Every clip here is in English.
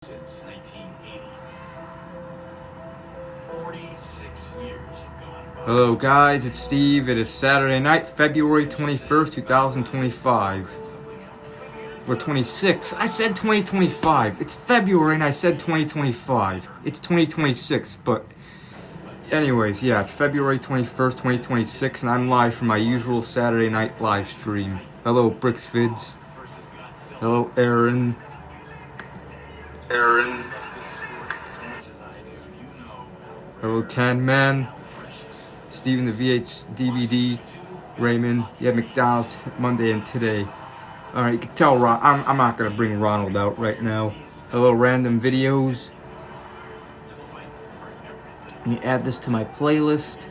Since 1980. 46 years have gone by. Hello guys, it's Steve. It is Saturday night, February 21st, 2025. Or 26. I said 2025. It's February and I said 2025. It's 2026, but anyways, yeah, it's February 21st, 2026, and I'm live from my usual Saturday night live stream. Hello, Brixvids. Hello, Aaron. Hello, Tan Man. Steven the VH DVD. Raymond. Yeah, McDonald's Monday and today. Alright, you can tell I'm not gonna bring Ronald out right now. Hello, random videos. Let me add this to my playlist.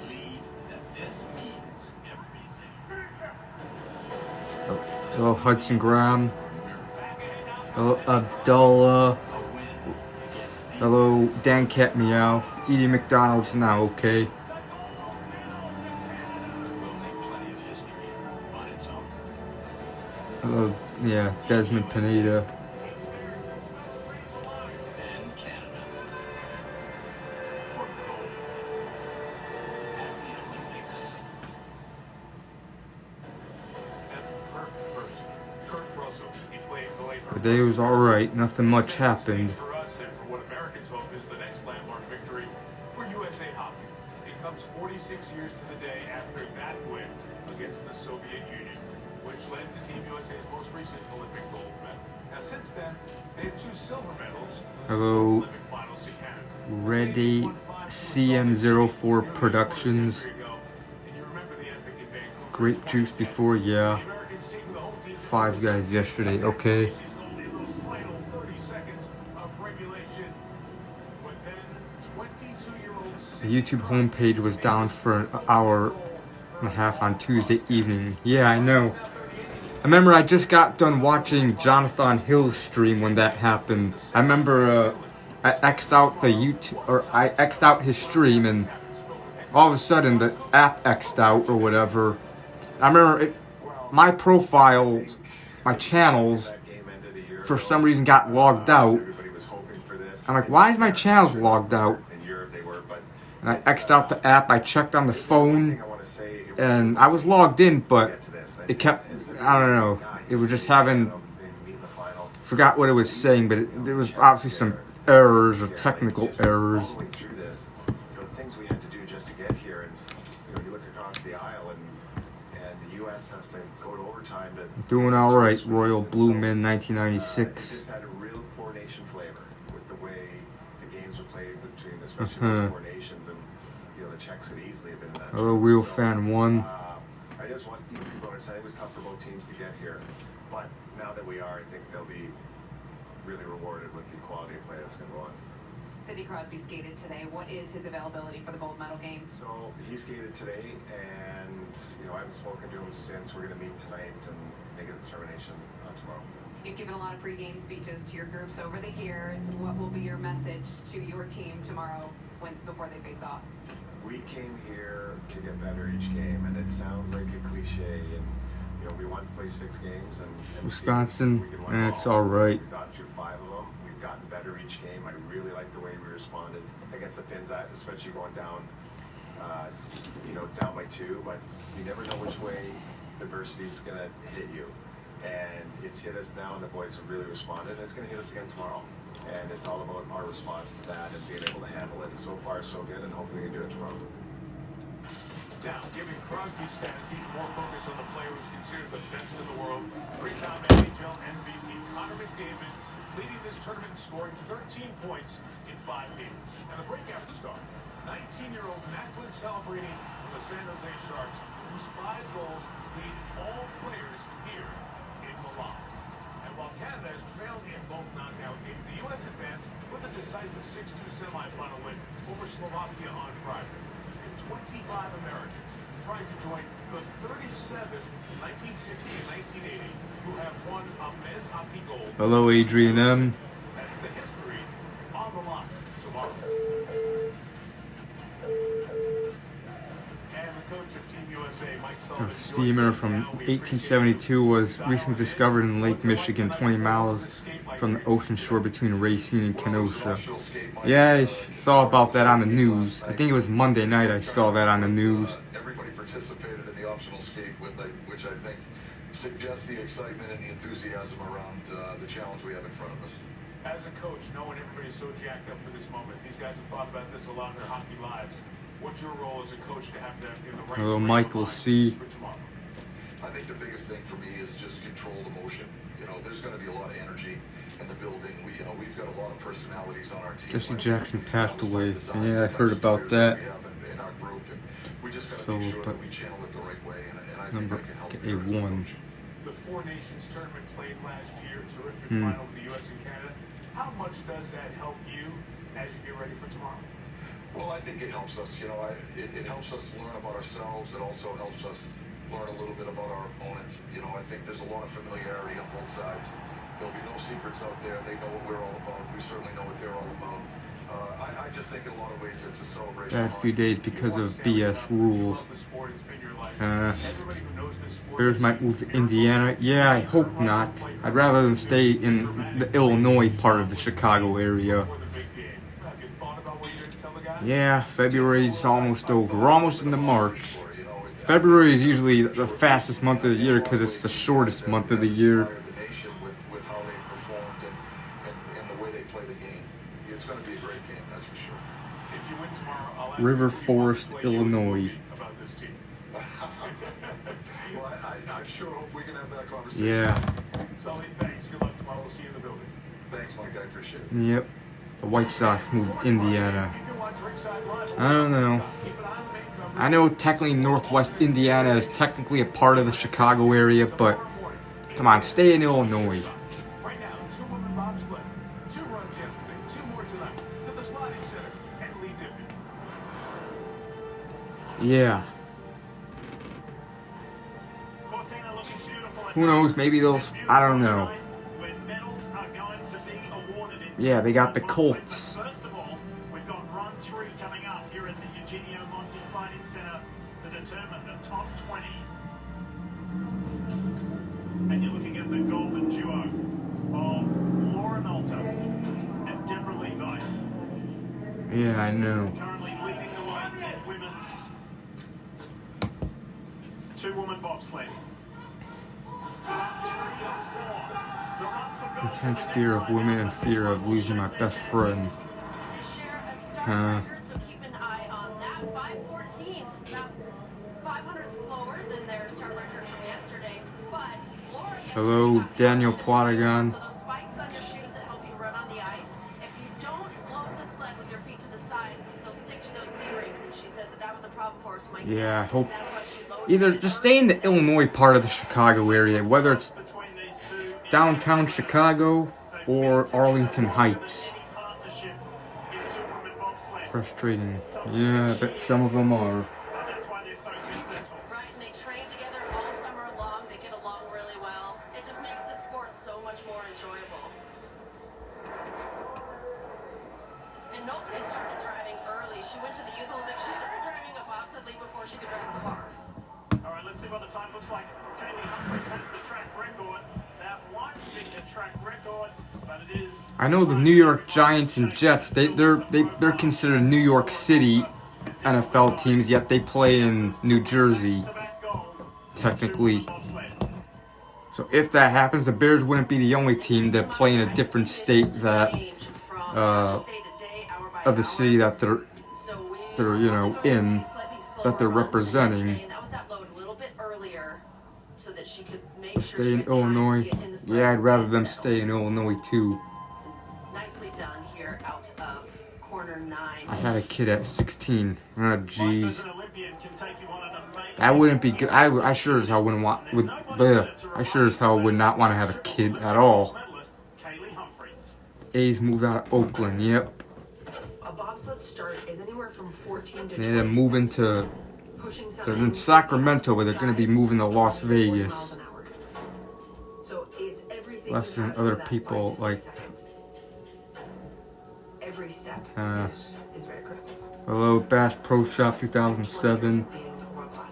Hello, Hudson Graham. Hello, Abdullah. Hello, Dan Cat Meow. Eating McDonald's now, okay. Hello, yeah, Desmond Pineda. The day was alright, nothing much happened. For us and for what Americans hope is the next landmark victory for USA hockey. It comes 46 years to the day after that win against the Soviet Union, which led to Team USA's most recent Olympic gold medal. Now, since then, they have 2 silver medals. Hello, Olympic finals to Canada. Ready CM04 Productions. Grape juice before, yeah. 5 guys yesterday, okay. The YouTube homepage was down for an hour and a half on Tuesday evening. Yeah, I know. I remember I just got done watching Jonathan Hill's stream when that happened. I remember I X'd out the YouTube, or I X'd out his stream, and all of a sudden the app X'd out or whatever. I remember my profiles, my channels, for some reason got logged out. I'm like, why is my channels logged out? And I X'd out the app, I checked on the phone, and I was logged in, but it kept, I don't know, it was just having, forgot what it was saying, but there was obviously some errors, or technical errors. Things we had to do just to get here, and you look across the aisle, and the U.S. has to go to overtime to... Doing alright, Royal Blue Men 1996. This had a real four-nation flavor with the way the games were played between, especially those 4 nations, and the Czechs could easily have been in that. Hello, Real Fan 1. I just want people to understand it was tough for both teams to get here, but now that we are, I think they'll be really rewarded with the quality of play that's going to go on. Sidney Crosby skated today. What is his availability for the gold medal game? So he skated today, and I haven't spoken to him since. We're going to meet tonight and make a determination on tomorrow. You've given a lot of pre-game speeches to your groups over the years. What will be your message to your team tomorrow before they face off? We came here to get better each game, and it sounds like a cliche. And we want to play 6 games, and Wisconsin, see if we can win and it's all right. We've got through 5 of them. We've gotten better each game. I really like the way we responded against the Finns, especially going down, down by 2. But you never know which way adversity is going to hit you. And it's hit us now, and the boys have really responded. And it's going to hit us again tomorrow. And it's all about our response to that and being able to handle it. And so far, so good, and hopefully we can do it tomorrow. Now, giving Crosby's status, he's more focused on the player who's considered the best in the world. 3-time NHL MVP Connor McDavid leading this tournament, scoring 13 points in 5 games. And the breakout star, 19-year-old Macklin, celebrating with the San Jose Sharks, whose 5 goals lead all players here in Milan. And while Canada has trailed in both knockout games, the U.S. advanced with a decisive 6-2 semifinal win over Slovakia on Friday. 25 Americans trying to join the 37 in 1960 and 1980 who have won a men's hockey gold. Hello, Adrian M. That's the history on the line tomorrow. And the coach of Team USA, Mike A Sullivan, steamer from 1872 was recently discovered in Lake Michigan, 20 miles from the ocean shore between Racine and Kenosha. Yeah, I saw about that on the news. I think it was Monday night I saw that on the news. Everybody participated in the optional skate, which I think suggests the excitement and the enthusiasm around the challenge we have in front of us. As a coach, knowing everybody's so jacked up for this moment, these guys have thought about this a lot in their hockey lives. What's your role as a coach to have them in the right Hello, frame of Michael mind C. for tomorrow? I think the biggest thing for me is just controlled emotion. You know, there's going to be a lot of energy in the building. We've got a lot of personalities on our team. Jesse Jackson passed away. Yeah, I heard about that. In our group, and we just got to So, make sure but that we channel it the right way. And I number think I can help A1. The Four Nations tournament played last year, terrific final with the U.S. and Canada. How much does that help you as you get ready for tomorrow? Well, I think it helps us. You know, it helps us learn about ourselves. It also helps us learn a little bit about our opponents. You know, I think there's a lot of familiarity on both sides. There'll be no secrets out there. They know what we're all about. We certainly know what they're all about. I just think in a lot of ways it's a celebration. Bad few days because of BS rules. Bears might move to Indiana. Yeah, I hope not. I'd rather them stay in the Illinois part of the Chicago area. Yeah, February's almost over. We're almost into March. February is usually the fastest month of the year because it's the shortest month of the year. With how they performed and the way they play the game. It's going to be a great game, that's for sure. If you win tomorrow, I'll ask River you if you want to Forest, play your Illinois. movie about this team. Well, I sure hope we can have that conversation. Yeah. Sully, thanks. Good luck tomorrow. We'll see you in the building. Thanks, Mike. I appreciate it. Yep. The White Sox moved to Indiana. You can watch Ringside Live. I don't know. Keep an eye on the main coverage. I know technically Northwest Indiana is technically a part of the Chicago area, but come on, stay in Illinois. Right now, 2 women bobsled. 2 runs yesterday, 2 more tonight. To the sliding center and Lee Diffie. Yeah. Who knows? Maybe those. I don't know. Yeah, they got the Colts. First of all, we've got run 3 coming up here at the Eugenio Monti Sliding Center to determine the top 20. And you're looking at the golden duo of Laura Nolter and Deborah Levi. Yeah, I know. Currently leading the way in women's 2-woman bobsledding. Intense fear of women and fear of losing my best friend. Share a start record, so keep an eye on that. 5:14's about 500 slower than their start record from yesterday. But Laura yesterday Hello, got Daniel close to the Platagon. So those spikes on your shoes that help you run on the ice, if you don't float the sled with your feet to the side, they'll stick to those D-rings. And she said that was a problem for her. So my Yeah, I guess is hope that's why she loaded either it just early. stay in the Illinois part of the Chicago area, whether it's downtown Chicago or Arlington Heights. Frustrating. Yeah, I bet some of them are. That's why they're so successful. Right, and they train together all summer long. They get along really well. It just makes the sport so much more enjoyable. And Nolte started driving early. She went to the Youth Olympics. She started driving a bobsled league before she could drive a car. All right, let's see what the time looks like. Kaylee Humphries has the track record. That won't be a track record, but it is. I know the New York Giants and Jets. They're considered New York City NFL teams, yet they play in New Jersey, technically. So if that happens, the Bears wouldn't be the only team that play in a different state that of the city that they're in, that they're representing. To stay in Illinois, yeah, I'd rather them stay in Illinois too. Nicely done here out of corner 9. I had a kid at 16. Oh, jeez. An Olympian can take you on an amazing. That wouldn't be good. I sure as hell wouldn't want. I sure as hell would not want to have a kid at all. Medalist Kaylee Humphries. A's moved out of Oakland. Yep. A bobsled start is anywhere from 14 to They had to move into. They're in Sacramento, but they're going to be moving to Las Vegas. So it's everything Less you than have other in that people, 5 to 6 like, seconds. Every step is very critical. Hello, Bass Pro Shop 2007. Being world-class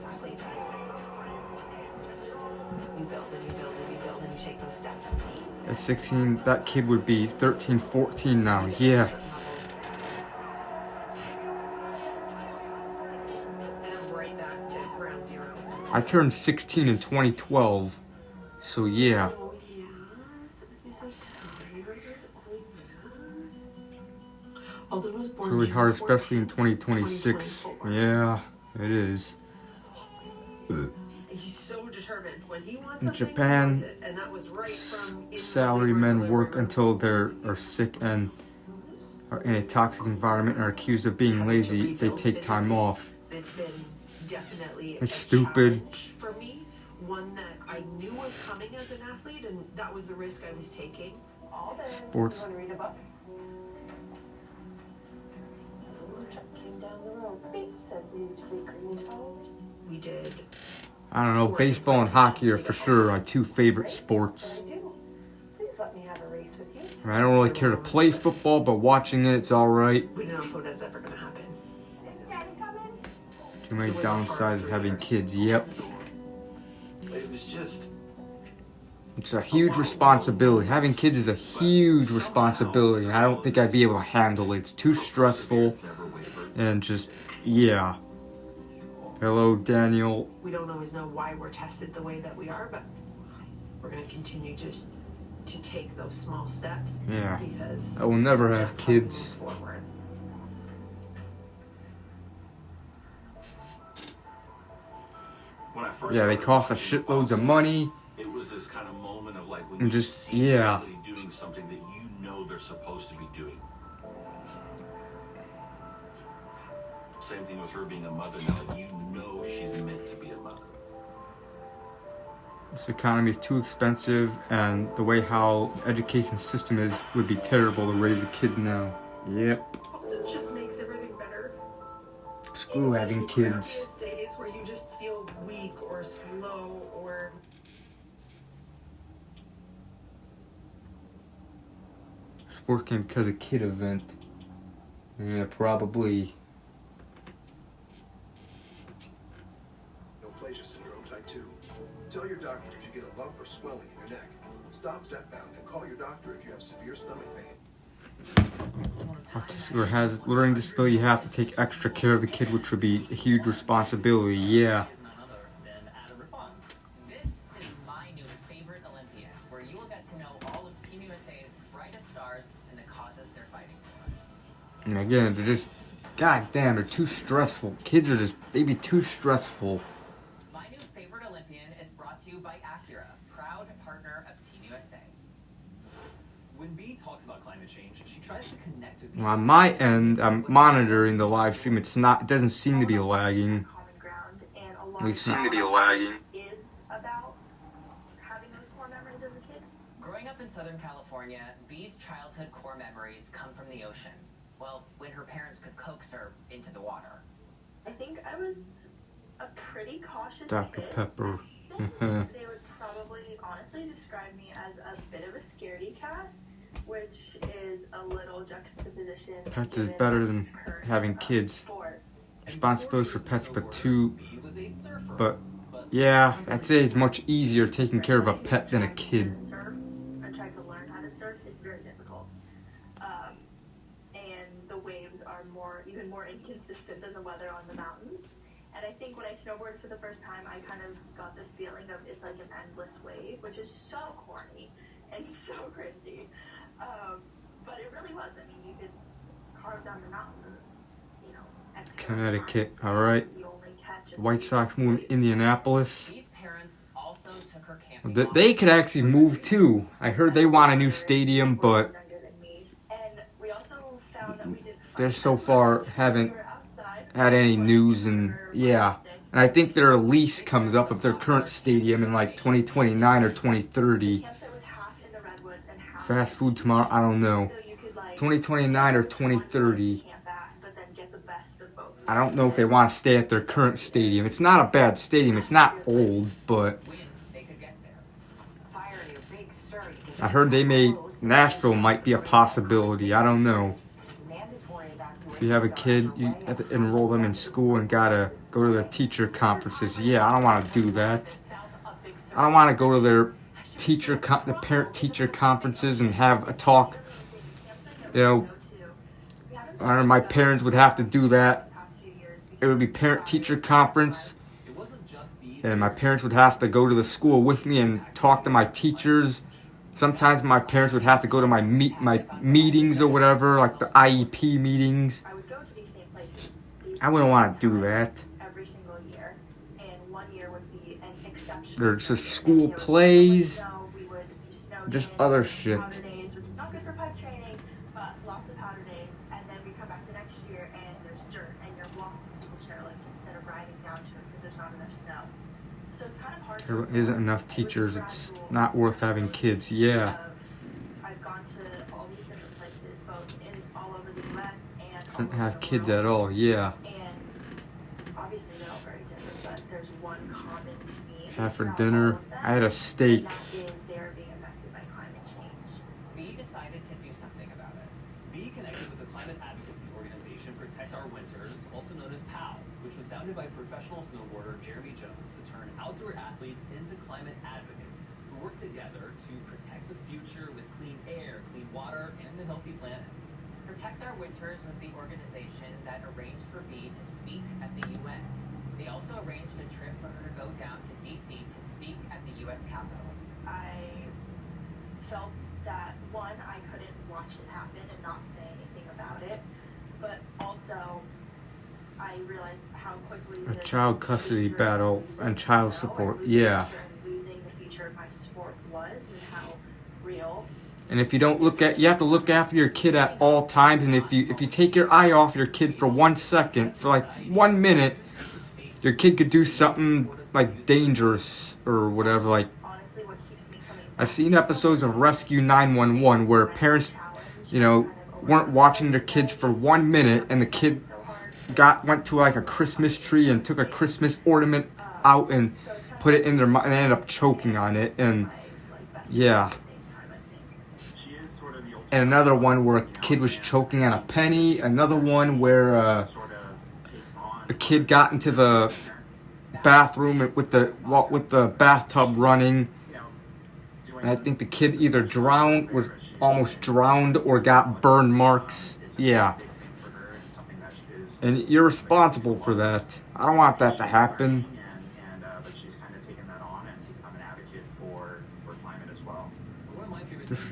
At 16, that kid would be 13, 14 now. Yeah. And I'm right back to ground zero. I turned 16 in 2012. So yeah. Oh, yes. I'm so tired. Alden was It's born really June hard, 14th, especially in 2026. 2024. Yeah, it is. He's so determined. When he wants In something, Japan, he wants it. And that was right from in the Salarymen labor work delivery until room. they are sick and are in a toxic environment and are accused of being lazy. They take time off. It's been definitely It's a stupid. challenge for me. One that I knew was coming as an athlete, and that was the risk I was taking. Sports. You want to read a book? Truck came down the road. Beep, said we to be green told. We did. I don't know, baseball and hockey are for sure my two favorite sports. I do. Please let me have a race with you. I mean, I don't really care to play football, but watching it's alright. We don't know if that's ever going to happen. Is Daddy coming? Too many downsides of having kids, yep. It was just It's a huge responsibility. Having kids is a huge responsibility, and I don't think I'd be able to handle it. It's too stressful, and just, yeah. Hello, Daniel. We don't always know why we're tested the way that we are, but we're going to continue just to take those small steps. Yeah. Because I will never have that's how we kids. move forward. when I first Yeah, they started cost us watching shitloads of boxing, money. It was this kind of moment of like when And you just, see yeah. somebody doing something that you know they're supposed to be doing. Same thing with her being a mother now. Like you know she's meant to be a mother. This economy is too expensive, and the way how the education system is would be terrible to raise a kid now. Yep. It just makes everything better. Screw having kids. There's days where you just feel weak or slow or Sport came because of kid event. Yeah, probably. Neoplasia syndrome type 2. Tell your doctor if you get a lump or swelling in your neck. Stop Zepbound and call your doctor if you have severe stomach pain. Or has learning disability, you have to take extra care of the kid, which would be a huge responsibility. Yeah. This is my new favorite Olympiad, where you will get to know all of Team USA's brightest stars and the causes they're fighting for. And again, they're just, goddamn, they're too stressful. Kids are just, they be too stressful. My new favorite Olympian is brought to you by Acura, proud partner of Team USA. When B talks about climate change, she tries to connect with people. On my end, I'm monitoring the live stream. It doesn't seem to be lagging. Common ground, and a lot They of seem to be lagging. is about having those core memories as a kid. Growing up in Southern California, B's childhood core memories come from the ocean. Well, when her parents could coax her into the water. I think I was a pretty cautious Dr. kid. Pepper. They would probably honestly describe me as a bit of a scaredy cat, which is a little juxtaposition. Pets is given better this than current, having kids. sport. Responsibilities for pets, but too. B was a surfer. But yeah, I'd say it's much easier taking care of a pet than a kid. Surf and try to learn how to surf, it's very difficult. And the waves are even more inconsistent than the weather on the mountains. And I think when I snowboarded for the first time, I kind of got this feeling of it's like an endless wave, which is so corny and so cringy. But it really was. I mean, you could carve down the mountain, you know, X Connecticut, times, alright. and the only catch of White the Sox moving wave. Indianapolis. B's parents also took her camping. They could actually move too. I heard they want a new stadium, but And we also found that we did they so far haven't had any news, and yeah. And I think their lease comes up of their current stadium in like 2029 or 2030. Fast food tomorrow, I don't know. 2029 or 2030. I don't know if they want to stay at their current stadium. It's not a bad stadium. It's not old, but They could get there. fire your big sir. You can I just heard they made close Nashville might be a possibility. I don't know. mandatory evacuation. If you have a kid, you have to enroll them in school and gotta go to their teacher conferences. Yeah, I don't want to do that. I don't want to go to their the parent-teacher conferences and have a talk. You know, my parents would have to do that. It would be parent-teacher conference, and my parents would have to go to the school with me and talk to my teachers. Sometimes my parents would have to go to my meetings or whatever, like the IEP meetings. I wouldn't want to do that. Every single year, and 1 year would be an exception. There's just school plays, just other shit. Powder days, which is not good for pipe training, but lots of powder days. And then we come back the next year, and there's dirt, and you're walking to the chairlift instead of riding down to it because there's not enough snow. So it's kind of hard. There isn't enough teachers. It's not worth having kids. Yeah. I've gone to all these different places, both in all over the U.S. and Shouldn't have kids at all. Yeah. Obviously, they're all very different, but there's one common theme. Had for dinner, I had a steak. That is they're being affected by climate change. We decided to do something about it. Be connected with the climate advocacy organization Protect Our Winters, also known as POW, which was founded by professional snowboarder Jeremy Jones to turn outdoor athletes into climate advocates who work together to protect a future with clean air, clean water, and a healthy planet. Protect Our Winters was the organization that arranged for Bee to speak at the UN. They also arranged a trip for her to go down to DC to speak at the US Capitol. I felt that, one, I couldn't watch it happen and not say anything about it, but also I realized how quickly A child custody battle and child support. Yeah. Losing the future of my sport was and how real. And if you don't you have to look after your kid at all times. And if you take your eye off your kid for 1 second, for like 1 minute, your kid could do something like dangerous or whatever. Like, I've seen episodes of Rescue 911 where parents, weren't watching their kids for 1 minute, and the kid went to like a Christmas tree and took a Christmas ornament out and put it in their mouth and ended up choking on it. And yeah. And another one where a kid was choking on a penny. Another one where a kid got into the bathroom with the bathtub running. And I think the kid either was almost drowned, or got burn marks. Yeah. And you're responsible for that. I don't want that to happen. But she's kind of taken that on and become an advocate for climate as well. Just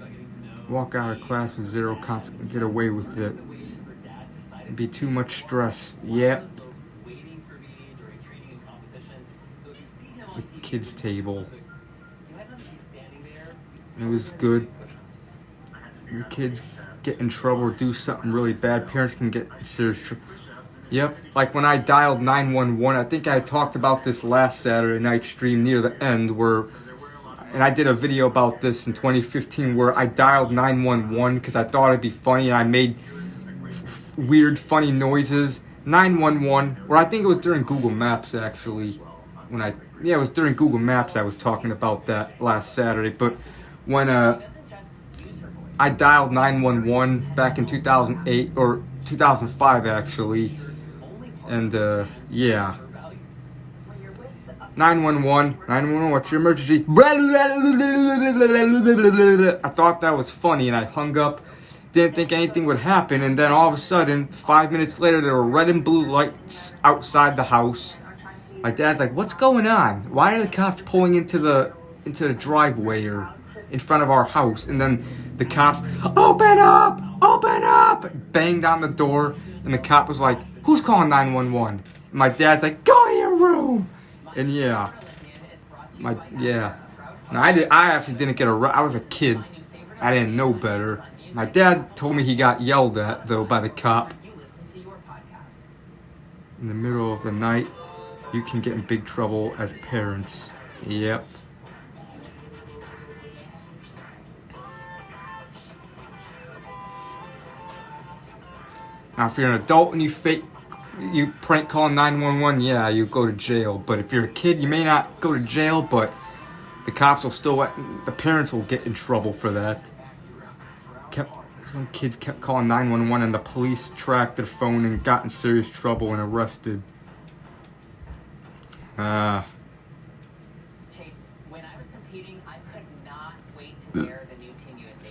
walk out of class with 0 consequence, get away with it. It'd be too much stress. Yep. The kids' table. It was good. Your kids get in trouble or do something really bad, parents can get serious trouble. Yep, like when I dialed 911, I think I talked about this last Saturday night stream near the end and I did a video about this in 2015 where I dialed 911 because I thought it'd be funny, and I made weird, funny noises. 911, or I think it was during Google Maps actually. It was during Google Maps I was talking about that last Saturday. But when I dialed 911 back in 2008 or 2005 actually, and yeah. 911, what's your emergency? I thought that was funny, and I hung up. Didn't think anything would happen, and then all of a sudden, 5 minutes later, there were red and blue lights outside the house. My dad's like, "What's going on? Why are the cops pulling into the driveway or in front of our house?" And then the cops, "Open up! Open up!" banged on the door, and the cop was like, "Who's calling 911?" And my dad's like, "Go to your room!" And yeah. No, I actually didn't get arrested. I was a kid. I didn't know better. My dad told me he got yelled at, though, by the cop. In the middle of the night, you can get in big trouble as parents. Yep. Now, if you're an adult and you prank call 911, yeah, you go to jail. But if you're a kid, you may not go to jail, but the parents will get in trouble for that. Some kids kept calling 911 and the police tracked their phone and got in serious trouble and arrested. Chase, when I was competing, I could not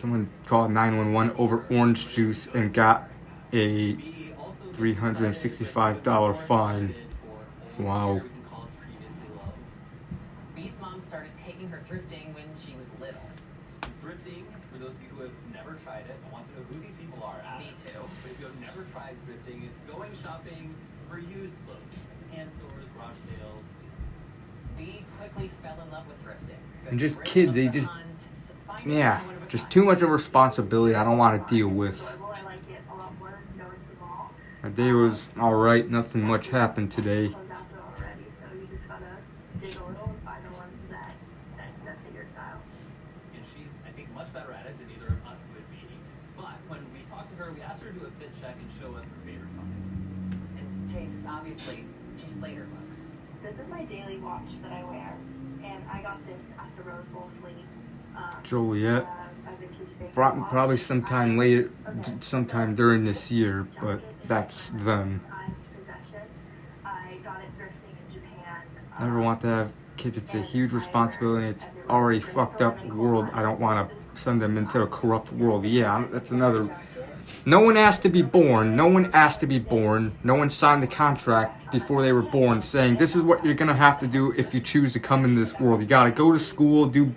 Someone called 911 over orange juice and got a $365 fine. Wow. B's mom started taking her thrifting when she was little. Thrifting, for those of you who have never tried it, I want to know who these people are. Me too. But if you have never tried thrifting, it's going shopping for used clothes. It's hand stores, garage sales. B quickly fell in love with thrifting. And just kids, they just, yeah, just too much of a responsibility I don't want to deal with. I like it a lot more going to the mall. My day was alright, nothing much happened today. Closed out there already, so you just gotta dig a little and find the ones that fit your style. And she's, I think, much better at it than either of us would be. But when we talked to her, we asked her to do a fit check and show us her favorite finds. And Chase, obviously, she slayed her looks. This is my daily watch that I wear, and I got this at the Rose Bowl flea. Joliet. Vintage steak Probably watch. sometime later, sometime during this year, but that's them. Prized possession. I got it thrifting in Japan. Never want to have kids. It's a huge responsibility. It's already fucked up world. I don't want to send them into a corrupt world. Yeah, that's another. No one asked to be born. No one asked to be born. No one signed the contract before they were born saying this is what you're gonna have to do if you choose to come in this world. You gotta go to school, do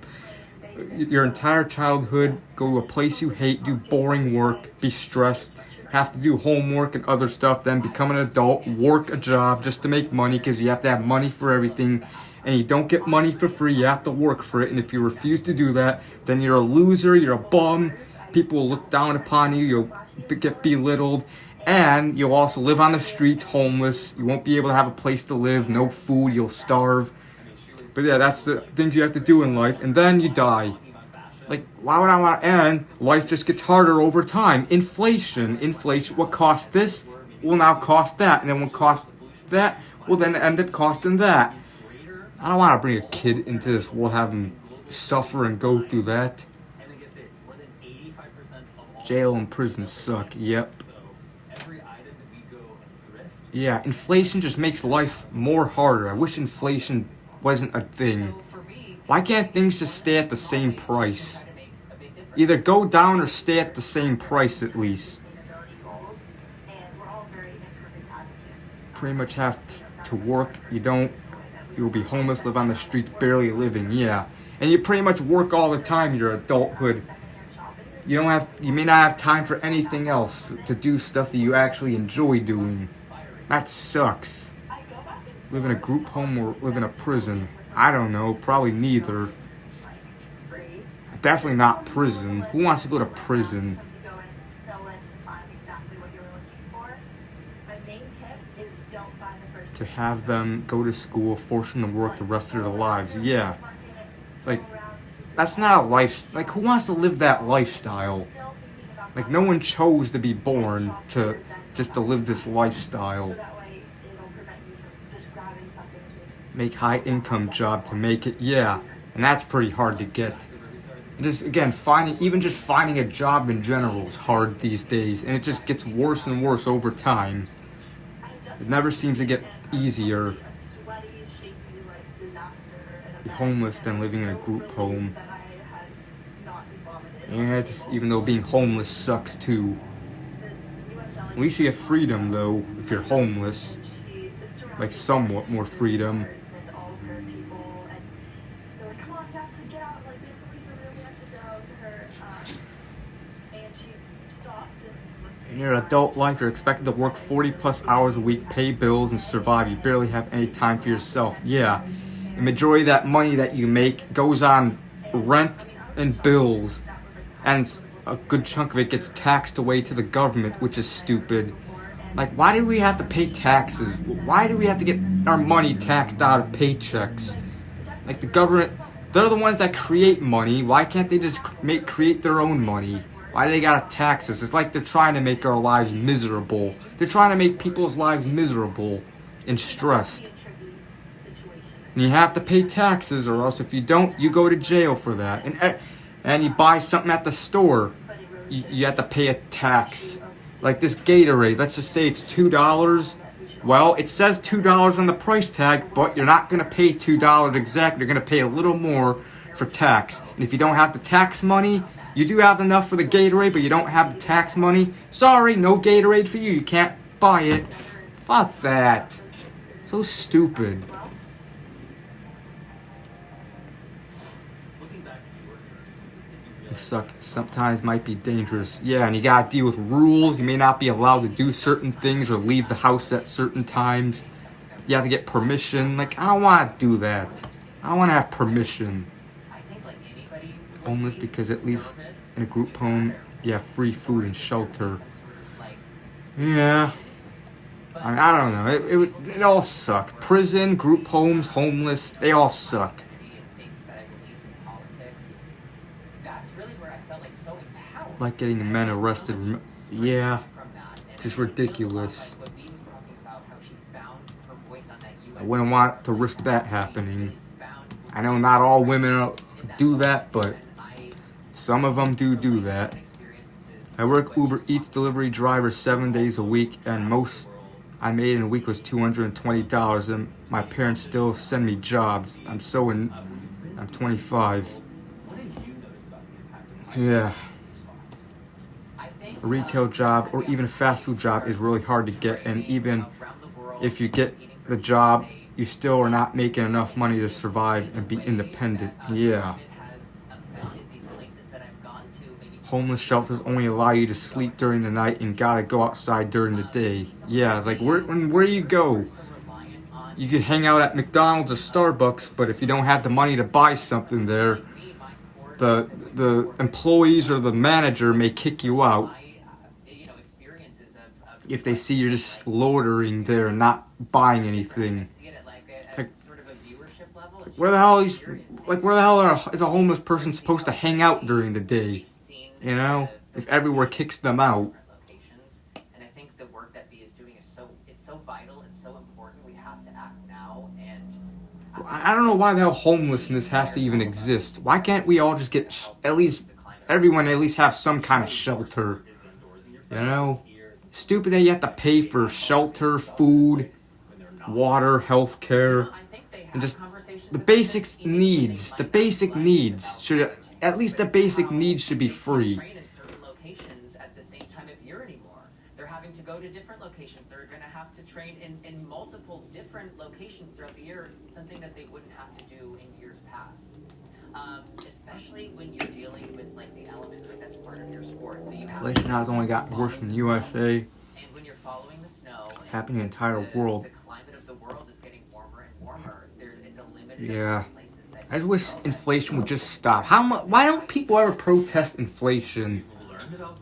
your entire childhood, go to a place you hate, do boring work, be stressed, have to do homework and other stuff, then become an adult, work a job just to make money because you have to have money for everything. And you don't get money for free, you have to work for it. And if you refuse to do that, then you're a loser, you're a bum. People will look down upon you, you'll get belittled, and you'll also live on the streets, homeless. You won't be able to have a place to live, no food, you'll starve. But yeah, that's the things you have to do in life, and then you die. Like, why would I want to end? Life just gets harder over time. Inflation, what cost this will now cost that, and then what cost that will then end up costing that. I don't want to bring a kid into this world, have him suffer and go through that. Jail and prison suck, yep. Yeah, inflation just makes life more harder. I wish inflation wasn't a thing. Why can't things just stay at the same price? Either go down or stay at the same price at least. Pretty much have to work. You'll be homeless, live on the streets, barely living, yeah. And you pretty much work all the time in your adulthood. You may not have time for anything else, to do stuff that you actually enjoy doing. That sucks. Live in a group home or live in a prison. I don't know, probably neither. Definitely not prison. Who wants to go to prison? To have them go to school, force them to work the rest of their lives. Yeah. It's like, that's not a life. Like, who wants to live that lifestyle? Like, no one chose to be born to live this lifestyle. Make high income job to make it, yeah. And that's pretty hard to get. And just, again, finding a job in general is hard these days. And it just gets worse and worse over time. It never seems to get easier. Be homeless than living in a group home. And even though being homeless sucks too. At least you have freedom though, if you're homeless. Like somewhat more freedom. In your adult life, you're expected to work 40 plus hours a week, pay bills, and survive. You barely have any time for yourself. Yeah. The majority of that money that you make goes on rent and bills. And a good chunk of it gets taxed away to the government, which is stupid. Like, why do we have to pay taxes? Why do we have to get our money taxed out of paychecks? Like, the government, they're the ones that create money. Why can't they just create their own money? Why do they gotta tax us? It's like they're trying to make our lives miserable. They're trying to make people's lives miserable and stressed. And you have to pay taxes, or else if you don't, you go to jail for that. And you buy something at the store, you have to pay a tax. Like this Gatorade, let's just say it's $2. Well, it says $2 on the price tag, but you're not going to pay $2 exactly. You're going to pay a little more for tax. And if you don't have the tax money, You do have enough for the Gatorade, but you don't have the tax money. Sorry, no Gatorade for you. You can't buy it. Fuck that. So stupid. It sucks. Sometimes might be dangerous. Yeah, and you gotta deal with rules. You may not be allowed to do certain things or leave the house at certain times. You have to get permission. Like, I don't want to do that. I don't want to have permission. Homeless because at least in a group home, you have free food and shelter. Yeah. I mean, I don't know. It all sucked. Prison, group homes, homeless, they all suck. Like getting men arrested. Yeah. It's ridiculous. I wouldn't want to risk that happening. I know not all women do that, but some of them do that. I work Uber Eats delivery driver 7 days a week, and most I made in a week was $220, and my parents still send me jobs. I'm 25. Yeah. A retail job or even a fast food job is really hard to get, and even if you get the job, you still are not making enough money to survive and be independent. Yeah. Homeless shelters only allow you to sleep during the night and gotta go outside during the day. Yeah, like where do you go? You could hang out at McDonald's or Starbucks, but if you don't have the money to buy something there, the employees or the manager may kick you out if they see you're just loitering there and not buying anything. Like, where the hell is a homeless person supposed to hang out during the day? You know, if everywhere kicks them out. And I think the work that B is doing is so vital and so important. We have to act now. And I don't know why the hell homelessness has to even exist. Why can't we all just get everyone at least have some kind of shelter? You know, it's stupid that you have to pay for shelter, food, water, health care, and just the basic needs. The basic needs should. At least the basic needs should be free. Train in certain locations at the same time of year anymore. They're having to go to different locations. They're going to have to train in multiple different locations throughout the year, something that they wouldn't have to do in years past. Especially when you're dealing with like the elements, like that's part of your sport. So you have inflation has only gotten worse in the USA. And when you're following the snow, happening in the entire world. The climate of the world is getting warmer and warmer. It's a limited yeah. I just wish inflation would just stop. Why don't people ever protest inflation?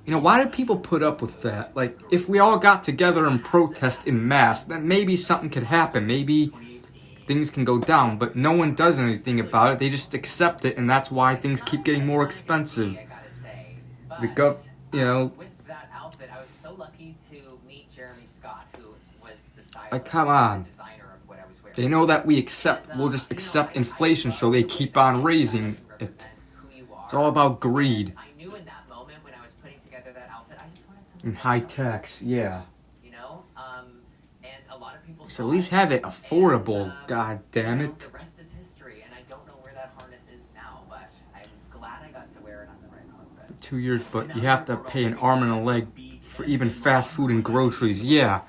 You know, why do people put up with that? Like, if we all got together and protest en masse, then maybe something could happen. Maybe things can go down, but no one does anything about it. They just accept it, and that's why things keep getting more expensive. You know. With that outfit, I was so lucky to meet Jeremy Scott, who was the stylist, like, come on. Designer of what I was wearing. They know that we'll just accept inflation, so they keep on raising it. It's all about greed. I knew in that moment when I was putting together that outfit, I just wanted something and high tax, yeah. You know, and a lot of people. So at least have it affordable. God damn it. The rest is history, and I don't know where that harness is now, but I'm glad I got to wear it on the red carpet. 2 years, but you have to pay an arm and a leg for even fast food and groceries. Yeah,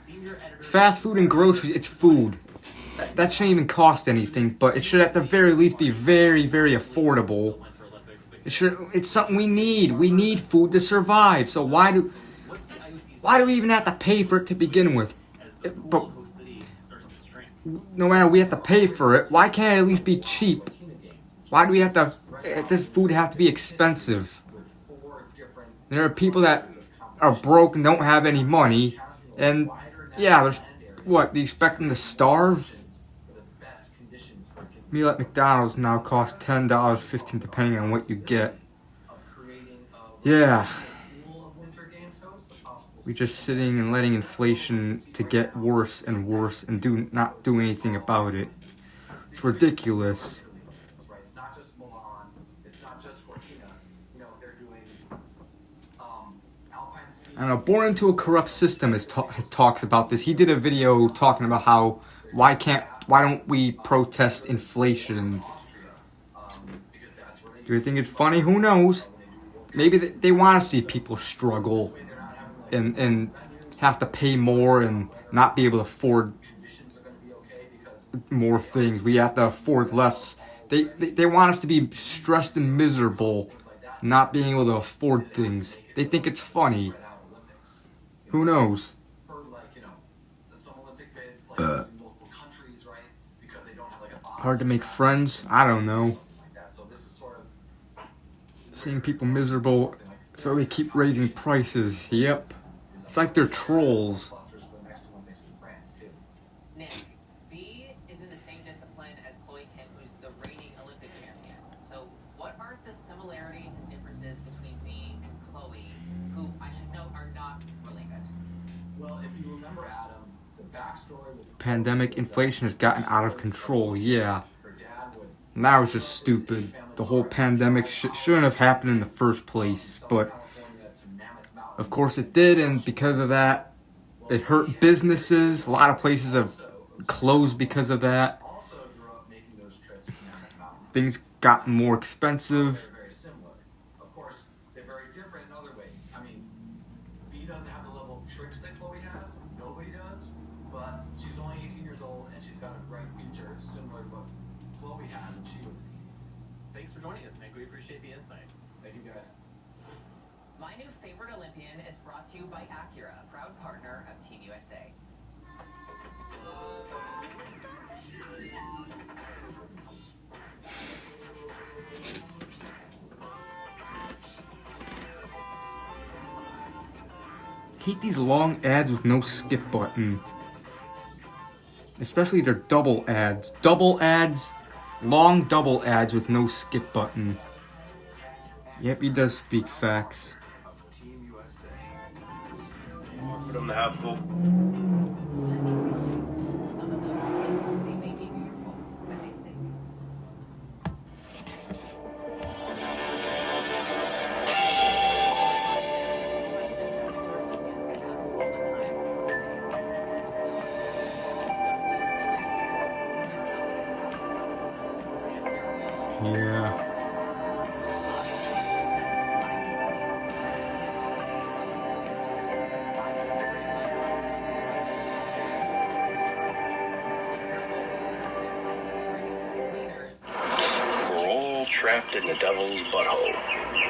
fast food and groceries, it's food. That shouldn't even cost anything, but it should at the very least be very, very affordable. It's something we need. We need food to survive. So why do we even have to pay for it to begin with? But no matter we have to pay for it, why can't it at least be cheap? Why do we have to? This food have to be expensive? There are people that are broke and don't have any money, and yeah, there's what? Do you expect them to starve? Meal at McDonald's now costs $10, $15 depending on what you get. Yeah. We're just sitting and letting inflation to get worse and worse and not do anything about it. It's ridiculous. I don't know, born into a corrupt system talks about this. He did a video talking about how why don't we protest inflation? Do you think it's funny? Who knows? maybe they want to see people struggle and have to pay more and not be able to afford more things. We have to afford less. They want us to be stressed and miserable, not being able to afford things. They think it's funny. Who knows? Hard to make friends? I don't know. Seeing people miserable, so they keep raising prices. Yep. It's like they're trolls. Nick, B is in the same discipline as Chloe Kim, who's the reigning Olympic champion. So what are the similarities and differences between B and Chloe, who I should note are not related? Well, if you remember Adam, the backstory with Pandemic inflation has gotten out of control, yeah. And that was just stupid. The whole pandemic shouldn't have happened in the first place, but of course it did, and because of that, it hurt businesses. A lot of places have closed because of that. Things got more expensive. very similar. Of course, they're very different in other ways. I mean, B doesn't have the level of tricks that Chloe has. Nobody does. But she's only 18 years old, and she's got a bright future similar to what Chloe had when she was a teen. Thanks for joining us, Nick. We appreciate the insight. Thank you, guys. My new favorite Olympian is brought to you by Acura, proud partner of Team USA. Hate these long ads with no skip button. Especially their double ads. Double ads, long double ads with no skip button. Yep, he does speak facts. For them to have full. Let me tell you, some of those kids, they may be beautiful, but they stink. Questions that Winter Olympians get asked all the time with an answer. So, do figure skaters clean their outfits after competition? This answer will... Yeah. We're all trapped in the devil's butthole.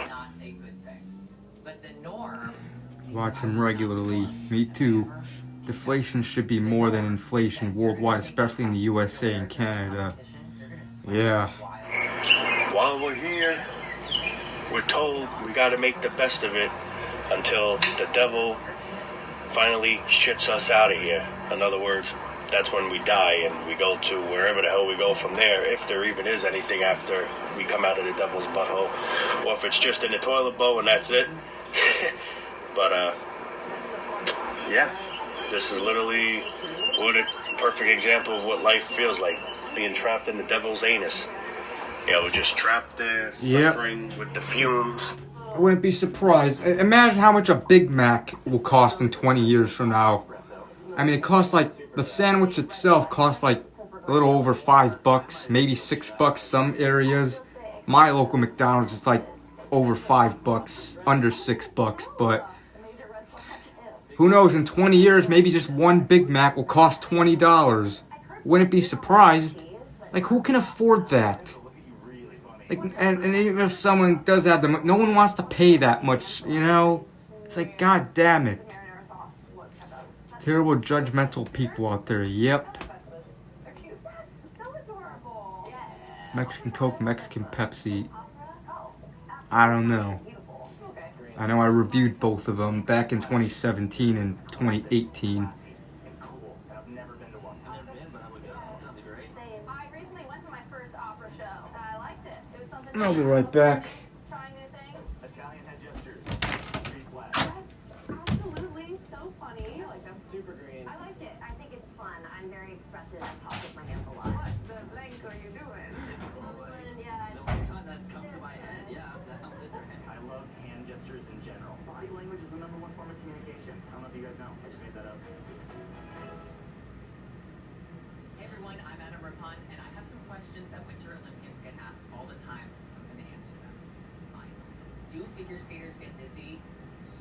Not a good thing. But the norm... Watch him regularly. Me too. Deflation should be more than inflation worldwide, especially in the USA and Canada. Yeah. While we're here, we're told we gotta make the best of it until the devil finally shits us out of here. In other words, that's when we die and we go to wherever the hell we go from there, if there even is anything after we come out of the devil's butthole, or if it's just in the toilet bowl and that's it. But yeah, this is literally what a perfect example of what life feels like, being trapped in the devil's anus. Yeah, we're just trapped there, suffering with the fumes. I wouldn't be surprised. Imagine how much a Big Mac will cost in 20 years from now. I mean, it costs like, the sandwich itself costs like a little over $5, maybe $6 some areas. My local McDonald's is like over $5, under $6, but who knows, in 20 years, maybe just one Big Mac will cost $20. Wouldn't be surprised. Like, who can afford that? Like, and even if someone does have the money, no one wants to pay that much, you know? It's like, god damn it. Terrible judgmental people out there, yep. Mexican Coke, Mexican Pepsi. I don't know. I know I reviewed both of them back in 2017 and 2018. I'll be right back. Italian head gestures. Green flag. Yes, absolutely. So funny. I like them. Super green. I liked it. I think it's fun. I'm very expressive. I talk with my hands a lot. What the blank are you doing? Yeah, That comes to my head, yeah. I love hand gestures in general. Body language is the #1 form of communication. I don't know if you guys know. I just made that up. Hey everyone, I'm Adam Rapun, and I have some questions that Winter Olympians get asked all the time. I'm going to answer them. Mine. Do figure skaters get dizzy?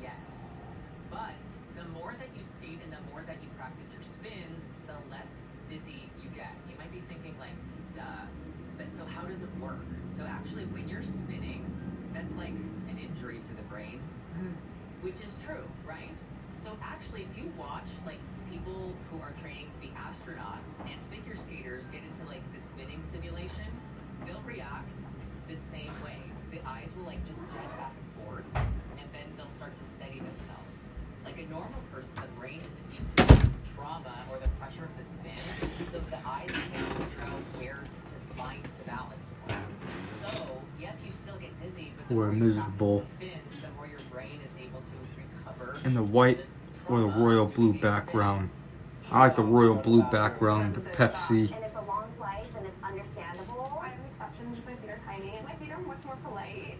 Yes. But the more that you skate and the more that you practice your spins, the less dizzy you get. You might be thinking like, duh, but so how does it work? So actually when you're spinning, that's like an injury to the brain, which is true, right? So actually if you watch like people who are training to be astronauts and figure skaters get into like the spinning simulation, they'll react the same way. The eyes will like just jet back and forth, and then they'll start to steady themselves. Like a normal person, the brain isn't used to the trauma or the pressure of the spin, so the eyes can't figure out where to find the balance point. So yes, you still get dizzy, but the more you practice the spins, the more your brain is able to recover. And the white or the royal blue background. I like the royal blue background, the Pepsi. And it's a long flight, and it's understandable. I have an exception because my feet are tiny, and my feet are much more polite.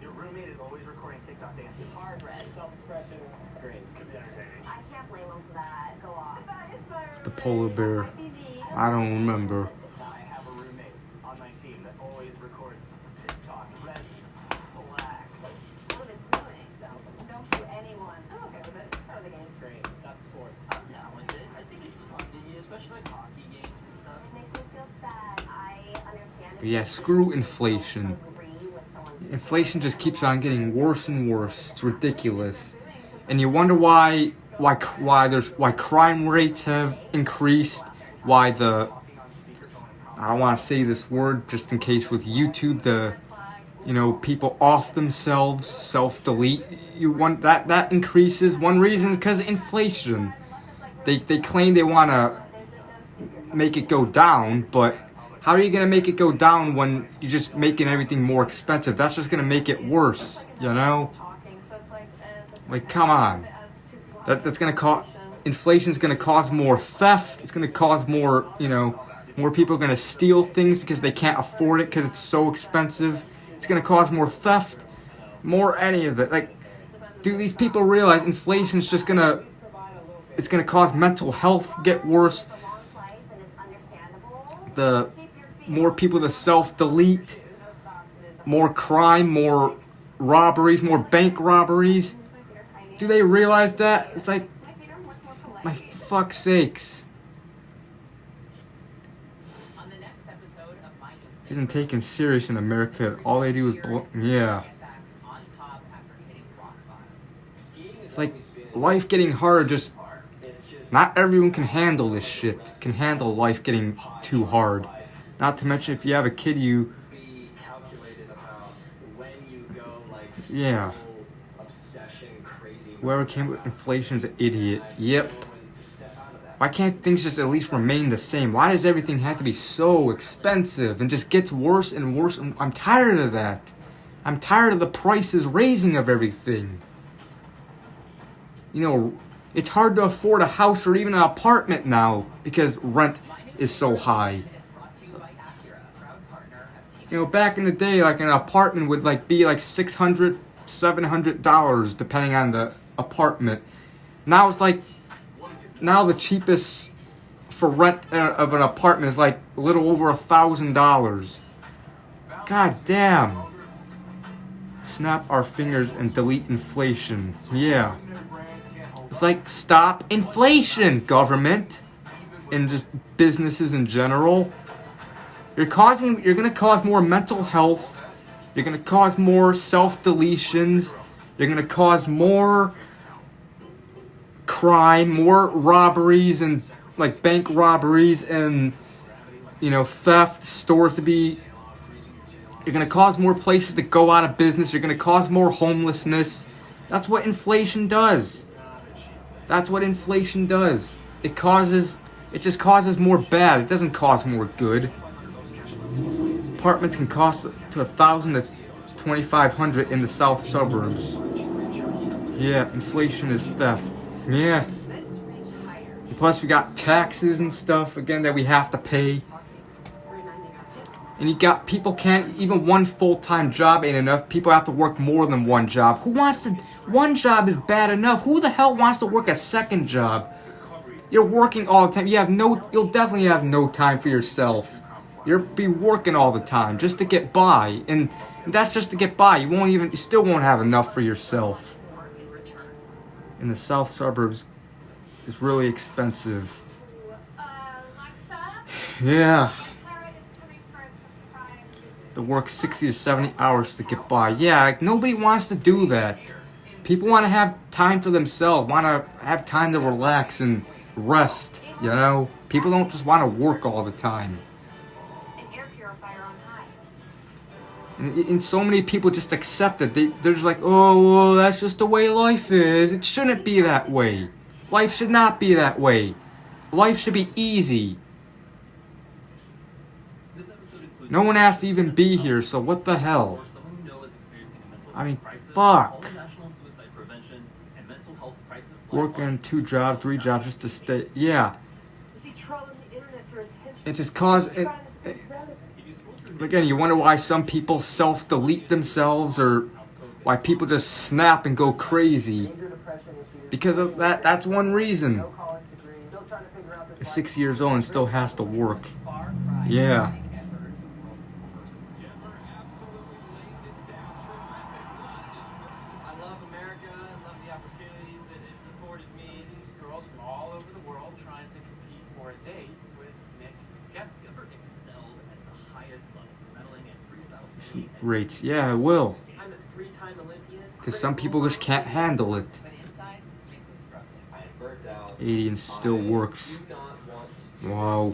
Your roommate is always recording TikTok dances. Hard, Red. Self-expression. Great. Could be entertaining. I can't blame him for that. Go off. The polar bear. I don't remember. I have a roommate on my team that always records TikTok. Red flag. What are they doing? Don't sue anyone. I'm okay with it. Part of the game. Great. That's sports. I'm down with it. I think it's fun, especially like hockey games and stuff. It makes me feel sad. I understand. But yeah, screw inflation. Inflation just keeps on getting worse and worse. It's ridiculous. And you wonder why crime rates have increased, why I don't want to say this word just in case with YouTube, people off themselves, self-delete. You want that increases. One reason is because of inflation. They claim they want to make it go down, but how are you going to make it go down when you're just making everything more expensive? That's just going to make it worse, you know? Like, come on. That's going to cause... Inflation's going to cause more theft. It's going to cause more, more people are going to steal things because they can't afford it because it's so expensive. It's going to cause more theft, more any of it. Like, do these people realize inflation's just going to... It's going to cause mental health get worse. The more people that self-delete, more crime, more robberies, more bank robberies. Do they realize that? It's like, my fuck's sakes. Isn't taken serious in America. All they do is yeah. It's like life getting harder. Just not everyone can handle this shit. Can handle life getting too hard. Not to mention if you have a kid, yeah. Whoever came with inflation is an idiot. Yep. Why can't things just at least remain the same? Why does everything have to be so expensive and just gets worse and worse? I'm tired of that. I'm tired of the prices raising of everything. It's hard to afford a house or even an apartment now because rent is so high. Back in the day, like an apartment would be like $600, $700 depending on the apartment. Now it's like, now the cheapest for rent of an apartment is like a little over $1,000. God damn. Snap our fingers and delete inflation. Yeah. It's like, stop inflation, government. And just businesses in general. You're gonna cause more mental health. You're gonna cause more self-deletions. You're gonna cause more crime, more robberies and like bank robberies and theft, stores to be. You're gonna cause more places to go out of business. You're gonna cause more homelessness. That's what inflation does. That's what inflation does. It just causes more bad. It doesn't cause more good. Apartments can cost to $1,000 to $2,500 in the south suburbs. Yeah, inflation is theft. Yeah. And plus we got taxes and stuff again that we have to pay. And you got people can't, even one full-time job ain't enough. People have to work more than one job. One job is bad enough. Who the hell wants to work a second job? You're working all the time. You'll definitely have no time for yourself. You'll be working all the time just to get by, and that's just to get by. You still won't have enough for yourself. In the south suburbs, it's really expensive. Yeah. To work 60 to 70 hours to get by. Yeah, like, nobody wants to do that. People want to have time for themselves, want to have time to relax and rest, you know? People don't just want to work all the time. And so many people just accept it. They're just like, oh, well, that's just the way life is. It shouldn't be that way. Life should not be that way. Life should be easy. No one has to even be here, so what the hell? I mean, fuck. Working 2 jobs, 3 jobs just to stay. Yeah. It just causes. Again, you wonder why some people self-delete themselves, or why people just snap and go crazy. Because of that. That's one reason. 6 years old and still has to work. Yeah. Rates. Yeah, I will. Because some people just can't handle it. 80 and still works. Wow.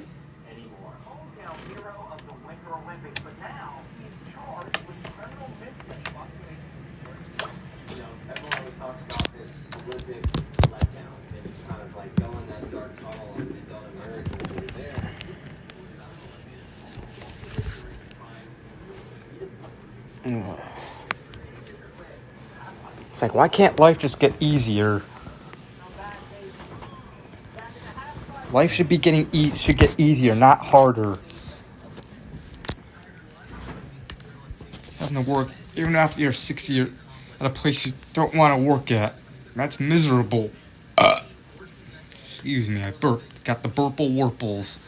Everyone always talks about this Olympic letdown, and it's kind of like going that dark tunnel and don't emerge when you're there. It's like, why can't life just get easier? Life should be should get easier, not harder. Having to work, even after you're 6 years, at a place you don't want to work at. That's miserable. Excuse me, I burped. Got the burple warples.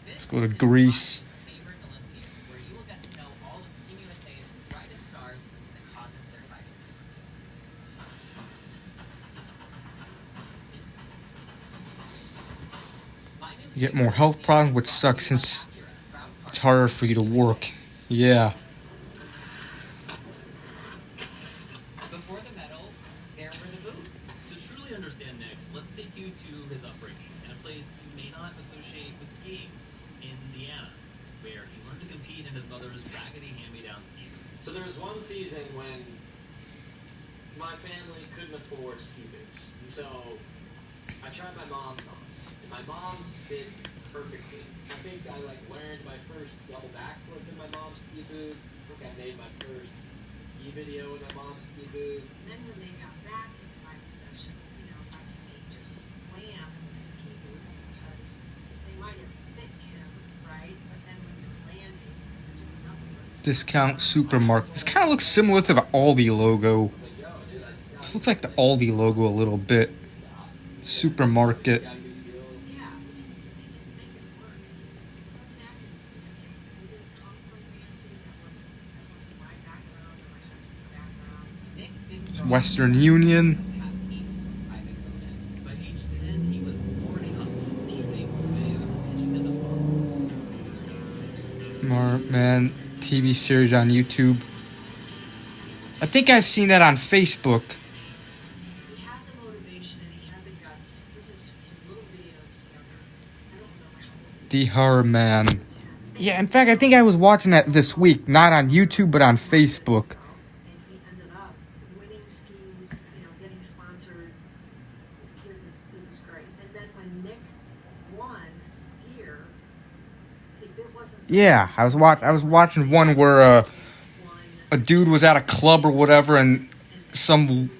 Let's go to Greece. You get more health problems, which sucks since it's harder for you to work. Yeah. Before the medals, there were the boots. To truly understand Nick, let's take you to his upbringing in a place you may not associate with skiing, Indiana, where he learned to compete in his mother's raggedy hand-me-down ski boots. So there was one season when my family couldn't afford ski boots, and so I tried my mom's on. My mom's did perfectly. I think I learned my first double backflip in my mom's ski boots. I think I made my first ski video in my mom's ski boots. And then when they got back into my possession, my feet just slammed in the ski boot because they might have fit him, right? But then when you're landing, you're doing nothing but Discount supermarket. This kind of looks similar to the Aldi logo. This looks like the Aldi logo a little bit. Supermarket. Western Union. More man TV series on YouTube. I think I've seen that on Facebook. He had the motivation and he had the guts to put his little videos together. I don't remember how The Horror Man. Yeah, in fact, I think I was watching that this week, not on YouTube, but on Facebook. Yeah, I was watching one where a dude was at a club or whatever, and some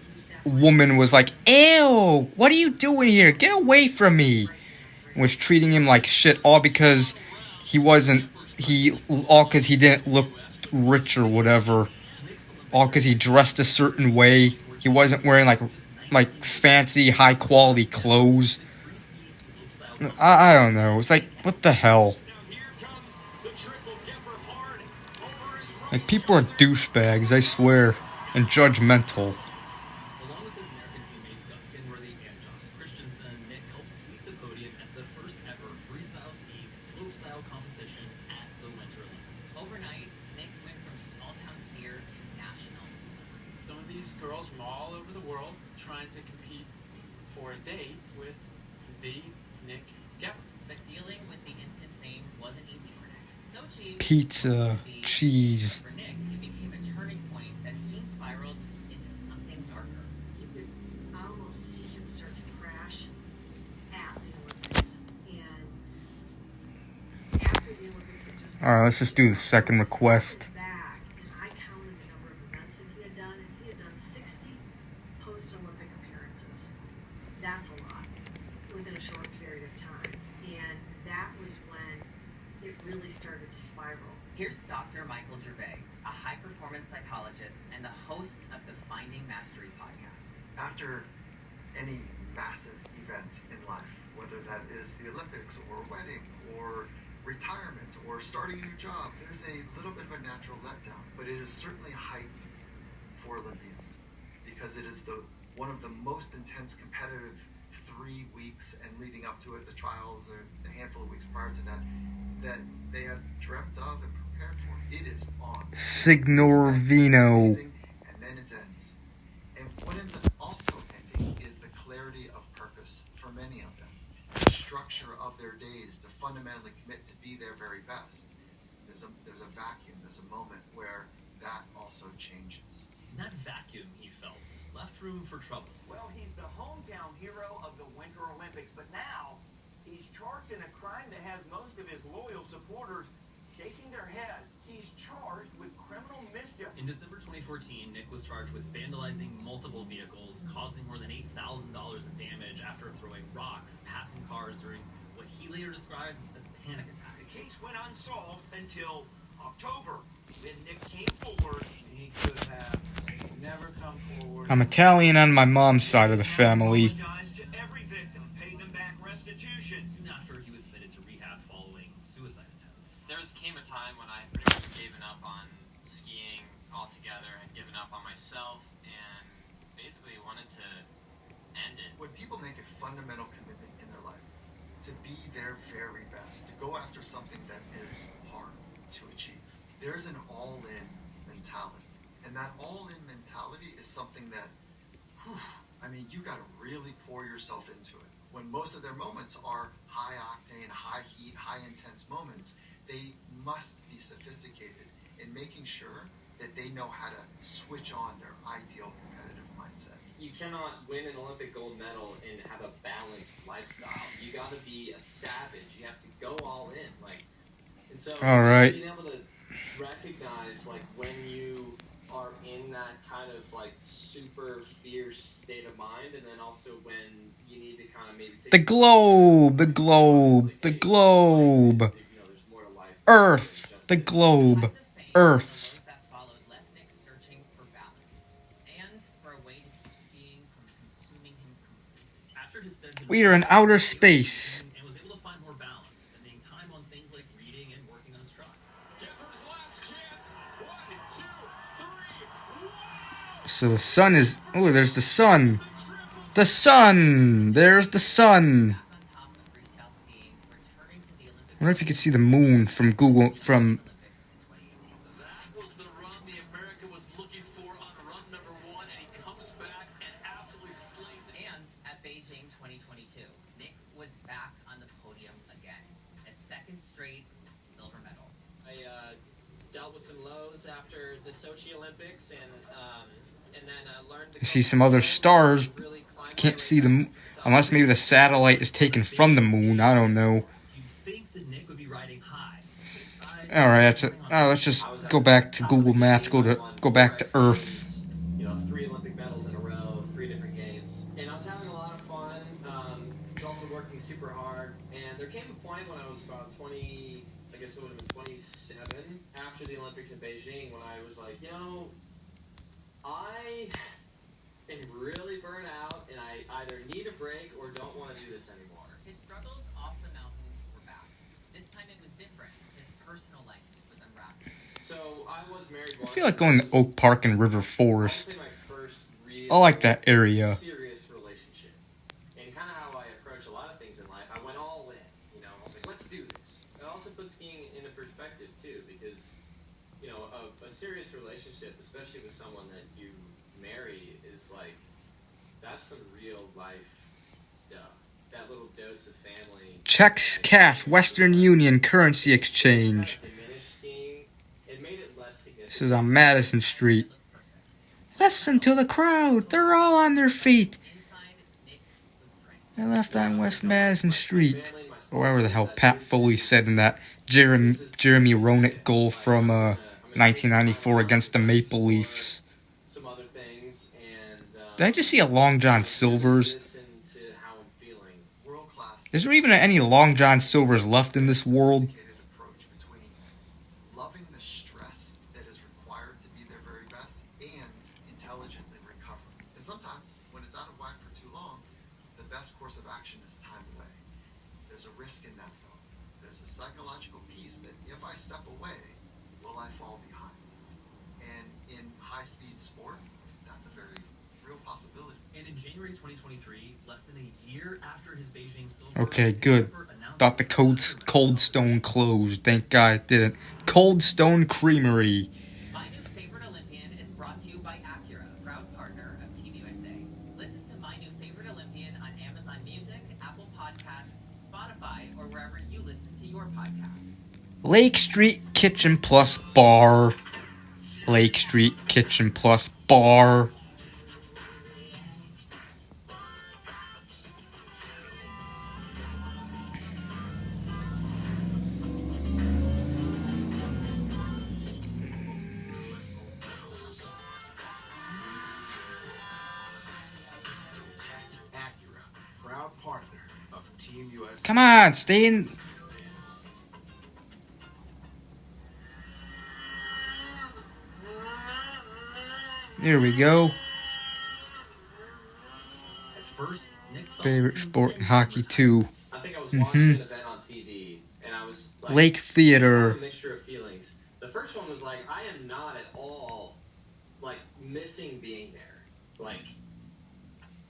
woman was like, "Ew, what are you doing here? Get away from me!" And was treating him like shit, all because he didn't look rich or whatever. all because he dressed a certain way. He wasn't wearing like fancy, high quality clothes. I don't know. It's like, what the hell? Like, people are douchebags, I swear, and judgmental. Along with his American teammates Gus Kenworthy and Josh Christensen, Nick helped sweep the podium at the first ever freestyle skiing slopestyle competition at the Winter Olympics. Overnight, Nick went from small-town skier to national celebrity. Some of these girls from all over the world trying to compete for a date with the Nick Gepper. But dealing with the instant fame wasn't easy for Nick. Sochi Pizza, cheese. for Nick, it became a turning point that soon spiraled into something darker. You could almost see him start to crash at the Olympics. And after the Olympics, it just Alright, let's just do the second request. back, and I counted the number of events that he had done, and he had done 60 post-Olympic appearances. That's a lot within a short period of time. And that was when it really started to spiral. Here's Dr. Michael Gervais, a high-performance psychologist and the host of the Finding Mastery podcast. After any massive event in life, whether that is the Olympics or a wedding or retirement or starting a new job, there's a little bit of a natural letdown, but it is certainly heightened for Olympians because it is one of the most intense competitive 3 weeks and leading up to it, the trials or a handful of weeks prior to that they had dreamt of and prepared for. It is on. Signor Vino. And then it ends. And what ends up also ending is the clarity of purpose for many of them. The structure of their days to fundamentally commit to be their very best. There's a vacuum, there's a moment where that also changes. That vacuum, he felt, left room for trouble. Well, he's the hometown hero of the Winter Olympics, but now he's charged in a crime that has most of his loyal supporters shaking their heads. He's charged with criminal mischief. In December 2014, Nick was charged with vandalizing multiple vehicles, causing more than $8,000 in damage after throwing rocks at passing cars during what he later described as panic attack. The case went unsolved until October, when Nick came forward. He could have never come forward. I'm Italian on my mom's side of the family. Apologized to every victim, paid them back restitution. Soon after, he was admitted to rehab following suicide attempts. There came a time when I pretty much given up on skiing altogether, had given up on myself, and basically wanted to end it. When people make a fundamental commitment in their life to be their very best, to go after something that is hard to achieve, there's an all-in mentality. And that all-in mentality is something that, you gotta really pour yourself into it. When most of their moments are high octane, high heat, high intense moments, they must be sophisticated in making sure that they know how to switch on their ideal competitive mindset. You cannot win an Olympic gold medal and have a balanced lifestyle. You gotta be a savage. You have to go all in. And so Alright. being able to recognize when you are in that kind of super fierce state of mind, and then also when you need to kind of maybe take The globe. Earth. The globe. Earth. We are in outer space. And was able to find more balance, spending time on things like reading and working on his truck. So the sun is... Oh, there's the sun. The sun. There's the sun. I wonder if you can see the moon from Google, from... And at Beijing 2022, Nick was back on the podium again. A second straight silver medal. I dealt with some lows after the Sochi Olympics, and then learned You see some other stars. Can't see the moon. Unless maybe the satellite is taken from the moon. I don't know. Alright, that's it. Let's just go back to Google Maps. Go back to Earth. 3 Olympic medals in a row, 3 different games. And I was having a lot of fun. I was also working super hard. And there came a point when I was about 20, I guess it would have been 27, after the Olympics in Beijing, when I was like, I am really burnt out, and I either need a break or don't want to do this anymore. His struggles off the mountain were back. This time it was different. His personal life was unwrapped. So I was married I once. feel like going to Oak Park and River Forest. I like that area. Serious relationship. And kind of how I approach a lot of things in life, I went all in. You know, I was like, let's do this. It also puts skiing into perspective too, because you know, a serious relationship, especially with someone that you marry, is like, that's some real life stuff. That little dose of family. Checks, cash, Western Union, currency exchange. It made it less significant. This is on Madison Street. Listen to the crowd. They're all on their feet. I left on West Madison Street. Or whatever the hell Pat Foley said in that Jeremy Roenick goal from 1994 against the Maple Leafs. Did I just see a Long John Silver's? Is there even any Long John Silver's left in this world? Loving the stress that is required to be their very best and intelligently recover. And sometimes, when it's out of whack for too long, the best course of action is time away. There's a risk in that, though. There's a psychological piece that if I step away, will I fall behind? And in high-speed sport, that's a very real possibility. And in January 2023, less than a year after his Beijing silver, Okay, good. Thought the Cold Stone closed. Thank God it didn't. Cold Stone Creamery. My New Favorite Olympian is brought to you by Acura, proud partner of Team USA. Listen to My New Favorite Olympian on Amazon Music, Apple Podcasts, Spotify, or wherever you listen to your podcasts. Lake Street Kitchen Plus Bar. Lake Street Kitchen Plus Bar. Come on, stay in. There we go. At first, Nick felt Favorite sport in hockey too. I think I was watching an event on TV, and I was like, Lake Theater. a mixture of feelings. The first one was like, I am not at all like missing being there. Like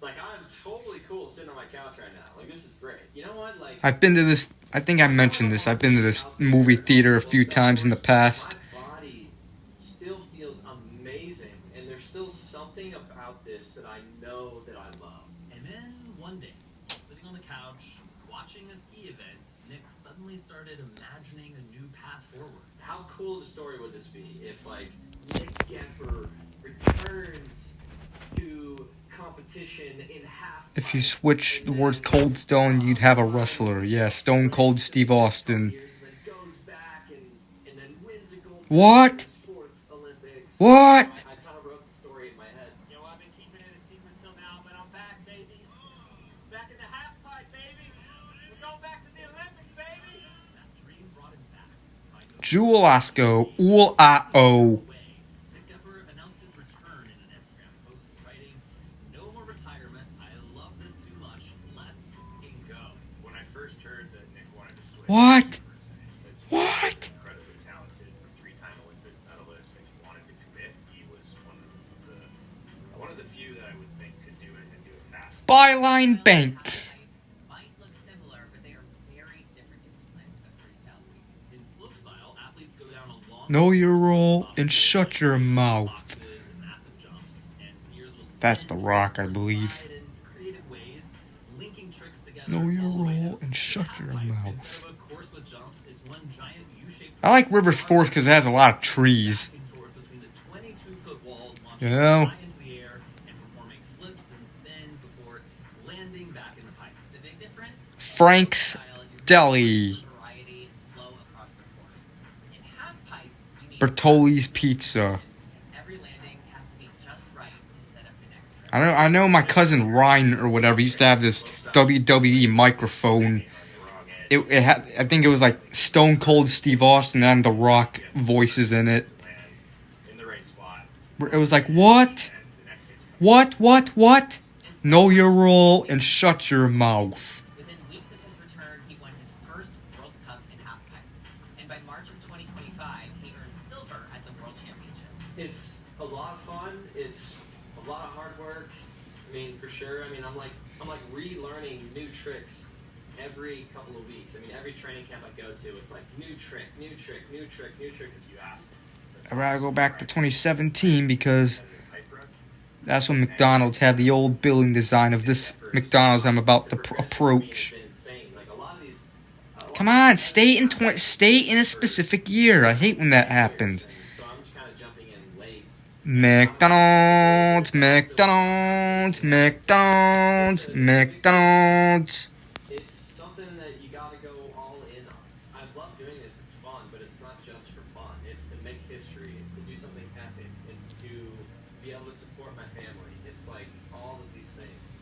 I'm totally cool sitting on my couch right now. Like this is great. You know what? Like I've been to this. I think I mentioned this. I've been to this movie theater a few times in the past. my body still feels amazing, and there's still something about this that I know that I love. And then one day, while sitting on the couch, watching a ski event, Nick suddenly started imagining a new path forward. How cool of a story would this be if, like, Nick Gemper returns to competition in half. If you switch the words Cold Stone, you'd have a wrestler. Yeah, Stone Cold Steve Austin. What? What? I kind of wrote the story in my head. Yo, I've been keeping it a secret till now, but I'm back, baby. Back in the half pipe, baby. We're going back to the Olympics, baby. That dream brought him back. Jewel Osco. Ool-ah-oh. Nick Gemper announced his return in an Instagram post, writing, "No more retirement. I love this too much. Let's fucking go." When I first heard that Nick wanted to switch, What? What? Incredibly talented, three-time Olympic medalist, and he wanted to commit. He was one of the few that I would think could do it and do it fast. Byline Bank. Might look similar, but they are very different disciplines of freestyle skiing. In slopestyle, athletes go down a long Know your role and shut your mouth. and massive jumps, and skiers will That's The Rock, I believe. slide in creative ways, linking tricks together. Know your all the way role and shut your mouth. Instead of a course with jumps, it's one giant U-shaped I like Rivers Forest because it has a lot of trees. back and forth between the 22-foot walls, You launching know? high into the air and performing flips and spins before landing back in the pipe. The big difference? Frank's Deli. Variety and flow across the course. In half pipe, you need Bertoli's Pizza. because every landing has to be just right to set up the next trick. I know my cousin Ryan or whatever used to have this WWE microphone. It had, I think it was like Stone Cold Steve Austin and The Rock voices in it. In the right spot. It was like, what? What? Know your role and shut your mouth. Within weeks of his return, he won his first World Cup in halfpipe. And by March of 2025, he earned silver at the World Championships. It's a lot of fun. It's a lot of hard work. I mean, for sure. I mean, I'm like relearning new tricks every couple of weeks. I mean, every training camp I go to, it's like new trick if you ask. I'd rather go back to 2017 because that's when McDonald's had the old building design of this McDonald's I'm about to approach. Come on, stay in a specific year. I hate when that happens. McDonald's. It's something that you gotta go all in on. I love doing this, it's fun, but it's not just for fun. It's to make history, it's to do something epic, it's to be able to support my family. It's like all of these things.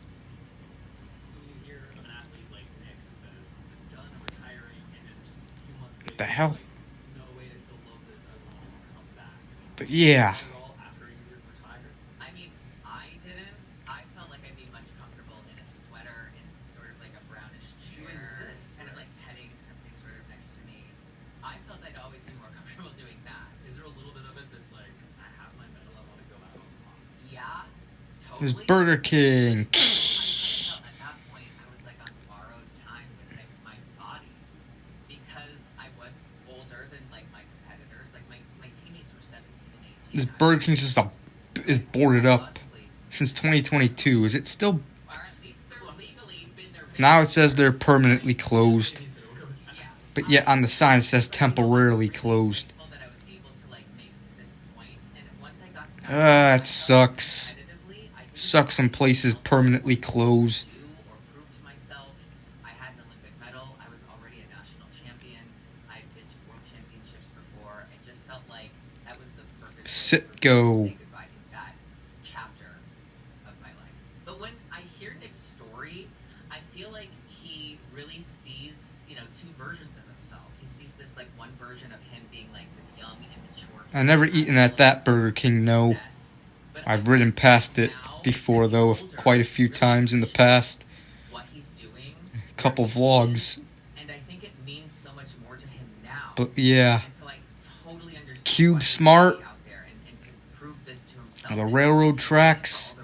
So you hear of an athlete like Nick who says, I'm done, I'm retiring, and then just a few months later, What the hell? like, no way, I still love this, I want to come back. But yeah. After you retired? I mean, I didn't. I felt like I'd be much comfortable in a sweater and sort of like a brownish chair, kind of like petting something sort of next to me. I felt I'd always be more comfortable doing that. Is there a little bit of it that's like, I have my medal, I want to go out on top? Yeah, It was totally. Burger King. I felt at that point I was like on borrowed time with like my body because I was older than like my competitors. Like my teammates were 17 and 18. This Burger King's just is boarded up since 2022. Is it still? Now it says they're permanently closed. But yet on the sign it says temporarily closed. It sucks. Sucks when places permanently close. I had an Olympic medal. I was already a national champion. I've been to world championships before. It just felt like that was the perfect Sit go. say goodbye to that chapter of my life. But when I hear Nick's story, I feel like he really sees, two versions of himself. He sees this like one version of him being like this young, immature. I've never eaten at that Burger King, no. I've ridden past it before, though, quite a few times in the past. What he's doing. A couple vlogs. And I think it means so much more to him now. But yeah. And so I totally understand Cube Smart. out there and to prove this to himself. The railroad tracks.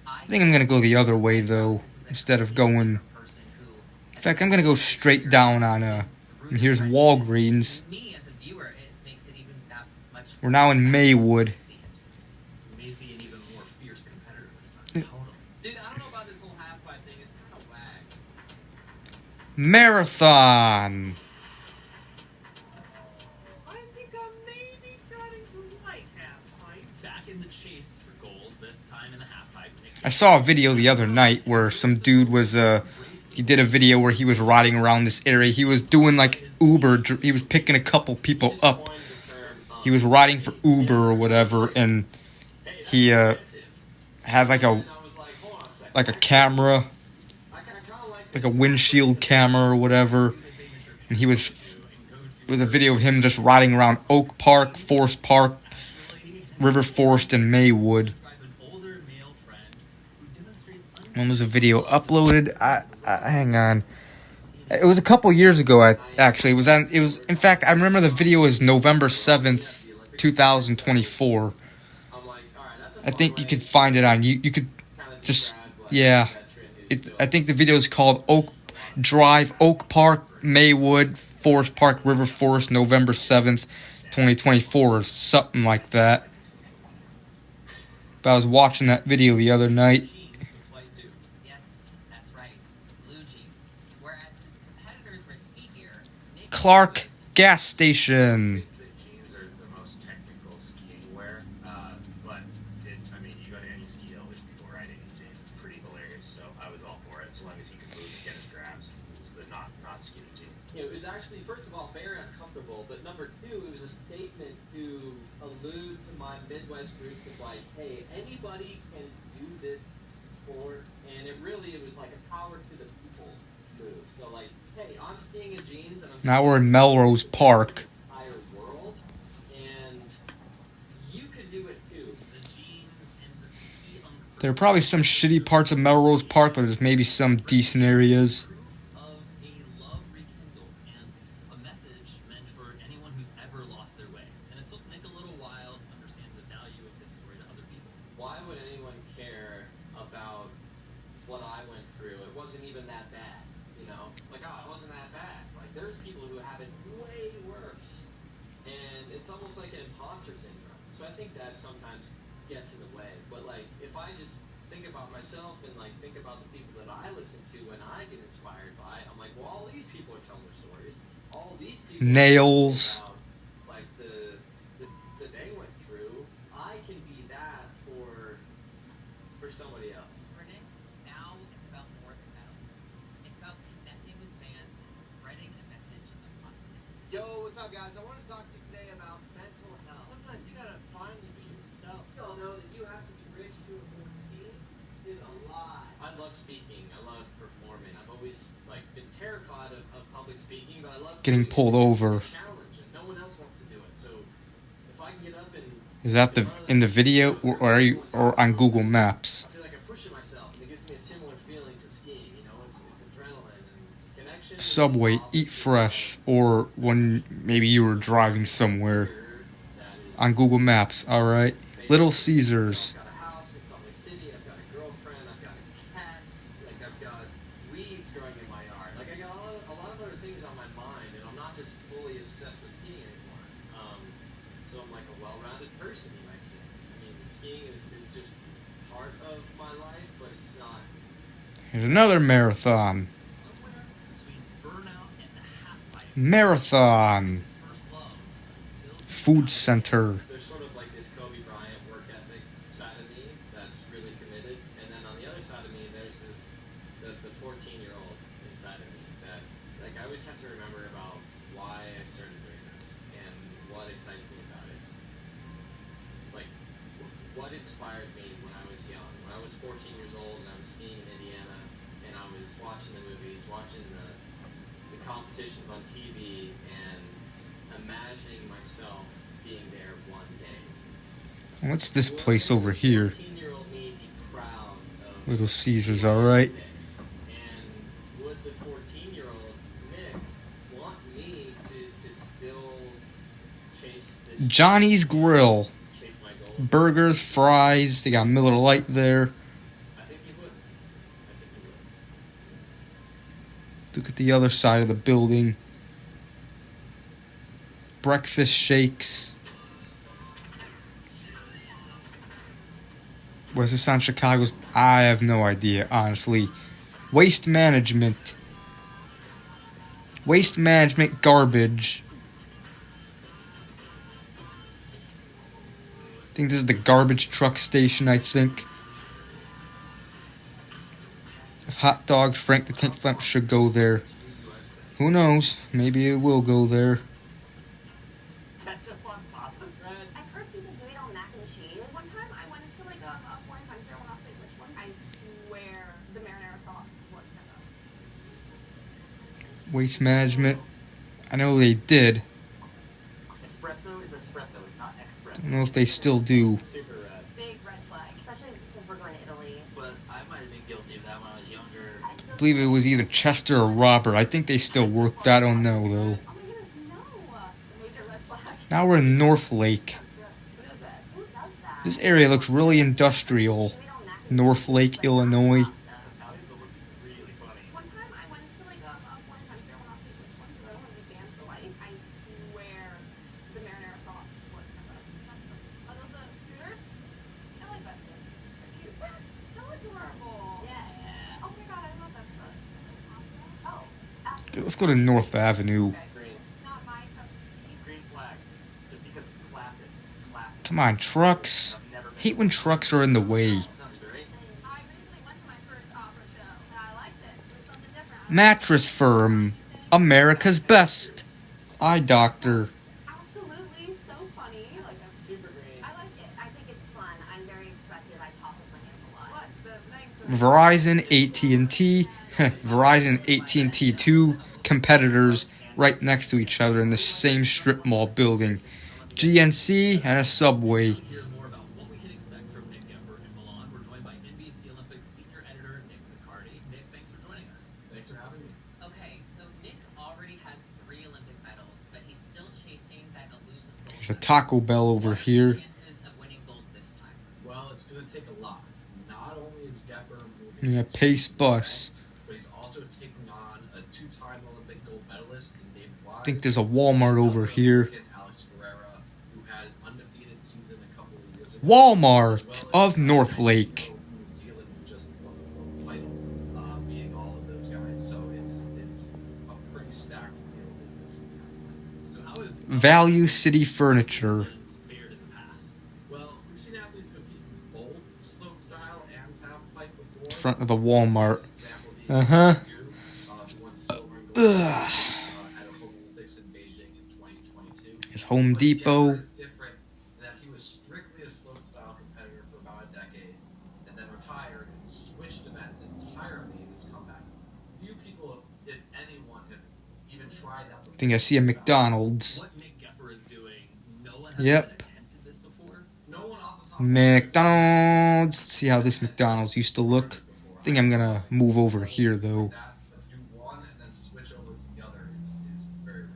I think I'm going to go the other way, though, instead of going... In fact, I'm going to go straight down on, and here's Walgreens. We're now in Maywood. You may see an even more fierce competitor this time. Dude, I don't know about this whole half-pipe thing. It's kind of whack. Marathon. I think I'm maybe starting to like half-pipe. Back in the chase for gold, this time in the half-pipe. I saw a video the other night where some dude was, he did a video where he was riding around this area. He was doing, like, Uber. He was picking a couple people up. He was riding for Uber or whatever, and he had like a camera, like a windshield camera or whatever, and it was a video of him just riding around Oak Park, Forest Park, River Forest, and Maywood. When was the video uploaded? Hang on. It was a couple years ago, actually. It was, in fact, I remember the video was November 7th, 2024. I think you could find it on, you could just, yeah. I think the video is called Oak Park, Maywood, Forest Park, River Forest, November 7th, 2024, or something like that. But I was watching that video the other night. Clark gas station. Jeans are the most technical skiing wear, but it's, I mean, you go to any ski hill, there's people riding in jeans. It's pretty hilarious, so I was all for it, as long as he can move and get his grabs. It's the not skinny jeans. It was actually, first of all, very uncomfortable, but number two, it was a statement to allude to my Midwest roots of like, hey, anybody can do this sport, and it was like a power to the people move. So like, hey, I'm skiing in jeans, and I'm now we're in Melrose Park. Entire world, and you could do it too. There are probably some shitty parts of Melrose Park, but there's maybe some decent areas. Of a love rekindled and a message meant for anyone who's ever lost their way. And it took Nick a little while to understand the value of this story to other people. Why would anyone care about what I went through? It wasn't even that bad, you know? Like, oh, it wasn't that bad. Like, there's people who have it way worse. And it's almost like an imposter syndrome. So I think that sometimes gets in the way. But, like, if I just think about myself and, like, think about the people that I listen to when I get inspired by, I'm like, well, all these people are telling their stories. All these people Nails. are talking about, like, the they went through. I can be that for somebody else. For Nick, now it's about more than medals. It's about connecting with fans and spreading a message of positivity. Yo, what's up, guys? I want to talk to you today about mental health. Sometimes you gotta find it yourself. You all know that you have to be rich to afford skiing is a lie. I love speaking. I love performing. I've always like been terrified of public speaking, but I love Getting pulled over. challenge, and no one else wants to do it. So if I can get up and Is that in the video or on Google Maps? I feel like I'm pushing myself, and it gives me a similar feeling to skiing. You know, it's adrenaline and connection. Subway, eat fresh, or when maybe you were driving somewhere on Google Maps. All right, Little Caesars. I've got a house in Salt Lake City. I've got a girlfriend. I've got a cat. Like I've got weeds growing in my yard. Like I got a lot of other things on my mind, and I'm not just fully obsessed with skiing anymore. So I'm like a well-rounded person, you might say. I mean, skiing is just part of my life, but it's not. Here's another marathon. Somewhere between burnout and the half-pipe. Marathon. First love until Food center. There's sort of like this Kobe Bryant work ethic side of me that's really committed, and then on the other side of me, there's this the 14-year-old inside of me that like I always have to remember about why I started doing this and what excites me about it. Like what inspired me when I was young. When I was 14 years old and I was skiing in Indiana and I was watching the movies, watching the competitions on TV, and imagining myself being there one day. What's this place over here? 14-year-old me be proud of Little Caesars, all right. and would the 14-year-old Nick want me to still chase this Johnny's Grill. chase my goals? Burgers, fries. They got Miller Lite there. I think he would. Look at the other side of the building. Breakfast shakes. Was this on Chicago's? I have no idea, honestly. Waste management. Waste management garbage. I think this is the garbage truck station, I think. If hot dogs, Frank the Tank Flint should go there. Who knows? Maybe it will go there. Ketchup on pasta bread? I've heard people do it on mac and cheese. One time I went into like a foreign country, I will not say which one. I swear the marinara sauce was ketchup. Waste management. I know they did. Espresso is espresso, it's not I espresso. don't know if they still do. Super red. Big red flag, especially since we're going to Italy. But I might have been guilty of that when I was younger. I believe it was either Chester or Robert. I think they still worked. I don't know, though. Oh my goodness, no. Major red flag. Now we're in North Lake. Who does that? Who does that? This area looks really industrial. North Lake, Illinois. Italians will look really funny. One time I went to like a foreign country, I will not say which one, because I don't want to be banned for life. I swear the marinara sauce was ketchup. Are those the scooters? I like Vestas. They're cute. Yes, so adorable. Yeah. Oh my god, I love Vestas. Oh. Okay, let's go to North Avenue. Green. Not my cup of tea. Green flag. Just because it's classic. Classic. Come on, trucks. Hate when trucks are in the way. I recently went to my first opera show, and I liked it. It was something different. Mattress Firm. America's best. Eye doctor. Absolutely, so funny. I like it. Super green. I like it. I think it's fun. I'm very expressive. I talk with my hands a lot. What? The length of Verizon, AT&T. Verizon, AT&T, two competitors right next to each other in the same strip mall building. GNC and a Subway. hear more about what we can expect from Nick Gepper in Milan. We're joined by There's a Taco Bell over here. Chances of winning gold this time? Well, it's going to take a lot. Not only is Gepper moving Yeah, Pace Bus. but he's also taking on a two-time Olympic gold medalist in David Wise. I think there's a Walmart over here. Alex Ferreira, who had an undefeated season a couple of years ago. Walmart of North Lake. New Zealand, who just won the world title, beating all of those guys. So it's a pretty stacked field in this. So how have Value City Furniture. fared in the past? Well, we've seen athletes compete in both slope style and half pipe before. In front of the Walmart. Example being Uh-huh. who won silver and gold at Olympics in Beijing in 2022. There's Home Depot. It's different that he was strictly a slope style competitor for about a decade, and then retired and switched events entirely in his comeback. Few people, if anyone, have even tried that before. I think I see a McDonald's. What Nick Gepper is doing, no one has Yep. even attempted this before. No one off the top McDonald's. Let's see how this McDonald's used to look. I think I'm gonna move over here though. Let's do one and then switch over to the other is very rare.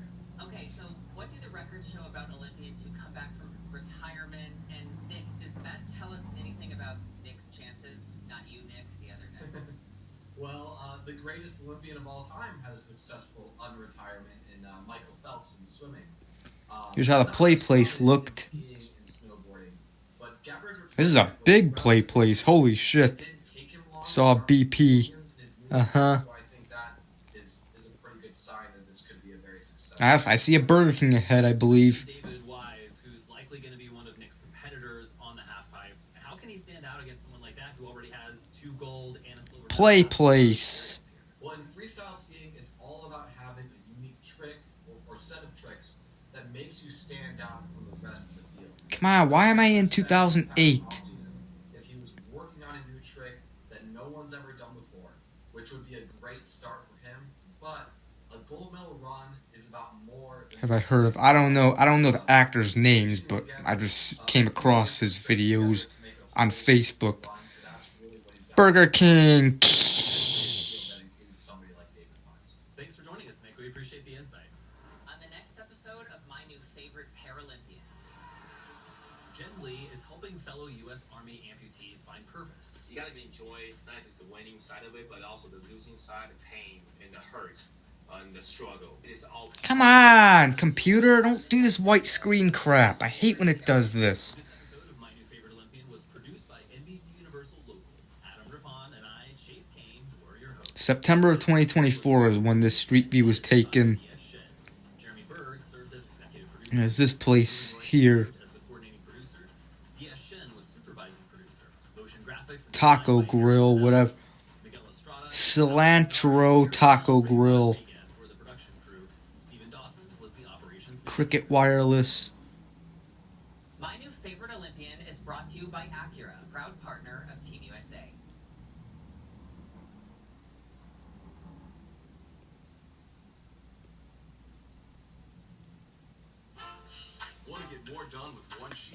Okay, so what do the records show about Olympians who come back from retirement? And Nick, does that tell us anything about Nick's chances? Not you, Nick, the other Nick. Well, the greatest Olympian of all time had a successful unretirement in Michael Phelps in swimming. Here's how the play place looked. Skiing and snowboarding. But Gepper's This is a big play place. Holy shit. Saw BP. Uh-huh. So I think that is a pretty good sign that this could be a very successful. I see a Burger King ahead, I believe. David Wise, who's likely going to be one of Nick's competitors on the halfpipe. How can he stand out against someone like that who already has 2 gold and a silver? Play place. Well, in freestyle skiing, it's all about having a unique trick or set of tricks that makes you stand out from the rest of the field. Come on, why am I in 2008? If he was working on a new trick that no one's ever done before, which would be a great start for him, but a gold medal run is about more than Have I heard of? I don't know the actors' names, but I just came across his videos on Facebook. Burger King. Thanks for joining us, Nick. We appreciate the insight. On the next episode of my new favorite Paralympian. Jen Lee is helping fellow U.S. Army amputees find purpose. You gotta enjoy not just the winning side of it, but also the losing side, the pain and the hurt and the struggle. It is all. Come on, computer, don't do this white screen crap. I hate when it does this. This episode of My New Favorite Olympian was produced by NBC Universal Local. Adam Rippon and I, Chase Kane, were your hosts. September of 2024 is when this street view was taken. Jeremy Berg served as executive producer. And there's this place here. As the coordinating producer. T.S. Shen was supervising producer. Motion graphics and Taco Grill, whatever. Cilantro Taco Grill. Cricket Wireless. My New Favorite Olympian is brought to you by Acura, proud partner of Team USA.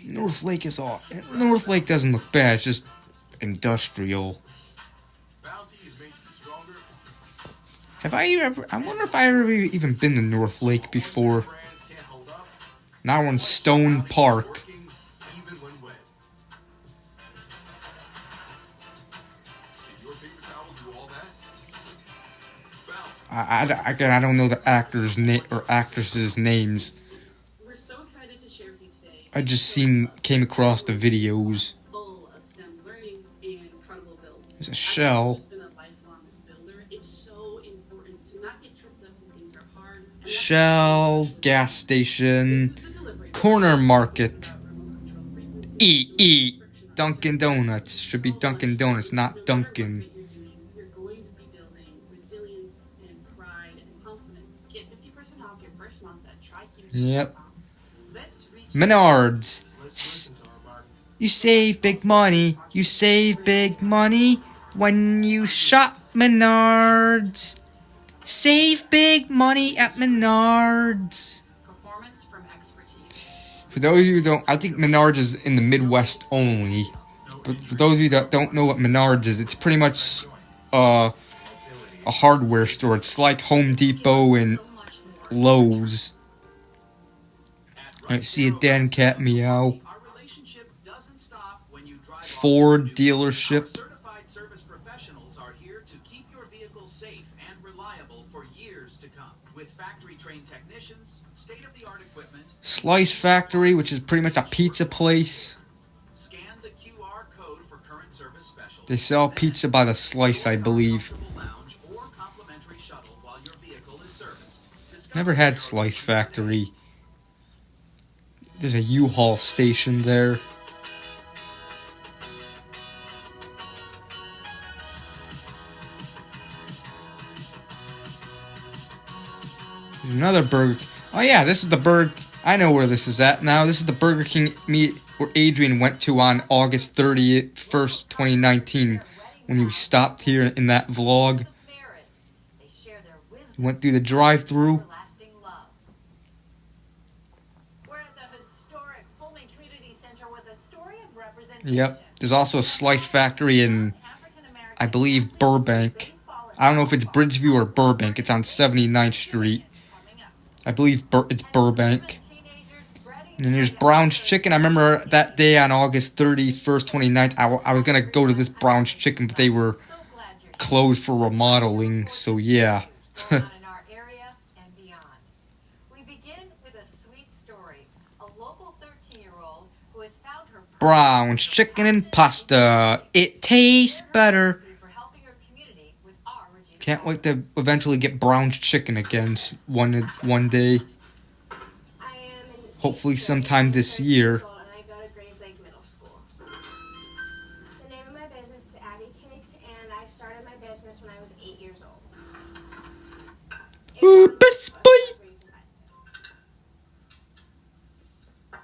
North Lake is all. North Lake doesn't look bad. It's just industrial. Have I ever? I wonder if I ever even been to North Lake before. Now we're in Stone Park. I don't know the actors' name or actresses' names. We're so excited to share with you today. I just came across the videos. Full of STEM learning and incredible builds. There's a shell. I've been a lifelong builder. It's so important to not get tripped up when things are hard. Shell, gas station, corner market. Dunkin' Donuts. Should be Dunkin' Donuts, not Dunkin'. You're going to be building resilience and pride and confidence. Get 50% off your first month at Timekeeping. Yep. Menards. You save big money. You save big money when you shop Menards. Save big money at Menards. Performance from expertise. For those of you who don't, I think Menards is in the Midwest only. But for those of you that don't know what Menards is, it's pretty much a hardware store. It's like Home Depot and Lowe's. I see a Dan cat meow. Ford dealership. Certified service professionals are here to keep your vehicle safe and reliable for years to come. With factory-trained technicians, state-of-the-art equipment, Slice Factory, which is pretty much a pizza place. Scan the QR code for current service specials. They sell pizza by the slice, I believe. Never had Slice Factory. There's a U-Haul station there. There's another Burger. Oh yeah, this is the Burger. I know where this is at now. This is the Burger King meet where Adrian went to on August 30th, 1st, 2019, when he stopped here in that vlog. He went through the drive-thru. Yep. There's also a Slice Factory in, I believe, Burbank. I don't know if it's Bridgeview or Burbank. It's on 79th Street. I believe it's Burbank. And then there's Brown's Chicken. I remember that day on August 31st, 29th, I was going to go to this Brown's Chicken, but they were closed for remodeling. So, yeah. Brown's Chicken and Pasta. It tastes better. Can't wait to eventually get Brown's Chicken again one day. Hopefully sometime this year. The name of my business is Advocacy, and I started my business when I was 8 years old. Ooh, best boy! I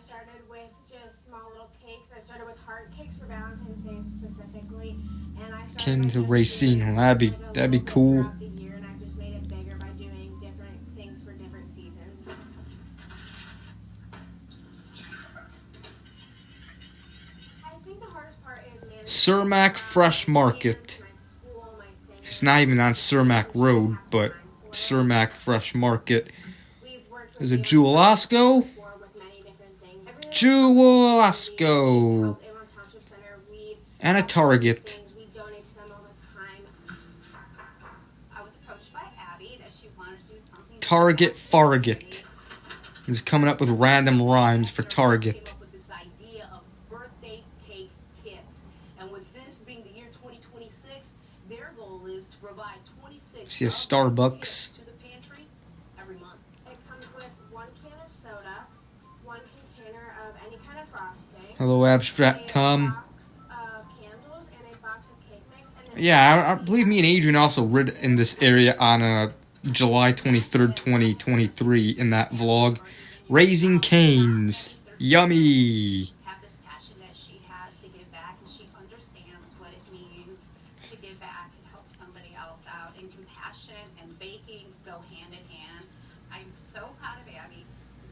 started with just small little cakes. I started with heart cakes for Valentine's Day specifically, and I started Ken's a Racine. That'd be cool. throughout the year, and I just made it bigger by doing different things for different seasons. I think the hardest part is managing Cermak Fresh Market. It's not even on Cermak Road, but Cermak Fresh Market. There's a Jewel-Osco. Jewel-Osco. And a Target. Target Farget. I'm just coming up with random rhymes for Target. See a Starbucks. Every month. It comes with 1 can of soda, 1 container of any kind of frosting. Hello, Abstract Tom. Box of candles and a box of cake mix. And then Yeah, I believe me and Adrian also rid in this area on July 23rd, 2023 in that vlog. Raising Cane's. Yummy. Have this passion that she has to give back, and she understands what it means to give back and help somebody else out. And compassion and baking go hand in hand. I'm so proud of Abby.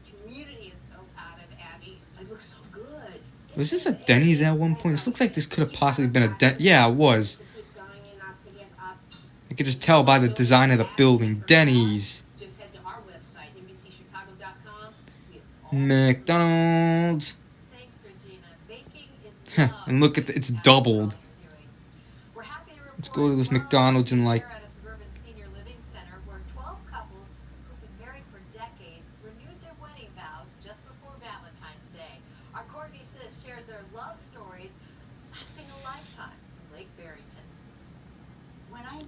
The community is so proud of Abby. It looks so good. Was this a Denny's at one point? This looks like this could have possibly been a Denny's. Yeah, it was. I could just tell by the design of the building. Denny's. Just head to our website, NBCChicago.com. McDonald's. And look at it's doubled. Let's go to this McDonald's and like.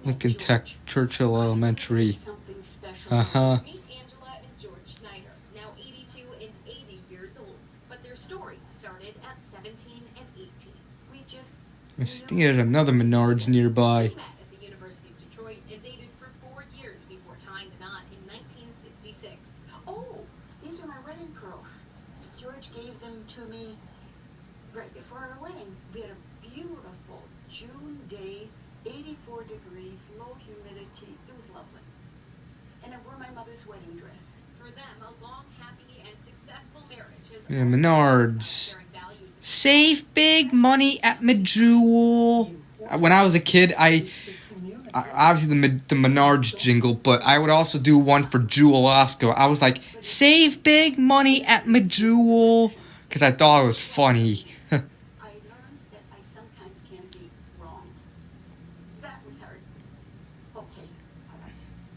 Lincoln Tech, Churchill Elementary. Uh-huh. Meet Angela and George Snyder, now 82 and 80 years old. But their story started at 17 and 18. We just I think there's another Menards nearby. met at the University of Detroit and dated for 4 years before tying the knot in 1966. Oh, these are my wedding pearls. George gave them to me right before our wedding. We had a beautiful June day, 84 degrees, low humidity. It was lovely. And I wore my mother's wedding dress. For them, a long, happy, and successful marriage has Yeah, Menards. Save big money at Medjewel. When I was a kid, I obviously the Menards jingle, but I would also do one for Jewel Osco. I was like, save big money at Majewel, because I thought it was funny. I learned that I sometimes can be wrong. That would hurt. Okay.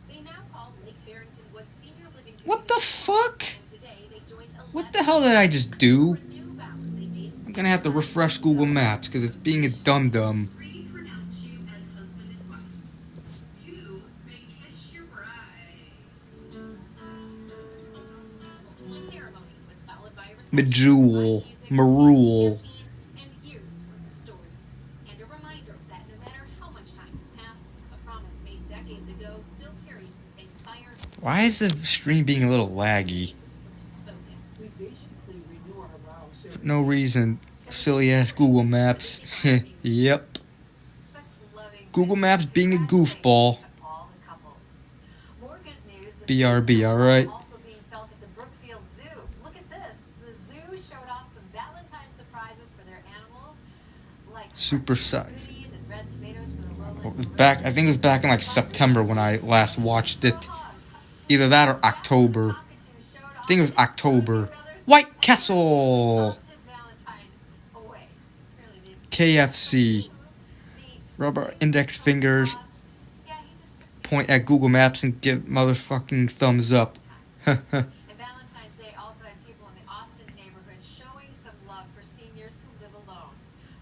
They now call Lake Barrington Woods Senior Living What the fuck? and today they joined What the hell did I just do? I'm gonna have to refresh Google Maps, because it's being a dum-dum. Majewel. Marule. and a reminder that no matter how much time has passed, a promise made decades ago still carries the same fire. Why is the stream being a little laggy? We basically renew our vows For no reason. Silly ass Google Maps. Yep. Google Maps being a goofball. BRB, alright. Also being felt at the Brookfield Zoo. Look at this. The zoo showed off some Valentine's surprises for their animals, like Super size. goodies and red tomatoes for the It was back. I think it was back in like September when I last watched it. Either that or October. I think it was October. White Castle. KFC. Rubber index fingers. Point at Google Maps and give motherfucking thumbs up. And Valentine's Day also had people in the Austin neighborhood showing some love for seniors who live alone.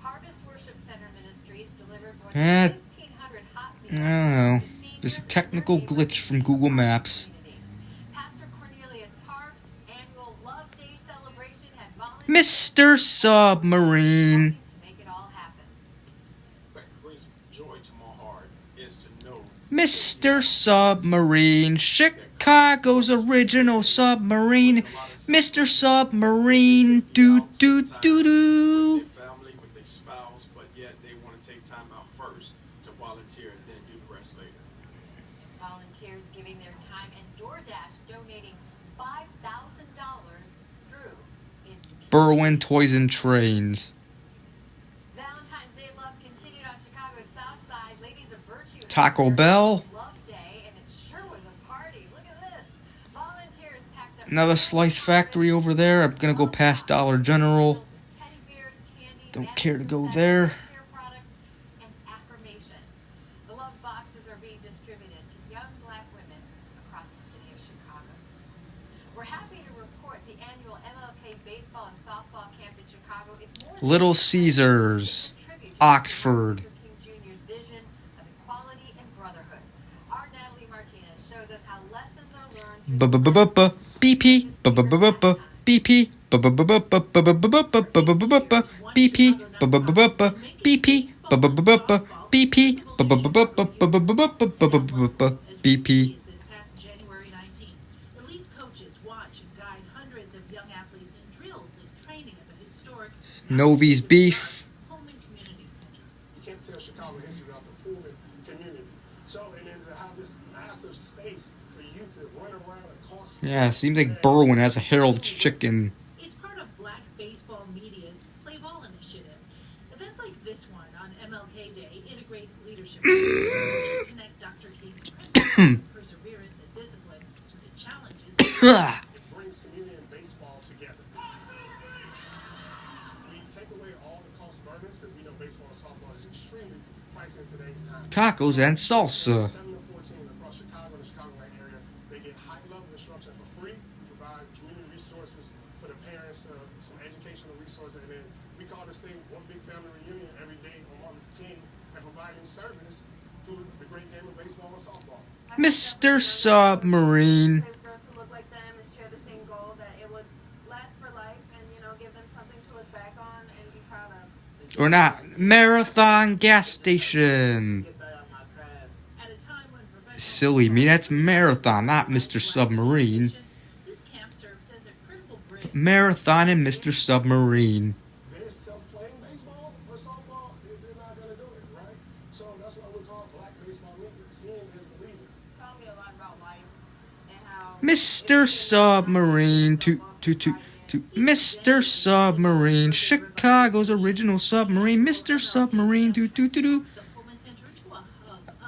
Harvest Worship Center Ministries delivered more than 1,500 hot I don't know. There's a technical glitch from Google Maps. Pastor Cornelius Parks' annual Love Day celebration had Mr. Submarine. to make it all happen. What brings joy to my heart is to know Mr. Submarine. Chicago's original submarine. Mr. Submarine. Do do do do. family with their spouse, but yet they want to take time out first to volunteer and then do the rest later. Volunteers giving their time and DoorDash donating $5,000 through its Berwyn Toys and Trains. Valentine's Day love continued on Chicago's South Side. Ladies of Virtue Taco Bell. Love Day, and it sure was a party. Look at this. Volunteers packed up Another slice factory over there. I'm gonna go past Dollar General. Don't care to go there. care products and affirmations. The love boxes are being distributed to young black women across the city of Chicago. We're happy to report the annual MLK baseball and softball camp in Chicago is more than Little Caesars. Oxford. King Jr.'s vision of equality and brotherhood. Our Natalie Martinez shows us how lessons are learned BP. BP. BP. BP. this past January 19th. Elite coaches watch and guide hundreds of young athletes in drills and training at the historic Novi's Beef. Pullman Community Center. You can't tell Chicago history without the Pullman community. So, and then to have this massive space for you to run around across. Yeah, seems like Berwyn has a Harold Chicken. It's part of Black Baseball Media's Play Ball initiative. Events like this one on MLK Day integrate leadership to connect Dr. King's principles of perseverance and discipline with the challenges. It brings community and baseball together. We take away all the cost burdens because we know baseball and softball is extremely pricey in today's time. Tacos and salsa. 7 to 14 across Chicago and the Chicagoland area. They get high-level instruction for free. We provide community resources for the parents, some educational resources, and then we call this thing one big family reunion every day on Martin Luther King and providing service through the great game of baseball and softball. Mr. Submarine. Girls who look like them and share the same goal that it would last for life and, give them something to look back on and be proud of. Or not. Marathon Gas Station. At a time when professional Silly me, that's Marathon, not Mr. Submarine. this camp serves as a critical bridge. Marathon and Mr. Submarine. They're self-playing baseball or softball, they're not going to do it, right? So that's why we call Black Baseball League. Seeing is believing. Taught me a lot about life and how Mr. Submarine. To Mr. Submarine. Chicago's original submarine. Mr. Submarine. Do. The Pullman Center to a hub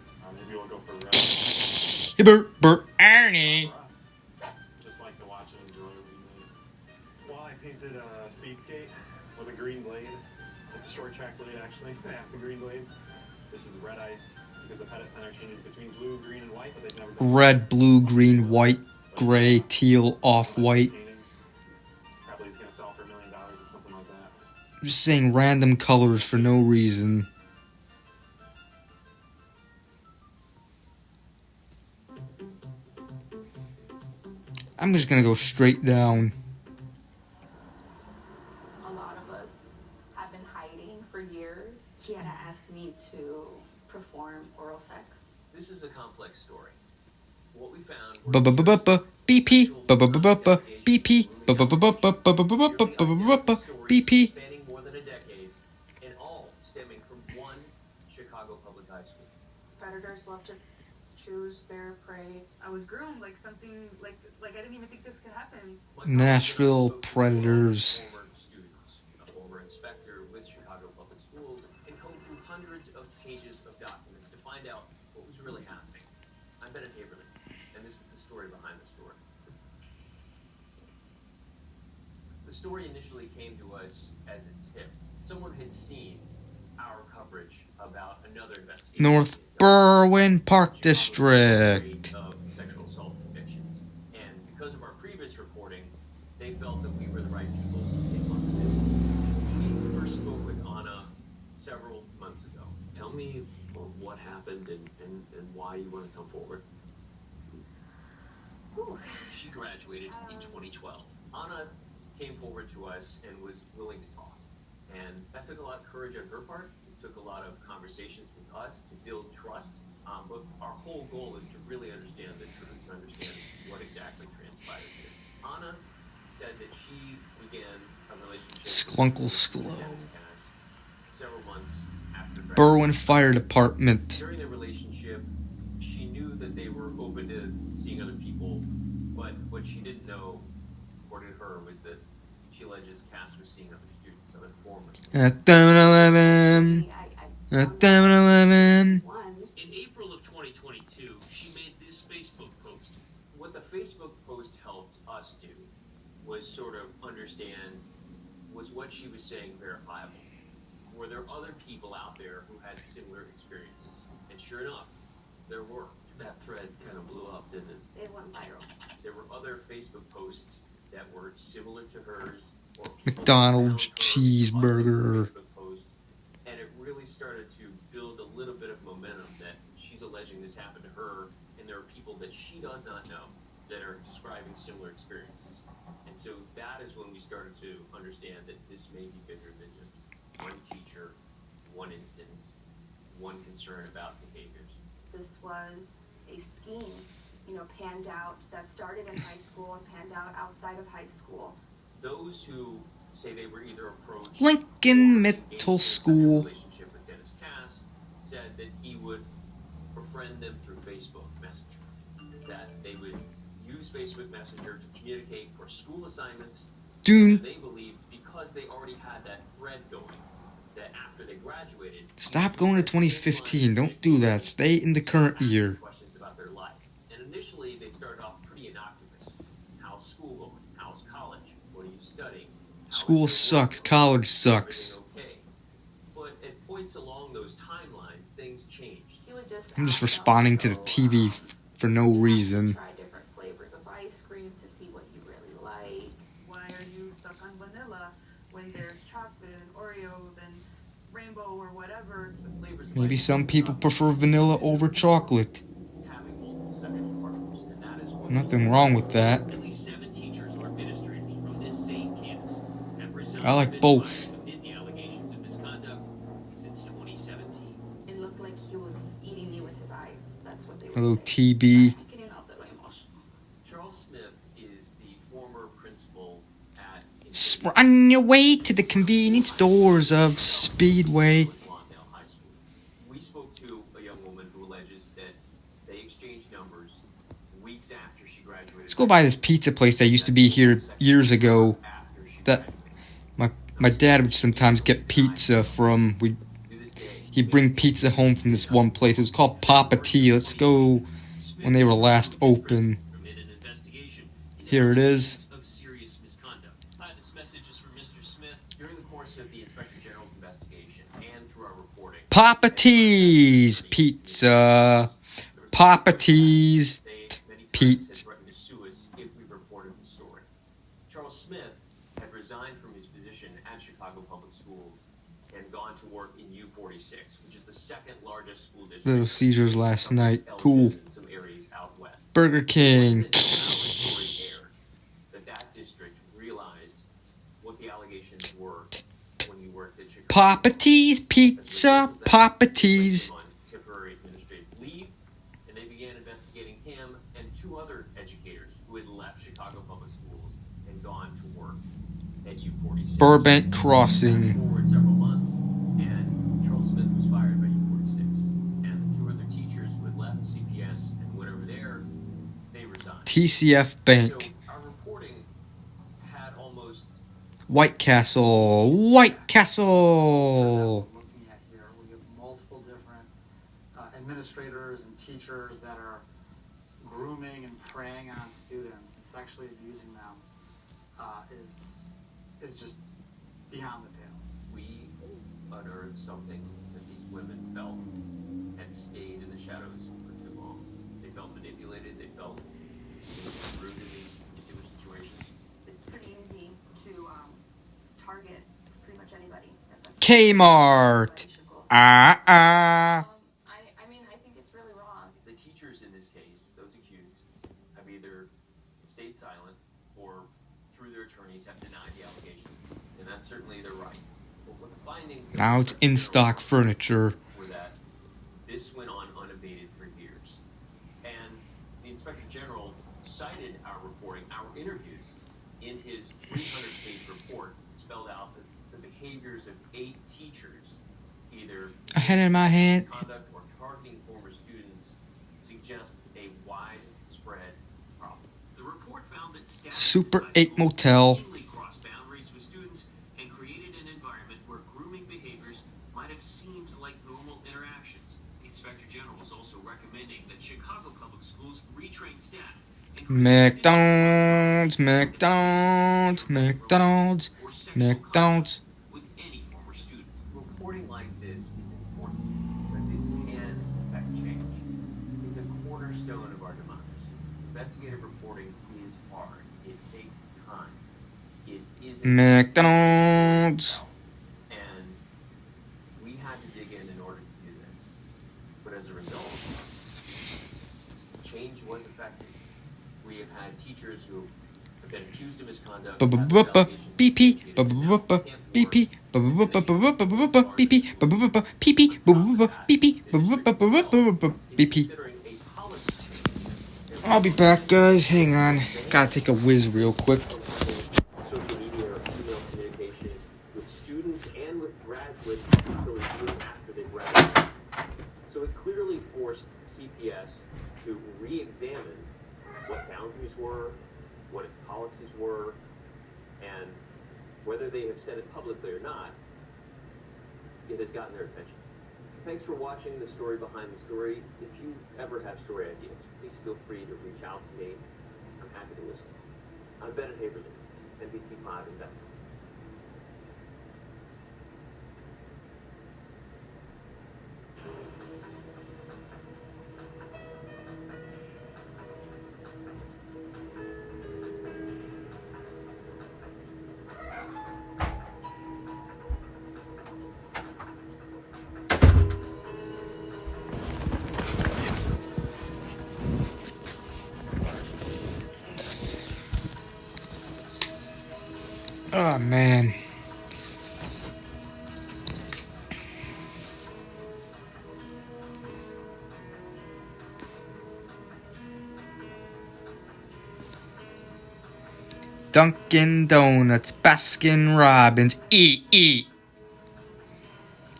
Ernie. Just like to watch and enjoy what we made. Well, I painted a speed skate with a green blade. It's a short track blade, actually. I have the green blades. This is red ice because the pedal center changes between blue, green, and white, but they've never been Red, blue, green, white, gray, teal, off-white. Probably it's gonna sell for $1 million or something like that. Just saying random colors for no reason. I'm just gonna go straight down. A lot of us have been hiding for years. He had asked me to perform oral sex. This is a complex story. What we found BP BP BP. spanning more than a decade, and all stemming from one Chicago public high school. Predators love to choose their prey. I was groomed like something like I didn't even think this could happen. Nashville Predators. Former students, a former inspector with Chicago Public Schools, and combed through hundreds of pages of documents to find out what was really happening. I'm Bennett Haberman, and this is the story behind the story. The story initially came to us as a tip. Someone had seen our coverage about another investigation. North Berwyn Park District. Of sexual assault convictions. And because of our previous reporting, they felt that we were the right people to take on this. We first spoke with Anna several months ago. Tell me what happened and why you want to come forward. She graduated in 2012. Anna came forward to us and was willing to talk. And that took a lot of courage on her part. It took a lot of conversations with us to build trust. But our whole goal is to really understand the truth, to understand what exactly transpired here. Anna said that she began a relationship Sklunkle with Sklo. several months after Berwyn Fire Department. During the relationship, she knew that they were open to seeing other people, but what she didn't know, according to her, was that she alleges Cass was seeing other students, other formers. At 11. At 11. In April of 2022, she made this Facebook post. What the Facebook post helped us do was sort of understand, was what she was saying verifiable? Were there other people out there who had similar experiences? And sure enough, there were. That thread kind of blew up, didn't it? It went viral. There were other Facebook posts that were similar to hers, or McDonald's cheeseburger. and it really started to build a little bit of momentum that she's alleging this happened to her, and there are people that she does not know that are describing similar experiences. And so that is when we started to understand that this may be bigger than just one teacher, one instance, one concern about behaviors. This was a scheme, panned out, that started in high school and panned out outside of high school. Those who say they were either approached Lincoln Middle School. relationship with Dennis Cass said that he would befriend them through Facebook Messenger, that they would use Facebook Messenger to communicate for school assignments. Dude. And they believed because they already had that thread going, that after they graduated, Stop going to 2015. Don't do that. Stay in the current year. questions about their life. And initially they started off pretty innocuous. How's school going? How's college? What are you studying? School sucks. College sucks. Okay. But at points along those timelines, things changed. He would just I'm just responding to the TV for no reason. try different flavors of ice cream to see what you really like. Why are you stuck on vanilla when there's chocolate and Oreos and rainbow or whatever? The flavors of Maybe ice some people prefer vanilla over chocolate. having multiple sexual partners, and that is what Nothing wrong with that. at least 7 teachers or administrators from this same campus have resigned I like both. amid the allegations of misconduct since 2017. It looked like he was eating me with his eyes. That's what they were Hello, saying. TB. I'm getting a little emotional. Charles Smith is the former principal at On your way to the convenience stores of Speedway. Lawndale High School. We spoke to a young woman who alleges that they exchanged numbers weeks after she graduated. Let's go by this pizza place that used to be here years ago. That my dad would sometimes get pizza from. He'd bring pizza home from this one place. It was called Papa T. Let's go when they were last open. Here it is. Of serious misconduct. Hi, this message is from Mr. Smith. During the course of the Inspector General's investigation and through our reporting, Papa T's Pizza. Papa T's Pizza. threatened to sue us if we reported the story. Charles Smith had resigned from his position at Chicago Public Schools and gone to work in U46, which is the second largest school district. Little Caesars last night. Cool. In some areas out west. Burger King. That district realized what the allegations were when he worked at Chicago. Papa T's Pizza. Papa T's. Temporary administrative leave, and they began investigating him and two other educators who had left Chicago Public Schools and gone to work at U46. Burbank Crossing. Forward several months, and Charles Smith was fired by U46, and the two other teachers who had left CPS and went over there, they resigned. TCF Bank. So our reporting had almost White Castle. White Castle. Looking at here, we have multiple different administrators and teachers that are grooming and preying on students and sexually abusing them is just beyond the pale. we unearthed something that these women felt had stayed in the shadows for too long. They felt manipulated, they felt rude in these particular situations. It's pretty easy to target pretty much anybody. Kmart. I mean, I think it's really wrong. The teachers in this case, those accused, have either stayed silent or through their attorneys have denied the allegations. And that's certainly their right. But what the findings Now it's in stock furniture. were that this went on unabated for years. And the Inspector General cited our reporting, our interviews, in his 300-page report. It spelled out that the behaviors of 8 teachers, either A head in my hand. misconduct or targeting former students, suggests a widespread problem. The report found that staff Super 8 Motel. routinely crossed boundaries with students and created an environment where grooming behaviors might have seemed like normal interactions. The Inspector General is also recommending that Chicago Public Schools retrain staff. McDonald's. McDonald's. McDonald's. McDonald's. With any former student. Reporting like this is important because it can affect change. It's a cornerstone of our democracy. Investigative reporting is hard. It takes time. It isn't McDonald's. and we had to dig in order to do this. But as a result, change was effective. We have had teachers who have been accused of misconduct. BP. BP. BP. I'll be back, guys. Hang on. Gotta take a whiz real quick. Social media or email communication with students and with graduates particularly after they graduate. So it clearly forced CPS to re-examine what boundaries were, what its policies were, and whether they have said it publicly or not, it has gotten their attention. Thanks for watching the story behind the story. If you ever have story ideas, please feel free to reach out to me. I'm happy to listen. I'm Bennett Haberman, NBC5 Investigate. Oh, man. Dunkin' Donuts, Baskin Robbins, eat.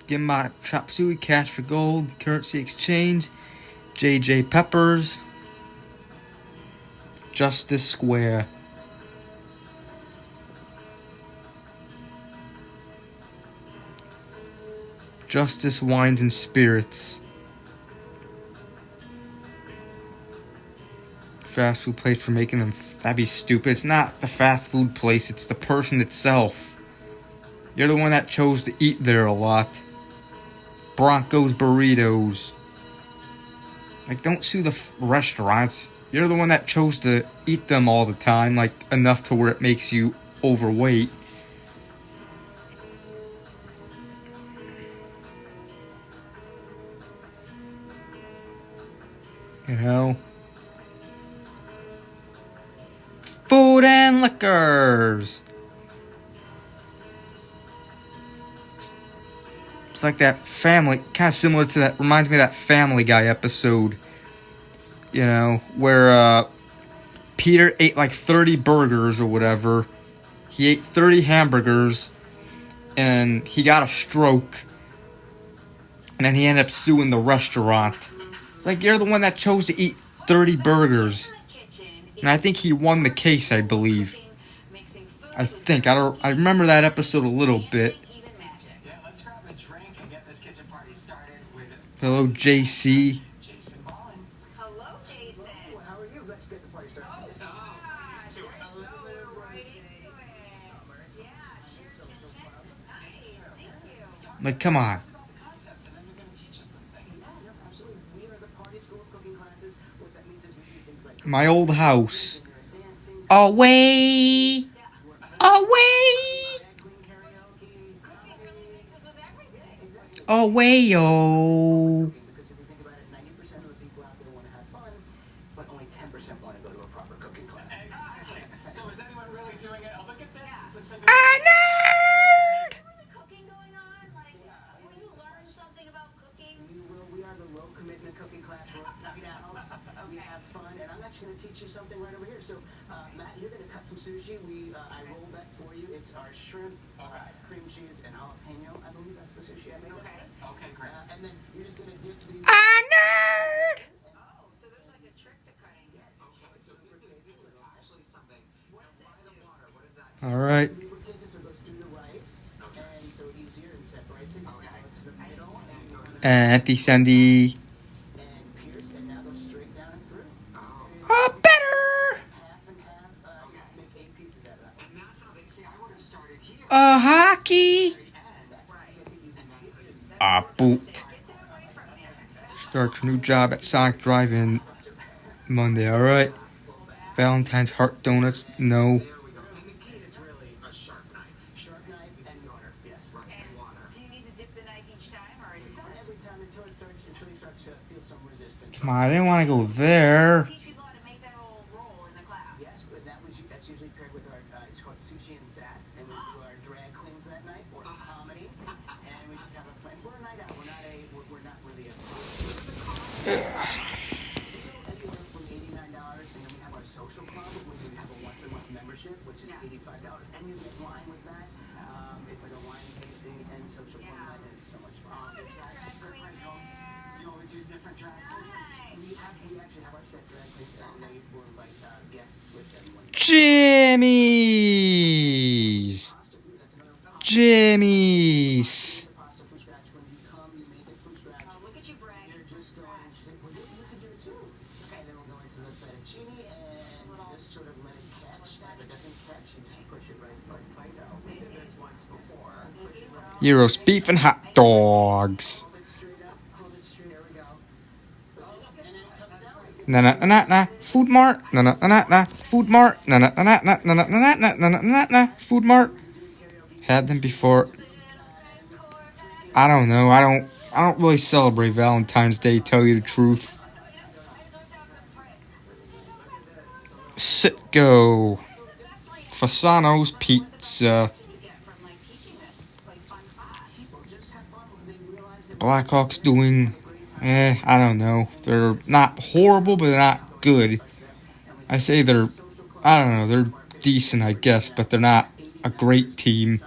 Get my chop suey, cash for gold, currency exchange, JJ Peppers, Justice Square. Justice Wines and Spirits. fast food place for making them. That'd be stupid. It's not the fast food place, it's the person itself. You're the one that chose to eat there a lot. Broncos burritos. Like, don't sue the restaurants. You're the one that chose to eat them all the time, like, enough to where it makes you overweight. You know? Food and liquors. It's like that family, kind of similar to that, reminds me of that Family Guy episode. You know, where Peter ate like 30 burgers or whatever. He ate 30 hamburgers and he got a stroke. And then he ended up suing the restaurant. It's like, you're the one that chose to eat 30 burgers. And I think he won the case, I believe. I think. I remember that episode a little bit. Hello, JC. Hello, Jason. How are you? Let's get the party started. Like, come on. My old house. Away! Away! Away, yo! Because if you think about it, 90% of the people out there want to have fun, but only 10% want to go to a proper cooking class. So is anyone really doing it? Oh, look at this. This looks like nerd! Cooking going on? Like, will you learn something about cooking? We are the low commitment cooking class. We're knock it out. We have fun, and I'm actually going to teach you something right over here. So, Matt, you're going to cut some sushi. I rolled that for you. It's our shrimp, cream cheese, and jalapeno. I believe that's the sushi I made. Okay, great. And then you're just going to dip the... nerd! Oh, so there's like a trick to cutting. Yes. Okay, so this is actually something. What does it do? Water, what is that? Alright. Lubricates it so it goes through the rice, and so easier and separates it. Okay. To the middle, and you want to... Auntie Sandy. And pierce, and now go straight down and through. Better! Half and half, make 8 pieces out of that. And that's how they say I would have started here. Hockey! Boot. Start your new job at Sonic Drive-In Monday, alright? Valentine's Heart Donuts, no. And the key is really a sharp knife. Sharp knife and water. Yes. Right. And water. Do you need to dip the knife each time, or is it Every time until you start to feel some resistance. Come on, I didn't want to go there. teach people how to make that little roll in the class? Yes, but that's usually paired with our, it's called Sushi and Sass, and we do our drag queens that night, or comedy, and we just have a plan. We're a night out, we're not really a... Anywhere from $89, and then we have our social club, where we have a once-a-month membership, which is $85, and you get wine with that. It's like a wine tasting and social club night, and it's so much fun. You always use different drag queens. We actually have our set drag queens, and they will invite guests with them. Jimmy's. Jimmy's. Pasta from scratch. When you come, you make it from scratch. Look at you, Brad. You're just going to, well, you can do it too. Okay, then we'll go into the fettuccine and just sort of let it catch. And if it doesn't catch, you just push it right through. Play-Doh. We did this once before. Push it right. Gyros, beef, and hot dogs. Hold it straight up. Hold it straight. There we go. And then it comes out. Na na na na. Food Mart. Na na na na. Food Mart. Na na na na na na na na na na na. Food Mart. Had them before. I don't know. I don't really celebrate Valentine's Day, tell you the truth. Sitco. Fasano's Pizza. Blackhawks doing, I don't know. They're not horrible, but they're not good. I say they're, I don't know, they're decent, I guess, but they're not a great team.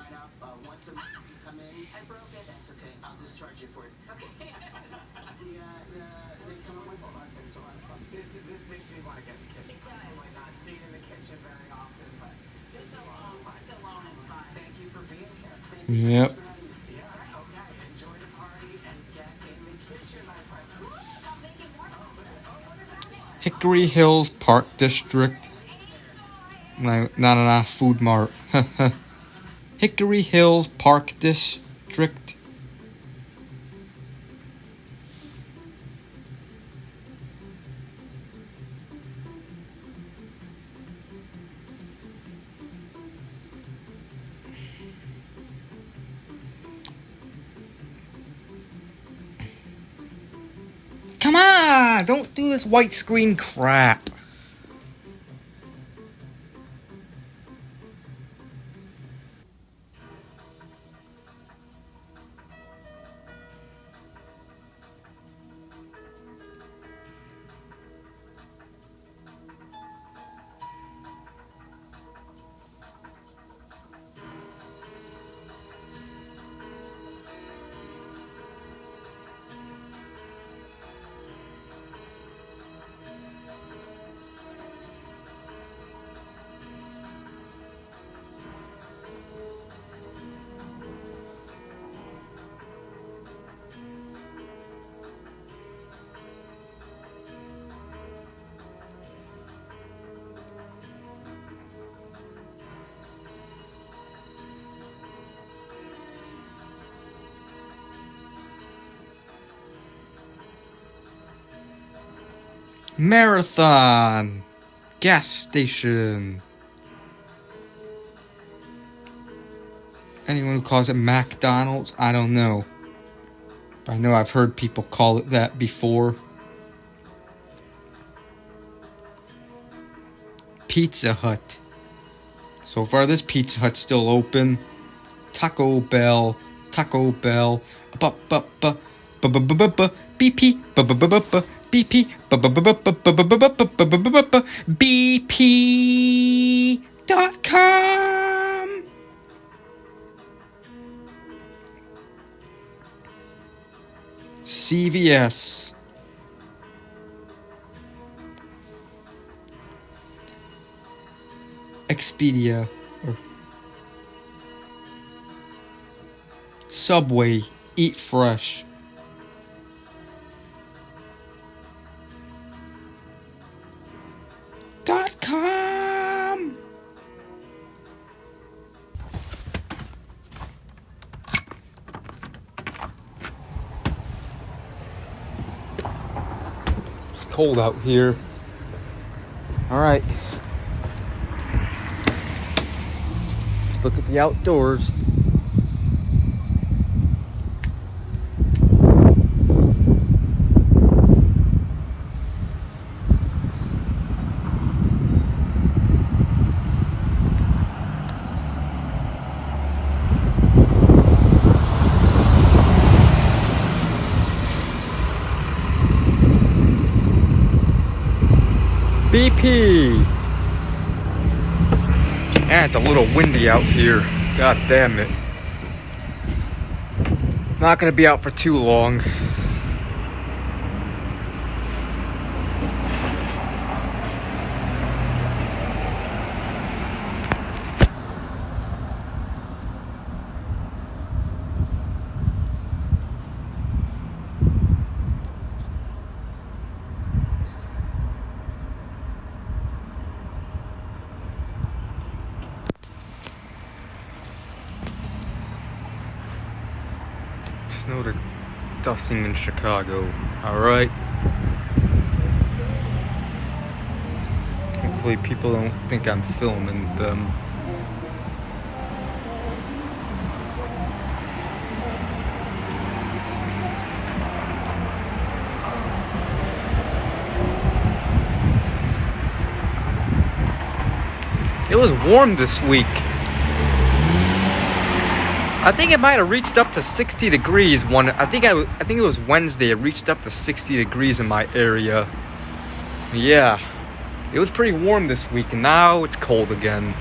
Yep. Hickory Hills Park District. No, Food Mart. Hickory Hills Park District. Come on! Don't do this white screen crap. Marathon gas station. Anyone who calls it McDonald's, I don't know. But I know I've heard people call it that before. Pizza Hut. So far this Pizza Hut's still open. Taco Bell. BP. BP.com. CVS. Expedia. Subway. Eat Fresh. .com. It's cold out here. All right. Let's look at the outdoors. BP. And it's a little windy out here. God damn it. Not gonna be out for too long. Snow to dusting in Chicago. Alright. Hopefully people don't think I'm filming them. It was warm this week. I think it might have reached up to 60 degrees I think it was Wednesday. It reached up to 60 degrees in my area. Yeah. It was pretty warm this week, and now it's cold again.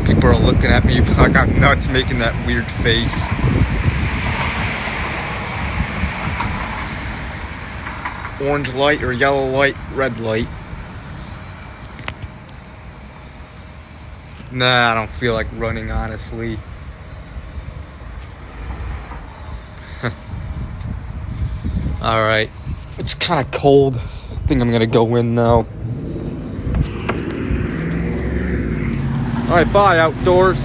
People are looking at me like I'm nuts, making that weird face. Orange light or yellow light, red light. Nah, I don't feel like running, honestly. Alright. It's kind of cold. I think I'm gonna go in now. Alright, bye, outdoors.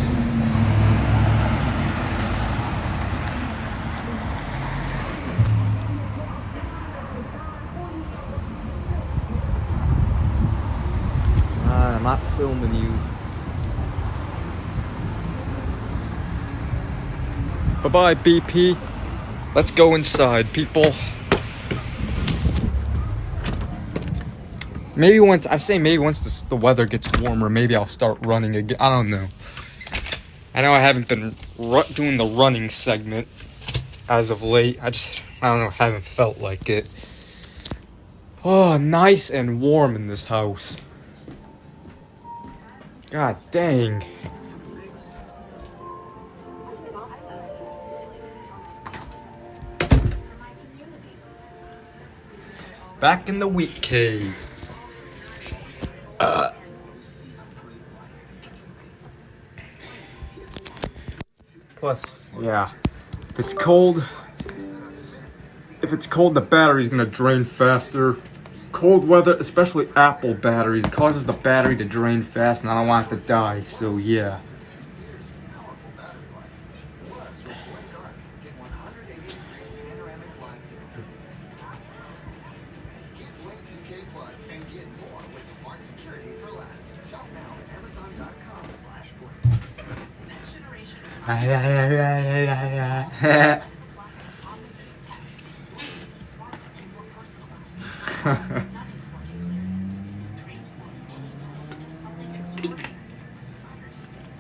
I'm not filming you. Bye-bye, BP. Let's go inside, people. Maybe once the weather gets warmer, maybe I'll start running again. I don't know. I know I haven't been doing the running segment as of late. I don't know, haven't felt like it. Oh, nice and warm in this house. God dang. Back in the wheat cave. Plus, yeah, if it's cold, the battery's gonna drain faster. Cold weather, especially Apple batteries, causes the battery to drain fast, and I don't want it to die, so yeah.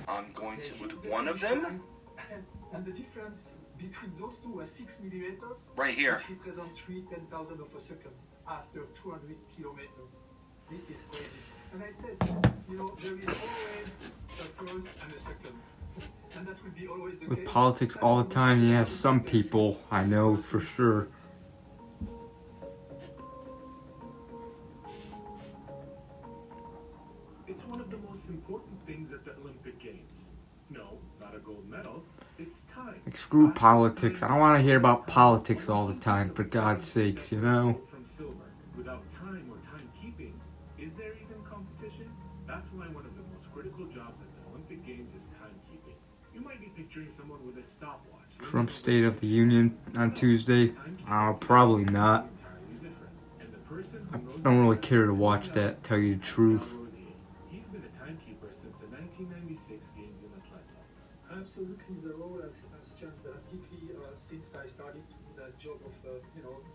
I'm going to with one of them. And the difference between those two was 6 millimeters. Right here. Which represents 3/10,000 of a second after 200 kilometers. This is crazy. And I said, you know, there is always a first and a second. And that will be always the With case. politics all the time, yeah, some people, I know for sure. It's one of the most important things at the Olympic Games. No, not a gold medal. It's time. Like, screw politics. I don't want to hear about politics all the time, for God's sakes, you know? From silver. Without time or timekeeping, is there even competition? That's why one of the most critical jobs at the Olympic Games is timekeeping. You might be picturing someone with a stopwatch. Trump's State of the Union on Tuesday? Probably not. I don't really care to watch that, tell you the truth. He's been a timekeeper since the 1996 Games in Atlanta. Absolutely, the role has changed drastically since I started the job of,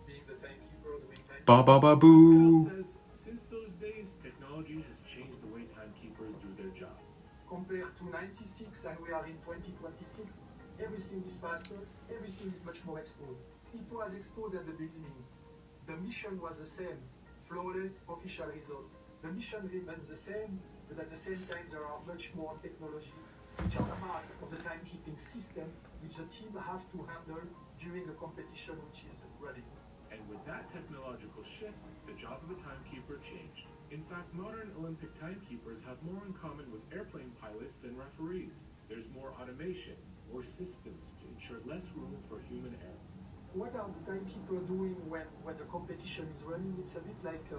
being the timekeeper, doing time. Ba-ba-ba-boo. Says, since those days, technology has changed the way timekeepers do their job. Compared to 96 and we are in 2026, everything is faster, everything is much more exposed. It was exposed at the beginning. The mission was the same, flawless official result. The mission remains the same, but at the same time there are much more technology which are part of the timekeeping system which the team have to handle during a competition which is running. And with that technological shift, the job of a timekeeper changed. In fact, modern Olympic timekeepers have more in common with airplane pilots than referees. There's more automation, more systems to ensure less room for human error. What are the timekeepers doing when the competition is running? It's a bit like,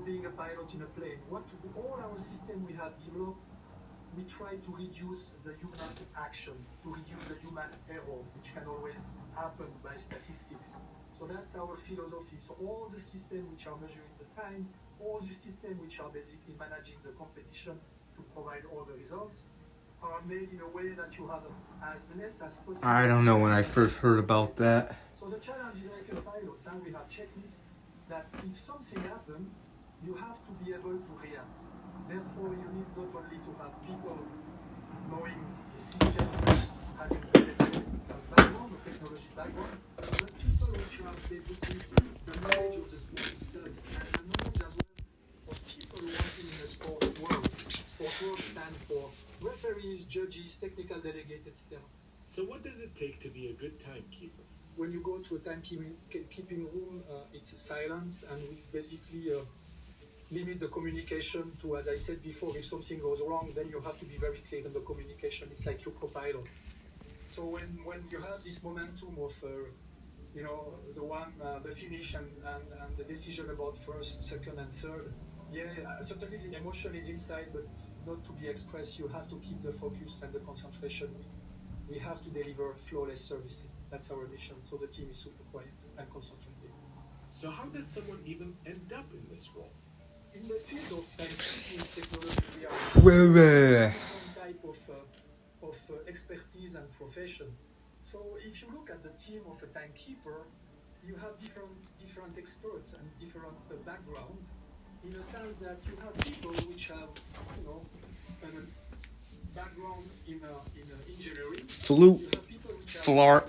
being a pilot in a plane. All our system we have developed, we try to reduce the human action, to reduce the human error, which can always happen by statistics. So that's our philosophy. So all the systems which are measuring the time, all the systems which are basically managing the competition to provide all the results, are made in a way that you have as less as possible. I don't know when I first heard about that. So the challenge is like a pilot, and we have checklists that if something happens, you have to be able to react. Therefore, you need not only to have people knowing the system, having a background, a technology background, but people which have basically the knowledge of the sport itself, and the knowledge as well of people working in the sport. referees, judges, technical delegates, etc. So what does it take to be a good timekeeper? When you go to a timekeeping room, it's a silence, and we basically limit the communication to, as I said before, if something goes wrong, then you have to be very clear in the communication. It's like your co-pilot. So when you have this momentum of, the finish and the decision about first, second, and third, certainly the emotion is inside, but not to be expressed. You have to keep the focus and the concentration. We have to deliver flawless services. That's our mission. So the team is super quiet and concentrated. So how does someone even end up in this role? In the field of timekeeping technology, we are some type of expertise and profession. So if you look at the team of a timekeeper, you have different experts and different background, in the sense that you have people which have, a background in engineering. Flute, flark,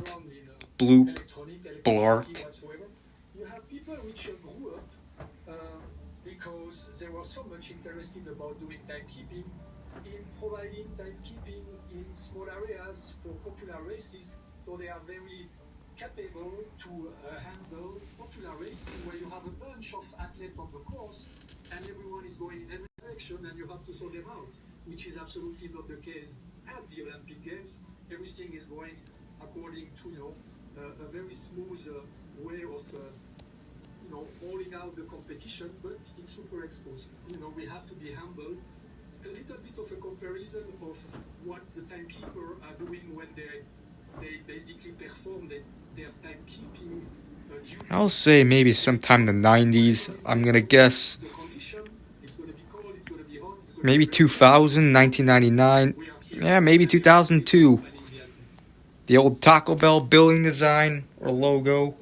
bloop, blark. Whatsoever. You have people which grew up because they were so much interested about doing timekeeping, in providing timekeeping in small areas for popular races, so they are very capable to handle popular races where you have a bunch of athletes on the course and everyone is going in every direction and you have to sort them out, which is absolutely not the case at the Olympic Games. Everything is going according to a very smooth way of rolling out the competition, but it's super exposed. We have to be humble. A little bit of a comparison of what the timekeepers are doing when they basically perform their timekeeping duty. I'll say maybe sometime in the 90s. I'm gonna guess. Maybe 2000, 1999. Yeah, maybe 2002. The old Taco Bell building design or logo.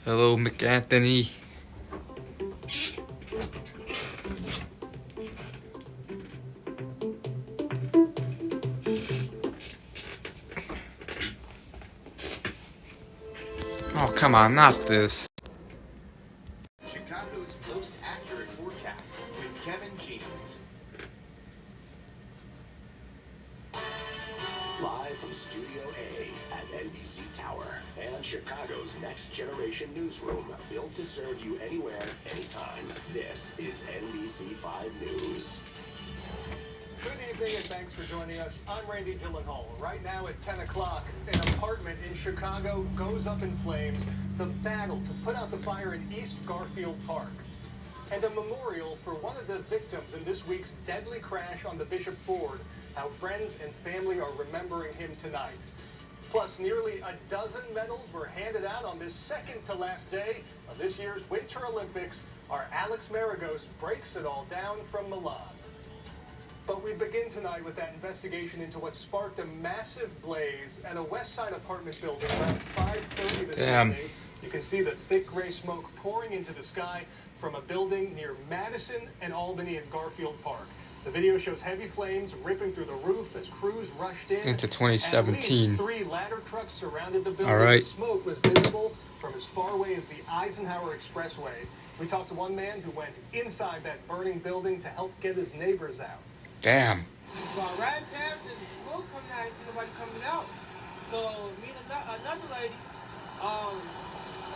Hello, McAnthony. Oh, come on, not this. Chicago's most accurate forecast with Kevin Jeans. Live from Studio A at NBC Tower and Chicago's next generation newsroom, built to serve you anywhere, anytime. This is NBC 5 News. Good evening and thanks for joining us. I'm Randy Gyllenhaal. Right now at 10 o'clock, an apartment in Chicago goes up in flames. The battle to put out the fire in East Garfield Park. And a memorial for one of the victims in this week's deadly crash on the Bishop Ford. How friends and family are remembering him tonight. Plus, nearly a dozen medals were handed out on this second to last day of this year's Winter Olympics. Our Alex Maragos breaks it all down from Milan. But we begin tonight with that investigation into what sparked a massive blaze at a West Side apartment building around 5:30 this evening. You can see the thick gray smoke pouring into the sky from a building near Madison and Albany at Garfield Park. The video shows heavy flames ripping through the roof as crews rushed in. Into 2017. At least 3 ladder trucks surrounded the building. All right. Smoke was visible from as far away as the Eisenhower Expressway. We talked to one man who went inside that burning building to help get his neighbors out. Damn. So I ran past and smoke coming out, I see nobody coming out. So me and another lady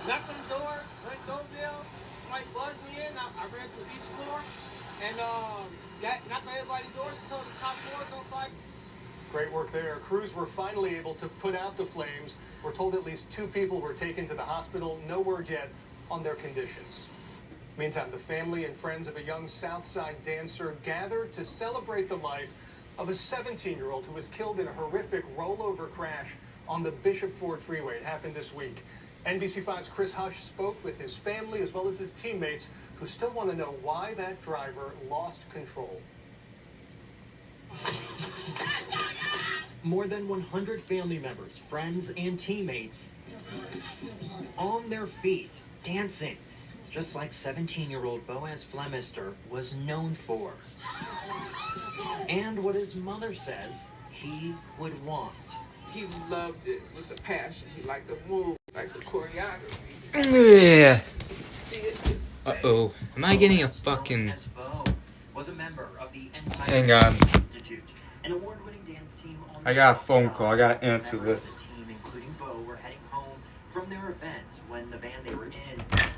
knocked on the door, rang doorbell, somebody buzzed me in, I ran to each floor, and knocked on everybody's door until the top floor was on fire. Great work there. Crews were finally able to put out the flames. We're told at least 2 people were taken to the hospital. No word yet on their conditions. Meantime, the family and friends of a young Southside dancer gathered to celebrate the life of a 17-year-old who was killed in a horrific rollover crash on the Bishop Ford Freeway. It happened this week. NBC5's Chris Hush spoke with his family as well as his teammates who still want to know why that driver lost control. More than 100 family members, friends, and teammates on their feet, dancing, just like 17-year-old Boaz Flemister was known for. And what his mother says he would want. He loved it with a passion. He liked the move, liked the choreography. Yeah. Uh-oh. Am I getting a fucking was a member of the Empire Hang on. Institute, an award-winning dance team on I got a phone call. I gotta answer Members this. of the team, including Bo, were heading home from their event when the band they were in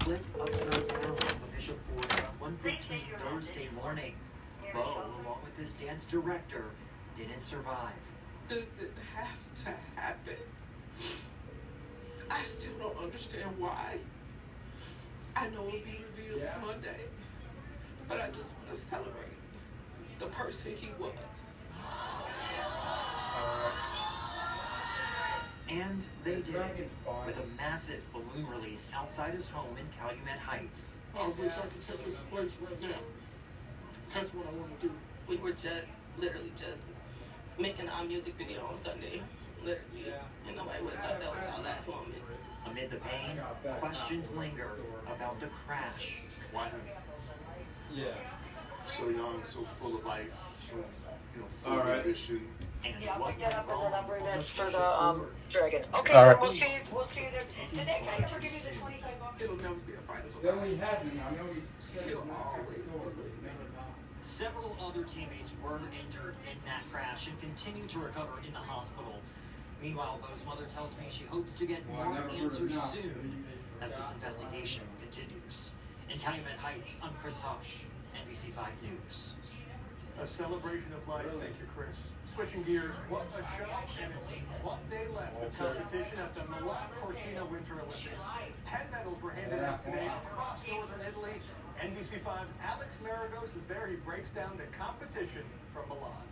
flipped upside down on Bishop Ford around 1:15 Thursday morning. Bo, along with his dance director, didn't survive. This didn't have to happen. I still don't understand why. I know it'll be revealed Monday, but I just want to celebrate the person he was. And they did, with a massive balloon release outside his home in Calumet Heights. I wish I could take his place right now. That's what I want to do. We were literally just making our music video on Sunday. Literally. And nobody would have thought that was our last moment. Amid the pain, questions linger about the crash. Why him? Yeah. So young, so full of life, so full of ambition. And I'll get up and then I'll bring this for the dragon. Okay, All then right. we'll see you there. Did that guy ever give you the $25? It'll never be a fight. Then we had him. I know He'll always be with me. Several other teammates were injured in that crash and continue to recover in the hospital. Meanwhile, Bo's mother tells me she hopes to get more answers soon as this investigation continues. In Calumet Heights, I'm Chris Hush, NBC 5 News. A celebration of life. Thank you, Chris. Switching gears, what a show, and it's 1 day left of competition at the Milan Cortina Winter Olympics. 10 medals were handed out today across northern Italy. NBC5's Alex Maragos is there. He breaks down the competition from Milan.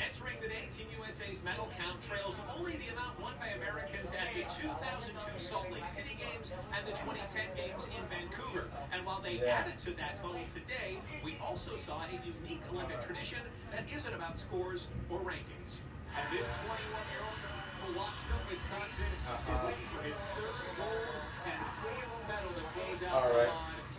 Entering the day, Team USA's medal count trails only the amount won by Americans at the 2002 Salt Lake City Games and the 2010 Games in Vancouver. And while they added to that total today, we also saw a unique Olympic tradition that isn't about scores or rankings. And this 21-year-old from Wausau, Wisconsin, is looking for his third gold and fourth medal to close out Milan.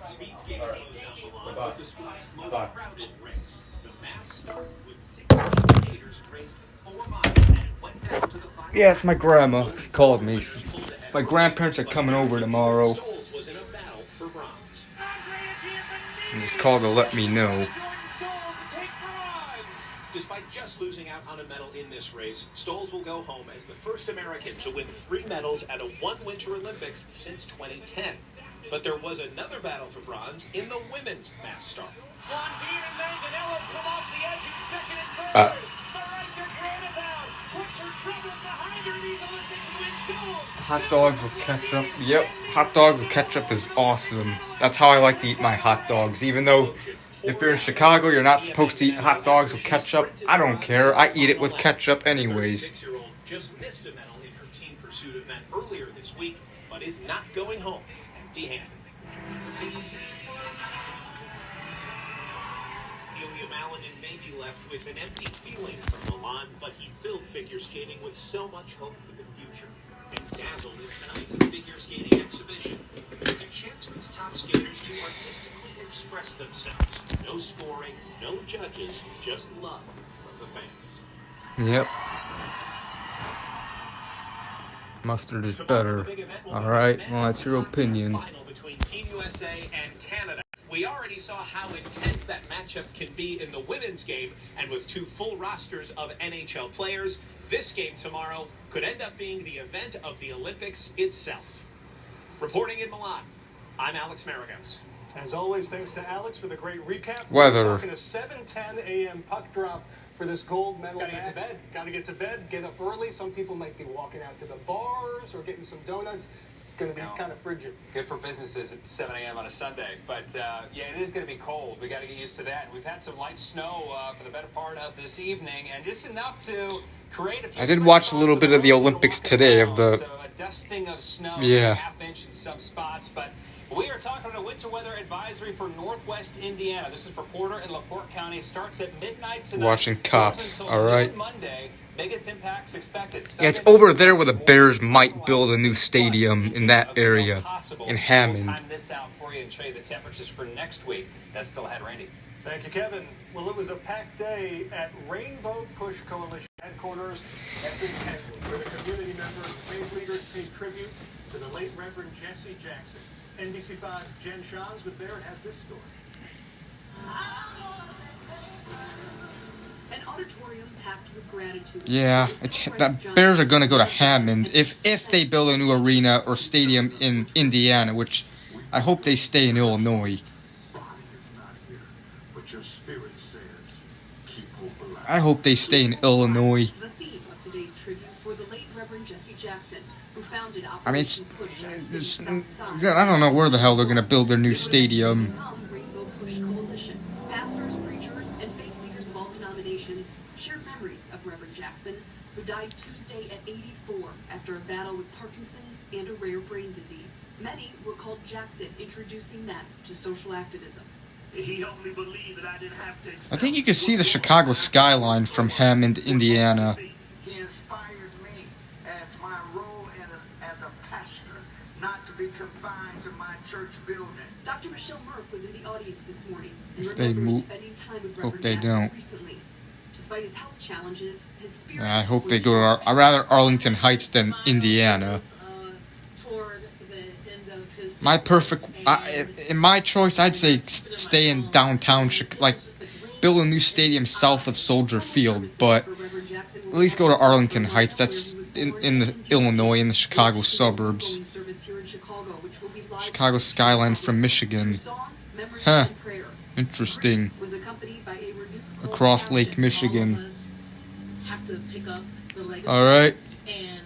Speed skating closed out Milan with the sport's most crowded race. The mass start with 16 skaters raced 4 miles and went down to the final. Yeah, it's my grandma. She called me. My grandparents are coming over tomorrow. Stoles was in a battle for bronze. And just called to let me know. Despite just losing out on a medal in this race, Stoles will go home as the first American to win 3 medals at one Winter Olympics since 2010. But there was another battle for bronze in the women's mass start. Hot dogs with ketchup. Yep, hot dogs with ketchup is awesome. That's how I like to eat my hot dogs. Even though if you're in Chicago, you're not supposed to eat hot dogs with ketchup. I don't care. I eat it with ketchup anyways. 36-year-old just missed a medal in her team pursuit event earlier this week, but is not going home empty-handed. William Allen may be left with an empty feeling from Milan, but he filled figure skating with so much hope for the future. And dazzled in tonight's figure skating exhibition. It's a chance for the top skaters to artistically express themselves. No scoring, no judges, just love from the fans. Yep. Mustard is better. Alright, well, that's your opinion. Final between Team USA and Canada. We already saw how intense that matchup can be in the women's game, and with 2 full rosters of NHL players, this game tomorrow could end up being the event of the Olympics itself. Reporting in Milan, I'm Alex Maragos. As always, thanks to Alex for the great recap. Weather. We're talking a 7:10 a.m. puck drop for this gold medal match. Gotta get to bed. Get up early. Some people might be walking out to the bars or getting some donuts. It's going to be kind of frigid. Good for businesses at 7 a.m. on a Sunday. But, yeah, it is going to be cold. We got to get used to that. We've had some light snow for the better part of this evening, and just enough to create a few... I did watch a little bit of the Olympics today of the... So a dusting of snow, yeah. A half-inch in some spots, but... We are talking about a winter weather advisory for northwest Indiana. This is for Porter and LaPorte County. Starts at midnight tonight. Watching cops, alright. Monday. Biggest impacts expected. Yeah, it's over there where the Bears might build a new stadium in that area, in Hammond. We'll time this out for you and show you the temperatures for next week. That's still ahead, Randy. Thank you, Kevin. Well, it was a packed day at Rainbow Push Coalition headquarters. That's in Kenwood, where the community members and faith leaders paid tribute to the late Reverend Jesse Jackson. NBC5's Jen Shams was there and has this story. An auditorium packed with gratitude. Yeah, the Bears are going to go to Hammond if they build a new arena or stadium in Indiana, which I hope they stay in Illinois. I hope they stay in Illinois. The theme of today's tribute for the late Reverend Jesse Jackson, who founded I mean, Operation Push on the city's south side. I don't know where the hell they're going to build their new stadium. Rainbow Push Coalition. Pastors, preachers, and faith leaders of all denominations shared memories of Reverend Jackson, who died Tuesday at 84 after a battle with Parkinson's and a rare brain disease. Many recalled Jackson introducing them to social activism. He helped me believe that I didn't have to accept. I think you can see the Chicago skyline from Hammond, Indiana. He inspired me as my role as a pastor, not to be confined to my church building. Dr. Michelle Murph was in the audience this morning and If they remembers move, spending time with hope Reverend they Jackson don't. recently. Despite his health challenges, his spirit I hope they was go to rather Arlington Heights than Indiana. toward the end of his My perfect, in my choice, I'd say stay in downtown, like build a new stadium south of Soldier Field, but at least go to Arlington Heights. That's in the Illinois, in the Chicago suburbs. Chicago skyline from Michigan. Huh. Interesting. Across Lake Michigan. Have to pick up the legacy. All right. And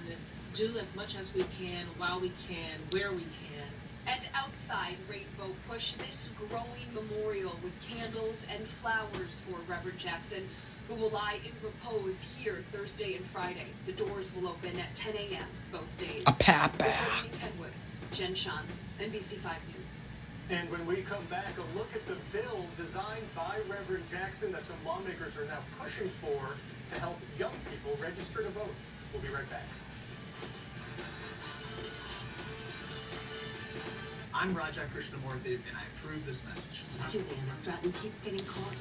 do as much as we can, while we can, where we can. And outside Rainbow Push, this growing memorial with candles and flowers for Reverend Jackson, who will lie in repose here Thursday and Friday. The doors will open at 10 a.m. both days. A papa. Reporting Kenwood, Jen Shantz, NBC5 News. And when we come back, a look at the bill designed by Reverend Jackson that some lawmakers are now pushing for to help young people register to vote. We'll be right back. I'm Raja Krishnamurthy, and I approve this message. Juliana Stratton keeps getting caught.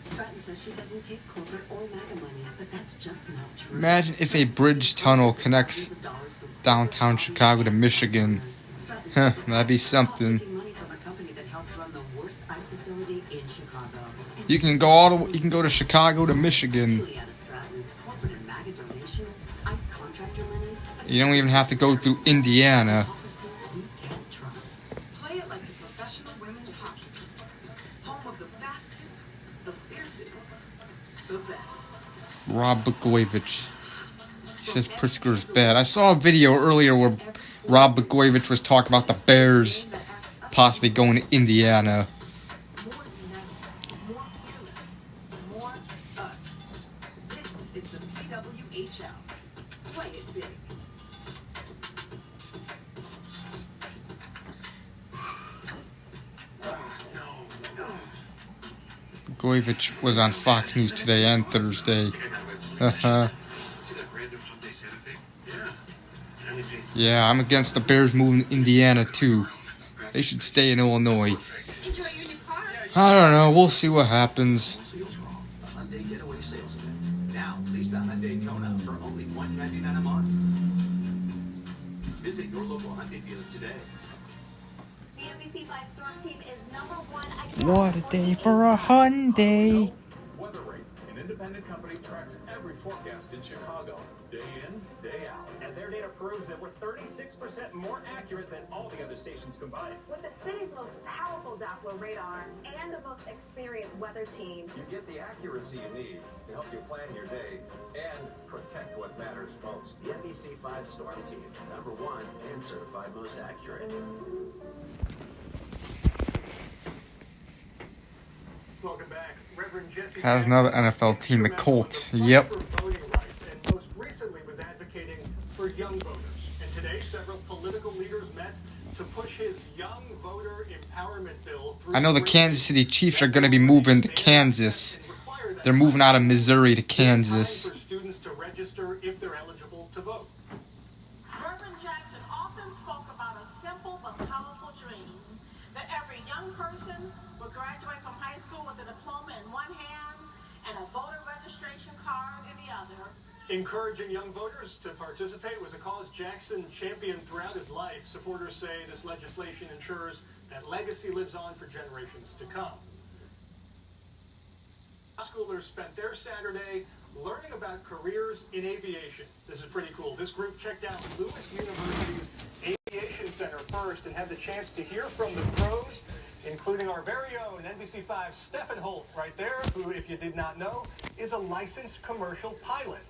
Stratton says she doesn't take corporate or MAGA money, but that's just not true. Imagine if a bridge tunnel connects downtown Chicago to Michigan. Huh, that'd be something. You can go you can go to Chicago to Michigan. You don't even have to go through Indiana. Play it like the professional women's hockey team. Home of the fastest, the fiercest, the best. Rob Blagojevich. He says Pritzker's bad. I saw a video earlier where Rob Blagojevich was talking about the Bears possibly going to Indiana. More us. This is the PWHL. Play it big. Blagojevich was on Fox News today and Thursday. Yeah, I'm against the Bears moving to Indiana too. They should stay in Illinois. I don't know. We'll see what happens. Hyundai Getaway Sales Event. Now, lease the Hyundai Kona for only $199 a month. Visit your local Hyundai dealer today. The NBC5 Storm Team is #1. What a day for a Hyundai. WeatherRate, an independent company, tracks every forecast in Chicago, day in, day out. And their data proves that we're 36% more accurate than all the other stations combined. With the city's most powerful Doppler radar and the most experienced weather team, You get the accuracy you need to help you plan your day and protect what matters most. The NBC5 Storm Team, #1 and certified most accurate. Welcome back. Reverend Jesse Has another NFL team, the Colts. Yep. voting rights and most recently was advocating for young voters. And today, several political leaders met to push his young voter empowerment bill through. I know the Kansas City Chiefs are going to be moving to Kansas. They're moving out of Missouri to Kansas. For students to register if they're eligible to vote. Reverend Jackson often spoke about a simple but powerful dream that every young person would graduate from high school with a diploma in one hand and a voter registration card in the other. Encouraging young voters to participate was a cause Jackson championed throughout his life. Supporters say this legislation ensures that legacy lives on for generations to come. Schoolers spent their Saturday learning about careers in aviation. This is pretty cool. This group checked out Lewis University's Aviation Center first and had the chance to hear from the pros, including our very own NBC5 Stephen Holt right there, who, if you did not know, is a licensed commercial pilot.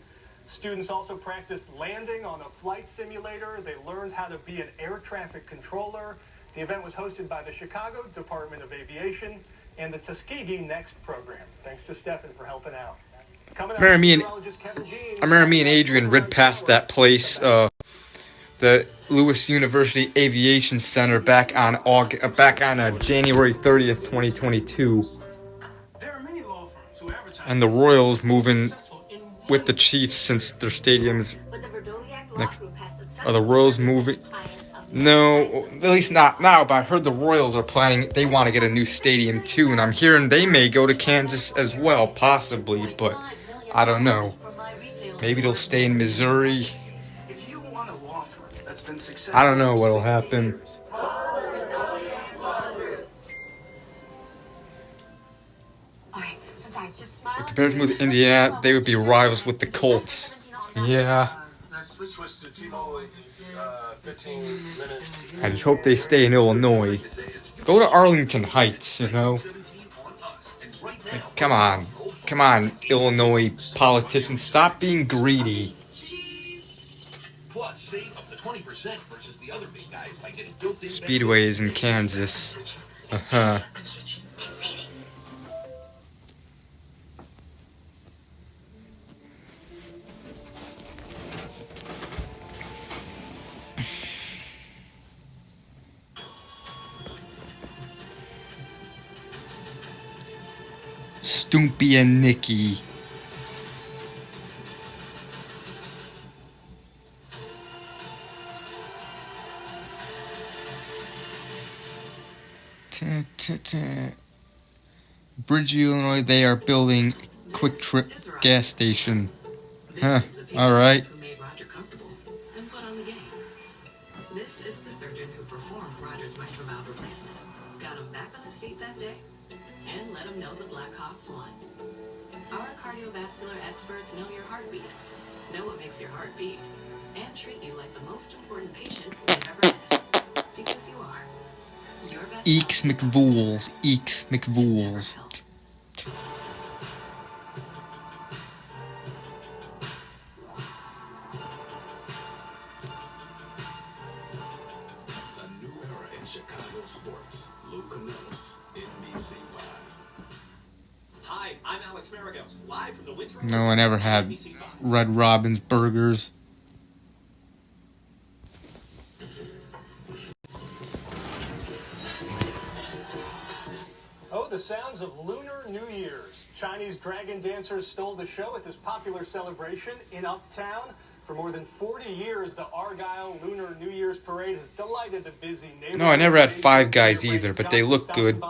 Students also practiced landing on a flight simulator. They learned how to be an air traffic controller. The event was hosted by the Chicago Department of Aviation and the Tuskegee Next program. Thanks to Stephen for helping out. I remember me and Adrian rid past that place, the Lewis University Aviation Center, back on January 30th, 2022. And the Royals moving with the Chiefs since their stadiums. Are the Royals moving? No, at least not now, but I heard the Royals are planning, they want to get a new stadium too, and I'm hearing they may go to Kansas as well, possibly, but I don't know. Maybe they'll stay in Missouri. I don't know what'll happen. If the Bears move to Indiana, they would be rivals with the Colts. Yeah. I just hope they stay in Illinois. Go to Arlington Heights, you know? Come on, Illinois politicians, stop being greedy. Speedway is in Kansas. Stumpy and Nicky. Bridge, Illinois, they are building Quick Trip gas station. Huh, alright. This is the surgeon who performed Roger's mitral valve replacement. Got him back on his feet that day and let him know the Blackhawks won. Our cardiovascular experts know your heartbeat, know what makes your heart beat, and treat you like the most important patient we've ever had. Because you are. Your best Eeks McVools. Chicago sports. Luke Camillus, NBC5. Hi, I'm Alex Maragos, live from the Winter. No, I never had Red Robin's burgers. Oh, the sounds of Lunar New Year's. Chinese dragon dancers stole the show at this popular celebration in Uptown. For more than 40 years, the Argyle Lunar New Year's Parade has delighted the busy neighborhood. No, I never had Five Guys either, but they look good.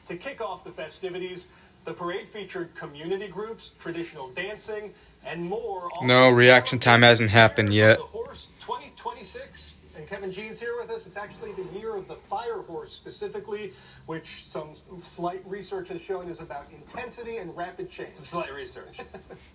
To kick off the festivities, the parade featured community groups, traditional dancing, and more. No, reaction time hasn't happened yet. The Horse 2026, and Kevin G's here with us. It's actually the year of the fire horse specifically, which some slight research has shown is about intensity and rapid change. Some slight research.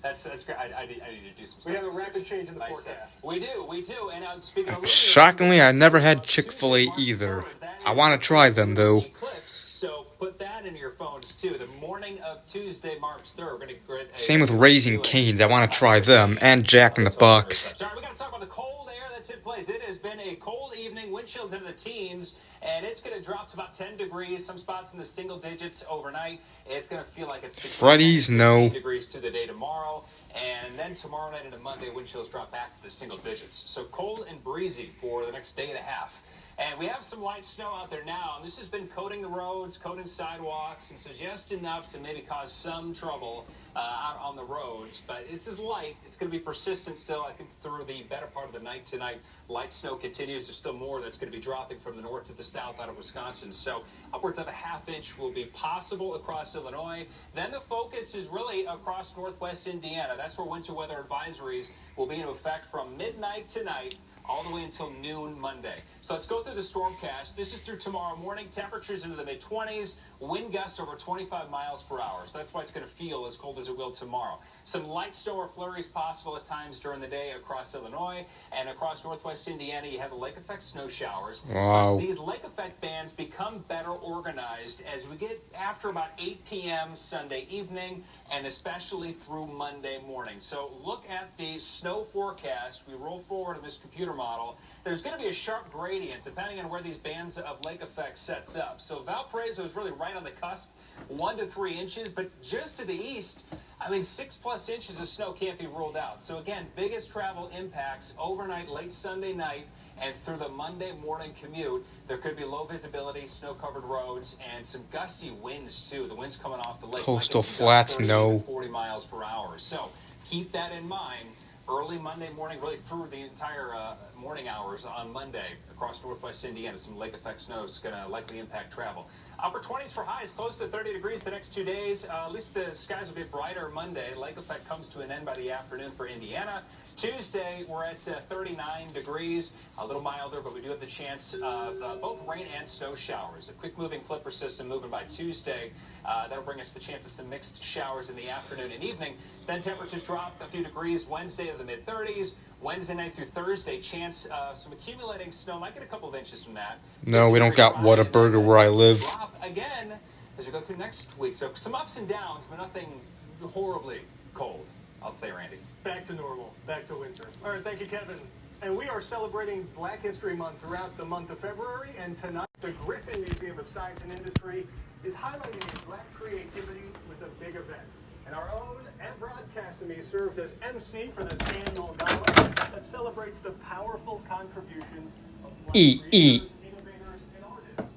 That's great. I need to do some We have a research. rapid change in the forecast. We do. And speaking of Shockingly, I never had Chick-fil-A either. I want to try them, though. So put that in your phones, too. The morning of Tuesday, March 3rd, we're going to get Same with Raising Cane's. I want to try them. And Jack in the Box. Sorry, we got to talk about the cold air that's in place. It has been a cold evening, wind chills into the teens, and it's going to drop to about 10 degrees, some spots in the single digits overnight. It's going to feel like it's Freddy's, 10 no. degrees through the day tomorrow, and then tomorrow night into Monday, wind chills drop back to the single digits. So cold and breezy for the next day and a half. And we have some light snow out there now, and this has been coating the roads, coating sidewalks, and so just enough to maybe cause some trouble out on the roads. But this is light. It's going to be persistent still, I think, through the better part of the night tonight. Light snow continues. There's still more that's going to be dropping from the north to the south out of Wisconsin. So upwards of a half inch will be possible across Illinois. Then the focus is really across northwest Indiana. That's where winter weather advisories will be in effect from midnight tonight all the way until noon Monday. So let's go through the stormcast. This is through tomorrow morning. Temperatures into the mid-20s, wind gusts over 25 miles per hour. So that's why it's going to feel as cold as it will tomorrow. Some light snow or flurries possible at times during the day across Illinois and across northwest Indiana. You have the lake effect snow showers. Wow. These lake effect bands become better organized as we get after about 8 p.m. Sunday evening and especially through Monday morning. So look at the snow forecast. We roll forward in this computer model. There's going to be a sharp gradient depending on where these bands of lake effect sets up. So Valparaiso is really right on the cusp, 1 to 3 inches, but just to the east, I mean, 6+ inches of snow can't be ruled out. So again, biggest travel impacts overnight, late Sunday night, and through the Monday morning commute. There could be low visibility, snow-covered roads, and some gusty winds, too. The winds coming off the lake. Coastal flats, no. 40 miles per hour. So keep that in mind. Early Monday morning, really through the entire morning hours on Monday across northwest Indiana. Some lake effect snow is going to likely impact travel. Upper 20s for highs, close to 30 degrees the next 2 days. At least the skies will get brighter Monday. Lake effect comes to an end by the afternoon for Indiana. Tuesday, we're at 39 degrees, a little milder, but we do have the chance of both rain and snow showers. A quick-moving clipper system moving by Tuesday. That'll bring us the chance of some mixed showers in the afternoon and evening. Then temperatures drop a few degrees Wednesday to the mid-30s. Wednesday night through Thursday, chance of some accumulating snow. Might get a couple of inches from that. No, we don't got Whataburger where I live. Drop again as we go through next week. So some ups and downs, but nothing horribly cold, I'll say, Randy. Back to normal, back to winter. All right, thank you, Kevin. And we are celebrating Black History Month throughout the month of February, and tonight the Griffin Museum of Science and Industry is highlighting Black creativity with a big event. And our own Evrod Cassimy served as MC for this annual gala that celebrates the powerful contributions of Black creators, innovators, and artists.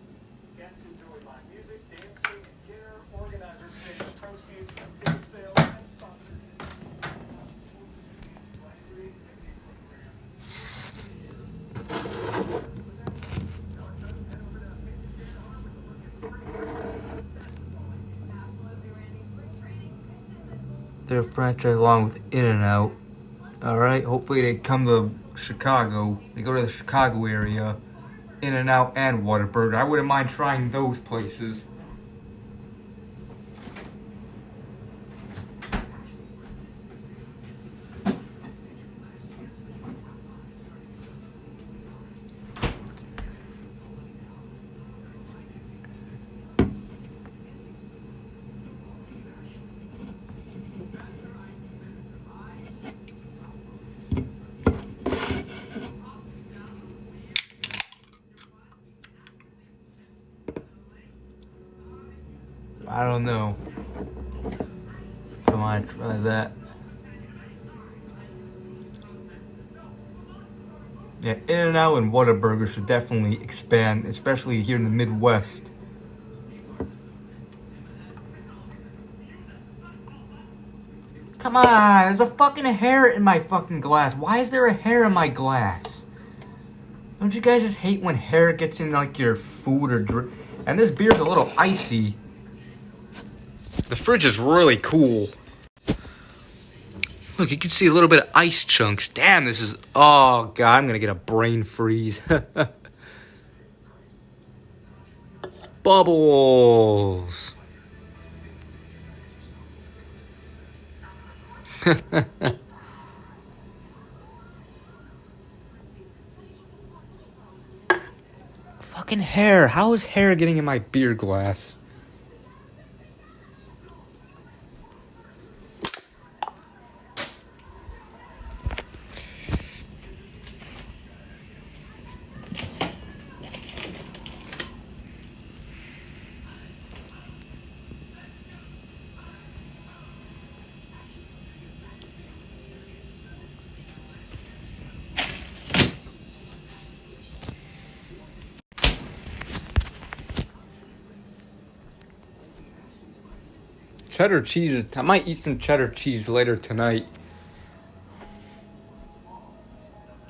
Guests enjoy live music, dancing, and dinner. Organizers take the proceeds from ticket sales and sponsorship. Black Creativity They're franchised along with In-N-Out. Alright, hopefully they come to Chicago. They go to the Chicago area. In-N-Out and Whataburger. I wouldn't mind trying those places. I don't know. Come on, try that. Yeah, In-N-Out and Whataburger should definitely expand, especially here in the Midwest. Come on, there's a fucking hair in my fucking glass. Why is there a hair in my glass? Don't you guys just hate when hair gets in like your food or drink? And this beer's a little icy. The fridge is really cool. Look, you can see a little bit of ice chunks. Damn, this is... Oh, God, I'm gonna get a brain freeze. Bubbles. Fucking hair. How is hair getting in my beer glass? Cheddar cheese. I might eat some cheddar cheese later tonight.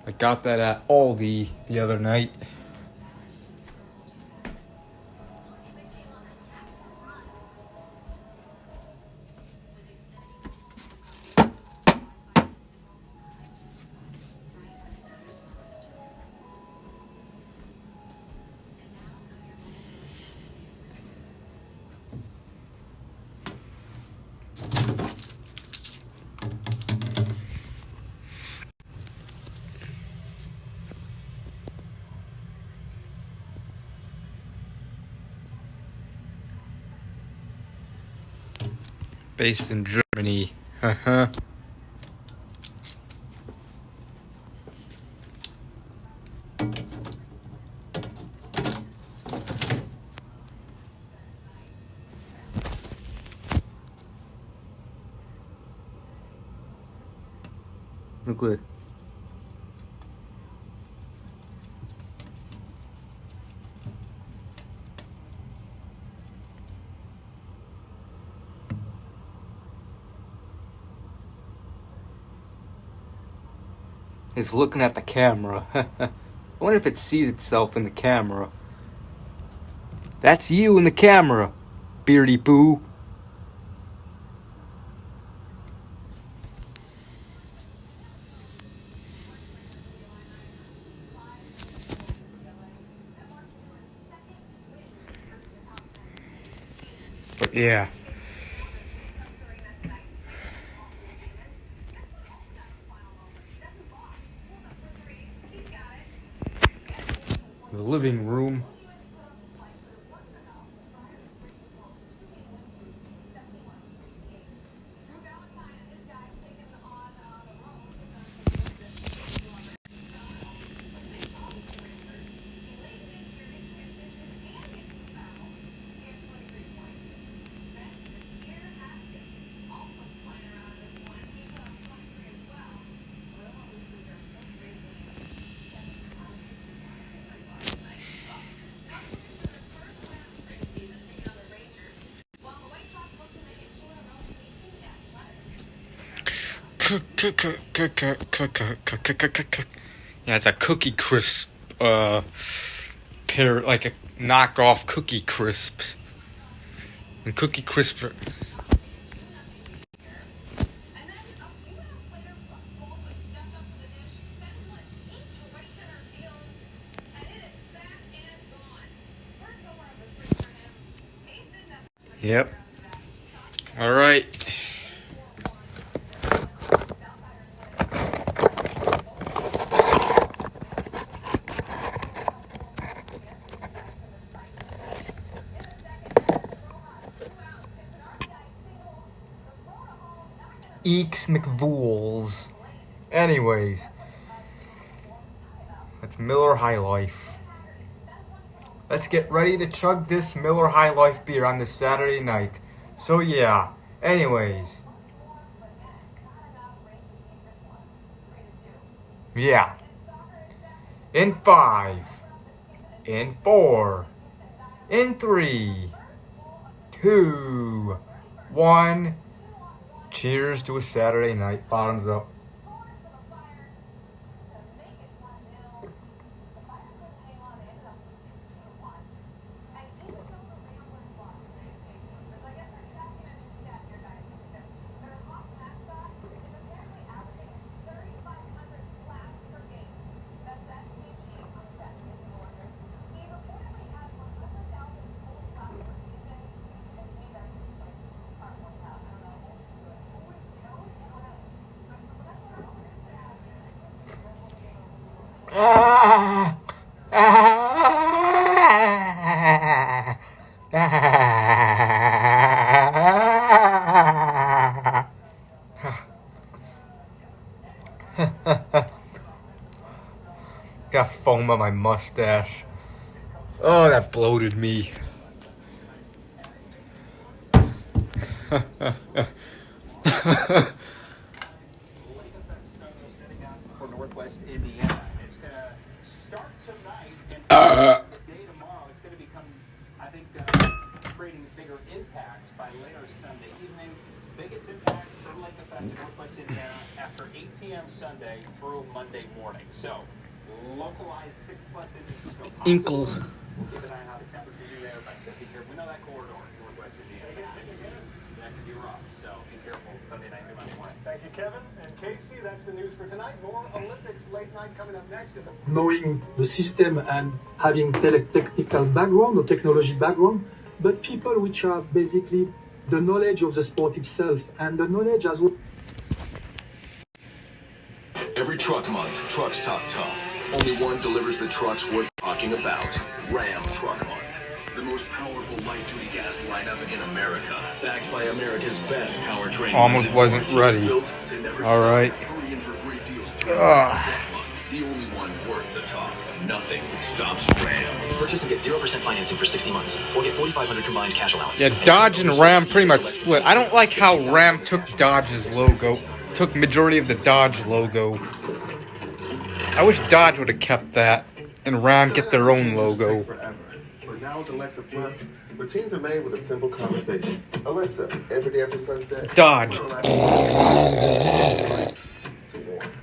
I got that at Aldi the other night. Based in Germany. Haha. Look good. It's looking at the camera. I wonder if it sees itself in the camera. That's you in the camera, Beardy Boo. But yeah. The living room. Yeah, it's a Cookie Crisp, pair, like a knockoff Cookie Crisps. And Cookie Crisp are... Yep. Alright. Eeks McVools. Anyways, that's Miller High Life. Let's get ready to chug this Miller High Life beer on this Saturday night. So yeah, anyways. Yeah. In 5, in 4, in 3, 2, 1. Cheers to a Saturday night. Bottoms up. Got foam on my mustache. Oh, that bloated me. For Northwest Indiana. It's going to start tonight and the day tomorrow. It's going to become, I think, creating bigger impacts by later Sunday evening. Biggest impacts from lake effect in Northwest Indiana after 8 p.m. Sunday through Monday morning. So, localized 6+ inches of snow possible. Inkles. We'll keep an eye on how the temperatures do there, but be careful. We know that corridor in Northwest Indiana. That can be rough, so be careful Sunday night through Monday morning. Thank you, Kevin. And Casey, that's the news for tonight. More Olympics late night coming up next. Knowing the system and having technical background or technology background, but people which have basically the knowledge of the sport itself and the knowledge as well. Every truck month, trucks talk tough. Only one delivers the trucks worth talking about. Ram Truck Month. The most powerful light-duty gas lineup in America, backed by America's best powertrain. Almost wasn't ready. All right. The only one worth the talk. Nothing stops Ram. Purchase and get 0% financing for 60 months, or get $4,500 combined cash allowance. Yeah, Dodge and Ram pretty much split. I don't like how Ram took Dodge's logo, took majority of the Dodge logo. I wish Dodge would have kept that, and Ram get their own logo. But now with Alexa Plus, routines are made with a simple conversation. Alexa, every day after sunset. Dodge.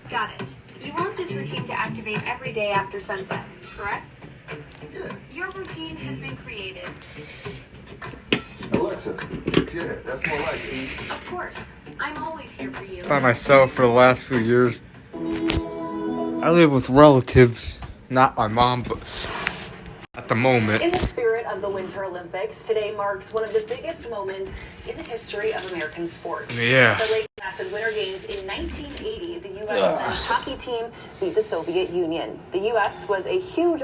Got it. You want this routine to activate every day after sunset, correct? Yeah. Your routine has been created. Alexa, yeah, that's more like it. Of course. I'm always here for you. By myself for the last few years. I live with relatives, not my mom, but at the moment. In the spirit of the Winter Olympics, today marks one of the biggest moments in the history of American sports. Yeah. The Lake Placid Winter Games in 1980, the U.S. men's hockey team beat the Soviet Union. The U.S. was a huge...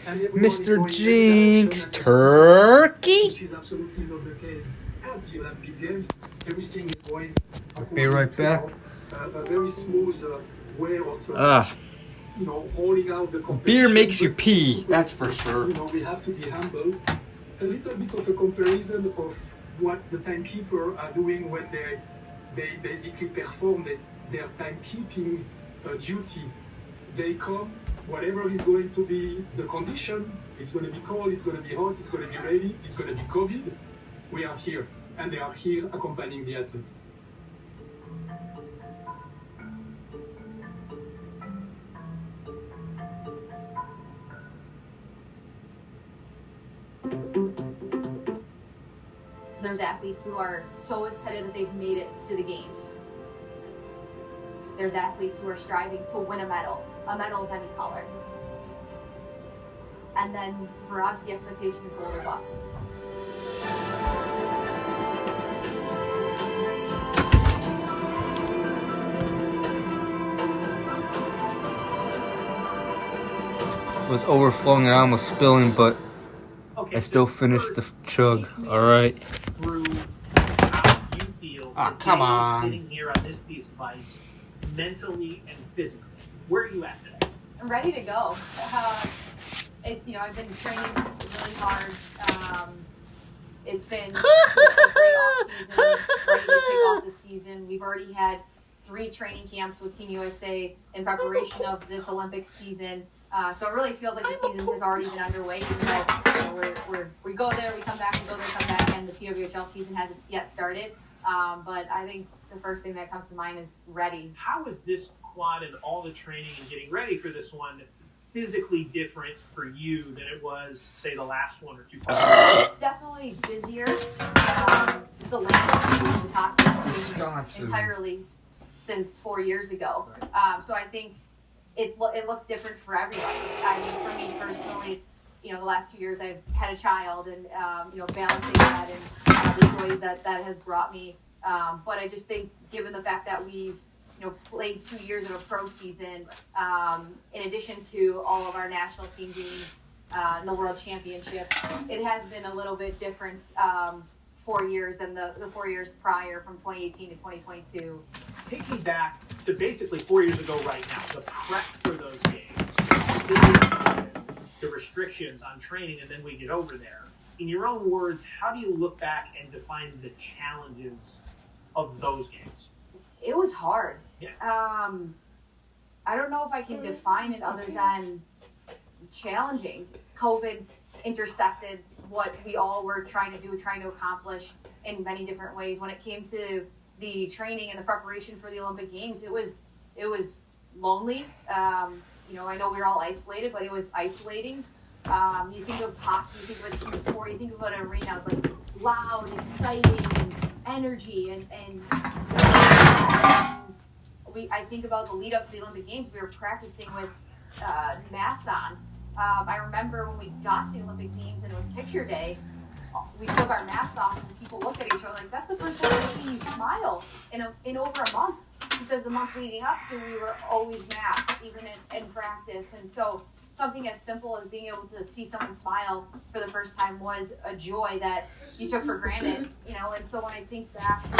Mr. Jinx Turkey. Which is absolutely not the case. At the Olympic Games, everything is going... I'll be right back. A very smooth way of... rolling out the competition. Beer makes you pee, that's for sure. We have to be humble. A little bit of a comparison of what the timekeepers are doing when they basically perform their timekeeping duty. They come, whatever is going to be the condition, it's going to be cold, it's going to be hot, it's going to be rainy, it's going to be COVID. We are here, and they are here accompanying the athletes. There's athletes who are so excited that they've made it to the games. There's athletes who are striving to win a medal of any color. And then for us, the expectation is gold or bust. It was overflowing and I almost spilling, but I still finished the chug. All right. Through how you feel come on. Sitting here on this piece of ice, mentally and physically. Where are you at today? I'm ready to go. I've been training really hard. It's been a great off-season, ready to kick off the season. We've already had 3 training camps with Team USA in preparation of this Olympics season. So it really feels like the season has already been underway, even though we go there, we come back, we go there, come back, and the PWHL season hasn't yet started. But I think the first thing that comes to mind is ready. How is this quad and all the training and getting ready for this one physically different for you than it was, say, the last one or two? It's definitely busier. The landscape of the hockey has changed entirely since 4 years ago. So I think it looks different for everybody. I mean, for me personally, the last 2 years I've had a child and, balancing that and the joys that has brought me. But I just think given the fact that we've, played 2 years of a pro season, in addition to all of our national team games and the World Championships, it has been a little bit different 4 years than the 4 years prior from 2018 to 2022. Take me back to basically 4 years ago right now, the prep for those games, the restrictions on training, and then we get over there. In your own words, how do you look back and define the challenges of those games? It was hard. Yeah. I don't know if I can define it other than challenging. COVID intersected what we all were trying to do, trying to accomplish in many different ways. When it came to the training and the preparation for the Olympic Games, it was lonely. I know we were all isolated, but it was isolating. You think of hockey, you think of a team sport, you think of an arena, like loud, exciting, and energy, and I think about the lead up to the Olympic Games. We were practicing with masks on. I remember when we got to the Olympic Games and it was picture day, we took our masks off and people looked at each other like, that's the first time I've seen you smile in over a month, because the month leading up to we were always masked, even in practice. And so something as simple as being able to see someone smile for the first time was a joy that you took for granted, you know. And so when I think back to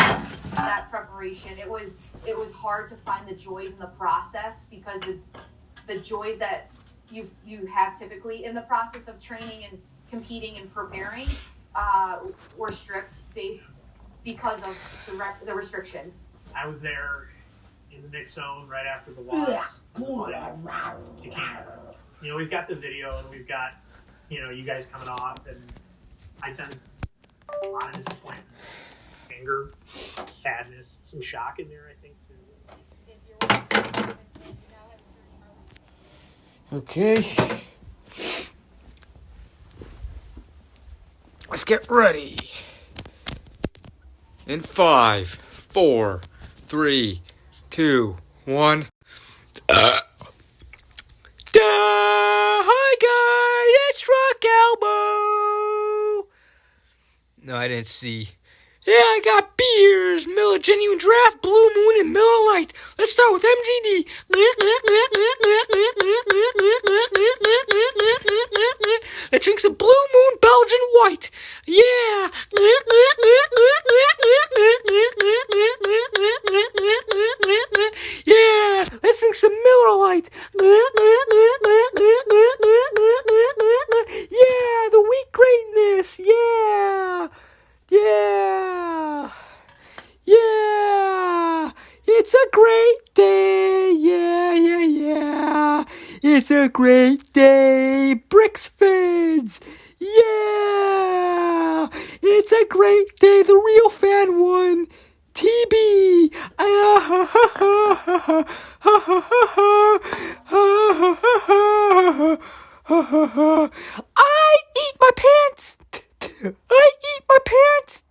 that preparation, it was hard to find the joys in the process, because the joys that you have typically in the process of training and competing and preparing were stripped based because of the restrictions. I was there in the mix zone right after the loss to Canada. You know, we've got the video and we've got, you know, you guys coming off, and I sensed a lot of disappointment, anger, sadness, some shock in there, I think, too. Okay. Let's get ready. In 5, 4, 3, 2, 1. Hi guys, it's Rock Elbow. No, I didn't see. Yeah, I got beers, Miller Genuine Draft, Blue Moon, and Miller Lite. Let's start with MGD. Let's drink some Blue Moon Belgian White. Yeah. Yeah, let's drink some Miller Lite. Yeah, the wheat greatness. Yeah. Yeah. Yeah. It's a great day. Yeah, yeah, yeah. It's a great day. Bricks Fids. Yeah. It's a great day. The real fan won. TB. I eat my pants. I eat my pants.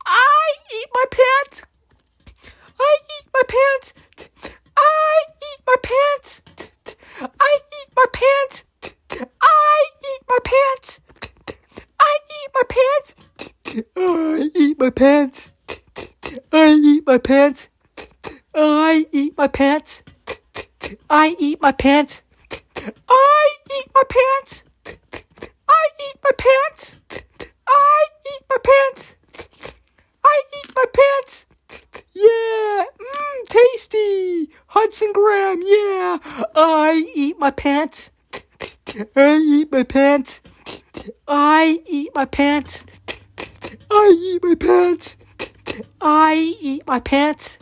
I eat my pants. I eat my pants. I eat my pants. I eat my pants. I eat my pants. I eat my pants. I eat my pants. I eat my pants. I eat my pants. I eat my pants. I eat my pants. I eat my pants. I eat my pants. I eat my pants. Yeah, tasty. Hudson Graham, yeah. I eat my pants. I eat my pants. I eat my pants. I eat my pants. I eat my pants.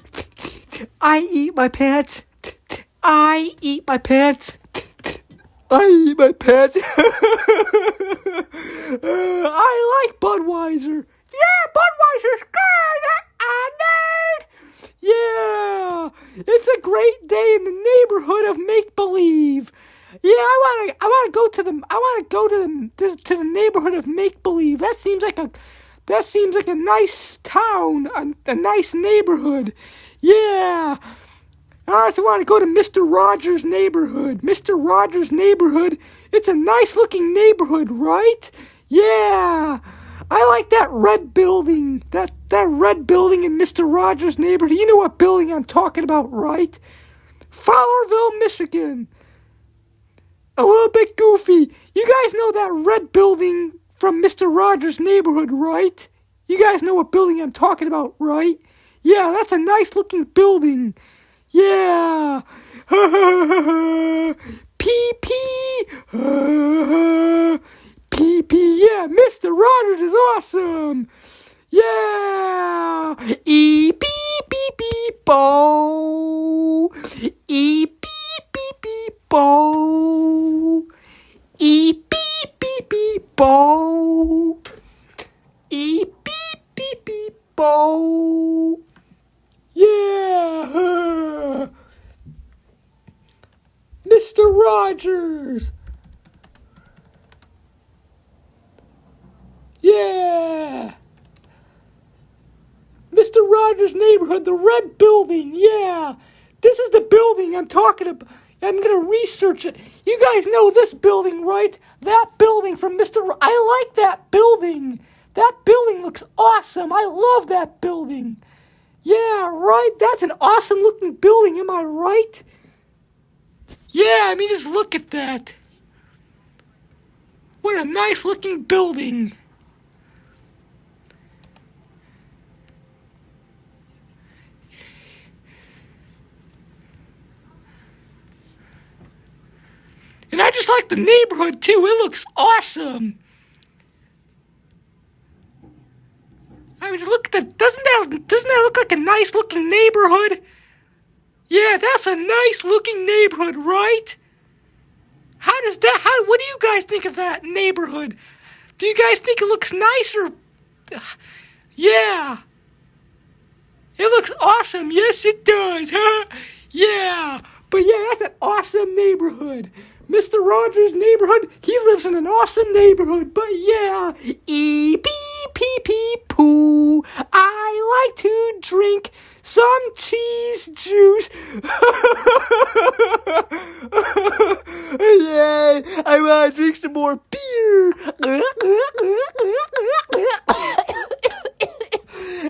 I eat my pants. I eat my pants. I eat my pants. I like Budweiser. Yeah, Budweiser's good. Yeah, it's a great day in the neighborhood of make believe. Yeah, I want to go to the neighborhood of make believe. That seems like a nice town, a nice neighborhood. Yeah. I also want to go to Mr. Rogers' neighborhood. Mr. Rogers' neighborhood. It's a nice looking neighborhood, right? Yeah. I like that red building. That red building in Mr. Rogers' neighborhood. You know what building I'm talking about, right? Fowlerville, Michigan. A little bit goofy. You guys know that red building from Mr. Rogers' neighborhood, right? You guys know what building I'm talking about, right? Yeah, that's a nice looking building. Yeah. PP. PP. Yeah, Mr. Rogers is awesome. Yeah. E beep beep beep bo. E beep beep beep bo. E beep beep beep bo. E beep beep beep bo. Yeah. Mr. Rogers. Yeah. Mr. Rogers' neighborhood, the red building, yeah. This is the building I'm talking about. I'm going to research it. You guys know this building, right? That building from I like that building. That building looks awesome. I love that building. Yeah, right? That's an awesome looking building, am I right? Yeah, I mean, just look at that. What a nice looking building. And I just like the neighborhood too. It looks awesome. I mean, look at that. Doesn't that look like a nice looking neighborhood? Yeah, that's a nice looking neighborhood, right? What do you guys think of that neighborhood? Do you guys think it looks nice or... Yeah. It looks awesome. Yes, it does. Huh? Yeah. But yeah, that's an awesome neighborhood. Mr. Rogers' neighborhood, he lives in an awesome neighborhood. But yeah, pee-pee-poo. I like to drink some cheese juice. Yeah, I want to drink some more beer.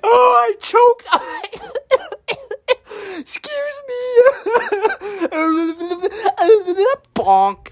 Oh, I choked. Excuse me. Bonk.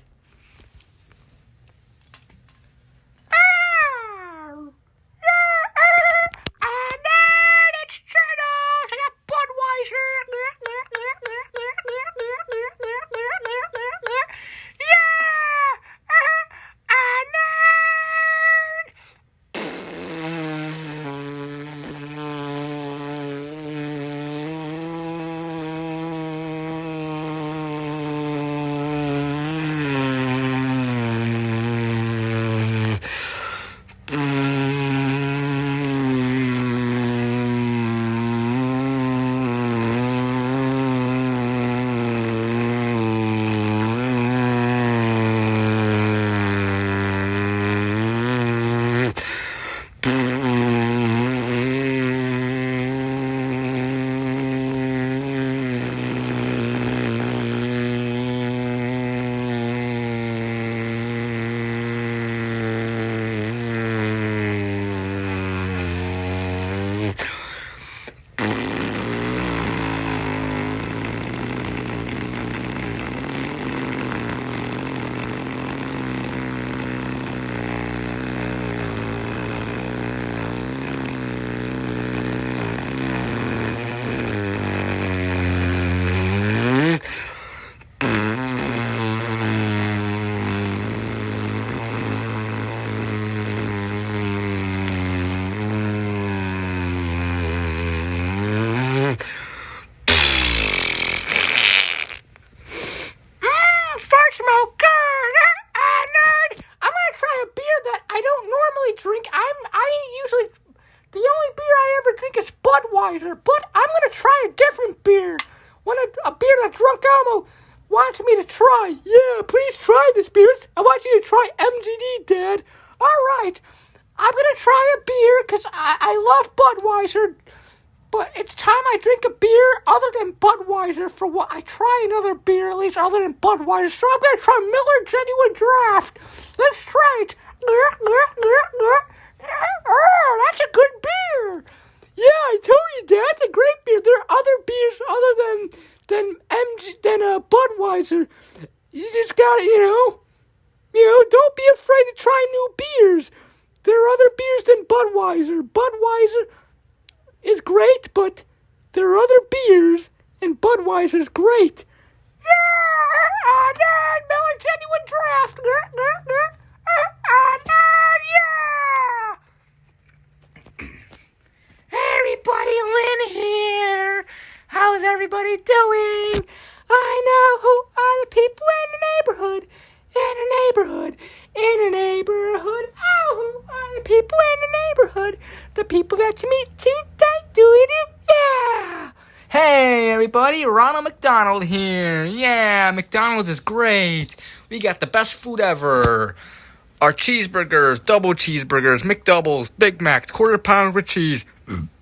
But I'm gonna try a different beer. A beer that Drunk Elmo wants me to try. Yeah, please try this beer. I want you to try MGD, Dad. Alright, I'm gonna try a beer because I love Budweiser. But it's time I drink a beer other than Budweiser for what I try another beer, at least other than Budweiser. So I'm gonna try Miller Genuine Draft. Let's try it. That's a good beer. Yeah, I told you, Dad, that's a great beer. There are other beers other than Budweiser. You just gotta, don't be afraid to try new beers. There are other beers than Budweiser. Budweiser is great, but there are other beers, and Budweiser's great. Yeah, Miller Genuine Draft. Hey everybody, Lynn here. How's everybody doing? I know who are the people in the neighborhood. Oh, who are the people in the neighborhood? The people that you meet today, yeah. Hey everybody, Ronald McDonald here. Yeah, McDonald's is great. We got the best food ever. Our cheeseburgers, double cheeseburgers, McDoubles, Big Macs, quarter pound with cheese,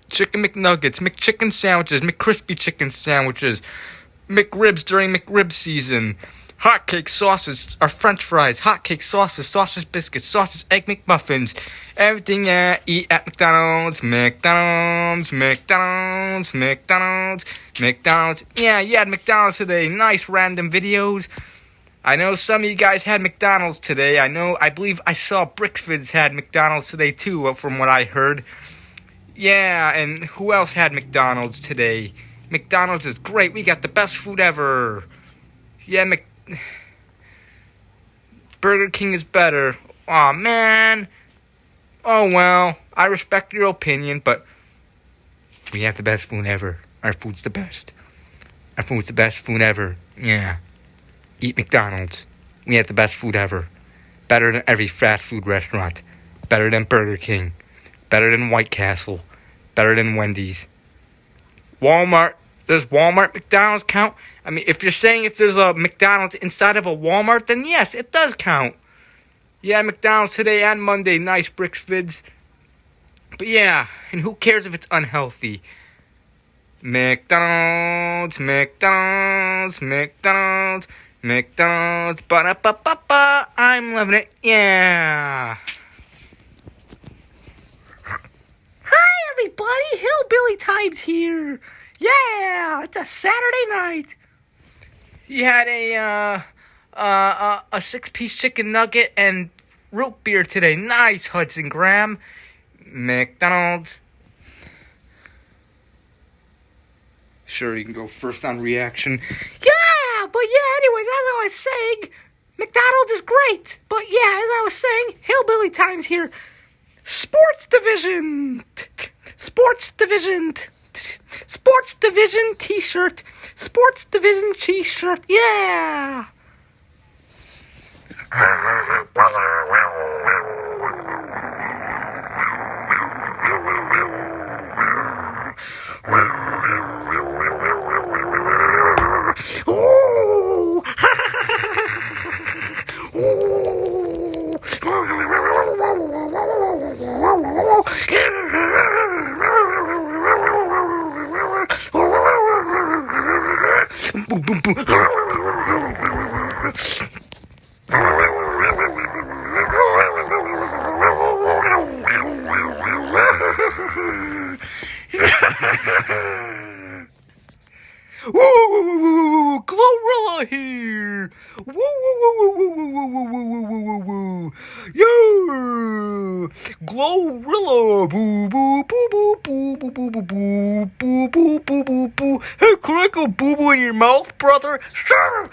chicken McNuggets, McChicken sandwiches, McCrispy chicken sandwiches, McRibs during McRib season, hotcake sauces, our French fries, hotcake sauces, sausage biscuits, sausage egg McMuffins, everything I eat at McDonald's. Yeah, you had McDonald's today. Nice random videos. I know some of you guys had McDonald's today. I believe I saw Brickford's had McDonald's today too, from what I heard. Yeah, and who else had McDonald's today? McDonald's is great. We got the best food ever. Yeah, Burger King is better. Aw, man. Oh, well, I respect your opinion, but we have the best food ever. Our food's the best. Our food's the best food ever. Yeah. Eat McDonald's. We have the best food ever. Better than every fast food restaurant. Better than Burger King. Better than White Castle. Better than Wendy's. Walmart. Does Walmart McDonald's count? I mean, if you're saying if there's a McDonald's inside of a Walmart, then yes, it does count. Yeah, McDonald's today and Monday. Nice bricks vids. But yeah, and who cares if it's unhealthy? McDonald's, McDonald's, McDonald's, McDonald's, ba-da-ba-ba-ba, I'm loving it, yeah. Hi everybody, Hillbilly Times here. Yeah, it's a Saturday night. You had a 6-piece chicken nugget and root beer today. Nice, Hudson Graham. McDonald's. Sure, you can go first on reaction. Yeah, but yeah, anyways, as I was saying, McDonald's is great. But yeah, as I was saying, Hillbilly Times here. Sports Division. Sports Division. Sports Division t-shirt. Sports Division t-shirt. Yeah. Ooh. Woo! Glorilla here! Woo! Woo! Woo! Woo! Woo! Woo! Woo! Woo! Woo! Woo! Yeah! Glorilla! Boo! Boo! Boo! Boo! Boo! Boo! Boo! Boo! Boo! Boo! Boo! Boo! Boo! Boo! Hey, can I go boo boo in your mouth, brother? Sure!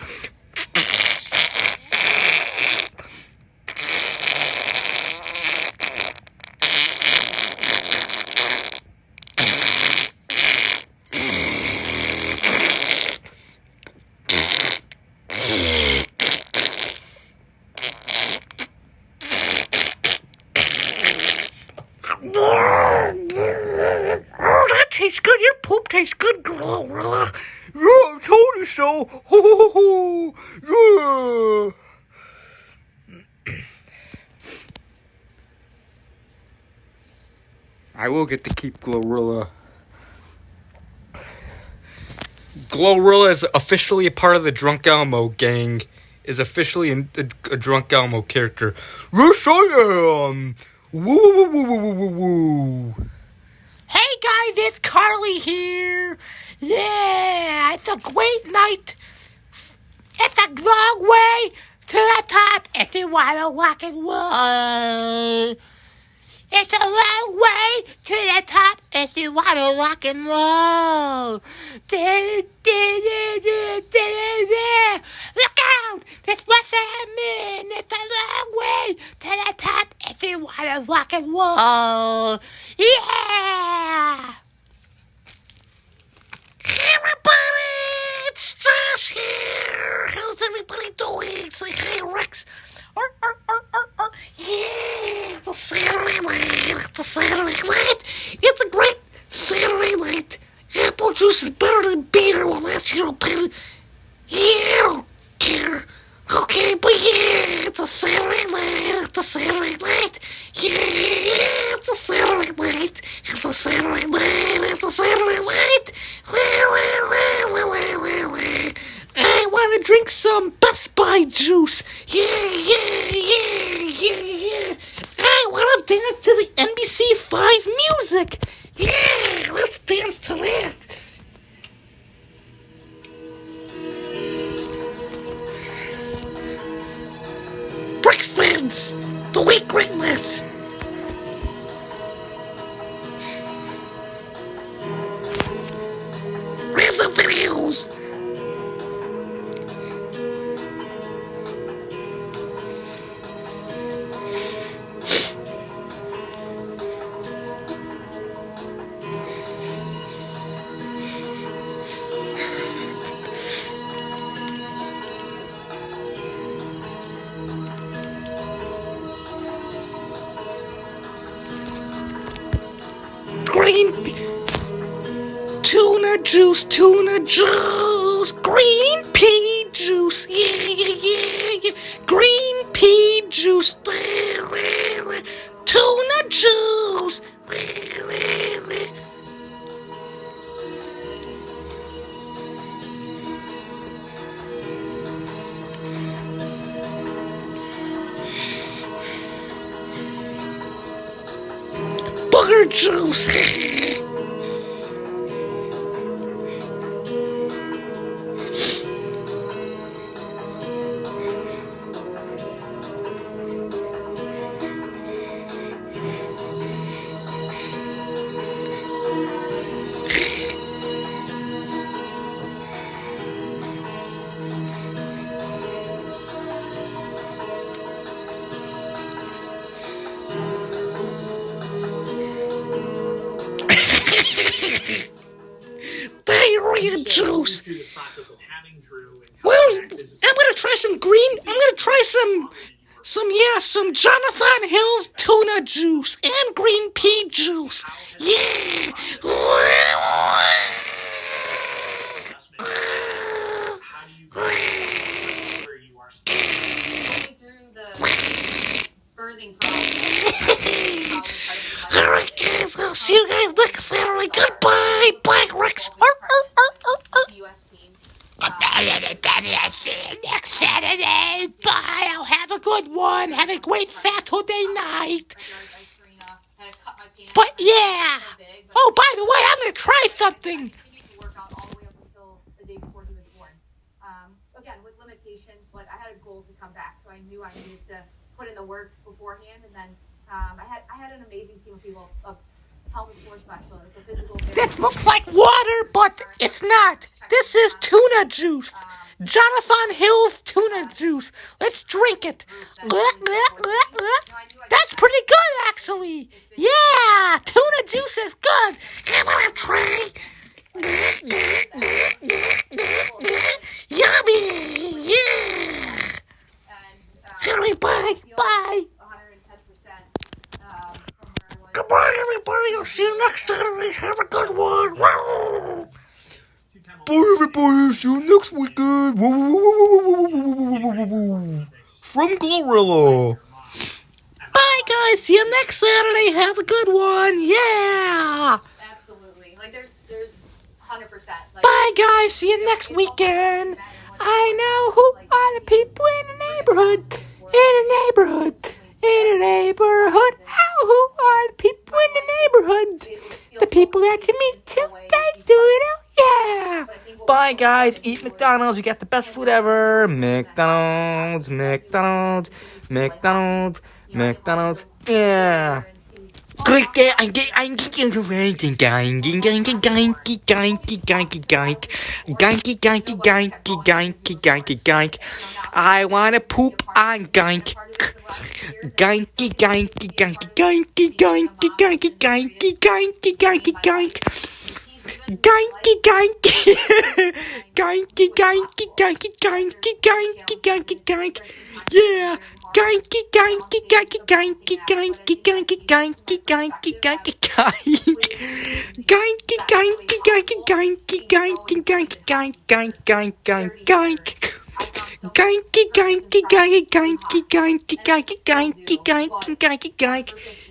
Oh, that tastes good. Your poop tastes good, Glorilla. Yeah, I told you so. Ho, ho, ho, ho. Yeah. I will get to keep Glorilla. Glorilla is officially a part of the Drunk Elmo gang. Is officially a Drunk Elmo character. Yes, I am. Woo, woo, woo, woo, woo, woo, woo. Hey guys, it's Carly here. Yeah, it's a great night. It's a long way to the top if you want to rock and roll. It's a long way to the top if you want to rock and roll. Look out! It's what's happening. It's a long way to the top if you want to rock and roll. Yeah! Everybody, it's Josh here. How's everybody doing? Say hey, Rex. Yeah, it's a Saturday night. It's a Saturday night. It's a great Saturday night. Apple juice is better than beer. Well, that's your opinion. Yeah, I don't care. Okay, but yeah, it's a Saturday night. It's a Saturday night. Yeah, it's a Saturday night. It's a Saturday night. It's a Saturday night. I want to drink some Best Buy juice. Yeah. I want to dance to the NBC5 music. Yeah, let's dance to that. The week greatness. Random videos. Green tuna juice, green pea juice, yeah. Green pea juice, tuna juice. Booger juice. Diarrhea juice. Well, I'm gonna try some green. I'm gonna try some Jonathan Hill's tuna juice and green pea juice. Yeah. Birthing process. Alright guys, I'll see you guys next Saturday. Goodbye. Bye, Rex. US team. Next Saturday. Bye. I'll have a good one. Have a great Saturday night. But yeah. Oh, by the way, I'm gonna try something. Again, with limitations, but I had a goal to come back, so I knew I needed to put in the work beforehand, and then I had an amazing team of people, of pelvic floor specialists, of physical therapy. This looks like water, but it's not. This is tuna juice. Jonathan Hill's tuna juice. Let's drink it. That's pretty good, actually. Yeah, tuna juice is good. I'm gonna try. Yummy. Yeah. Anyway, bye. Bye. 110%. Goodbye, everybody. I'll see you next Saturday. Have a good one. Wow. Bye, everybody. See you next weekend. From Glorilla. Bye, guys. See you next Saturday. Have a good one. Yeah. Absolutely. Like there's 100%. Like, bye, guys. See you next weekend. I know who are the people in the neighborhood. In a neighborhood. Who are the people in the neighborhood? The people that you meet today, do it out. Yeah. Bye, guys. Eat McDonald's. You got the best food ever. McDonald's. Yeah. I wanna poop on gank. Ganky. Yeah.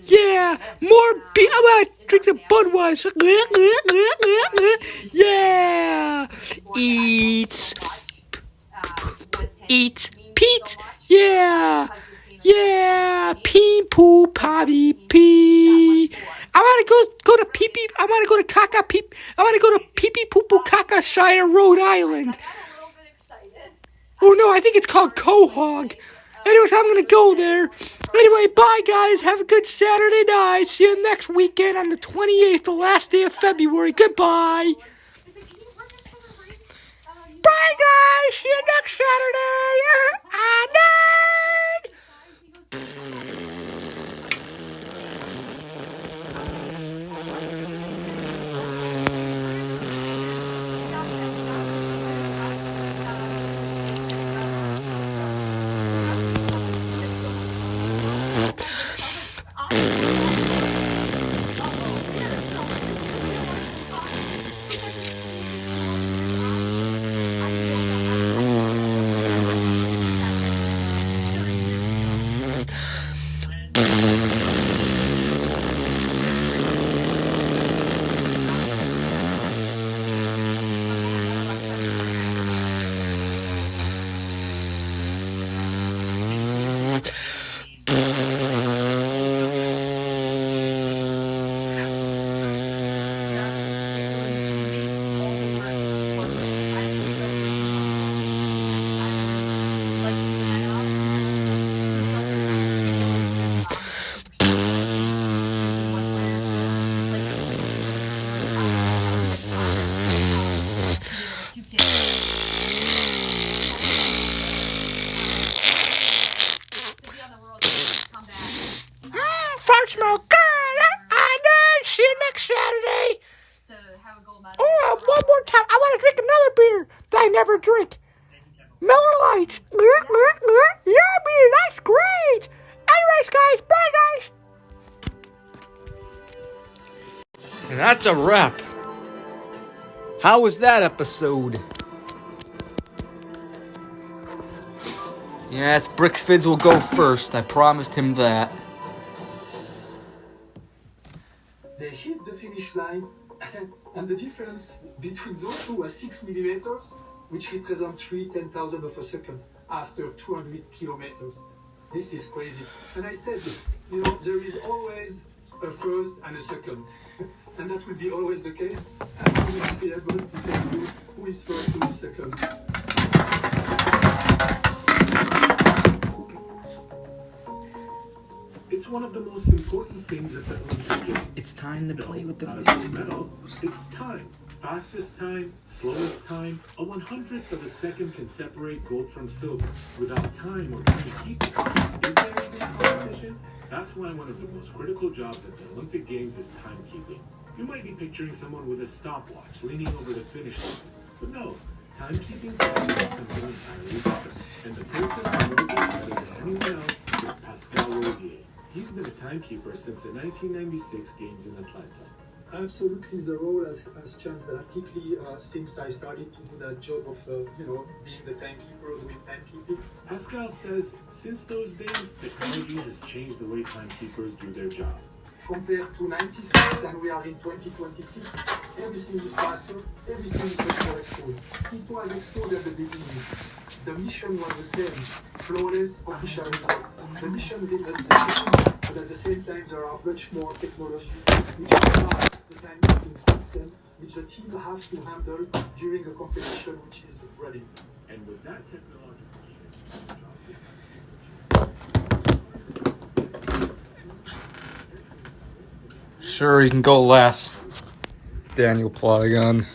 Yeah, more beer. I'm gonna drink the Budweiser. Yeah, eats Pete. Yeah, pee poo potty pee. I wanna go to pee pee. I wanna go to caca pee. I wanna go to pee pee poo poo caca Shire, Rhode Island. Oh no, I think it's called Quahog. Anyways, I'm gonna go there. Anyway, bye guys. Have a good Saturday night. See you next weekend on the 28th, the last day of February. Goodbye. Bye guys. See you next Saturday. I died. Smell good. I know. See you next Saturday. Oh, one more time. I want to drink another beer that I never drink. Miller Lite. Yummy. That's great. Anyways, guys. Bye, guys. And that's a wrap. How was that episode? Yes, Brick Fizz will go first. I promised him that. They hit the finish line, and the difference between those two was 6 millimeters, which represents 3/10,000 of a second after 200 kilometers. This is crazy. And I said, there is always a first and a second, and that will be always the case. And we will be able to tell you who is first, who is second. It's one of the most important things at the Olympic Games. It's time to play with the medal. It's time. Fastest time, slowest time. A 100th of a second can separate gold from silver. Without time or timekeeping, is there even competition? That's why one of the most critical jobs at the Olympic Games is timekeeping. You might be picturing someone with a stopwatch leaning over the finish line. But no, timekeeping is something entirely different. And the person who knows it better than anyone else is Pascal Rosier. He's been a timekeeper since the 1996 Games in Atlanta. Absolutely, the role has changed drastically since I started to do that job of, being the timekeeper, doing timekeeping. Pascal says, since those days, technology has changed the way timekeepers do their job. Compared to 96, and we are in 2026, everything is faster, everything is much more explored. It was explored at the beginning. The mission was the same, flawless official result. The mission did not exist, but at the same time there are much more technology which are the timekeeping system which the team have to handle during a competition which is running. And with that technological shift, Sure, you can go last, Daniel Platagon.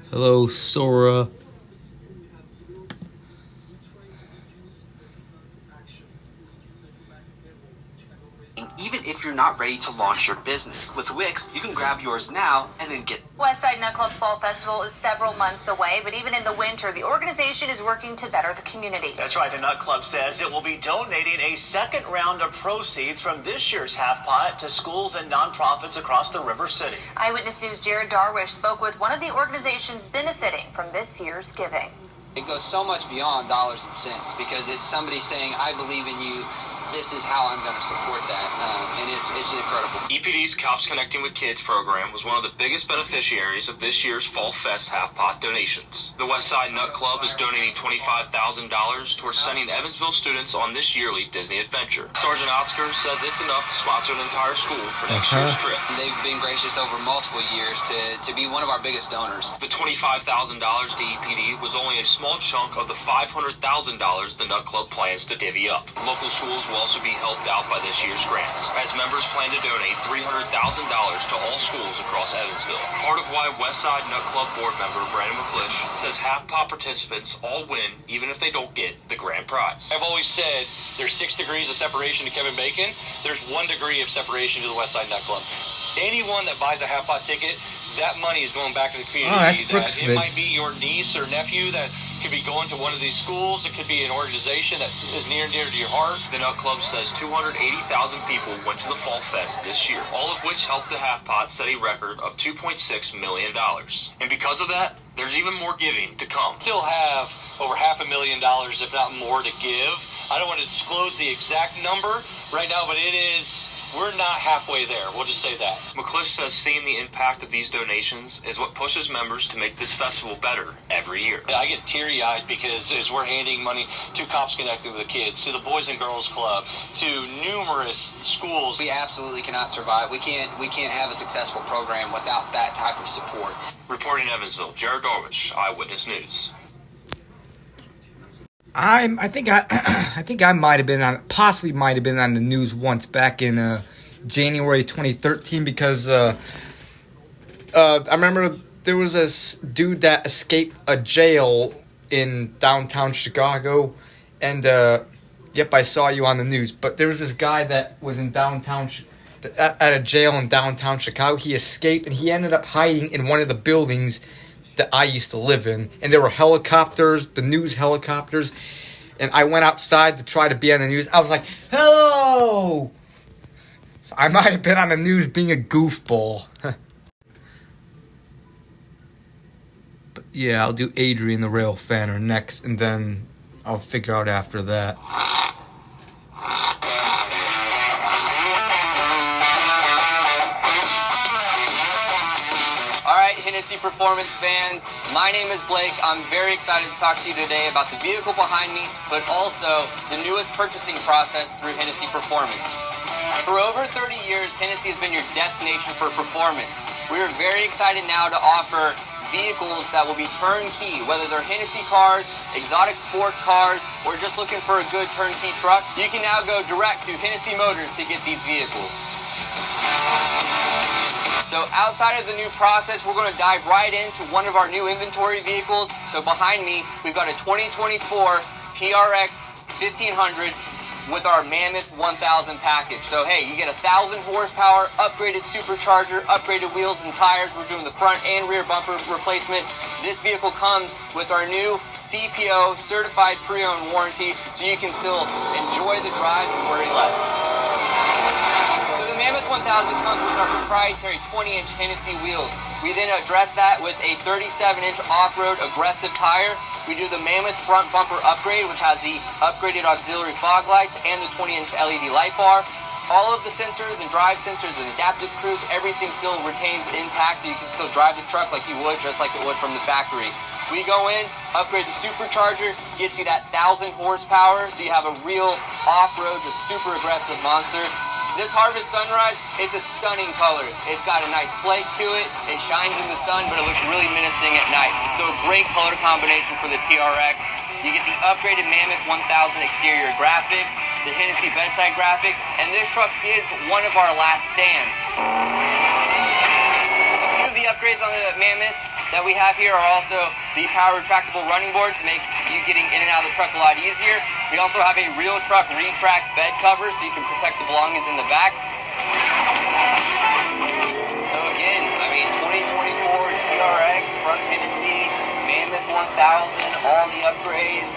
Hello, Sora. Even if you're not ready to launch your business. With Wix, you can grab yours now and then get... Westside Nut Club Fall Festival is several months away, but even in the winter, the organization is working to better the community. That's right. The Nut Club says it will be donating a second round of proceeds from this year's half pot to schools and nonprofits across the River City. Eyewitness News' Jared Darwish spoke with one of the organizations benefiting from this year's giving. It goes so much beyond dollars and cents because it's somebody saying, I believe in you. this is how I'm going to support that, and it's incredible. EPD's Cops Connecting with Kids program was one of the biggest beneficiaries of this year's Fall Fest half-pot donations. The Westside Nut Club is donating $25,000 towards sending Evansville students on this yearly Disney adventure. Sergeant Oscar says it's enough to sponsor an entire school for next year's trip. They've been gracious over multiple years to be one of our biggest donors. The $25,000 to EPD was only a small chunk of the $500,000 the Nut Club plans to divvy up. Local schools will also be helped out by this year's grants, as members plan to donate $300,000 to all schools across Evansville. Part of why Westside Nut Club board member Brandon McClish says half-pot participants all win even if they don't get the grand prize. I've always said there's 6 degrees of separation to Kevin Bacon. There's 1 degree of separation to the Westside Nut Club. Anyone that buys a half-pot ticket, that money is going back to the community. It might be your niece or nephew that could be going to one of these schools. It could be an organization that is near and dear to your heart. The Nut Club says 280,000 people went to the Fall Fest this year, all of which helped the half-pot set a record of $2.6 million. And because of that, there's even more giving to come. Still have over $500,000, if not more, to give. I don't want to disclose the exact number right now, but we're not halfway there. We'll just say that. McClish says seeing the impact of these donations is what pushes members to make this festival better every year. I get teary-eyed because as we're handing money to Cops Connected with the Kids, to the Boys and Girls Club, to numerous schools. We absolutely cannot survive. We can't have a successful program without that type of support. Reporting Evansville, Jared Dorwich, Eyewitness News. I think I might have been on the news once back in January 2013 because I remember there was this dude that escaped a jail in downtown Chicago, and yep, I saw you on the news. But there was this guy that was in downtown at a jail in downtown Chicago. He escaped and he ended up hiding in one of the buildings that I used to live in, and there were helicopters, the news helicopters, and I went outside to try to be on the news. I was like, hello! So I might have been on the news being a goofball. But yeah, I'll do Adrian the Rail Fanner next, and then I'll figure out after that. Hennessy Performance fans, my name is Blake. I'm very excited to talk to you today about the vehicle behind me, but also the newest purchasing process through Hennessy Performance. For over 30 years, Hennessy has been your destination for performance. We are very excited now to offer vehicles that will be turnkey, whether they're Hennessy cars, exotic sport cars, or just looking for a good turnkey truck. You can now go direct to Hennessy Motors to get these vehicles. So outside of the new process, we're going to dive right into one of our new inventory vehicles. So behind me, we've got a 2024 TRX 1500 with our Mammoth 1000 package. So hey, you get 1,000 horsepower, upgraded supercharger, upgraded wheels and tires. We're doing the front and rear bumper replacement. This vehicle comes with our new CPO certified pre-owned warranty, so you can still enjoy the drive and worry less. So the Mammoth 1000 comes with our proprietary 20-inch Hennessy wheels. We then address that with a 37-inch off-road aggressive tire. We do the Mammoth front bumper upgrade, which has the upgraded auxiliary fog lights and the 20-inch LED light bar. All of the sensors and drive sensors and adaptive cruise, everything still retains intact, so you can still drive the truck like you would, just like it would from the factory. We go in, upgrade the supercharger, gets you that 1,000 horsepower, so you have a real off-road, just super aggressive monster. This Harvest Sunrise, it's a stunning color. It's got a nice flake to it. It shines in the sun, but it looks really menacing at night. So a great color combination for the TRX. You get the upgraded Mammoth 1000 exterior graphics, the Hennessy bedside graphics, and this truck is one of our last stands. A few of the upgrades on the Mammoth that we have here are also the power retractable running boards to make you getting in and out of the truck a lot easier. We also have a real truck retracts bed cover so you can protect the belongings in the back. So again, I mean, 2024 TRX, front Hennessy, Mammoth 1000, all the upgrades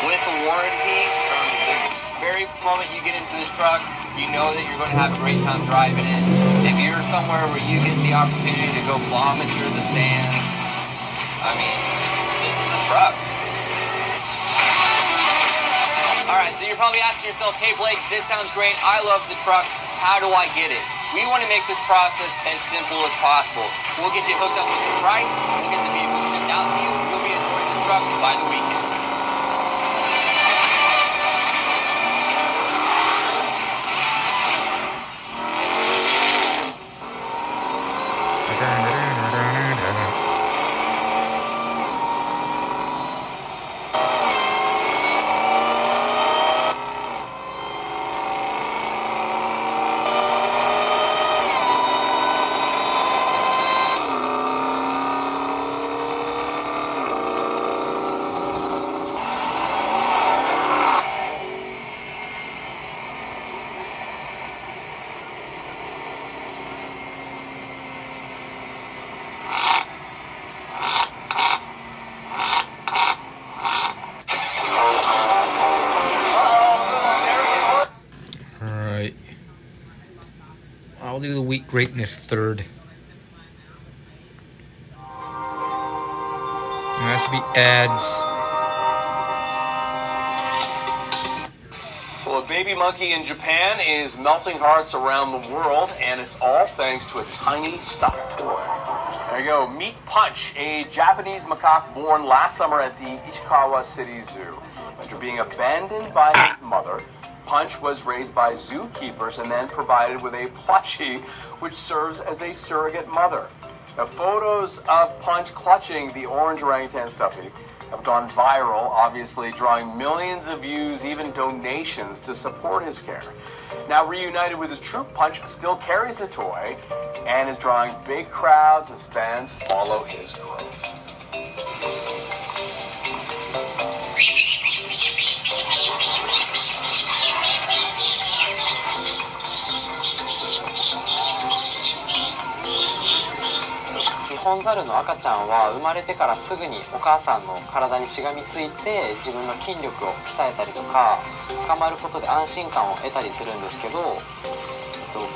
with a warranty. From the very moment you get into this truck, you know that you're going to have a great time driving it. If you're somewhere where you get the opportunity to go bombing through the sands, I mean, this is the truck. Alright, so you're probably asking yourself, hey Blake, this sounds great. I love the truck. How do I get it? We want to make this process as simple as possible. We'll get you hooked up with the price. We'll get the vehicle shipped out to you. You'll be enjoying this truck by the weekend. Alright. I'll do the week greatness third. And that should be ads. Well, a baby monkey in Japan is melting hearts around the world, and it's all thanks to a tiny stuffed toy. There you go. Meet Punch, a Japanese macaque born last summer at the Ishikawa City Zoo. After being abandoned by his mother, Punch was raised by zookeepers and then provided with a plushie, which serves as a surrogate mother. Now, photos of Punch clutching the orange orangutan stuffy have gone viral, obviously drawing millions of views, even donations to support his care. Now reunited with his troop, Punch still carries the toy and is drawing big crowds as fans follow his growth. Nihon ホンザルの赤ちゃんは生まれてからすぐにお母さんの体にしがみついて自分の筋力を鍛えたりとか捕まることで安心感を得たりするんですけど、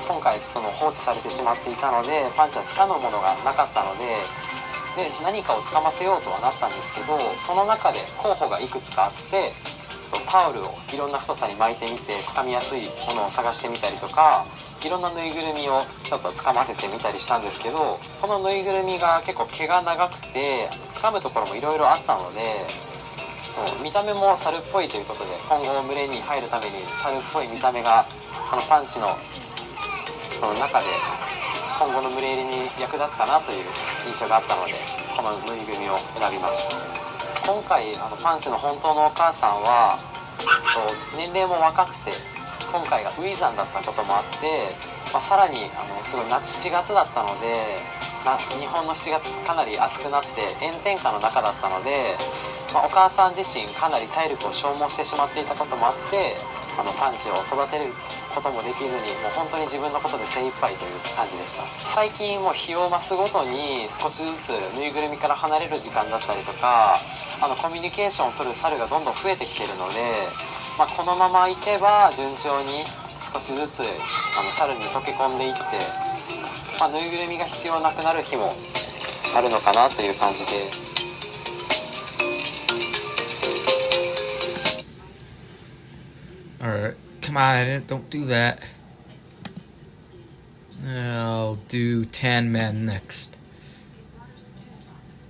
今回その放置されてしまっていたのでパンチは掴むものがなかったので何かを掴ませようとはなったんですけど、その中で候補がいくつかあってタオルをいろんな太さに巻いてみて掴みやすいものを探してみたりとか、いろんなぬいぐるみをちょっと掴ませてみたりしたんですけど、このぬいぐるみが結構毛が長くて掴むところもいろいろあったので、見た目も猿っぽいということで今後群れに入るために猿っぽい見た目がこのパンチのその中で今後の群れ入りに役立つかなという印象があったので、このぬいぐるみを選びました。今回パンチの本当のお母さんは年齢も若くて今回が初産だったこともあって、さらにすごい夏7月だったので、日本の7月かなり暑くなって炎天下の中だったので、お母さん自身かなり体力を消耗してしまっていたこともあってパンチを育てることもできずにもう本当に自分のことで精一杯という感じでした。最近もう日を増すごとに少しずつぬいぐるみから離れる時間だったりとかコミュニケーションを取る猿がどんどん増えてきているので、このままいけば順調に少しずつ猿に溶け込んでいって、ぬいぐるみが必要なくなる日もあるのかなという感じで。Alright, come on, don't do that. I'll do Tan Man next.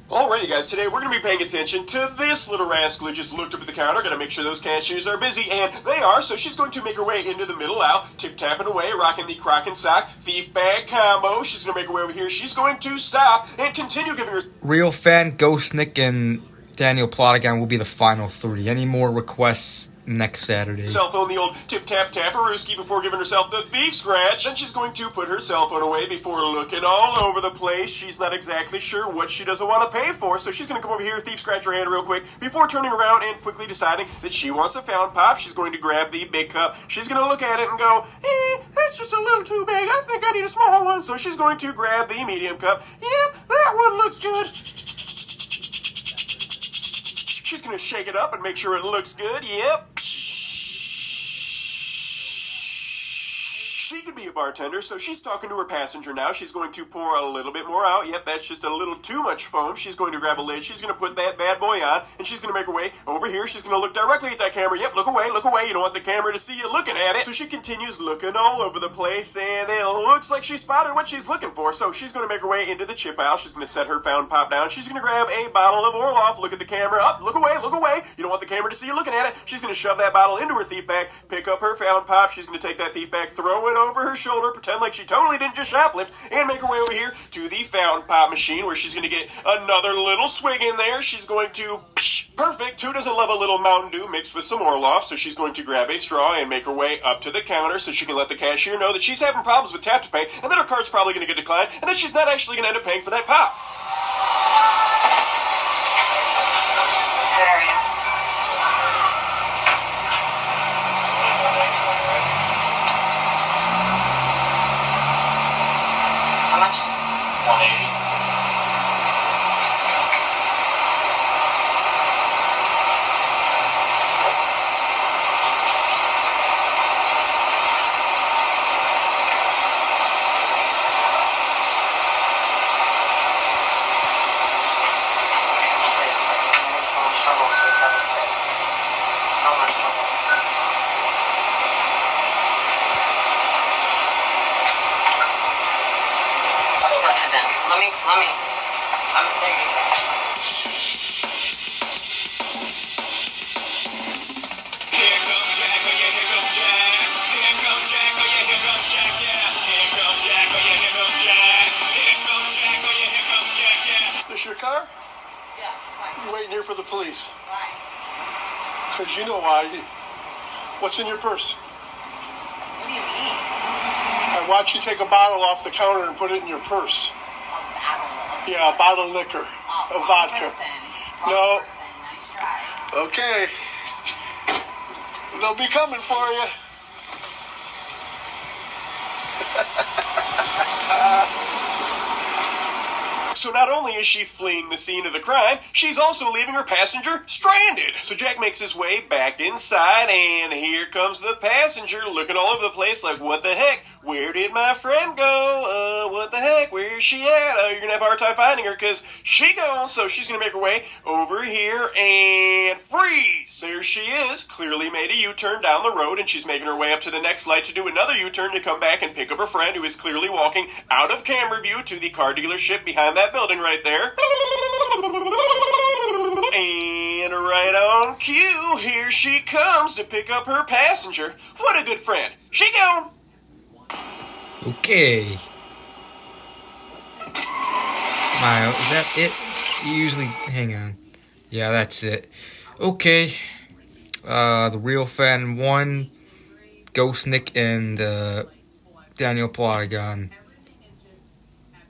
Alrighty guys, today we're going to be paying attention to this little rascal who just looked up at the counter. Got to make sure those cashiers are busy, and they are, so she's going to make her way into the middle aisle, tip-tapping away, rocking the crock and sock thief bag combo. She's going to make her way over here. She's going to stop and continue giving her... Real Fan, Ghost Nick, and Daniel Plottigan will be the final three. Any more requests next Saturday? Cell phone, the old tip-tap-tapperooski before giving herself the thief scratch. Then she's going to put her cell phone away before looking all over the place. She's not exactly sure what she doesn't want to pay for, so she's going to come over here, thief scratch her hand real quick before turning around and quickly deciding that she wants a fountain pop. She's going to grab the big cup. She's going to look at it and go, that's just a little too big. I think I need a small one. So she's going to grab the medium cup. Yep, that one looks good. She's going to shake it up and make sure it looks good. Yep. She could be a bartender, so she's talking to her passenger now. She's going to pour a little bit more out. Yep, that's just a little too much foam. She's going to grab a lid. She's going to put that bad boy on, and she's going to make her way over here. She's going to look directly at that camera. Yep, look away, look away. You don't want the camera to see you looking at it. So she continues looking all over the place, and it looks like she spotted what she's looking for. So she's going to make her way into the chip aisle. She's going to set her fountain pop down. She's going to grab a bottle of Orloff. Look at the camera. Up, look away, look away. You don't want the camera to see you looking at it. She's going to shove that bottle into her thief bag, pick up her fountain pop. She's going to take that thief bag, throw it over her shoulder, pretend like she totally didn't just shoplift, and make her way over here to the fountain pop machine where she's going to get another little swig in there. She's going to, perfect. Who doesn't love a little Mountain Dew mixed with some Orloff? So she's going to grab a straw and make her way up to the counter so she can let the cashier know that she's having problems with tap to pay, and that her card's probably going to get declined, and that she's not actually going to end up paying for that pop. How much? 180. Let me. I'm thinking. Here comes Jack, oh yeah, here comes Jack. Here comes Jack, oh yeah, here comes Jack, yeah. Here comes Jack, oh yeah, here comes Jack. Here comes Jack, oh yeah, here comes Jack, yeah. This your car? Yeah, why? You're waiting here for the police. Why? Because you know why. What's in your purse? What do you mean? I watch you take a bottle off the counter and put it in your purse. Yeah, a bottle of liquor, of vodka. No. Nice try. Okay. They'll be coming for you. So not only is she fleeing the scene of the crime, she's also leaving her passenger stranded. So Jack makes his way back inside, and here comes the passenger looking all over the place like, what the heck? Where did my friend go? What the heck? Where's she at? You're going to have a hard time finding her because she gone. So she's going to make her way over here and freeze. There she is. Clearly made a U-turn down the road, and she's making her way up to the next light to do another U-turn to come back and pick up her friend who is clearly walking out of camera view to the car dealership behind that building right there. And right on cue, here she comes to pick up her passenger. What a good friend. She gone. Okay. Wow, is that it? Usually, hang on. Yeah, that's it. Okay. The Real Fan 1, Ghost Nick, and Daniel Plotagon.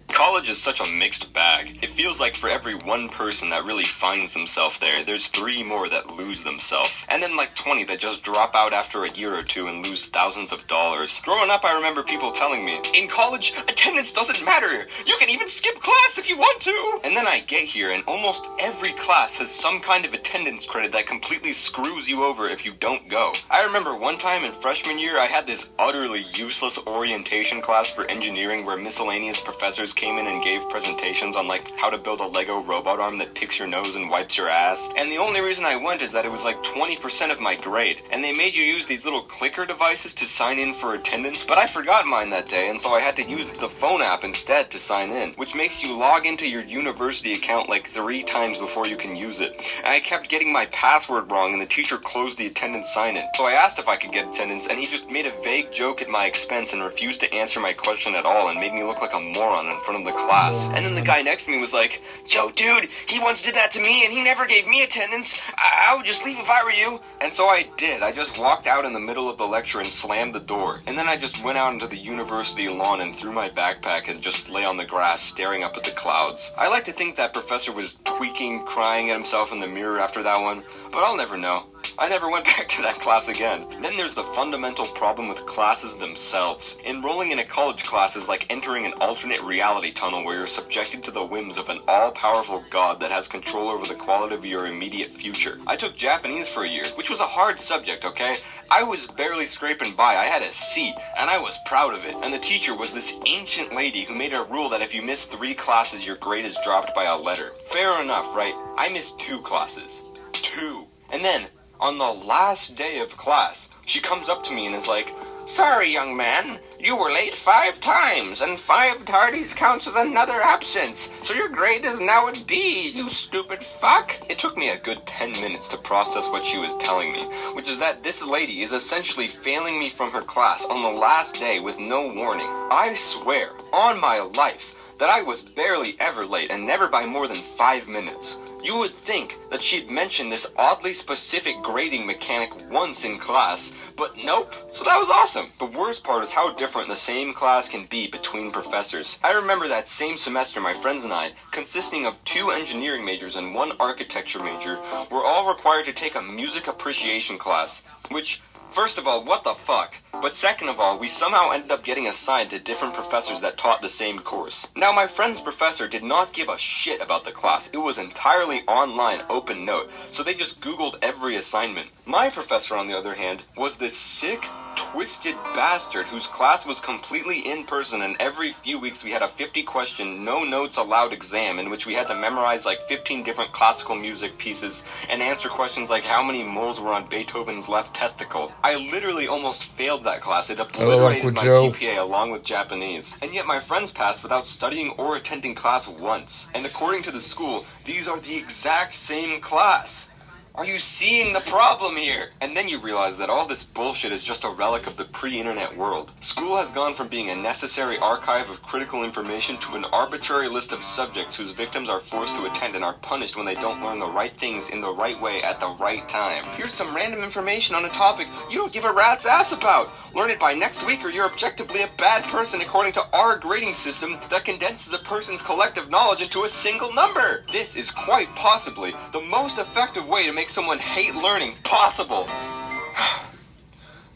College is such a mixed bag. It feels like for every one person that really finds themselves there, there's 3 more that lose themselves. And then like 20 that just drop out after a year or two and lose thousands of dollars. Growing up, I remember people telling me, in college, attendance doesn't matter. You can even skip class if you want to. And then I get here and almost every class has some kind of attendance credit that completely screws you over if you don't go. I remember one time in freshman year, I had this utterly useless orientation class for engineering where miscellaneous professors came in and gave presentations on like how to build a Lego robot arm that picks your nose and wipes your ass. And the only reason I went is that it was like 20% of my grade. And they made you use these little clicker devices to sign in for attendance, but I forgot mine that day, and so I had to use the phone app instead to sign in, which makes you log into your university account like 3 times before you can use it. And I kept getting my password wrong, and the teacher closed the attendance sign-in. So I asked if I could get attendance, and he just made a vague joke at my expense and refused to answer my question at all and made me look like a moron in front of the class. And then the guy next to me was like, yo dude, he once did that to me and he never gave me attendance. I would just leave if I were you. And so I did. I just walked out in the middle of the lecture and slammed the door. And then I just went out into the university lawn and threw my backpack and just lay on the grass staring up at the clouds. I like to think that professor was tweaking, crying at himself in the mirror after that one, but I'll never know. I never went back to that class again. Then there's the fundamental problem with classes themselves. Enrolling in a college class is like entering an alternate reality tunnel where you're subjected to the whims of an all-powerful god that has control over the quality of your immediate future. I took Japanese for a year, which was a hard subject, okay? I was barely scraping by. I had a C, and I was proud of it. And the teacher was this ancient lady who made a rule that if you miss 3 classes, your grade is dropped by a letter. Fair enough, right? I missed 2 classes. 2. And then, on the last day of class, she comes up to me and is like, "Sorry, young man, you were late 5 times, and 5 tardies counts as another absence, so your grade is now a D, you stupid fuck." It took me a good 10 minutes to process what she was telling me, which is that this lady is essentially failing me from her class on the last day with no warning. I swear, on my life, that I was barely ever late and never by more than 5 minutes. You would think that she'd mentioned this oddly specific grading mechanic once in class, but nope. So that was awesome. The worst part is how different the same class can be between professors. I remember that same semester my friends and I, consisting of 2 engineering majors and 1 architecture major, were all required to take a music appreciation class, which, first of all, what the fuck? But second of all, we somehow ended up getting assigned to different professors that taught the same course. Now, my friend's professor did not give a shit about the class. It was entirely online, open note, so they just Googled every assignment. My professor, on the other hand, was this sick, twisted bastard whose class was completely in person, and every few weeks we had a 50-question, no notes allowed exam in which we had to memorize like 15 different classical music pieces and answer questions like how many moles were on Beethoven's left testicle. I literally almost failed that class. It obliterated my GPA along with Japanese. And yet my friends passed without studying or attending class once. And according to the school, these are the exact same class. Are you seeing the problem here? And then you realize that all this bullshit is just a relic of the pre-internet world. School has gone from being a necessary archive of critical information to an arbitrary list of subjects whose victims are forced to attend and are punished when they don't learn the right things in the right way at the right time. Here's some random information on a topic you don't give a rat's ass about. Learn it by next week or you're objectively a bad person according to our grading system that condenses a person's collective knowledge into a single number. This is quite possibly the most effective way to make someone hate learning possible.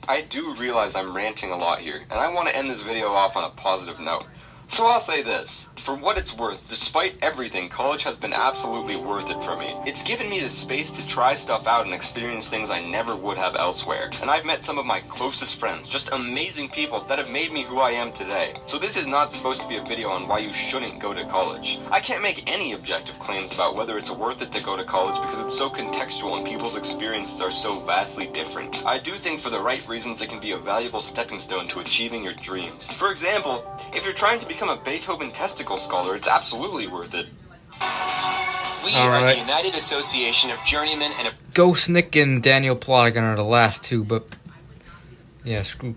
I do realize I'm ranting a lot here, and I want to end this video off on a positive note. So I'll say this. For what it's worth, despite everything, college has been absolutely worth it for me. It's given me the space to try stuff out and experience things I never would have elsewhere. And I've met some of my closest friends, just amazing people that have made me who I am today. So this is not supposed to be a video on why you shouldn't go to college. I can't make any objective claims about whether it's worth it to go to college because it's so contextual and people's experiences are so vastly different. I do think for the right reasons it can be a valuable stepping stone to achieving your dreams. For example, if you're trying to become a Beethoven testicle scholar, it's absolutely worth it. We are the United Association of Journeymen and... Ghost Nick and Daniel Plottigan are the last 2, but... yeah, screw...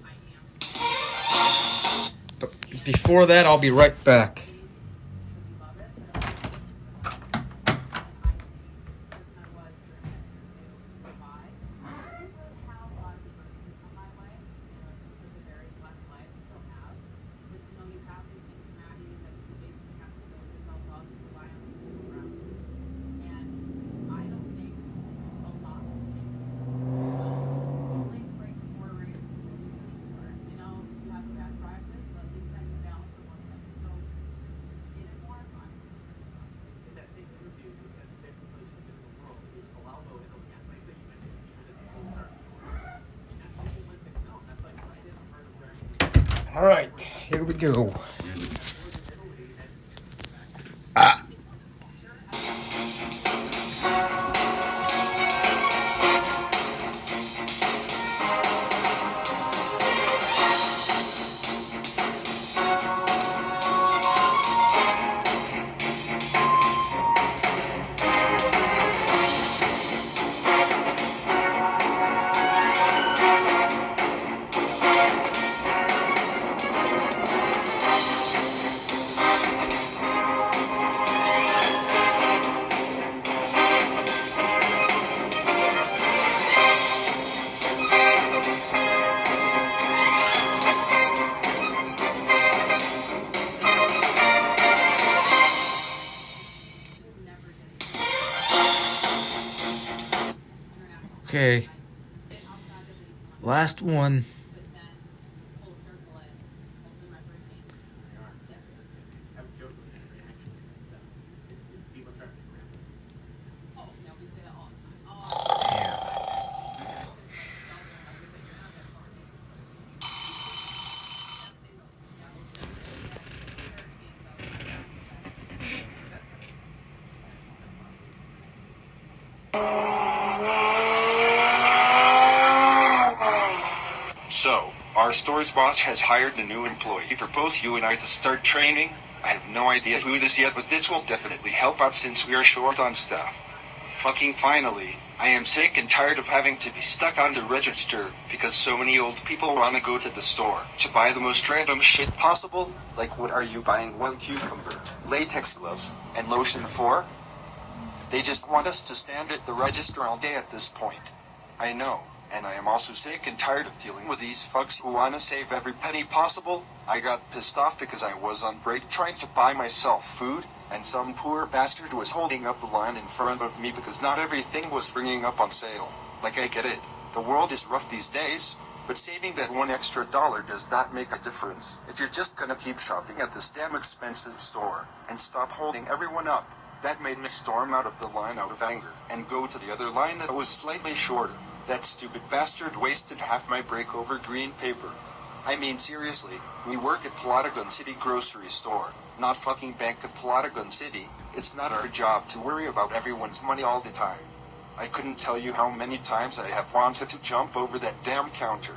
But before that, I'll be right back. Alright, here we go. Okay. Last one. So, our store's boss has hired a new employee for both you and I to start training. I have no idea who it is yet, but this will definitely help out since we are short on stuff. Fucking finally, I am sick and tired of having to be stuck on the register because so many old people want to go to the store to buy the most random shit possible. Like, what are you buying? 1 cucumber, latex gloves, and lotion for? They just want us to stand at the register all day at this point. I know. And I am also sick and tired of dealing with these fucks who wanna save every penny possible. I got pissed off because I was on break trying to buy myself food, and some poor bastard was holding up the line in front of me because not everything was bringing up on sale. Like, I get it. The world is rough these days, but saving that $1 extra does not make a difference if you're just gonna keep shopping at this damn expensive store and stop holding everyone up. That made me storm out of the line out of anger and go to the other line that was slightly shorter. That stupid bastard wasted half my break over green paper. I mean, seriously, we work at Plotagon City Grocery Store, not fucking Bank of Plotagon City. It's not our job to worry about everyone's money all the time. I couldn't tell you how many times I have wanted to jump over that damn counter.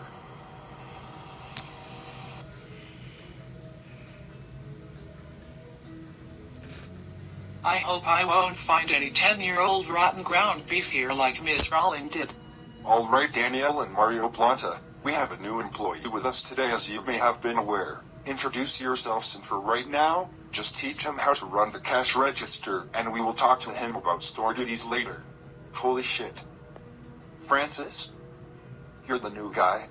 I hope I won't find any 10-year-old rotten ground beef here like Miss Rowling did. Alright, Danielle and Mario Plata, we have a new employee with us today, as you may have been aware. Introduce yourselves, and for right now, just teach him how to run the cash register, and we will talk to him about store duties later. Holy shit. Francis? You're the new guy?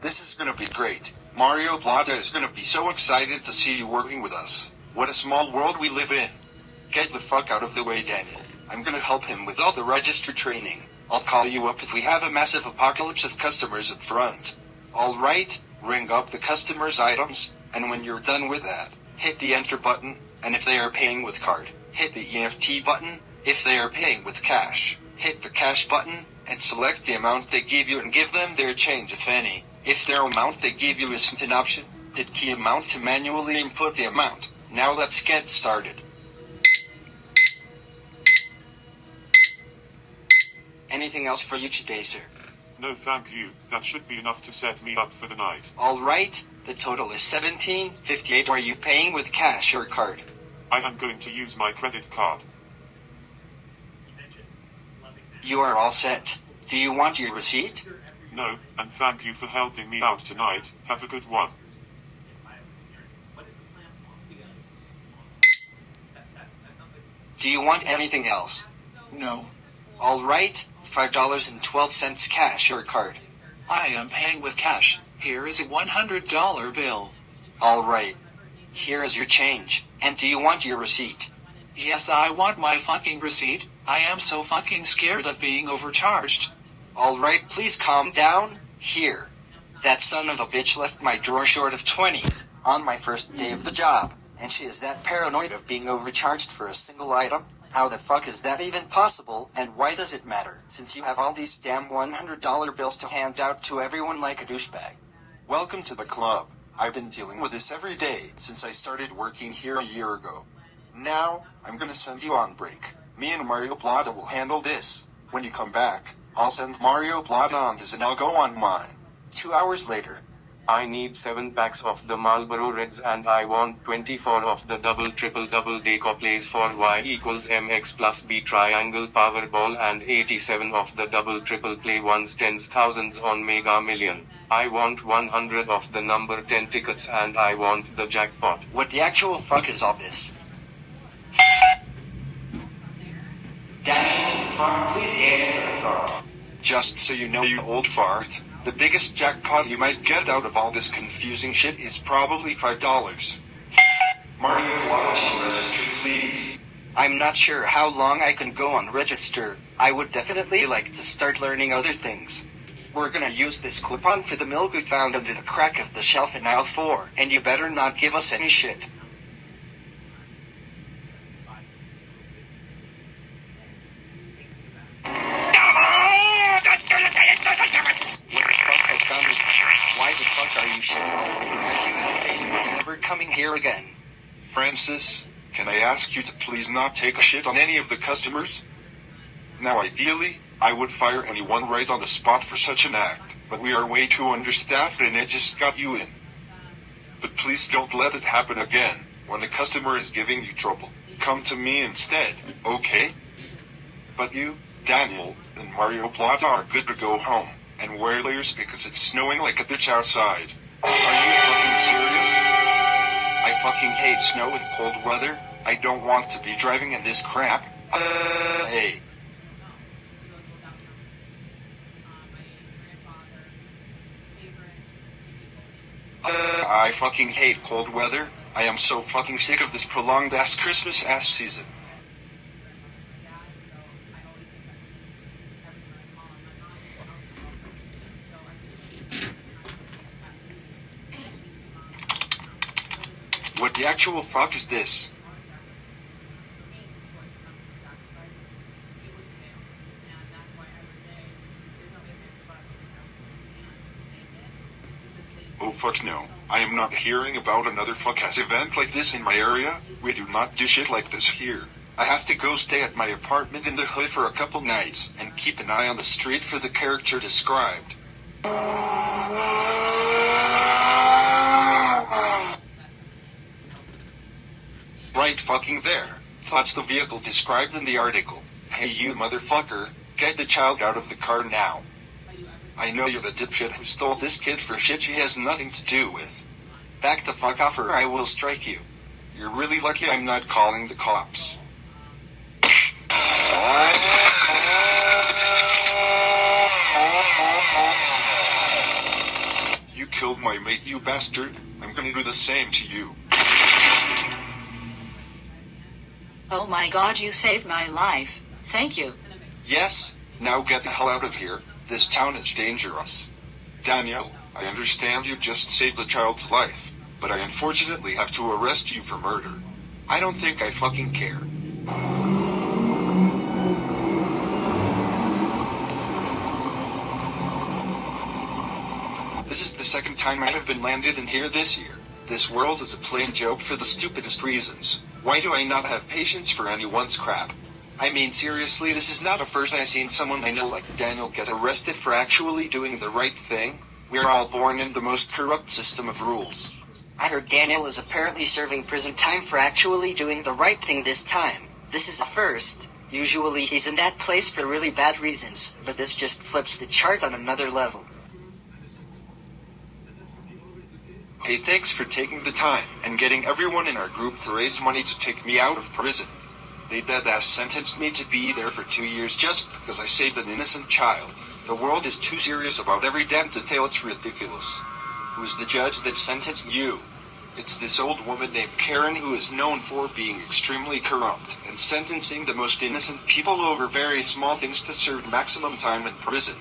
This is gonna be great. Mario Plata is gonna be so excited to see you working with us. What a small world we live in. Get the fuck out of the way, Daniel. I'm gonna help him with all the register training. I'll call you up if we have a massive apocalypse of customers up front. Alright, ring up the customers' items, and when you're done with that, hit the enter button, and if they are paying with card, hit the EFT button. If they are paying with cash, hit the cash button, and select the amount they give you and give them their change if any. If their amount they give you isn't an option, hit key amount to manually input the amount. Now let's get started. Anything else for you today, sir? No, thank you. That should be enough to set me up for the night. Alright, the total is $17.58. Are you paying with cash or card? I am going to use my credit card. You are all set. Do you want your receipt? No, and thank you for helping me out tonight. Have a good one. Do you want anything else? No. Alright, $5.12 cash or card. I am paying with cash. Here is a $100 bill. Alright. Here is your change. And do you want your receipt? Yes, I want my fucking receipt. I am so fucking scared of being overcharged. Alright, please calm down. Here. That son of a bitch left my drawer short of 20s on my first day of the job. And she is that paranoid of being overcharged for a single item? How the fuck is that even possible, and why does it matter, since you have all these damn $100 bills to hand out to everyone like a douchebag? Welcome to the club. I've been dealing with this every day since I started working here a year ago. Now, I'm gonna send you on break. Me and Mario Plata will handle this. When you come back, I'll send Mario Plata on his and I'll go on mine. 2 hours later. I need 7 packs of the Marlboro Reds, and I want 24 of the double deco plays for Y equals MX plus B triangle Powerball, and 87 of the double play ones 10,000s on Mega Million. I want 100 of the number 10 tickets, and I want the jackpot. What the actual fuck is all this? Down to the front, please get into the front. Just so you know, you old fart, the biggest jackpot you might get out of all this confusing shit is probably $5. Mario Plata, register, please. I'm not sure how long I can go on register. I would definitely like to start learning other things. We're gonna use this coupon for the milk we found under the crack of the shelf in aisle 4, and you better not give us any shit. Why the fuck are you shitting all over SUS Facebook? Never coming here again. Francis, can I ask you to please not take a shit on any of the customers? Now ideally, I would fire anyone right on the spot for such an act, but we are way too understaffed and it just got you in. But please don't let it happen again. When a customer is giving you trouble, come to me instead, okay? But you, Daniel, and Mario Plata are good to go home, and wear layers because it's snowing like a bitch outside. Are you fucking serious? I fucking hate snow and cold weather. I don't want to be driving in this crap. Hey. I fucking hate cold weather. I am so fucking sick of this prolonged ass Christmas ass season. What the actual fuck is this? Oh fuck no. I am not hearing about another fuck-ass event like this in my area. We do not do shit like this here. I have to go stay at my apartment in the hood for a couple nights, and keep an eye on the street for the character described. Right fucking there. That's the vehicle described in the article. Hey you motherfucker, get the child out of the car now. I know you're the dipshit who stole this kid for shit she has nothing to do with. Back the fuck off or I will strike you. You're really lucky I'm not calling the cops. You killed my mate, you bastard. I'm gonna do the same to you. Oh my god, you saved my life. Thank you. Yes, now get the hell out of here. This town is dangerous. Daniel, I understand you just saved the child's life, but I unfortunately have to arrest you for murder. I don't think I fucking care. This is the second time I have been landed in here this year. This world is a plain joke for the stupidest reasons. Why do I not have patience for anyone's crap? I mean seriously, this is not a first I've seen someone I know like Daniel get arrested for actually doing the right thing. We're all born in the most corrupt system of rules. I heard Daniel is apparently serving prison time for actually doing the right thing this time. This is a first. Usually he's in that place for really bad reasons, but this just flips the chart on another level. Hey, thanks for taking the time and getting everyone in our group to raise money to take me out of prison. They dead-ass sentenced me to be there for 2 years just because I saved an innocent child. The world is too serious about every damn detail, it's ridiculous. Who's the judge that sentenced you? It's this old woman named Karen who is known for being extremely corrupt and sentencing the most innocent people over very small things to serve maximum time in prison.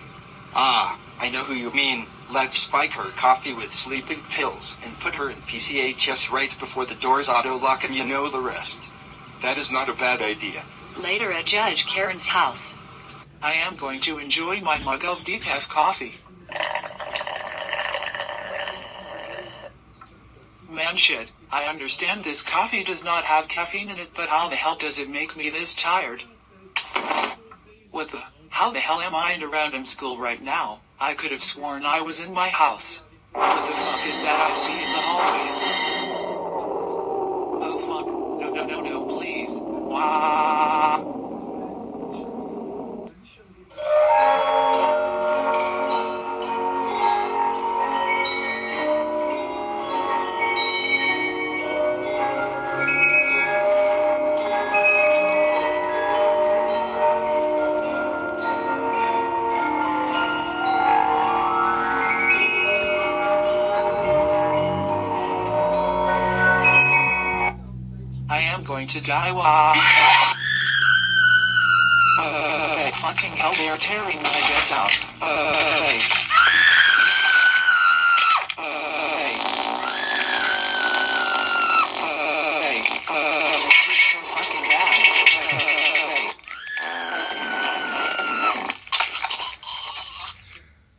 Ah, I know who you mean. Let's spike her coffee with sleeping pills and put her in PCHS right before the doors auto-lock and you know the rest. That is not a bad idea. Later at Judge Karen's house. I am going to enjoy my mug of decaf coffee. Man shit, I understand this coffee does not have caffeine in it, but how the hell does it make me this tired? How the hell am I in a random school right now? I could have sworn I was in my house. What the fuck is that I see in the hallway? Oh fuck, no, please. Wah. I am going to die. Wah. like fucking hell, they are tearing my guts out. So fucking bad.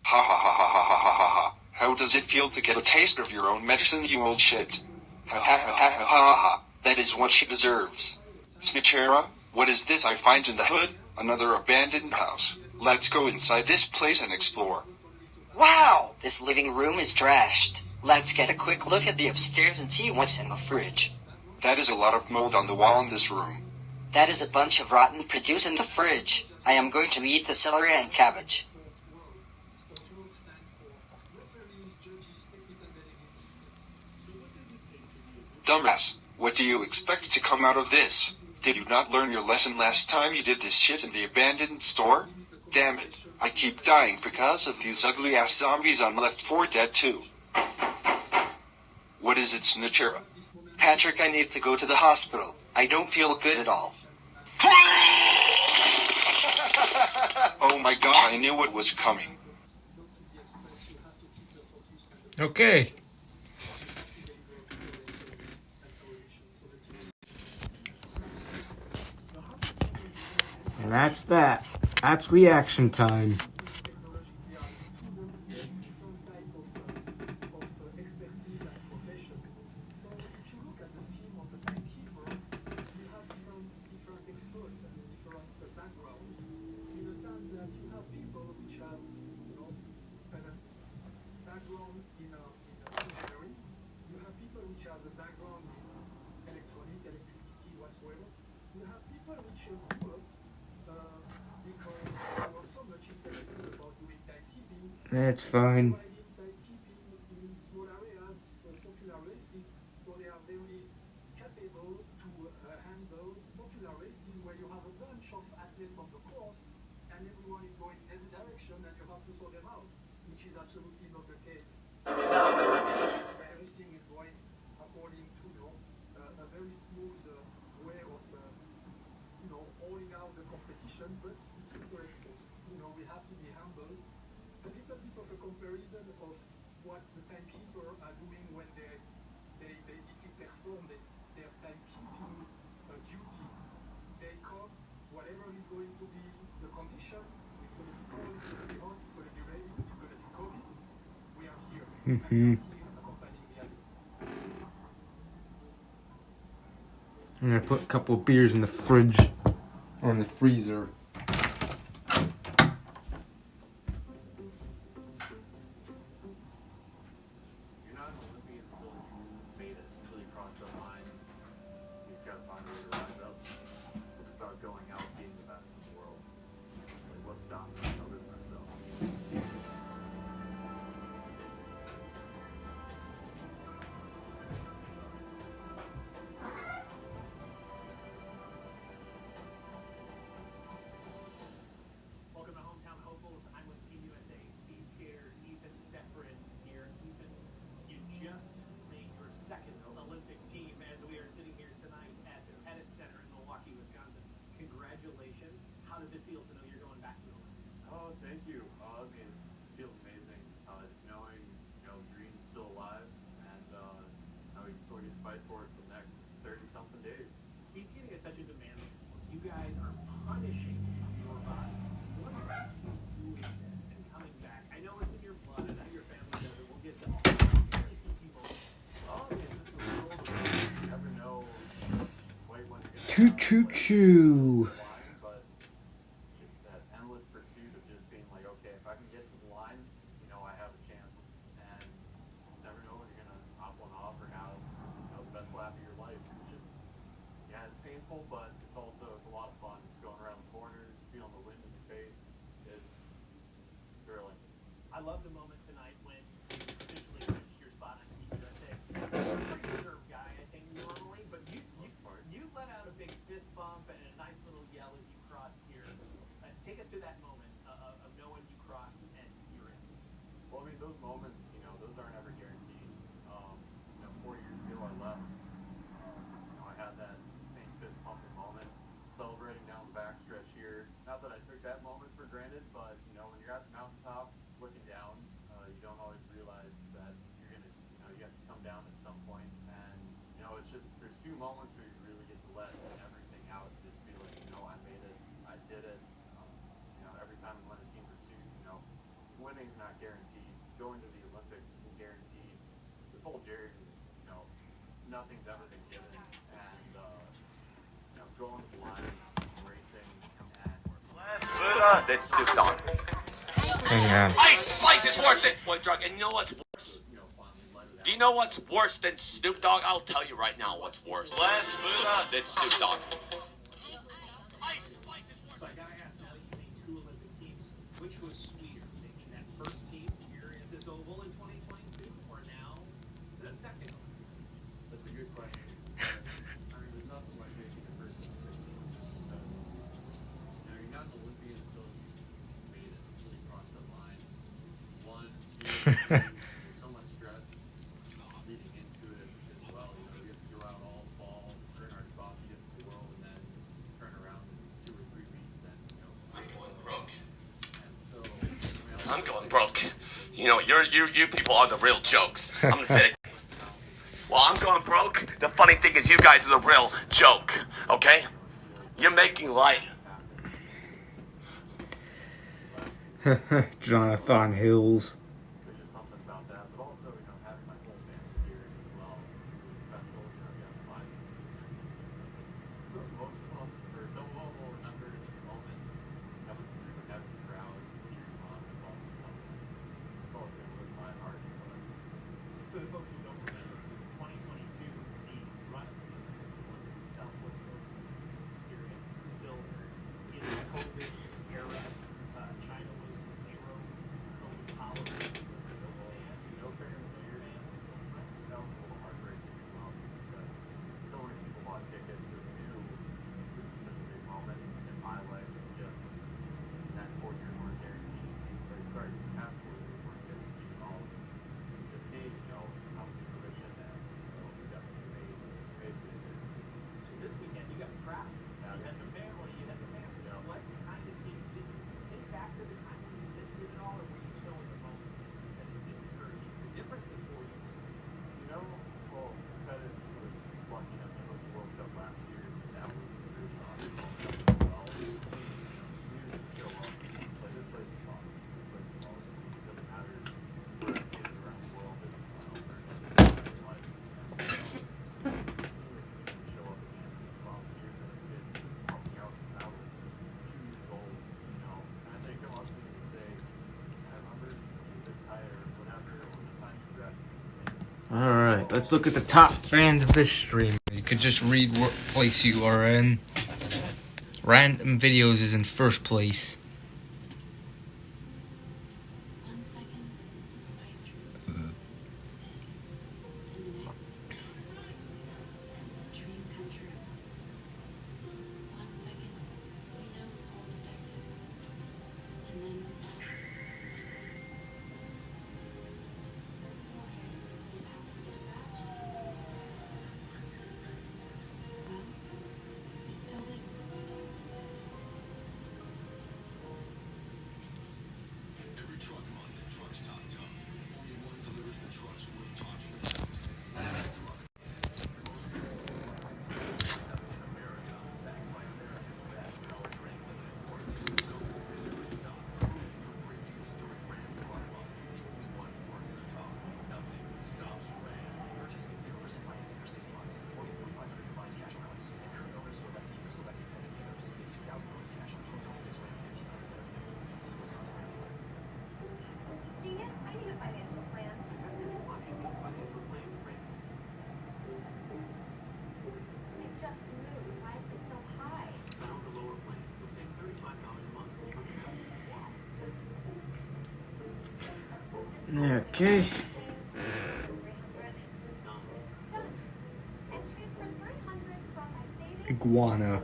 Ha ha ha ha ha ha ha ha ha. How does it feel to get a taste of your own medicine, you old shit? Ha ha ha ha ha ha ha. That is what she deserves. Snitchera, what is this I find in the hood? Another abandoned house. Let's go inside this place and explore. Wow! This living room is trashed. Let's get a quick look at the upstairs and see what's in the fridge. That is a lot of mold on the wall in this room. That is a bunch of rotten produce in the fridge. I am going to eat the celery and cabbage. Dumbass, what do you expect to come out of this? Did you not learn your lesson last time you did this shit in the abandoned store? Damn it, I keep dying because of these ugly ass zombies on Left 4 Dead 2. What is it, Snitchera? Patrick, I need to go to the hospital. I don't feel good at all. Oh my god, I knew what was coming. Okay. And that's that. That's reaction time. That's fine. Comparison of what the timekeepers are doing when they basically perform their timekeeping duty. They come, whatever is going to be the condition, it's going to be cold, it's going to be hot, it's going to be rainy, it's going to be COVID. We are here. Mm-hmm. Accompanying the adults. I'm gonna put a couple of beers in the fridge or in the freezer. Welcome to Hometown Hopefuls. I'm with Team USA speed skater Ethan Separate here. Ethan, you just made your second Olympic team as we are sitting here tonight at the Pettit Center in Milwaukee, Wisconsin. Congratulations. How does it feel to know you're going back to the Olympics? Oh, thank you. I mean, it feels amazing. Just knowing, dream's still alive, and now we still get to fight for it for the next 30-something days. Speed skating is such a demanding sport. You guys are punishing your body. What keeps you doing this and coming back? I know it's in your blood. I know your family does it. We'll get to all that. What keeps you going? Oh, it's just the world. You never know quite when you're Choo choo choo. but just that endless pursuit of just being like, okay, if I can get to the line, I have a chance, and you just never know when you're gonna hop one off or have the best lap of your life. It's just, yeah, it's painful, but it's a lot of fun. Just going around the corners, feeling the wind in your face. It's thrilling. I love the moment tonight when you officially finished your spot on Team USA. You're a pretty reserved guy, I think, normally, but you let out a big fist bump and a nice little yell as you crossed here. Take us to that moment of knowing you crossed and you're in. Well, I mean, those moments, those aren't ever guaranteed. 4 years ago I left. I had that same fist pumping moment, celebrating down the backstretch here. Not that I took that moment at the mountaintop, looking down, you don't always realize that you're gonna, you have to come down at some point, and it's just there's few moments where you really get to let everything out and just be like, I made it, I did it. Every time we win a team pursuit, winning's not guaranteed. Going to the Olympics isn't guaranteed. This whole journey, nothing's ever been given, and going to the line, racing, and that's just on. Spice is worse than one drug, and you know what's worse? Do you know what's worse than Snoop Dogg? I'll tell you right now what's worse. Less Buddha than Snoop Dogg. So I gotta ask, now that you made 2 Olympic teams, which was sweeter, making that first team here at this Oval in 2022, or now the second Olympic team? That's a good question. There's nothing like making the first Olympic team, because you're not an Olympian until you made it, until you crossed that line. One, there's so much stress leading into it as well. We have to go out all fall, earn our spots against the world, and then turn around in 2 or 3 weeks and I'm going broke. And so I'm going broke. You people are the real jokes. I'm gonna say it. Well, I'm going broke. The funny thing is, you guys are the real joke. Okay? You're making light. Jonathan Hills. there's just something about that, but also, having my whole family here as well is really special. You have 5 nieces and nephews. For most of them, or some of them will remember this moment, having the crowd cheering on. It's also something that's always going to live in my heart. For the folks who don't remember, 2022, the run of the Olympics itself was the most experience. We were still in the COVID era. China was 0 COVID policy. No fans, no your families. That was a little heartbreaking as well, just because so many people bought tickets because they knew this is such a big moment in my life. Just the next 4 years weren't guaranteed. Sorry, the past 4 years weren't guaranteed at all. Just seeing, how the fruition, and so we definitely made it bittersweet. So this weekend you got crowd. You had the family, you had the family. What kind of did you think back to the time when you missed it at all, or were you so in the moment that it didn't occur to you? The difference in 4 years. Well, Pettit was lucky enough to host the World Cup last year. That was a really awesome well. Seeing music show up. Like, this place is awesome. This place is awesome. It doesn't matter where it is around the world. This is my own life. Seeing the community show up again, volunteers that have been helping out since I was 2 years old, and they come up to me and say, I remember this hire or whatever, or the time you left. Alright, let's look at the top fans of this stream. You could just read what place you are in. Random Videos is in first place. Okay. Iguana.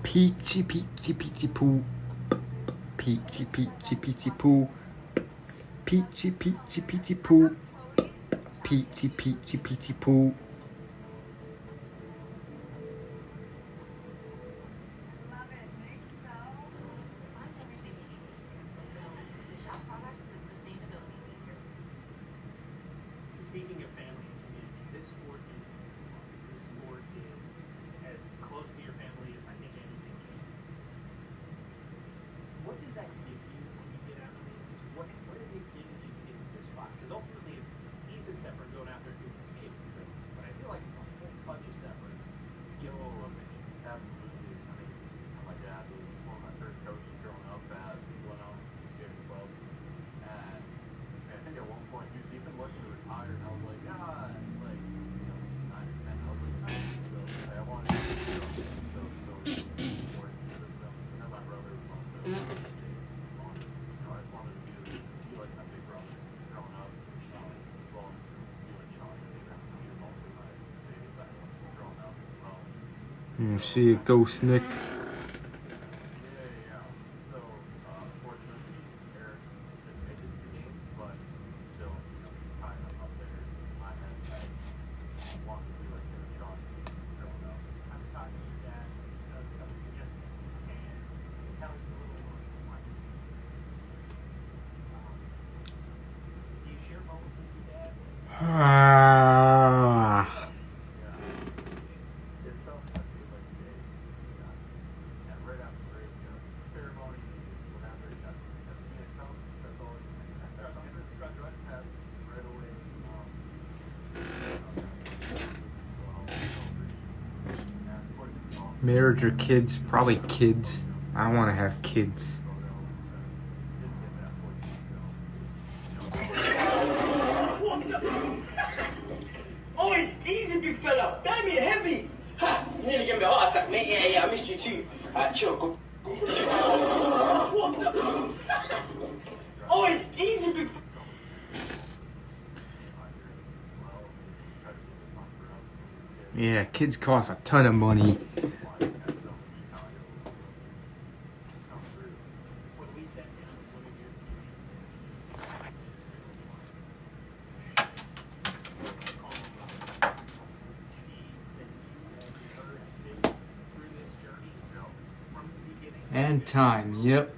Peachy peachy peachy poo. Peachy peachy peachy poo. peachy, peachy, peachy poo. Peachy, peachy, peachy poo. Speaking of family and community, this sport is important. This sport is as close to your family as I think anything can. What does that give you when you get out of the games? What is it giving you to get to this spot? Because ultimately it's Ethan Separate going out there doing this game, but I feel like it's a whole bunch of separate giving you motivation. Absolutely. I mean, my dad was one of my first coaches growing up at Glenelg's Skating Club. And I think at one point he was even looking to retire, and I was like, yeah, like, 9 or 10. I was like, I wanted to do something, so support the system. And then my brother was also I just wanted to be like my big brother growing up, as well as be like Sean, because he was also my biggest idol growing up as well. You see a ghost, Nick. So, unfortunately, Eric didn't make it to the games, but still, he's high enough up there in my head that I wanted to be like him and Sean growing up. I was talking to your dad a couple of years ago, and telling me a little emotional why you do this. Do you share moments with your dad? It's stuff I feel like today, and right after the race, the ceremonies, whatever, at the beginning of cup, that's always, drug tests right away, and of course it's awesome. Marriage or kids? Probably kids. I want to have kids. Oi, easy, big fella. Damn it, heavy. Ha! You nearly gave me a heart attack, mate. Yeah, I missed you too. Chill, go. What the? Oi, easy, big fella. Yeah, kids cost a ton of money. And time, yep.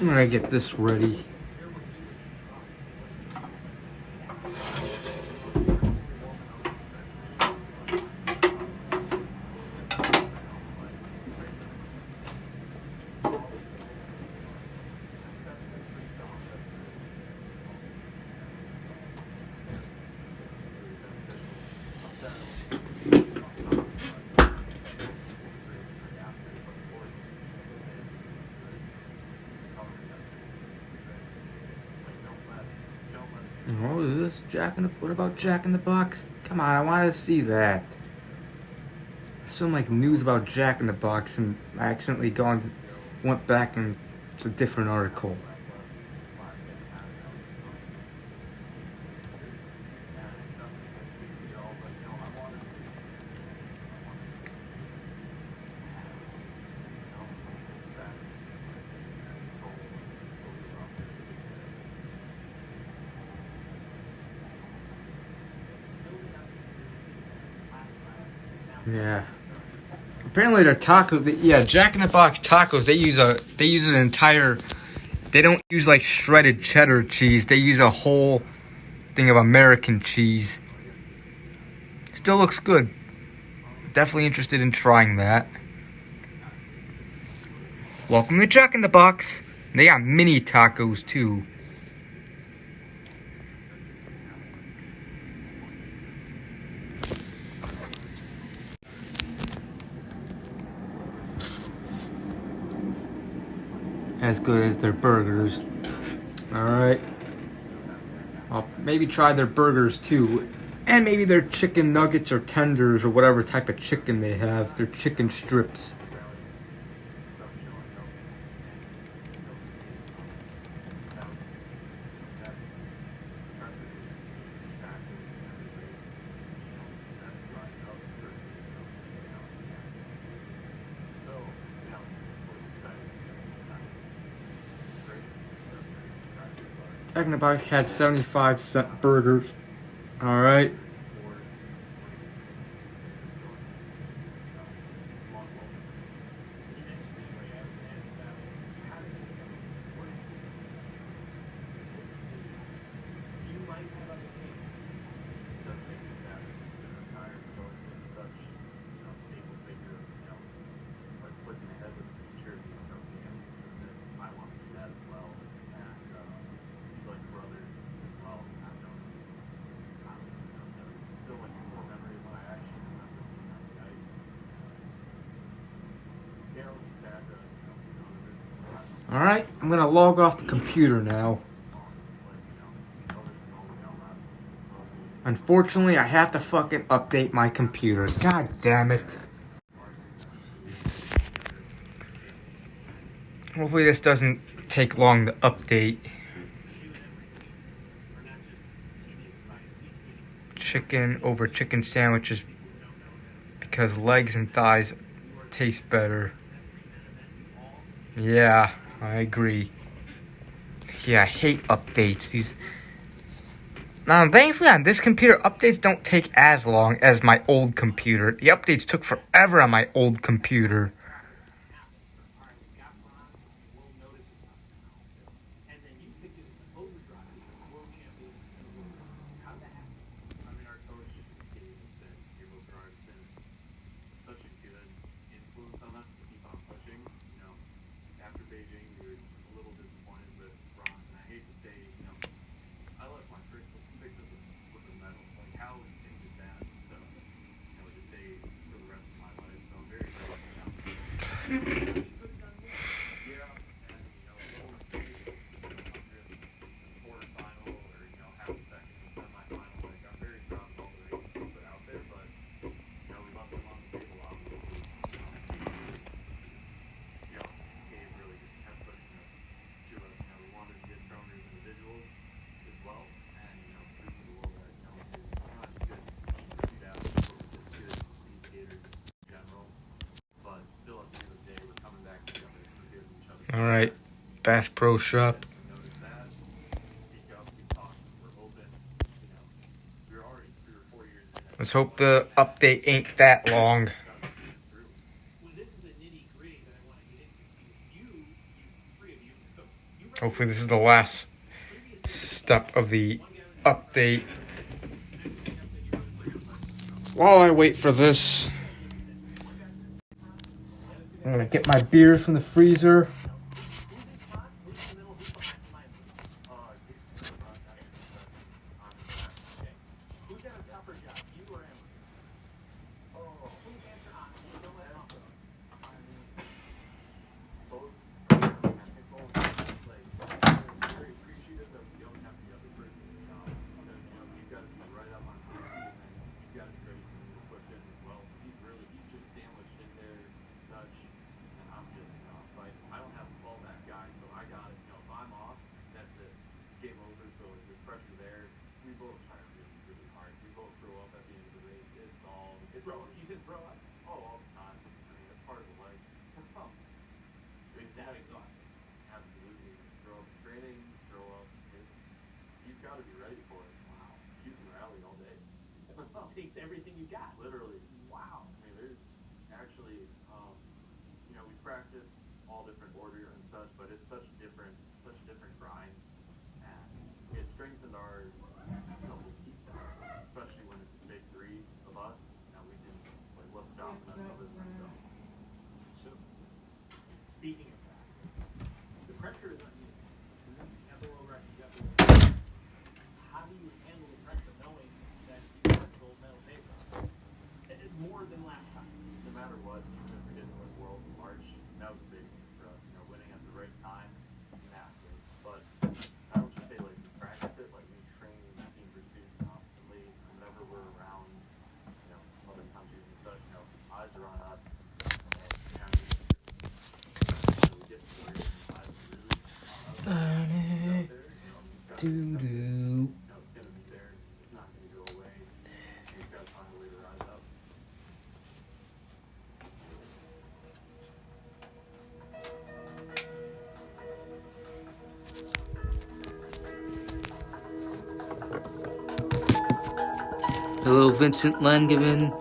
I'm gonna get this ready. What was this? What about Jack in the Box? Come on, I wanted to see that. Some like news about Jack in the Box, and I accidentally went back and it's a different article. Yeah. Apparently their tacos, yeah, Jack in the Box tacos, they use an entire, they don't use like shredded cheddar cheese, they use a whole thing of American cheese. Still looks good. Definitely interested in trying that. Welcome to Jack in the Box. They got mini tacos too. As good as their burgers. Alright. I'll maybe try their burgers too. And maybe their chicken nuggets or tenders or whatever type of chicken they have. Their chicken strips. Jack in the Box had 75-cent burgers. Alright. Alright, I'm gonna log off the computer now. Unfortunately, I have to fucking update my computer. God damn it. Hopefully this doesn't take long to update. Chicken over chicken sandwiches because legs and thighs taste better. Yeah, I agree. Yeah, I hate updates. Now, thankfully on this computer, updates don't take as long as my old computer. The updates took forever on my old computer. Alright, Bass Pro Shop. Let's hope the update ain't that long. Hopefully this is the last step of the update. While I wait for this, I'm gonna get my beer from the freezer. Takes everything you got. Literally. Wow. I mean, actually, we practiced all different order and such, but it's such a different grind, and it strengthened our, especially when it's the big three of us. We can, what's stopping us other than ourselves? So, speaking of that, the pressure is on you. You have the world record, you have the world record. How do you handle the pressure knowing that you have gold medal papers? More than last time. No matter what, even if we didn't win Worlds in March, that was a big thing for us. Winning at the right time, massive. But I would just say, we practice it, we train team pursuit constantly. Whenever we're around, other countries and such, eyes are on us. We get to where eyes are really on us. Doo-doo. It's going to be there. It's not going to go away. You just got to find a way to rise up. Hello, Vincent Langevin.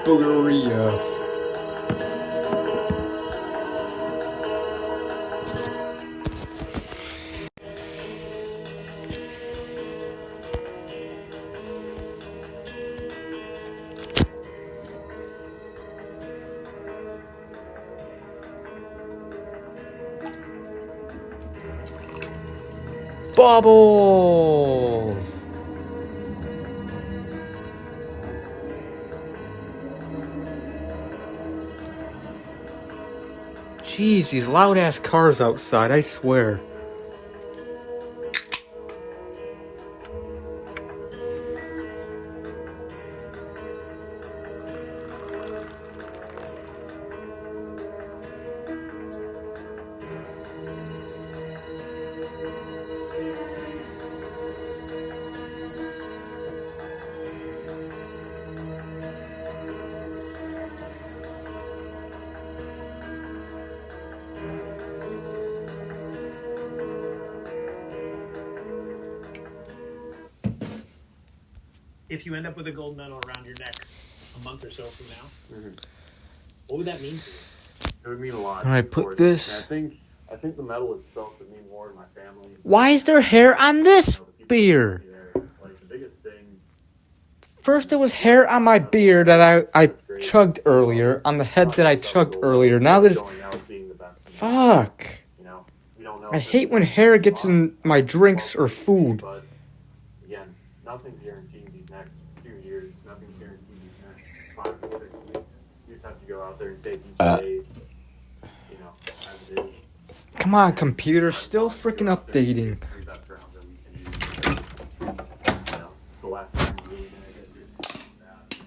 Boogeria. Bubbles. Jeez, these loud ass cars outside, I swear. If you end up with a gold medal around your neck a month or so from now, what would that mean to you? It would mean a lot. I put this. And I think the medal itself would mean more to my family. Why is there hair on this beer? The biggest thing. First, there was hair on my beer that I chugged earlier, on the head that I chugged earlier. Now there's. Fuck. I hate when hair gets in my drinks or food. But again, nothing's guaranteed these next few years. Nothing's guaranteed these next 5 to 6 weeks. You just have to go out there and take each day, as it is. Come on, computer, still freaking updating. Three best rounds that we can do because, it's the last time we're really gonna get through that.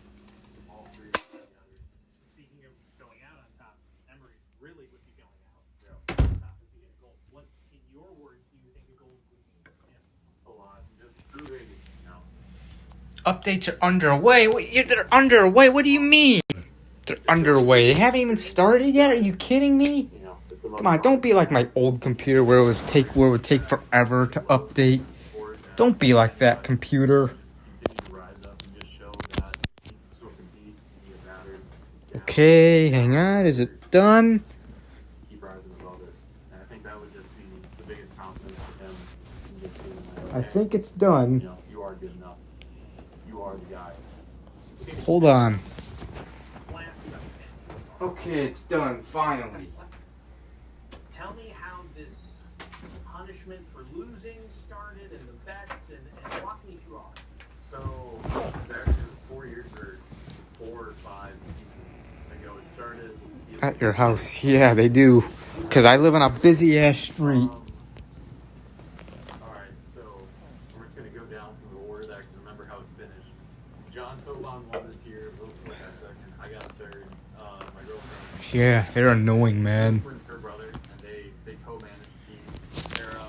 All three of us together. Speaking of going out on top, Emery really would be going out on top if he get gold. What, in your words, do you think a gold would mean to him? A lot. Just proving, Updates are underway. They're underway. What do you mean? They're underway. They haven't even started yet. Are you kidding me? Come on, don't be like my old computer where it would take forever to update. Don't be like that, computer. Okay, hang on. Is it done? Keep rising above it. And I think that would just be the biggest confidence for him. I think it's done. You are good enough. You are the guy. Hold on. Okay, it's done, finally. Tell me how this punishment for losing started and the bets, and walk me through all of it. So, it was 4 years or 4 or 5 seasons ago. It started. At your house, yeah, they do. Because I live on a busy ass street. Alright, so we're just going to go down from won this year. Wilson got second. I got third. My girlfriend. Yeah, they're annoying, man. Her brother, and they co-managed the team. Sarah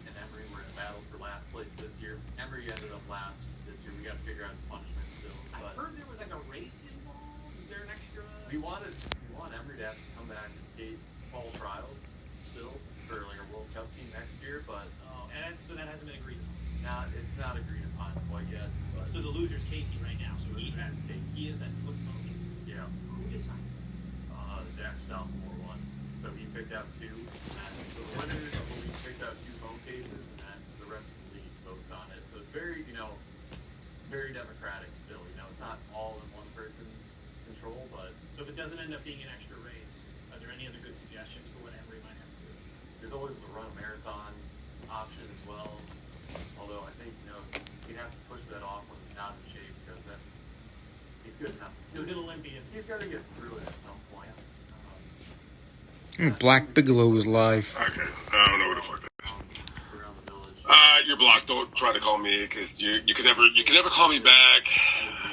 and Emery were in a battle for last place this year. Emery ended up last this year. We got to figure out his punishment still. I heard there was like a race involved. Is there an extra? We want Emery to have to come back and skate fall trials still for like a World Cup team next year, but So that hasn't been agreed upon. it's not agreed upon quite yet. But So the loser's Casey right now. So he has Casey. He is that flip phone. Yeah. Who decided? Zach Stalmore won. So he picked out two. And so the winner of the league picks out two phone cases, and then the rest of the league votes on it. So it's very, very democratic still. It's not all in one person's control, but So if it doesn't end up being an extra race, are there any other good suggestions for what Emery might have to do? there's always the run a marathon option as well. Although I think, he'd have to push that off when he's not in shape, because then he's good enough. He's an Olympian. He's got to get through it at some point. Black Bigelow is live. Okay, I don't know what the fuck that is. You're blocked. Don't try to call me, because you can never call me back.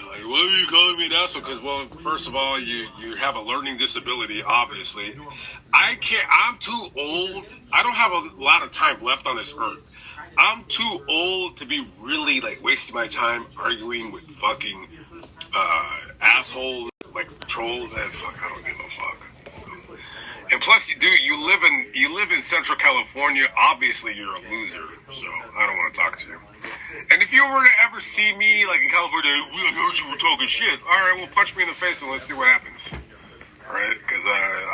Like, what are you calling me now? So, because, well, first of all, you have a learning disability, obviously. I can't. I'm too old. I don't have a lot of time left on this earth. I'm too old to be really wasting my time arguing with fucking assholes, trolls. And fuck, I don't give a fuck. And plus, you live in Central California. Obviously, you're a loser, so I don't want to talk to you. And if you were to ever see me in California, I heard you were talking shit. All right, well, punch me in the face and let's see what happens. All right, because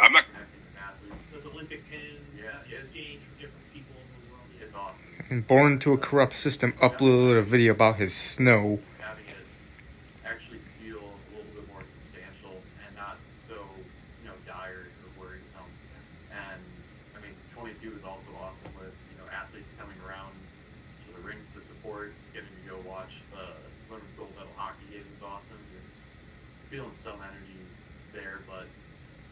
I'm not. Those Olympic pins, those games for different people in the world. It's awesome. And Born into a Corrupt System uploaded a video about his snow. Having it actually feel a little bit more substantial and not so, dire or worrisome. And, 22 is also awesome with, athletes coming around to the rink to support, getting to go watch the women's gold medal hockey game is awesome. Just feeling some energy there, but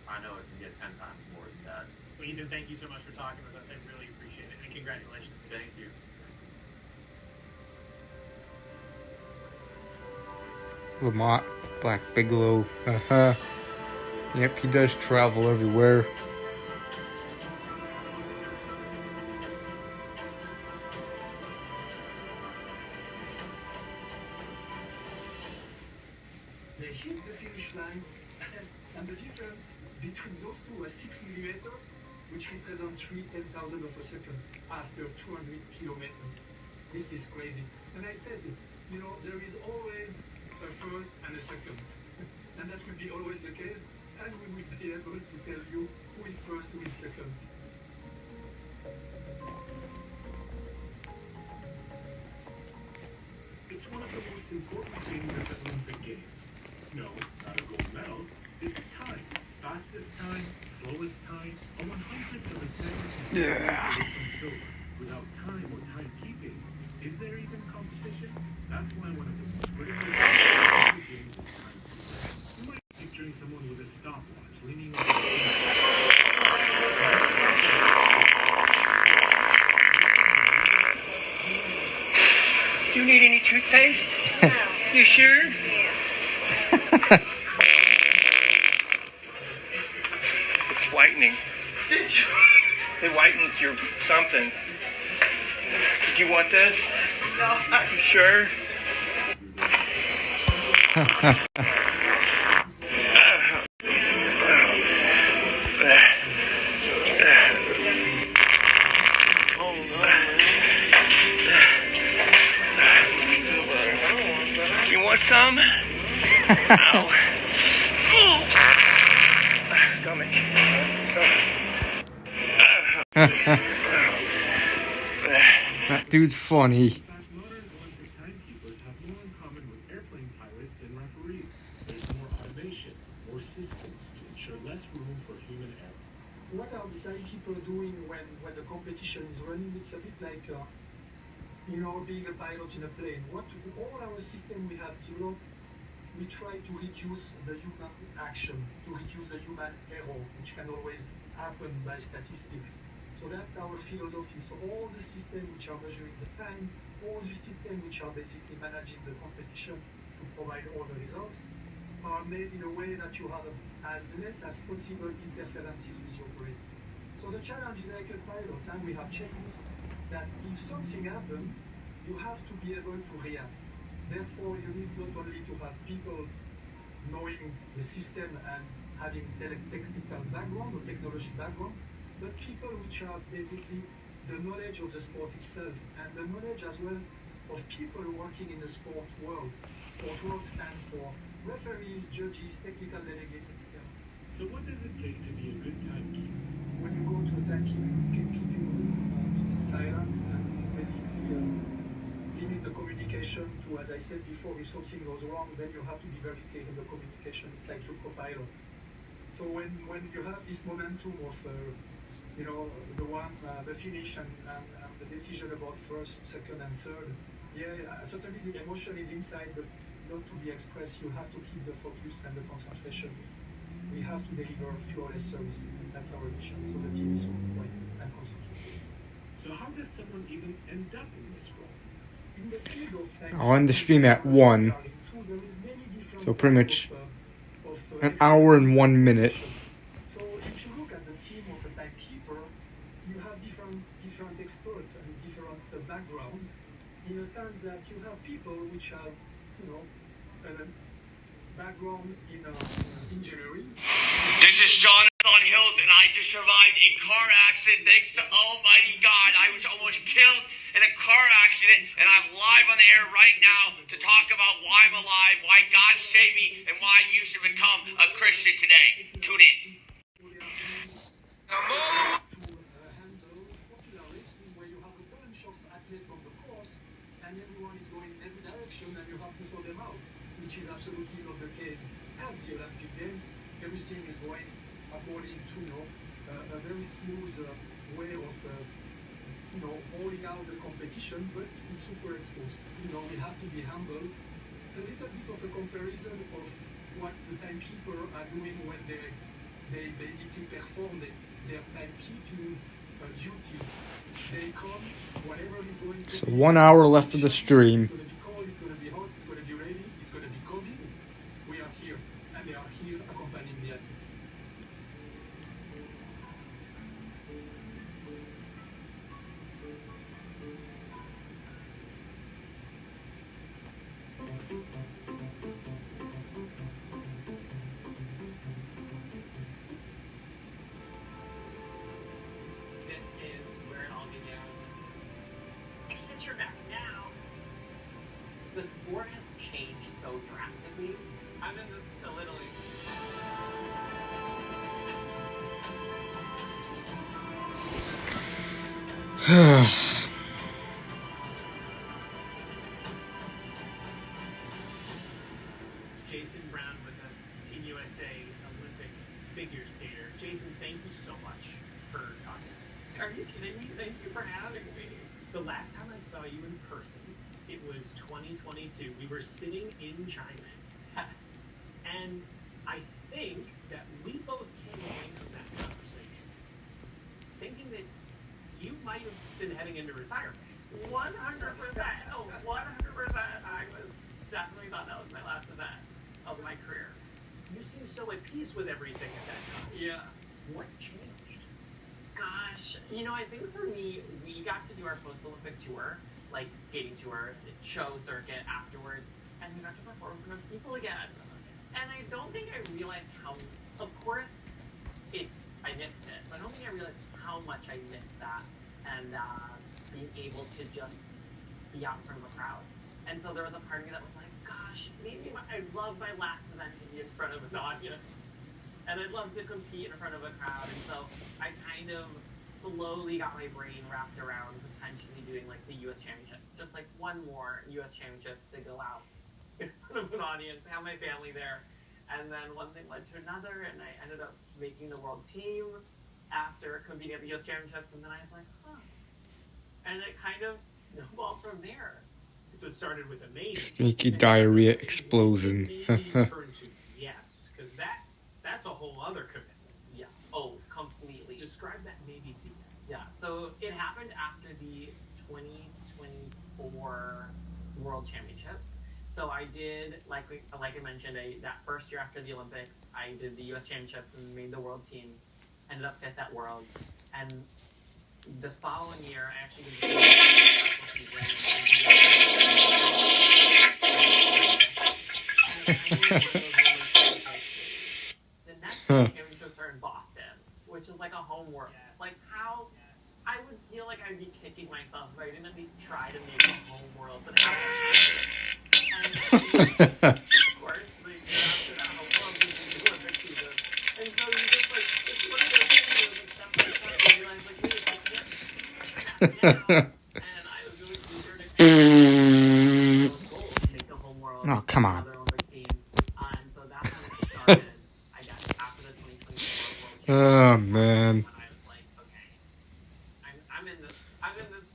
I know it can get 10 times more than that. Well, Ethan, thank you so much for talking with us. I really appreciate it. And congratulations. Thank you. Lamont, Black Bigelow. Yep, he does travel everywhere. They hit the finish line, and the difference between those two was 6 millimeters, which represents 3/10,000 of a second after 200 kilometers. This is crazy. And I said, there is always a first and a second. And that will be always the case, and we will be able to tell you who is first, who is second. It's one of the most important things at the Olympic Games. No, not a gold medal. It's time. Fastest time, slowest time, a 100th of a second is Yeah. from silver. Without time or timekeeping, is there even competition? That's why one of the most critical things at the Games is timekeeping. You might be picturing someone with a stopwatch leaning over Do you need any toothpaste? You sure? It's whitening. Did you? It whitens your something. Did you want this? No. You sure? You want some? Ow. Stomach. That dude's funny. timekeepers have more in common with airplane pilots than referees. There's more automation, more systems to ensure less room for human error. What are the timekeepers doing when the competition is running? It's a bit like, being a pilot in a plane. All our system we have developed, we try to reduce the human action, to reduce the human error, which can always happen by statistics. So that's our philosophy. So all the systems which are measuring the time, all the systems which are basically managing the competition, to provide all the results are made in a way that you have as less as possible interferences with your brain. So the challenge is like a pilot, and we have checklists that if something happens, you have to be able to react. Therefore, you need not only to have people knowing the system and having technical background or technology background, but people which have basically the knowledge of the sport itself and the knowledge as well of people working in the sport world. Sport world stands for referees, judges, technical delegates, etc. So what does it take to be a good timekeeper? When you go to a timekeeping room, it's silence and basically limit the communication to, as I said before, if something goes wrong, then you have to be very clear in the communication. It's like your copilot. So when you have this momentum of, the finish and the decision about first, second, and third, certainly the emotion is inside, but not to be expressed. You have to keep the focus and the concentration. We have to deliver flawless services, and that's our mission. So the team is super quiet and concentrated. So how does someone even end up in this role? In the field of I'll end the stream at 1. So pretty much an hour and 1 minute. So if you look at the team of a timekeeper, you have different experts and different background, in a sense that you have people which have, a background in engineering. This is Jonathan Hills, and I just survived a car accident thanks to Almighty God. I was almost killed in a car accident, and I'm live on the air right now to talk about why I'm alive, why God saved me, and why you should become a Christian today. Tune in. Where you have a bunch of athletes on the course, and everyone is going in every direction, and you have to sort them out, which is absolutely not the case at the Olympic Games. Everything is going according to a very smooth way of rolling out the competition, but it's super exposed. We have to be humble. It's a little bit of a comparison of what the timekeeper are doing when they basically perform their timekeeping duty. They come, whatever is going to So 1 hour left of the stream. It's going to be cold, it's going to be hot, it's going to be rainy, it's going to be COVID. We are here, and they are here accompanying the athletes. This is where it all began. I can't turn back now. The sport has changed so drastically. I'm in this till Italy. Jason Brown with us, Team USA Olympic figure skater. Jason, thank you so much for talking. Are you kidding me? Thank you for having me. The last time I saw you in person, it was 2022. We were sitting in China. And I think that we both came away from that conversation thinking that you might have been heading into retirement. 100%. Oh, 100%. I was definitely thought that was my last event of my career. You seem so at peace with everything at that time. Yeah. What changed? Gosh, I think for me, we got to do our post-Olympic tour, like skating tour, the show circuit afterwards, and we got to perform in front of people again. And I don't think I realized how, of course, I missed it, but I don't think I realized how much I missed that, and being able to just be out in front of a crowd. And so there was a part of me that was like, gosh, maybe I'd love my last event to be in front of an audience. And I'd love to compete in front of a crowd. And so I kind of slowly got my brain wrapped around potentially doing like the U.S. Championships. Just like one more U.S. Championships to go out in front of an audience, have my family there. And then one thing led to another, and I ended up making the world team after competing at the U.S. Championships. And then I was like, huh. And it kind of snowballed from there. So it started with amazing. Sneaky diarrhea explosion. Turned to yes, because that's a whole other commitment. Yeah. Oh, completely. Describe that maybe to us. Yeah. So it happened after the 2024 World Championships. So I did, like I mentioned, that first year after the Olympics, I did the U.S. Championships and made the world team. Ended up 5th at Worlds. And the following year, I actually did the next championships are in Boston, which is like a home world. Like how I would feel like I'd be kicking myself if I didn't at least try to make a home world. But and of course, like, after that whole world, you do a big season. And so you just like, it's one of those things where like, step by step, you realize like, wait, I can't now. And I was really eager to make the home world. Oh, come on. And so that's when it started. I guess after the 2024 World Oh, man. I'm in this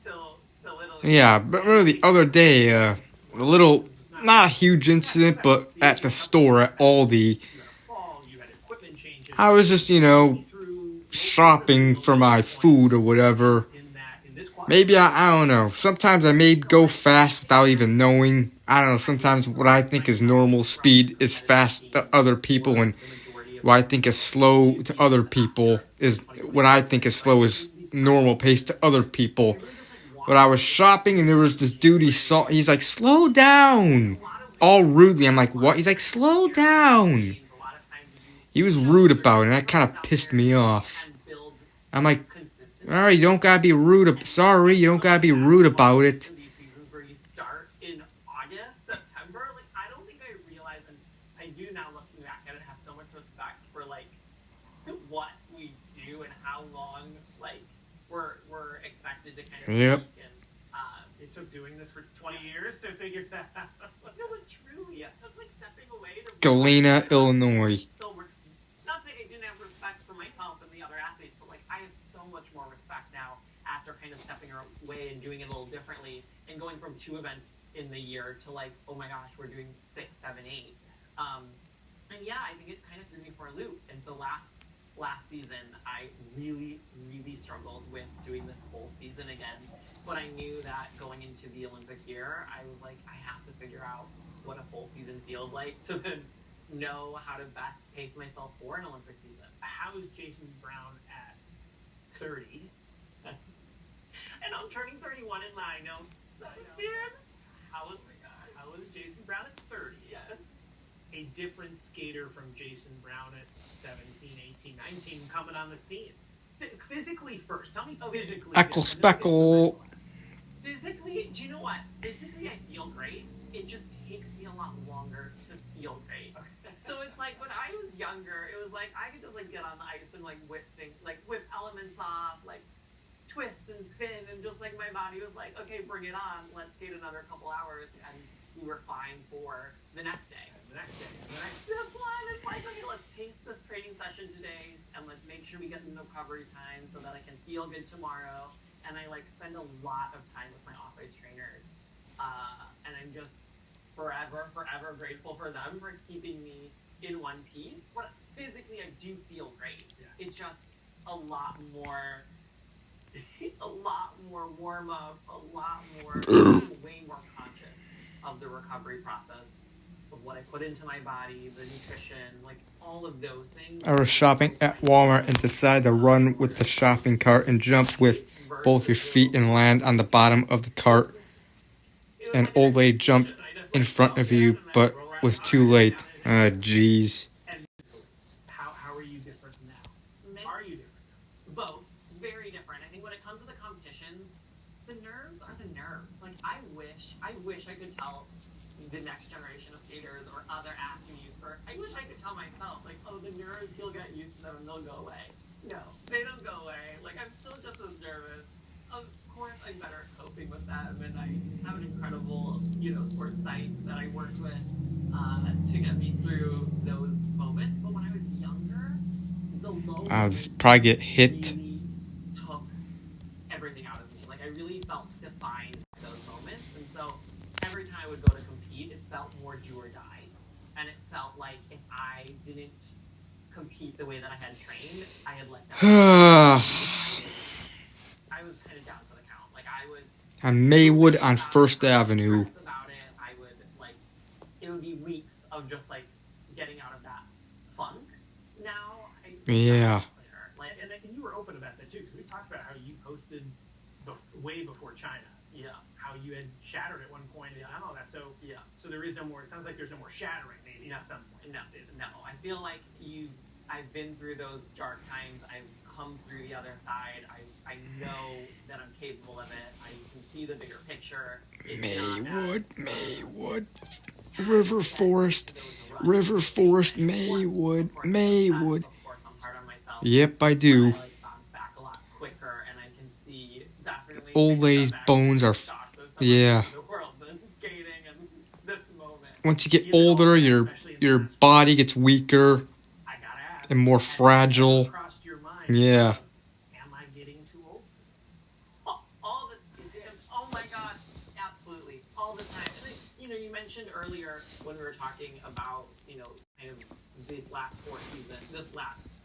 till Italy. Yeah, but remember the other day, a little, not a huge incident, but at the store at Aldi, I was just, shopping for my food or whatever. Maybe, I don't know. Sometimes I may go fast without even knowing. I don't know, sometimes what I think is normal speed is fast to other people, and what I think is slow to other people is, what I think is slow is normal pace to other people. But I was shopping and there was this dude, he's like, slow down. All rudely. I'm like, what? He's like, slow down. He was rude about it, and that kind of pissed me off. I'm like, alright, you don't gotta be rude. Sorry, you don't gotta be rude about it. Where you start in August, September, like I don't think I realized, and I do now looking back at it, have so much respect for like what we do and how long like we're expected to kind of Yep. think. And it took doing this for 20 years to figure that out. No, but truly, it took like stepping away to Galena, Illinois. so much. Not saying I didn't have respect for myself and the other athletes, but like I have so much more respect now after kind of stepping away and doing it a little differently and going from 2 events in the year to like, oh my gosh, we're doing 6, 7, 8. And yeah, I think it kind of threw me for a loop. And so last season, I really, really struggled with doing this full season again. But I knew that going into the Olympic year, I was like, I have to figure out what a full season feels like to then know how to best pace myself for an Olympic season. How is Jason Brown at 30? And I'm turning 31 in May, no. How is Jason Brown at 30? Yes. A different skater from Jason Brown at 17, 18, 19 coming on the scene. Physically first. Tell me physically. Speckle. Physically, do you know what? Physically, I feel great. It just takes me a lot longer to feel great. So it's like when I was younger, it was like I could just like get on the ice and like whip things, like whip elements off, like twist and spin, and just like my body was like, okay, bring it on. Let's skate another couple hours, and we were fine for the next day. This one, it's like, okay, let's pace this training session today, and let's make sure we get in the recovery time so that I can feel good tomorrow. And I like spend a lot of time with my off-ice trainers, and I'm just forever grateful for them for keeping me in one piece. But physically, I do feel great. Yeah. It's just a lot more warm up, way more conscious of the recovery process, of what I put into my body, the nutrition, like all of those things. I was shopping at Walmart and decided to run with the shopping cart and jump with both your feet and land on the bottom of the cart. An old lady jumped in front of you, but was too late. Jeez. How are you different now? Are you different? Both. Very different. I think when it comes to the competitions, the nerves are the nerves. Like, I wish I could tell the next generation of skaters or other athletes, or I wish I could tell myself, like, oh, the nerves, you'll get used to them and they'll go away. No, they don't go away. Like, I'm still just as nervous. Of course, I'm better at coping with them, and I have an incredible, sports site that I work with to get me through those moments. But when I was younger, the low I'll probably get hit. really took everything out of me. Like, I really felt defined by those moments, and so every time I would go to compete, it felt more do or die, and it felt like if I didn't compete the way that I had trained, I had let down. I was kind of down for the count. Like, I would On Maywood on First Avenue. stress about it. I would like getting out of that funk. Now, Yeah. And you were open about that too, because we talked about how you posted way before China. Yeah. How you had shattered at one point and all that. So yeah. So there is no more. It sounds like there's no more shattering. Maybe at some point. No. I feel like I've been through those dark times. I've come through the other side. I know that I'm capable of it. I can see the bigger picture. Maywood, River Forest, Maywood. Yep, I do. Old lady's bones are, yeah. Once you get older, your body gets weaker and more fragile. Yeah. Am I getting too old for this? All the oh my god, absolutely, all the time. And then, you mentioned earlier when we were talking about, kind of this last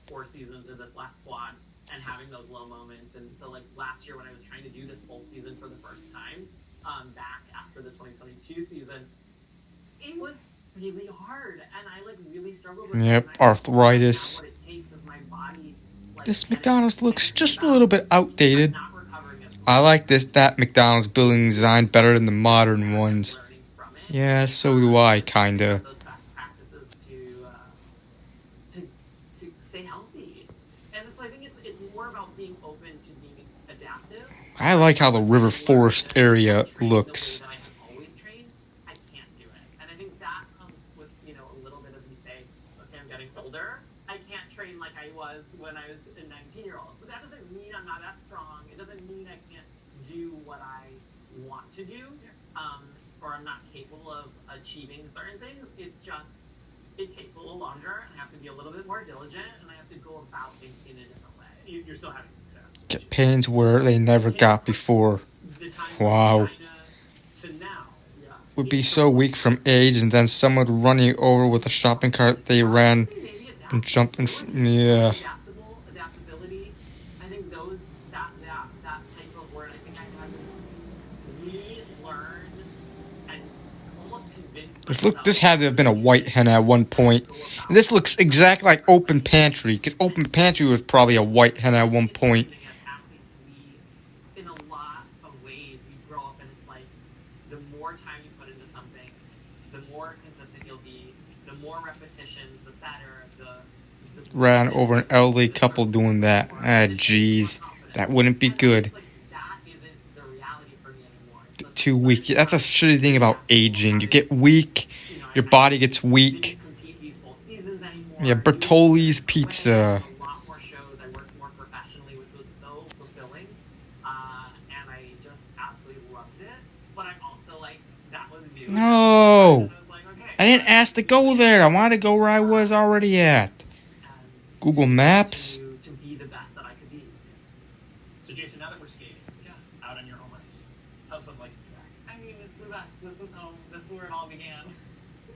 four seasons or this last quad and having those low moments. And so like last year when I was trying to do this full season for the first time, back after the 2022 season, it was really hard and I like really struggled with Yep, arthritis. what it takes is my body. This McDonald's looks just a little bit outdated. I like that McDonald's building design better than the modern ones. Yeah, so do I, kinda. To stay healthy. And so I think it's more about being open to being adaptive. I like how the River Forest area looks. I can't do it. And I think that comes with, a little bit of me saying, okay, I'm getting older. I can't train like I was when I was a 19-year-old. But that doesn't mean I'm not that strong. It doesn't mean I can't do what I want to do. Or I'm not capable of achieving certain things. It's just, it takes a little longer, and I have to be a little bit more diligent, and I have to go about things in a different way. You're still having success. Get pains where they never got before. Wow. Would be so weak from age, and then someone would run you over with a shopping cart they ran and jump in. Yeah. Adaptability. I think that type of word, I think I have to relearn and almost convince This had to have been a white hen at one point. And this looks exactly like Open Pantry, because Open Pantry was probably a white hen at one point. In a lot of ways, you grow up and it's like, the more time you put into something, the more consistent you'll be, the more repetitions, the better, Ran over an elderly couple doing that. Ah, jeez. That wouldn't be good. Too weak. That's a shitty thing about aging. You get weak, your body gets weak. Yeah, Bertoli's Pizza. No! I didn't ask to go there. I wanted to go where I was already at. Google Maps. To be the best that I could be. So Jason, now that we're skating, out on your home ice, tell us what it's like to be back. I mean, it's the best. This is home. This is where it all began.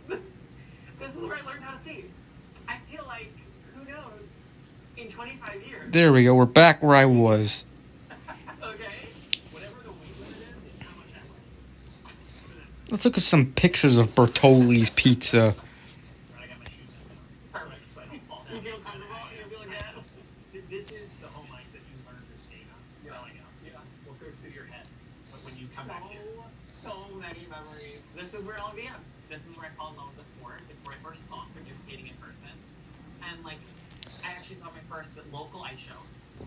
This is where I learned how to skate. I feel like, who knows, in 25 years. There we go. We're back where I was. Okay. Whatever the weight limit is and how much I weigh. Let's look at some pictures of Bertoli's Pizza. You feel comfortable? You feel good? This is the home ice that you learned to skate on growing up. Yeah. What goes through your head when you come back in? So many memories. This is where it all began. This is where I fell in love with the sport. It's where I first saw figure skating in person. And I actually saw my first local ice show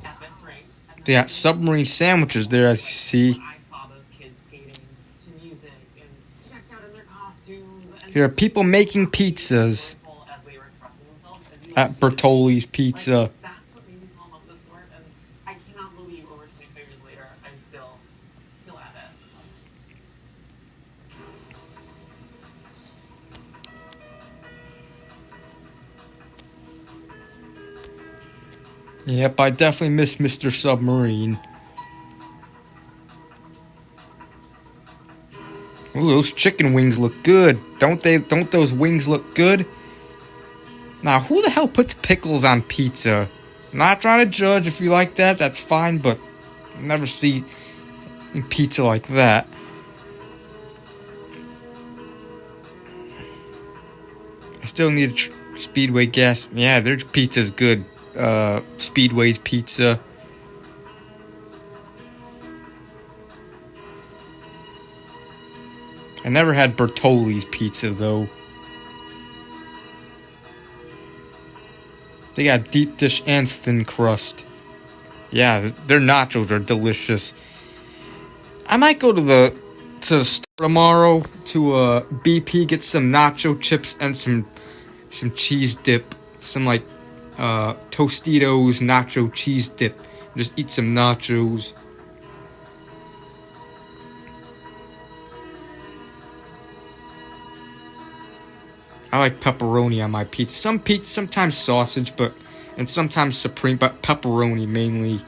at this rink. They got submarine sandwiches there, as you see. I saw those kids skating to music and decked out in their costumes. Here are people making pizzas at Bertoli's Pizza. That's what made me fall in love with the sport, and I cannot believe over 25 years later, I'm still at it. Yep, I definitely miss Mr. Submarine. Ooh, those chicken wings look good. Don't they? Don't those wings look good? Now, who the hell puts pickles on pizza? Not trying to judge. If you like that, that's fine, but I've never seen pizza like that. still need Speedway gas. Yeah, their pizza's good. Speedway's pizza. I never had Bertoli's pizza though. They got deep dish and thin crust. Yeah, their nachos are delicious. I might go to the store tomorrow to BP, get some nacho chips and some cheese dip, some like Tostitos nacho cheese dip. Just eat some nachos. I like pepperoni on my pizza. Sometimes sausage, and sometimes supreme, but pepperoni mainly.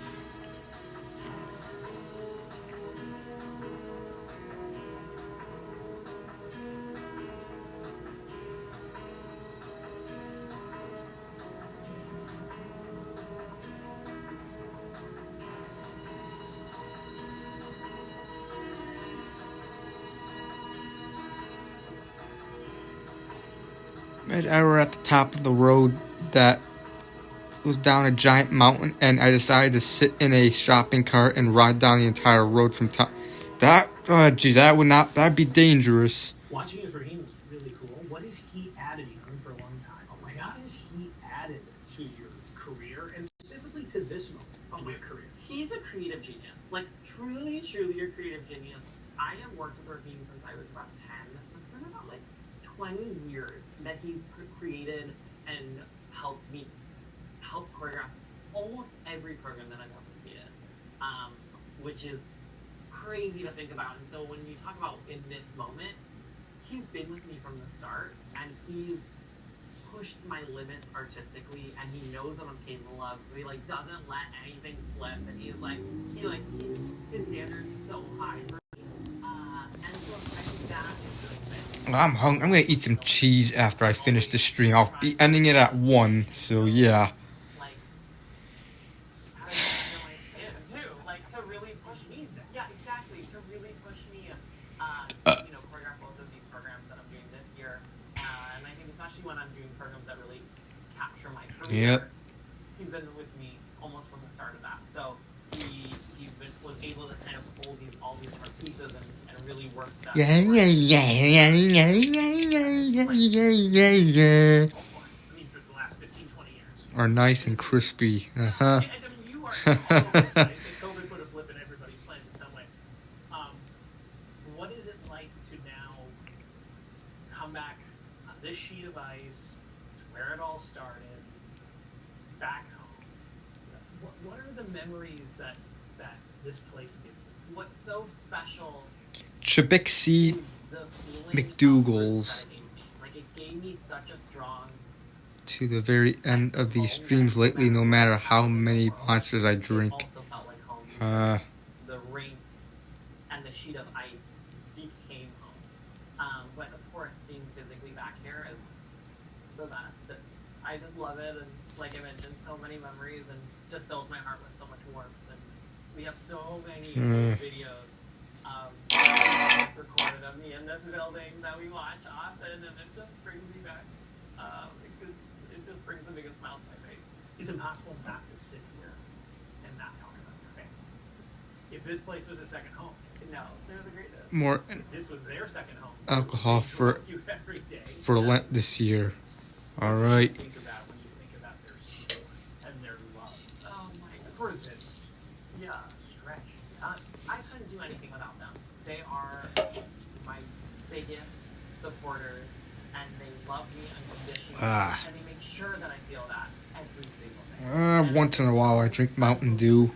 I were at the top of the road that was down a giant mountain, and I decided to sit in a shopping cart and ride down the entire road from top. That'd be dangerous. Watching it for him was really cool. What has he added? You've known for a long time. Oh my God, has he added to your career and specifically to this moment of your career? He's a creative genius. Like, truly a creative genius. I have worked with Raheem since I was about 10. So it's been about, like, 20 years that he's created and helped choreograph almost every program that I've ever seen in, which is crazy to think about. And so when you talk about in this moment, he's been with me from the start, and he's pushed my limits artistically, and he knows what I'm capable of, so he like doesn't let anything slip, and his standards so high for me, and so I think that is really exciting. I'm hungry. I'm gonna eat some cheese after I finish the stream. I'll be ending it at 1, so yeah. To really push me. Yeah, exactly. To really push me, choreograph both of these programs that I'm doing this year. And I think especially when I'm doing programs that really capture my career. Yep. He's been with me almost from the start of that. So he was able to kind of pull all these different pieces and really work that. Are nice and crispy. Uh-huh. COVID put a blip in everybody's plans in some way. What is it like to now come back on this sheet of ice, to where it all started, back home? What are the memories that this place gives you? What's so special? Chibixi McDougal's. Like, it gave me such a strong. To the very end of these streams lately, no matter how many monsters I drink. The rink and the sheet of ice became home. But of course, being physically back here is the best. I just love it, and like I mentioned, so many memories, and just fills my heart with so much warmth. And we have so many videos recorded of me in this building that we watch often, and it just brings me back. It just brings the biggest smile to my face. It's impossible not to sit here and not talk about your family. If this place was a second home, no, they're the greatest. More this was their second home. alcohol for Lent this year. All right. Think about when you think about their story and their love. Oh my! For this, stretch. I couldn't do anything without them. They are my biggest supporters, and they love me unconditionally, and they make sure that I feel that every single day. Once in a while, I drink Mountain Dew.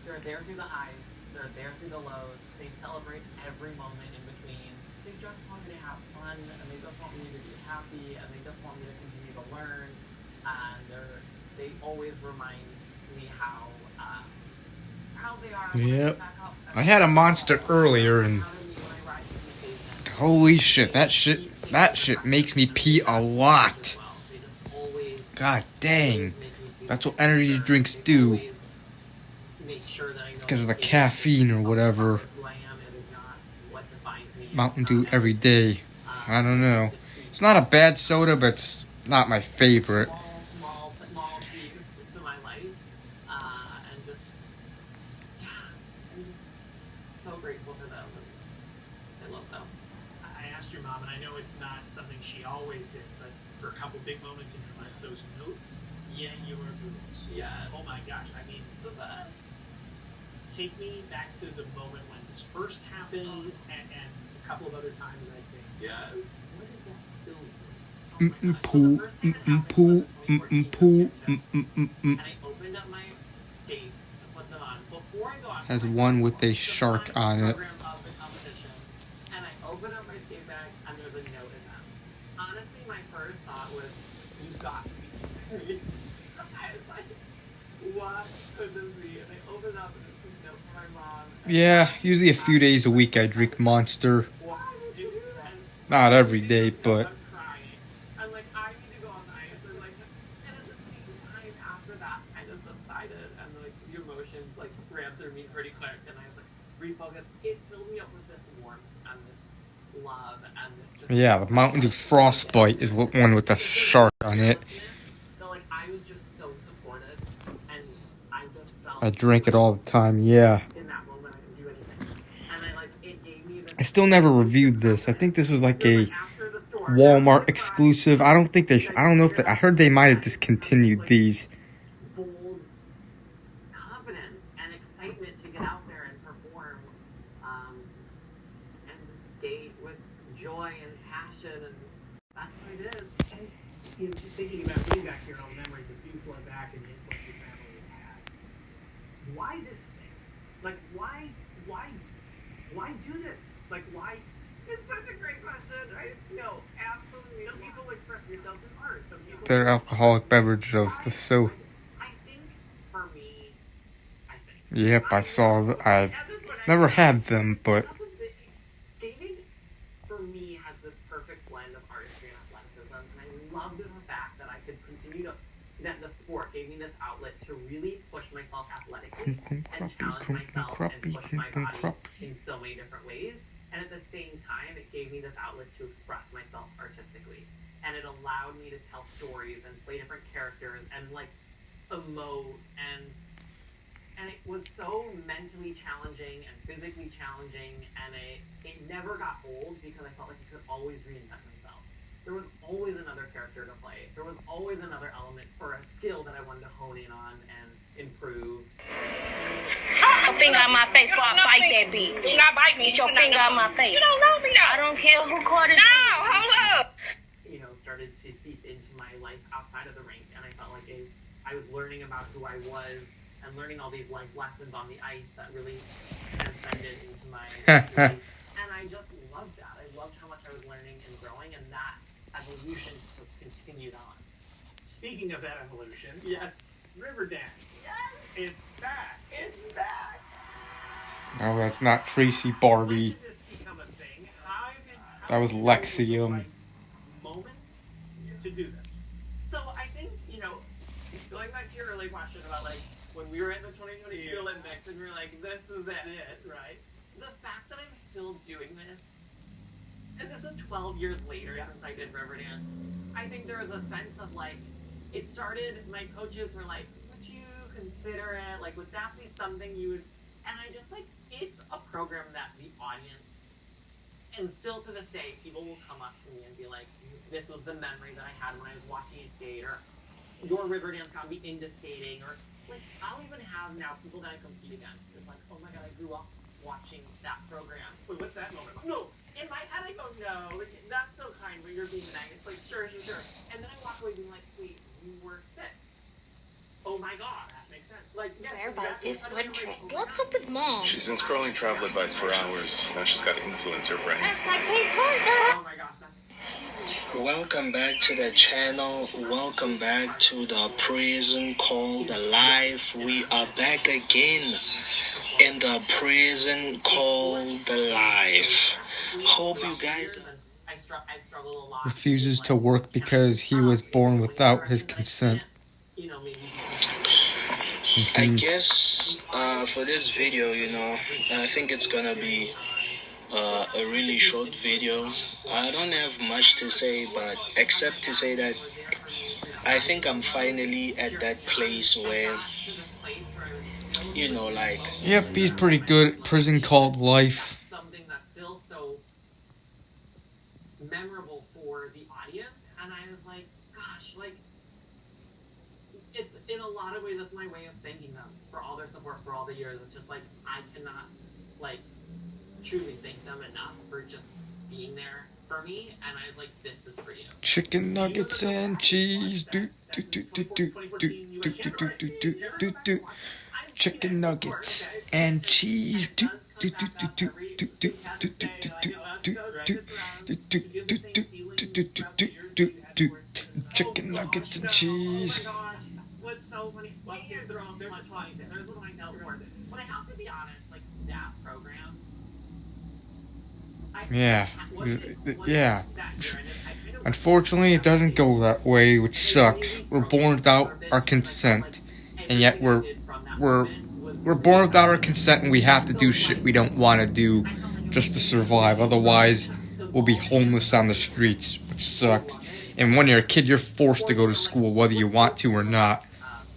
They're there through the highs, they're there through the lows, they celebrate every moment in between. They just want me to have fun, and they just want me to be happy, and they just want me to continue to learn, and they always remind me how they are. Yep. I had a monster earlier, and holy shit, that shit makes me pee a lot. God dang. That's what energy drinks do. Because of the caffeine or whatever. Mountain Dew every day. I don't know. It's not a bad soda, but it's not my favorite. Small piece to my life, and just I'm just so grateful for them. And I love them. I asked your mom, and I know it's not something she always did, but for a couple big moments in your life, those notes in your boots. Yeah. Oh my gosh, I mean, The best. take me back to the moment when this first happened, and a couple of other times, I think. Yes. What did that feel like? Poo, poo, poo, And I opened up my skates to put them on before I go on. Has one with a shark on it. Program of the competition, and I opened up my skate bag, and there's a note in them. Honestly, my first thought was, "You got to be kidding me." I was like, "What could this be?" And I opened up, and it's a note from my mom. Yeah, usually a few days a week I drink Monster. Why did you do that? Not every day, but I'm like, I need to go on the ice. And like, and at the same time, after that, I just subsided, and like the emotions like ran through me pretty quick, and I was like, refocused. It filled me up with this warmth and this love and this just. yeah, the Mountain Dew Frostbite is one with the shark on it. So like, I was just so supportive, and I just felt. I drink it all the time, yeah. In that moment, I could do anything, and I like it gave me this. I still never reviewed this. I think this was like a Walmart exclusive. I don't know if I heard they might have discontinued these. Bold confidence and excitement to get out there and perform, and to skate with joy and passion, and that's what it is. And you know, just thinking about getting back here and all the memories that do flood back and the influence your family has had. Why this thing? Like, why do this? Like, why? It's such a great question, right? No, absolutely. Some people express themselves in art. Some people. Their alcoholic beverage of the soda. I think for me, Yep, I saw. I've never had them, but skating for me has this perfect blend of artistry and athleticism, and I loved the fact that I could continue to. That the sport gave me this outlet to really push myself athletically and challenge myself and push my body in so many different ways. And at the same time, it gave me this outlet to express myself artistically. And it allowed me to tell stories and play different characters and like emote, and it was so mentally challenging and physically challenging, and it never got old because I felt like I could always reinvent myself. There was always another character to play. There was always another element for a skill that I wanted to hone in on and improve. Get your finger out my face before I bite that bitch. Do not bite me. Get your finger out my face. You don't know me though. I don't care who caught it. No, hold up. You know, started to seep into my life outside of the rink, and I felt like I was learning about who I was and learning all these life lessons on the ice that really transcended into my life. And I just loved that. I loved how much I was learning and growing, and that evolution continued on. Speaking of that evolution, Yes. River Dance. Yes. It's back. It's back. no, that's not Tracy Barbie. When did this become a thing? That was Lexium. Moment to do this. So I think, you know, going back to your early question about like when we were in the 2020 Olympics and we were like, this is it, right? The fact that I'm still doing this, and this is 12 years later since I did Riverdance, I think there was a sense of like, it started, my coaches were like, would you consider it? Like, would that be something you would, and I just like, it's a program that the audience, and still to this day, people will come up to me and be like, this was the memory that I had when I was watching you skate, or your Riverdance got me into skating, or like, I'll even have now people that I compete against. It's like, oh my god, I grew up watching that program. Wait, what's that moment? No, in my head I go, no, like, that's so kind, but you're being nice. Like, sure. And then I walk away being like, wait, you were 6. Oh my god, that makes sense. Like, yes, Swear by exactly. this one trick. What's up with mom? She's been scrolling travel advice for hours. Now she's got to influence her brain. That's my gay partner. Oh my gosh, that's Welcome back to the channel. Welcome back to the prison called Life. We are back again in the prison called Life. Hope you guys I struggle a lot. Refuses to work because he was born without his consent. You know, maybe I guess for this video, you know, I think it's gonna be a really short video. I don't have much to say, but except to say that I think I'm finally at that place where, you know, like... Yep, he's pretty good. Prison Called Life. Something that's still so memorable for the audience, and I was like, gosh, like, it's in a lot of ways that's my way of thanking them for all their support for all the years. It's just like I cannot like truly thank them enough for just being there for me, and I was like, this is for you. Chicken nuggets and cheese. Do do do do do do do do do do do do. Chicken nuggets and cheese. Do do do do do do do do do do do do do do do do do do. Chicken nuggets and cheese. What's so funny? Well, here they're all so much fun. There's one I tell before. But I have to be honest, like that program. Yeah. Unfortunately, it doesn't go that way, which sucks. We're born without our consent, and yet we're born without our consent, and we have to do shit we don't want to do just to survive. Otherwise, we'll be homeless on the streets, which sucks. And when you're a kid, you're forced to go to school, whether you want to or not.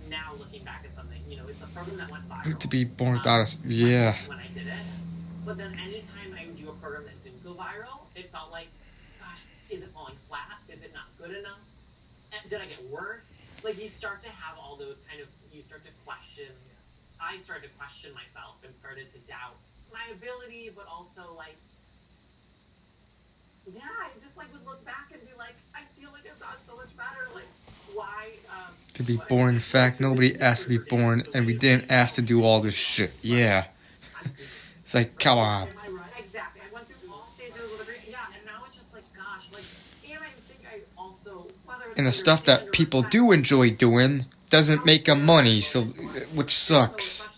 Now looking back at something, you know, it's a program that went viral. To be born without us, yeah. When I did it, but then anytime I would do a program that didn't go viral, it felt like, gosh, is it falling flat? Is it not good enough? Did I get worse? Like you start to have all those kind of, you start to question. I started to question myself and started to doubt my ability, but also like, yeah, I just like would look back and be like, I feel like I've gotten so much better. Like, why? To be born, in fact, nobody asked to be born, and we didn't ask to do all this shit. Yeah. It's like, come on. Exactly. I went through all stages of the yeah, and now it's just like, gosh, like, and I think I also, And the stuff that people do enjoy doing doesn't make them money, so which sucks.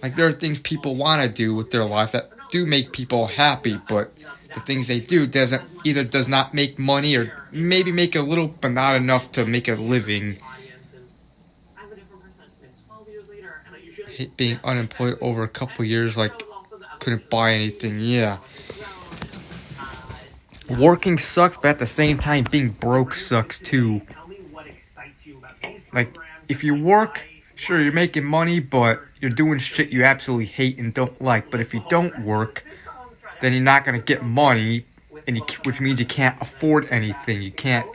Like, there are things people want to do with their life that do make people happy, but the things they do does not make money, or maybe make a little, but not enough to make a living. I hate being unemployed over a couple years, like, couldn't buy anything, yeah. Working sucks, but at the same time, being broke sucks too. Like, if you work, sure, you're making money, but you're doing shit you absolutely hate and don't like. But if you don't work, then you're not gonna get money, and which means you can't afford anything. You can't.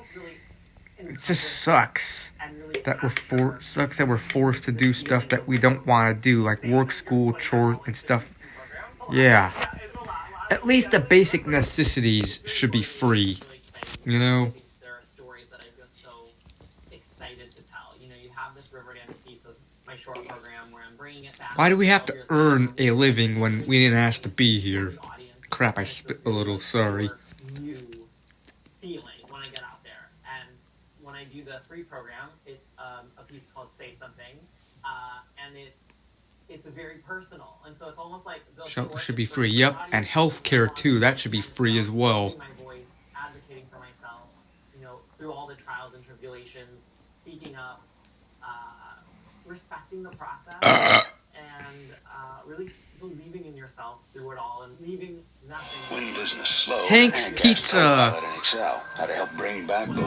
It just sucks that we're forced to do stuff that we don't want to do, like work, school, chores, and stuff. Yeah. At least the basic necessities should be free, you know? There are stories that I'm just so excited to tell. You know, you have this Riverdance piece of my short program where I'm bringing it back. Why do we have to earn a living when we didn't ask to be here? Crap, I spit a little, sorry. New feeling when I get out there. And when I do the free program, it's a piece called Say Something. And it's very personal. And so it's almost like Shelter should be free, yep. And healthcare too, that should be free as well. My voice, advocating for myself, you know, through all the trials and tribulations, speaking up, respecting the process, and really believing in yourself through it all, and leaving nothing. When business slow, Hank's Pizza. Excel, how to help bring back the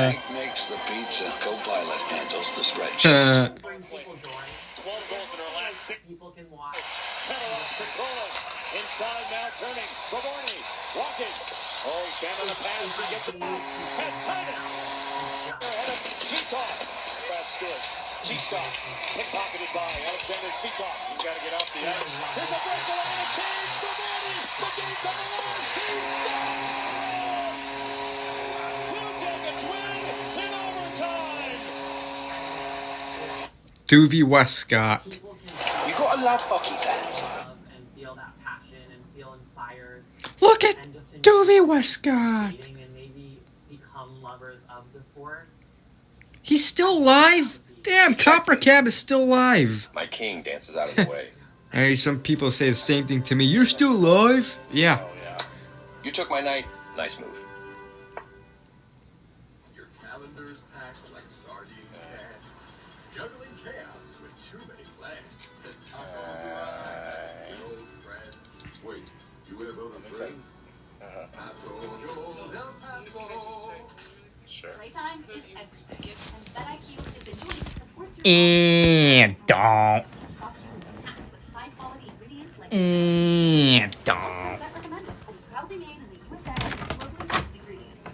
Hank makes the pizza. Co-pilot handles the spreadsheet. People can watch. Inside now, turning. Bavorni walking. Oh, Shannon the pass. He gets it back. Has tied it. Ahead of Speedtalk. Brad Stewart. Cheese-Talk. Pickpocketed by Alexander Speedtalk. He's got to get off the ice. There's a breakaway and a chance for Bavorni. The game's on the line. He scores! Blue Jackets win in overtime. Doovie Westcott. You gotta love hockey fans. And feel that passion and feel inspired. Look at Doovie Westcott. And maybe become lovers of the sport. He's still alive? Damn, Copper Cab is still alive. My king dances out of the way. Hey, some people say the same thing to me. You're still alive? Yeah. Oh, yeah. You took my night. Nice move. Your calendar's packed like sardine can. Juggling chance Playtime is everything, and BetIQ individually supports your And don't. soft chews and app with high-quality ingredients like And don't. that recommended and proudly made in the USA with globally sourced ingredients.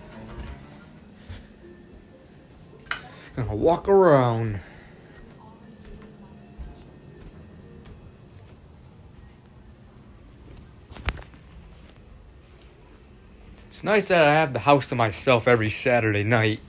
Gonna walk around. It's nice that I have the house to myself every Saturday night.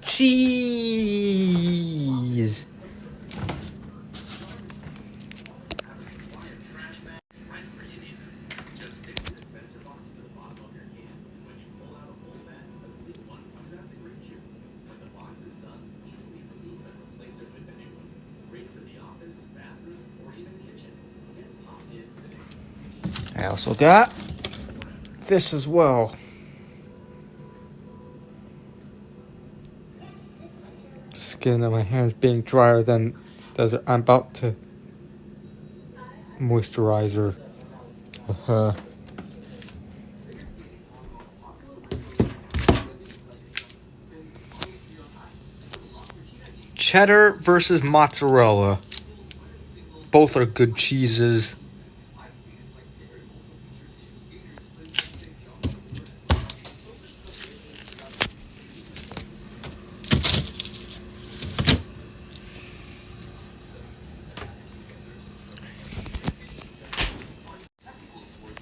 Cheese. I also got this as well. The skin of my hands being drier than desert. I'm about to moisturizer. Cheddar versus mozzarella. Both are good cheeses.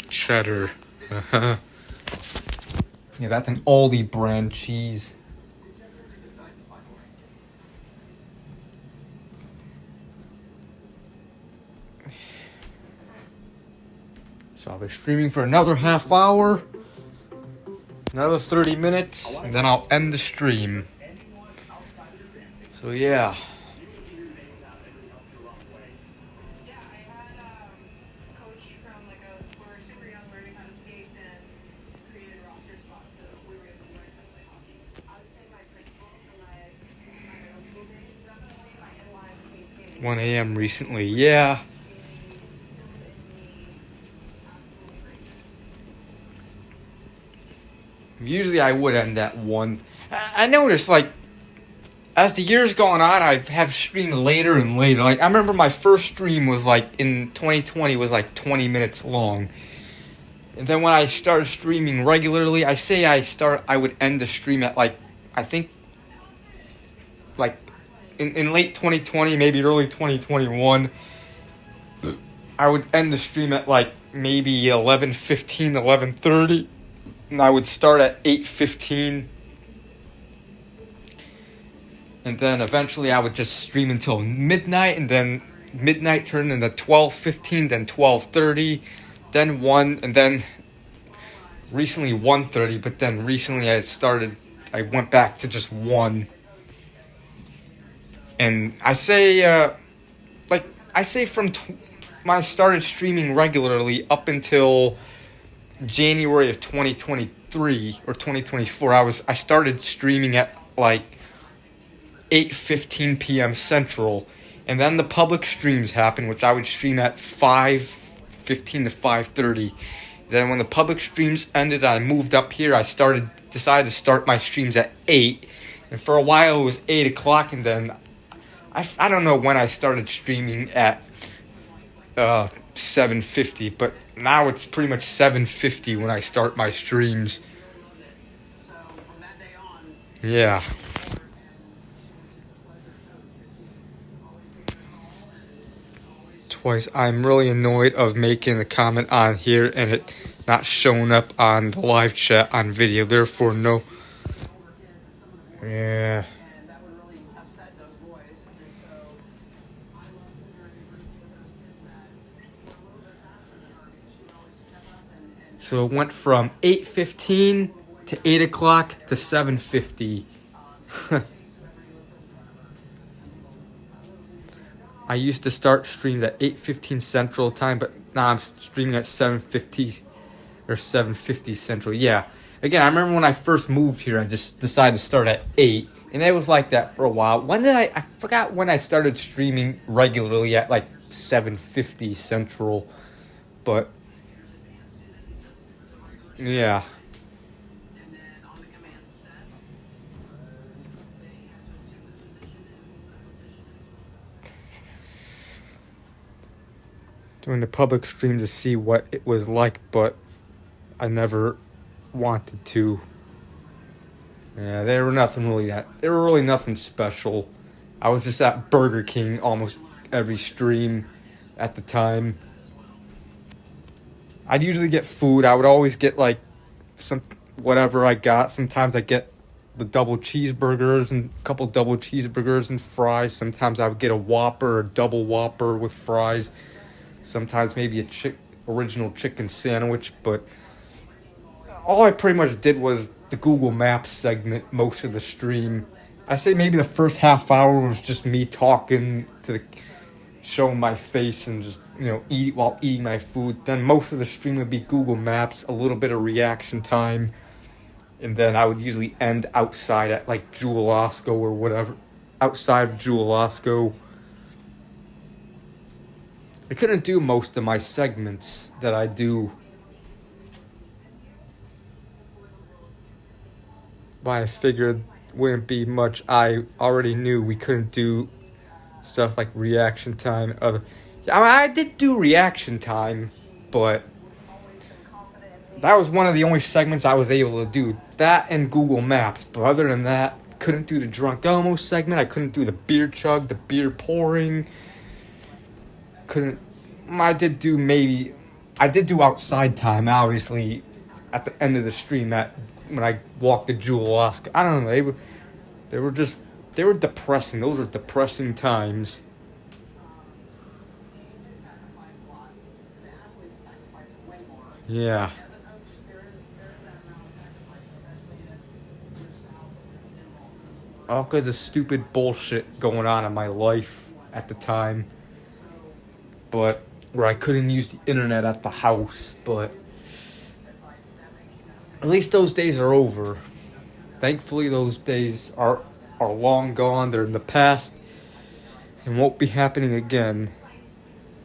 Cheddar. Yeah, that's an Aldi brand cheese. So I'll be streaming for another half hour, another 30 minutes, and then I'll end the stream. So yeah. $1 a.m. recently, yeah. Usually I would end at 1. I noticed, like, as the years gone on, I have streamed later and later. Like, I remember my first stream was, like, in 2020, was, like, 20 minutes long. And then when I started streaming regularly, I would end the stream at, like, I think, like, in late 2020, maybe early 2021, I would end the stream at, like, maybe 11:15, 11:30. And I would start at 8:15. And then eventually I would just stream until midnight. And then midnight turned into 12:15, then 12:30, then 1. And then recently 1:30. But then recently I went back to just 1. And I say from when I started streaming regularly up until January of 2023 or 2024, I started streaming at like 8:15 p.m. Central, and then the public streams happened, which I would stream at 5:15 to 5:30. Then when the public streams ended, I moved up here. Decided to start my streams at 8, and for a while it was 8 o'clock, and then I don't know when I started streaming at 7:50, but now it's pretty much 7:50 when I start my streams. Yeah. Twice. I'm really annoyed of making a comment on here and it not showing up on the live chat on video. Therefore, no. Yeah. So it went from 8:15 to 8 o'clock to 7:50. I used to start streams at 8:15 Central Time, but now I'm streaming at 7:50 or 7:50 Central. Yeah. Again, I remember when I first moved here, I just decided to start at 8, and it was like that for a while. When did I forgot when I started streaming regularly at like 7:50 Central, but yeah. Doing the public stream to see what it was like, but I never wanted to. Yeah, they were really nothing special. I was just at Burger King almost every stream at the time. I'd usually get food. I would always get like whatever I got. Sometimes I get the double cheeseburgers and a couple double cheeseburgers and fries. Sometimes I would get a Whopper or double Whopper with fries. Sometimes maybe a original chicken sandwich, but all I pretty much did was the Google Maps segment most of the stream. I say maybe the first half hour was just me talking showing my face and just, eat while eating my food. Then most of the stream would be Google Maps, a little bit of reaction time, and then I would usually end outside at like Jewel Osco or whatever, outside of Jewel Osco. I couldn't do most of my segments that I do. But I figured wouldn't be much. I already knew we couldn't do stuff like reaction time. I did do reaction time, but that was one of the only segments I was able to do. That and Google Maps. But other than that, couldn't do the Drunk Elmo segment. I couldn't do the beer chug, the beer pouring. I did do outside time, obviously, at the end of the stream when I walked the Jewel Oscar. I don't know, they were depressing. Those were depressing times. Yeah. All kinds of stupid bullshit going on in my life at the time. But where I couldn't use the internet at the house, but at least those days are over. Thankfully, those days are long gone. They're in the past and won't be happening again.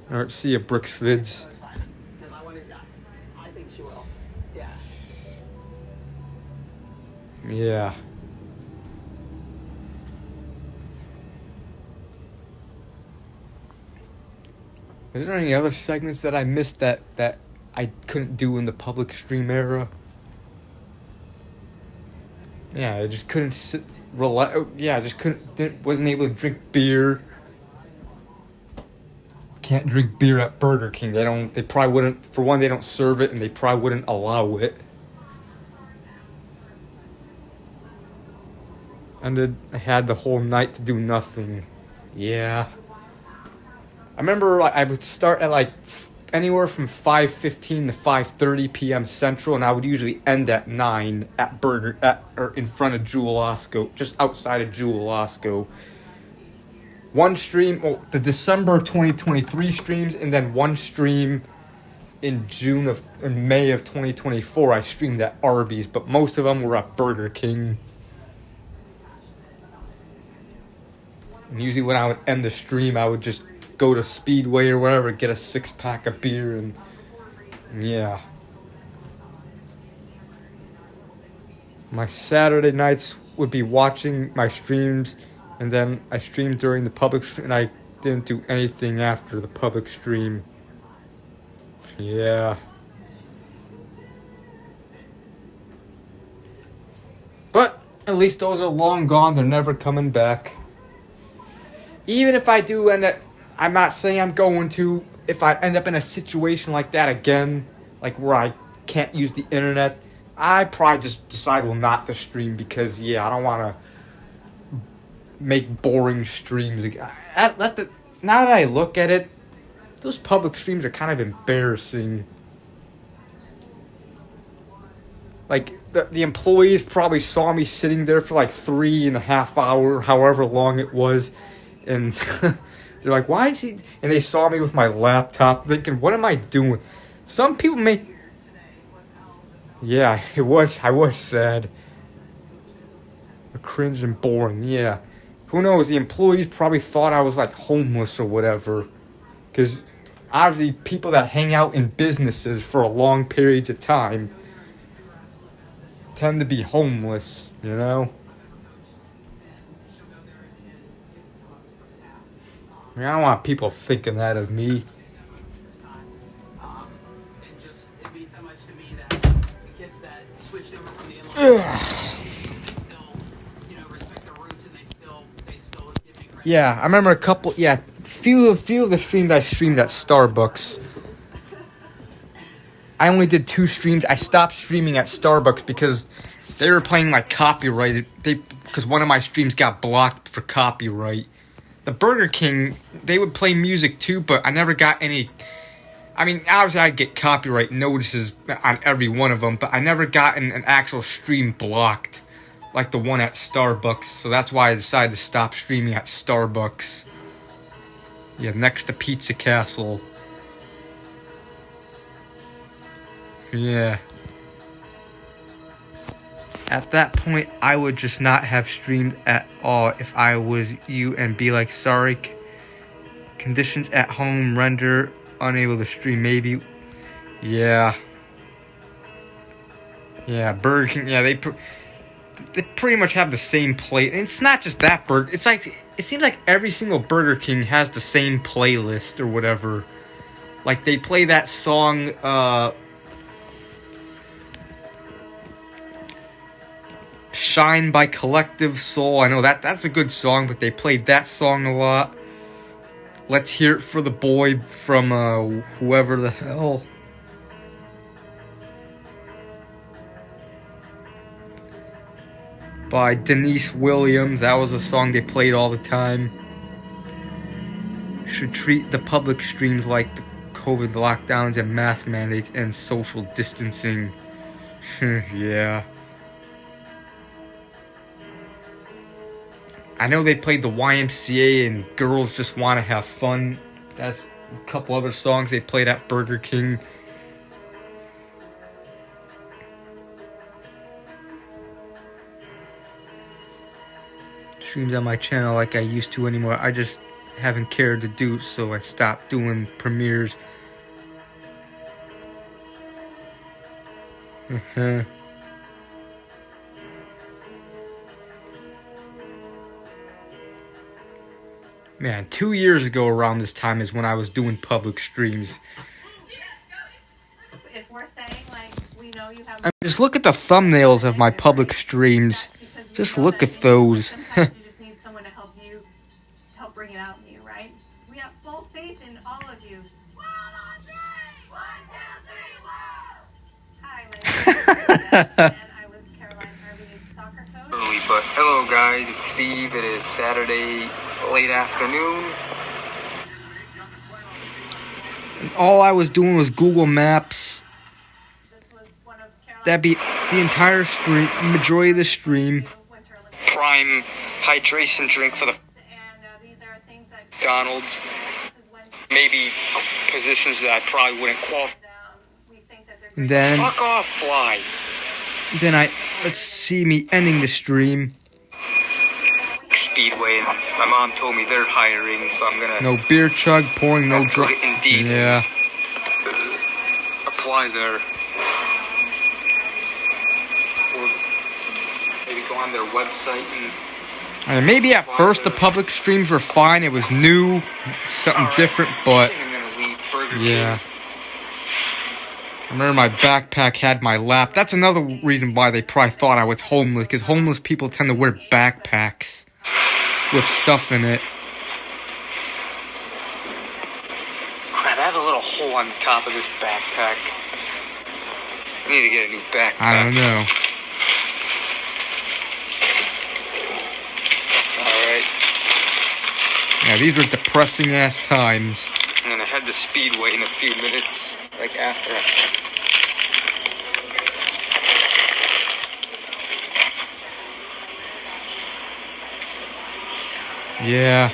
Alright, see ya, Bricks Vids. I think she will. Yeah. Yeah. Is there any other segments that I missed that I couldn't do in the public stream era? Yeah, I just couldn't wasn't able to drink beer. Can't drink beer at Burger King. They probably wouldn't, for one, they don't serve it, and they probably wouldn't allow it. And I had the whole night to do nothing. Yeah. I remember I would start at anywhere from 5:15 to 5:30 p.m. Central, and I would usually end at 9 or in front of Jewel Osco, just outside of Jewel Osco. One stream, the December 2023 streams, and then one stream in May of 2024. I streamed at Arby's, but most of them were at Burger King. And usually when I would end the stream, I would just go to Speedway or whatever, get a 6-pack of beer, and yeah. My Saturday nights would be watching my streams, and then I streamed during the public stream, and I didn't do anything after the public stream. Yeah. But at least those are long gone. They're never coming back. Even if I do end up, I'm not saying I'm going to, if I end up in a situation like that again, like where I can't use the internet, I probably just decide not to stream because, yeah, I don't want to make boring streams again. Now that I look at it, those public streams are kind of embarrassing. Like, the employees probably saw me sitting there for like 3.5 hours, however long it was, and they're like, why is he... And they saw me with my laptop thinking, what am I doing? Some people may... Yeah, I was sad. Cringe and boring, yeah. Who knows, the employees probably thought I was like homeless or whatever. Because obviously people that hang out in businesses for long periods of time tend to be homeless, you know? I mean, I don't want people thinking that of me. It means so much to me that the kids that switched over from the inline, they still, respect their roots, and they still give me credit. Yeah, I remember few of the streams I streamed at Starbucks. I only did 2 streams. I stopped streaming at Starbucks because they were playing like copyrighted. Because one of my streams got blocked for copyright. The Burger King, they would play music too, but I never got any... I mean, obviously I'd get copyright notices on every one of them, but I never got an actual stream blocked, like the one at Starbucks. So that's why I decided to stop streaming at Starbucks. Yeah, next to Pizza Castle. Yeah. At that point, I would just not have streamed at all if I was you and be like, sorry, conditions at home render unable to stream, maybe. Yeah. Yeah, Burger King, yeah, they pretty much have the same play. And it's not just that burger, it's like, it seems like every single Burger King has the same playlist or whatever. Like, they play that song, Shine by Collective Soul. I know that's a good song, but they played that song a lot. Let's Hear It for the Boy from whoever the hell. By Denise Williams. That was a song they played all the time. Should treat the public streams like the COVID lockdowns and mask mandates and social distancing. Yeah. I know they played the YMCA and Girls Just Want to Have Fun. That's a couple other songs they played at Burger King. Streams on my channel like I used to anymore. I just haven't cared to do, so I stopped doing premieres. Man, 2 years ago around this time is when I was doing public streams. If we're saying, like, we know you have... I mean, just look at the thumbnails of my public streams. Just look at those. Sometimes you just need someone to help bring it out in you, right? We have full faith in all of you. 1, 2, 3, 1, 2, 3, 1! Hi, Liz. And I was Caroline Harvey's soccer coach. Early, but hello guys, it's Steve. It is Saturday late afternoon. And all I was doing was Google Maps. That'd be the entire stream, majority of the stream. Prime hydration drink for the McDonald's. Maybe positions that I probably wouldn't qualify. And then fuck off, fly. Then let's see me ending the stream. Speedway, and my mom told me they're hiring, so I'm gonna... No beer chug, pouring, no drink. Indeed. Yeah. Apply there. Or maybe go on their website and... maybe at first the public streams were fine, it was new, something different, but... Yeah. I remember my backpack had my lap. That's another reason why they probably thought I was homeless, because homeless people tend to wear backpacks with stuff in it. Crap, I have a little hole on the top of this backpack. I need to get a new backpack. I don't know. Alright. Yeah, these are depressing ass times. I'm gonna head to Speedway in a few minutes. Like after. Yeah.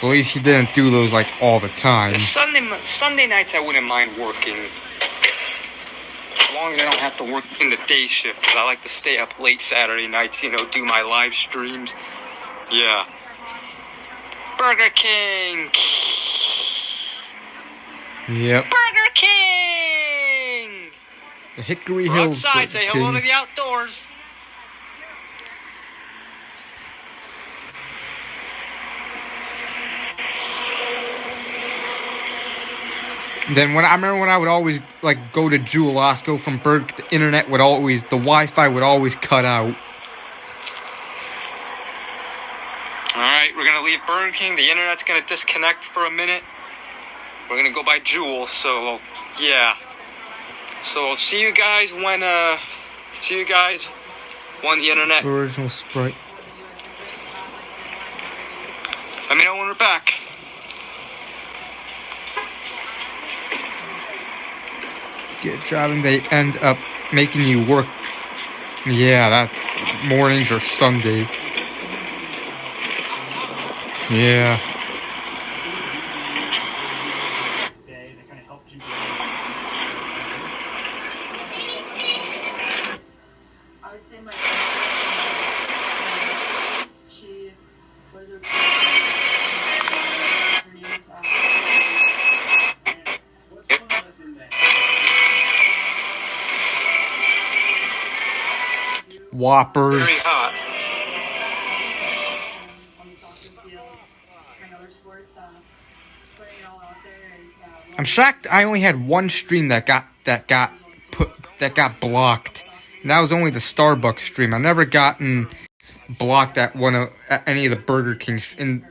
At least he didn't do those like all the time. Sunday nights I wouldn't mind working. As long as I don't have to work in the day shift, because I like to stay up late Saturday nights, you know, do my live streams. Yeah. Burger King! Yep. Burger King! The Hickory We're Hills outside, Burger say hello King. to the outdoors. Then I remember when I would always like go to Jewel Osco from Burger, the internet would always, the Wi-Fi would always cut out. Alright, we're gonna leave Burger King. The internet's gonna disconnect for a minute. We're gonna go by Jewel, so yeah. So I'll see you guys when the internet. Original Sprite. Let me know when we're back. Get driving, they end up making you work. Yeah, that mornings or Sunday. Yeah. I would say my she was a her name is Whoppers. Very hot. on the soccer field and other sports, putting it all out there is I'm shocked I only had one stream that got blocked. And that was only the Starbucks stream. I never gotten blocked at any of the Burger King. And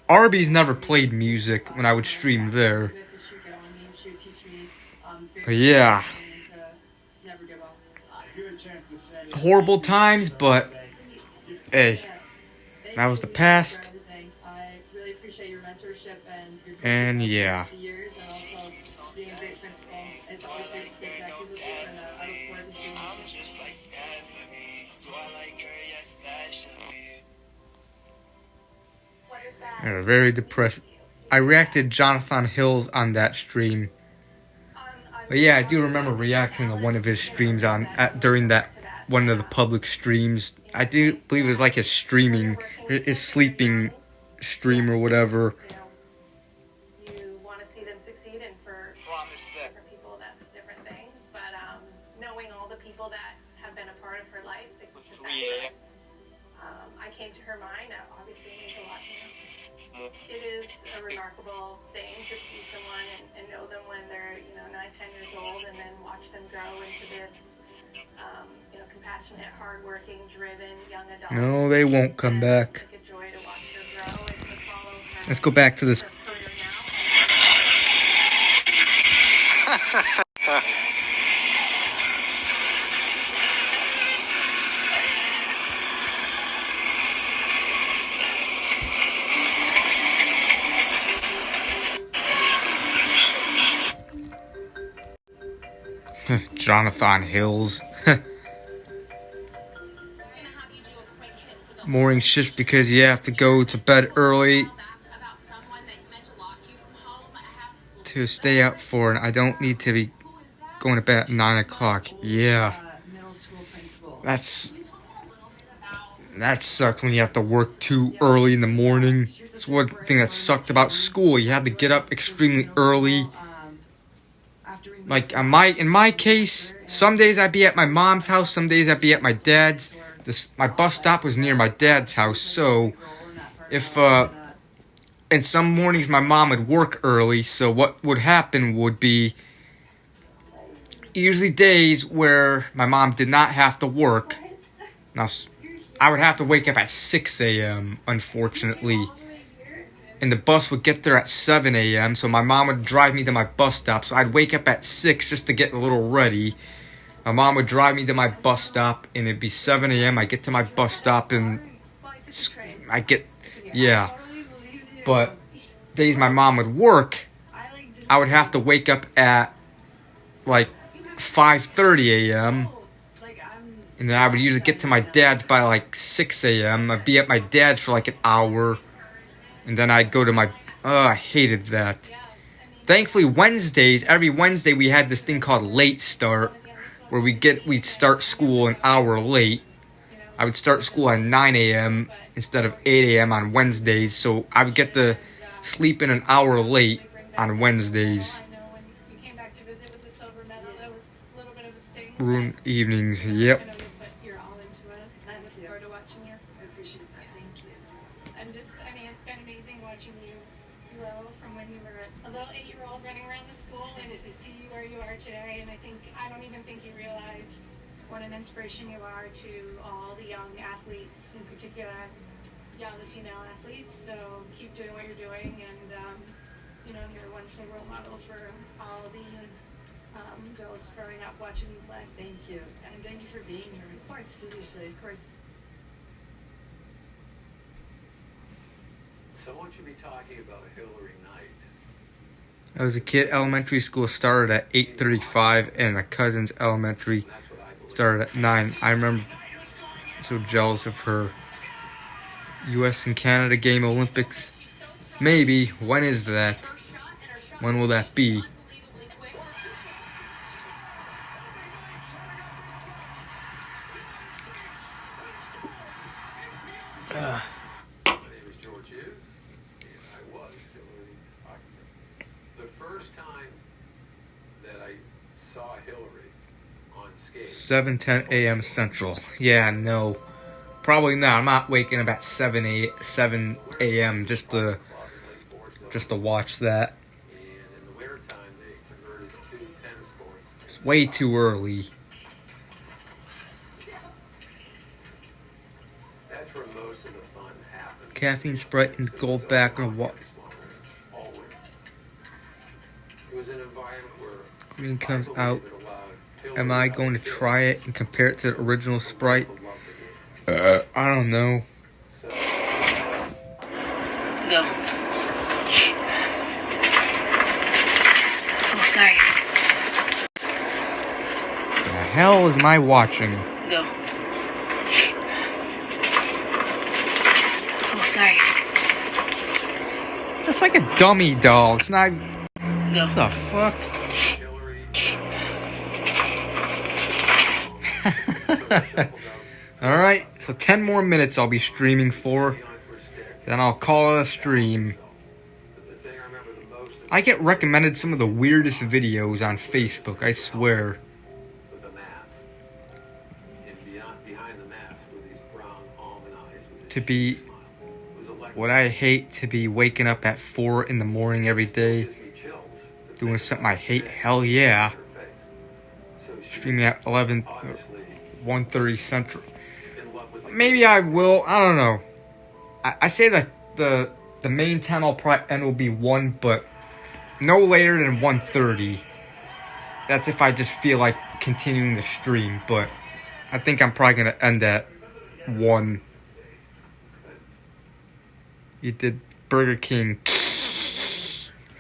Arby's never played music when I would stream there. But yeah. Horrible times, but hey, that was the past. I really appreciate your mentorship And yeah. the years, and also being a great principal. It's always great to stay connected with you, and I look forward to seeing you. Yeah, very depressed. I reacted Jonathan Hills on that stream. But yeah, I do remember reacting to one of his streams during that one of the public streams. I do believe it was like his sleeping stream or whatever. You want to see them succeed, and for different people, that's different things. But knowing all the people that have been a part of her life, I came to her mind. Obviously, it means a lot to me. It is a remarkable thing to see someone and know them when they're 9, 10 years old, and then watch them grow into this compassionate, hardworking, driven young adult. No, they won't come back. It's a joy to watch her grow and to follow her. Let's go back to this. Jonathan Hills. Morning shift because you have to go to bed early to stay up for, and I don't need to be going to bed at 9 o'clock. Yeah. That sucks when you have to work too early in the morning. It's one thing that sucked about school. You had to get up extremely early. Like in my case, some days I'd be at my mom's house, some days I'd be at my dad's. My bus stop was near my dad's house, so and some mornings my mom would work early, so what would happen would be usually days where my mom did not have to work. Now, I would have to wake up at 6 a.m., unfortunately. and the bus would get there at 7 a.m. So my mom would drive me to my bus stop. So I'd wake up at 6 just to get a little ready. My mom would drive me to my bus stop, and it'd be 7 a.m. I get to my bus stop, and I get, yeah. But days my mom would work, I would have to wake up at like 5:30 a.m. And then I would usually get to my dad's by like 6 a.m. I'd be at my dad's for like an hour. And then I'd go to my... I hated that. Thankfully, Wednesdays, every Wednesday we had this thing called late start. Where we'd start school an hour late. I would start school at 9 a.m. instead of 8 a.m. on Wednesdays. So I would get to sleep in an hour late on Wednesdays. Ruined evenings, yep. What an inspiration you are to all the young athletes, in particular young female athletes. So keep doing what you're doing, and you're a wonderful role model for all the girls growing up watching you play. Thank you, and thank you for being here. Of course, seriously, of course. Someone should be talking about Hillary Knight. As a kid, elementary school started at 8:35, and a cousin's elementary started at 9. I remember so jealous of her. U.S. and Canada game Olympics. Maybe. When is that? When will that be? My name is George Hughes, and I was Hillary's occupant. The first time that I saw Hillary on skate... 7:10 a.m. Central. Yeah, no. Probably not. I'm not waking up at 7 a.m. just to watch that. And in the wintertime, they converted 2 tennis courts. It's way too early. That's where most of the fun happened. Caffeine, Sprite, and Gold back and water. All winter. It was an environment where Green comes out. Am I going to try it and compare it to the original Sprite? I don't know. Go. Oh, sorry. The hell is my watching? Go. Oh, sorry. That's like a dummy doll. It's not... Go. What the fuck? Alright, so 10 more minutes I'll be streaming for. Then I'll call it a stream. I get recommended some of the weirdest videos on Facebook, I swear. To be what I hate, to be waking up at 4 in the morning every day, doing something I hate, hell yeah. Streaming at 1:30 Central. Maybe I will, I don't know. I say that the main time I'll probably end will be 1, but no later than 1:30. That's if I just feel like continuing the stream, but I think I'm probably going to end at 1. You did Burger King.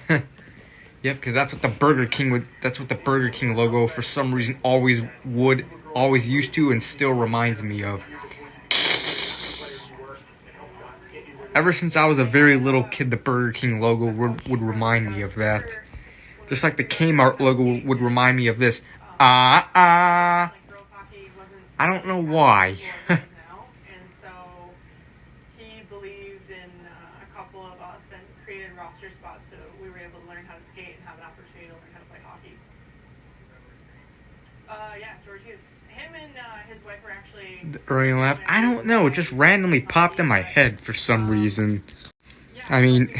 Yep, because that's what the Burger King would. That's what the Burger King logo, for some reason, always used to, and still reminds me of. Ever since I was a very little kid, the Burger King logo would remind me of that. Just like the Kmart logo would remind me of this. I don't know why. The early laugh. I don't know. It just randomly popped in my head for some reason. I mean,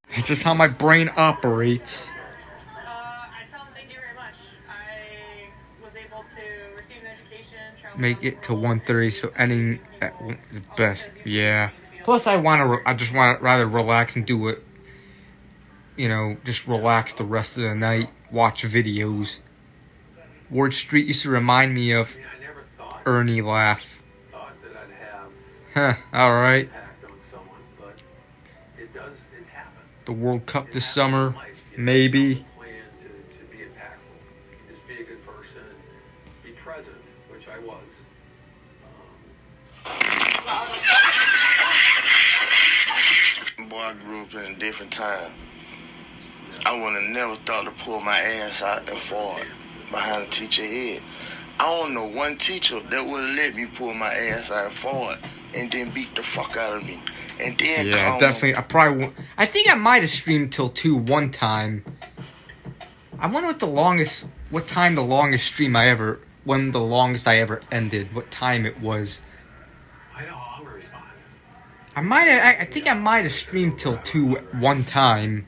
it's just how my brain operates. make it to 1:30, so ending at the best. Yeah. Plus, I just want to rather relax and do it. You know, just relax the rest of the night, watch videos. Ward Street used to remind me of Ernie laugh. Huh, alright. The World Cup this summer, maybe. Just be a good person, be present, which I was. Boy, I grew up in a different time. I would have never thought to pull my ass out and fall behind a teacher's head. I don't know one teacher that would have let me pull my ass out and fall and then beat the fuck out of me. And then definitely. I think I might have streamed till 2 one time. I wonder what the longest stream when the longest I ever ended, what time it was. I know, I'm gonna respond. I think I might have streamed till 2 one time.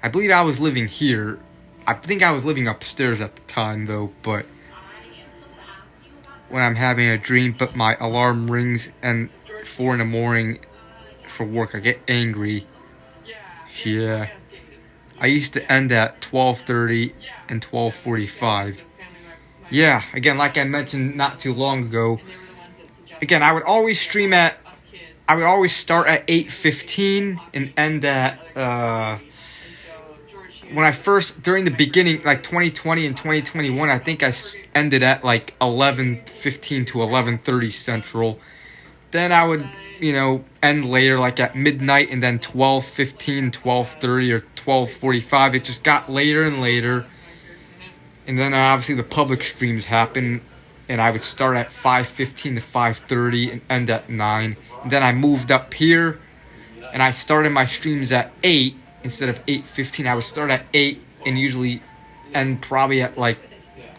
I believe I was living here. I think I was living upstairs at the time though, but when I'm having a dream but my alarm rings and 4 in the morning for work, I get angry. Yeah. I used to end at 12:30 and 12:45. Yeah, again, like I mentioned not too long ago. Again, I would always start at 8:15 and end at when I first, during the beginning, like 2020 and 2021, I think I ended at like 11:15 to 11:30 Central. Then I would, end later, like at midnight, and then 12:15, 12:30, or 12:45. It just got later and later. And then obviously the public streams happened, and I would start at 5:15 to 5:30 and end at 9. And then I moved up here, and I started my streams at 8 instead of 8:15. I would start at 8 and usually end probably at like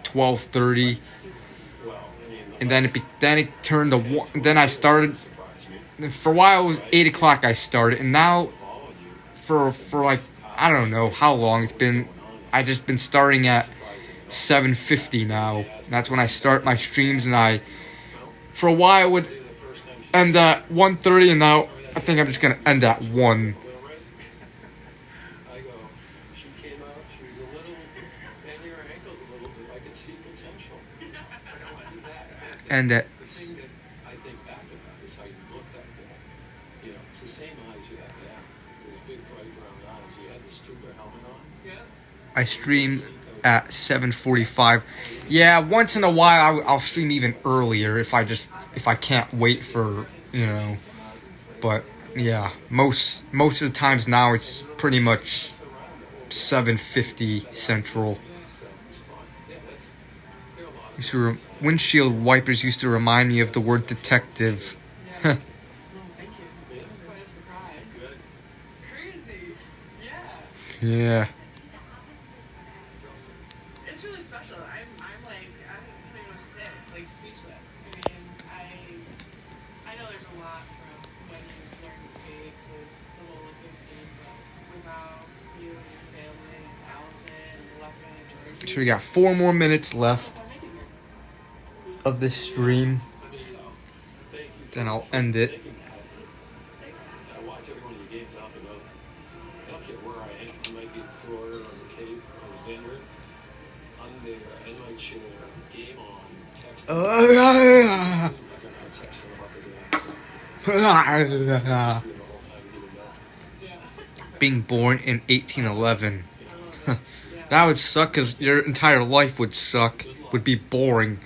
12:30. And then it turned to 1. Then I started. For a while it was 8 o'clock I started, and now for like I don't know how long it's been. I just been starting at 7:50 now. That's when I start my streams, and for a while would end at 1:30, and now I think I'm just gonna end at 1. And that. The thing that I think back about is how you looked at that. It's the same eyes you have now. Those big bright brown eyes. You had the scuba helmet on. Yeah. I stream at 7:45. Yeah, once in a while I'll stream even earlier if I can't wait for, But yeah, most of the times now it's pretty much 7:50 Central. Windshield wipers used to remind me of the word detective. Yeah. It's really special. I'm like, I don't even know what to say. Like, speechless. I know there's a lot from when you learn the skates and the whole Olympics team, but without you and your family and Allison and Leppin and Georgie. So we got 4 more minutes left of this stream. Then I'll end it. I watch every one of your games out the road. I don't care where I am. I might be in Florida or the Cape or Denver. I'm there. I might share game on, text. Being born in 1811. That would suck because your entire life would suck. Would be boring.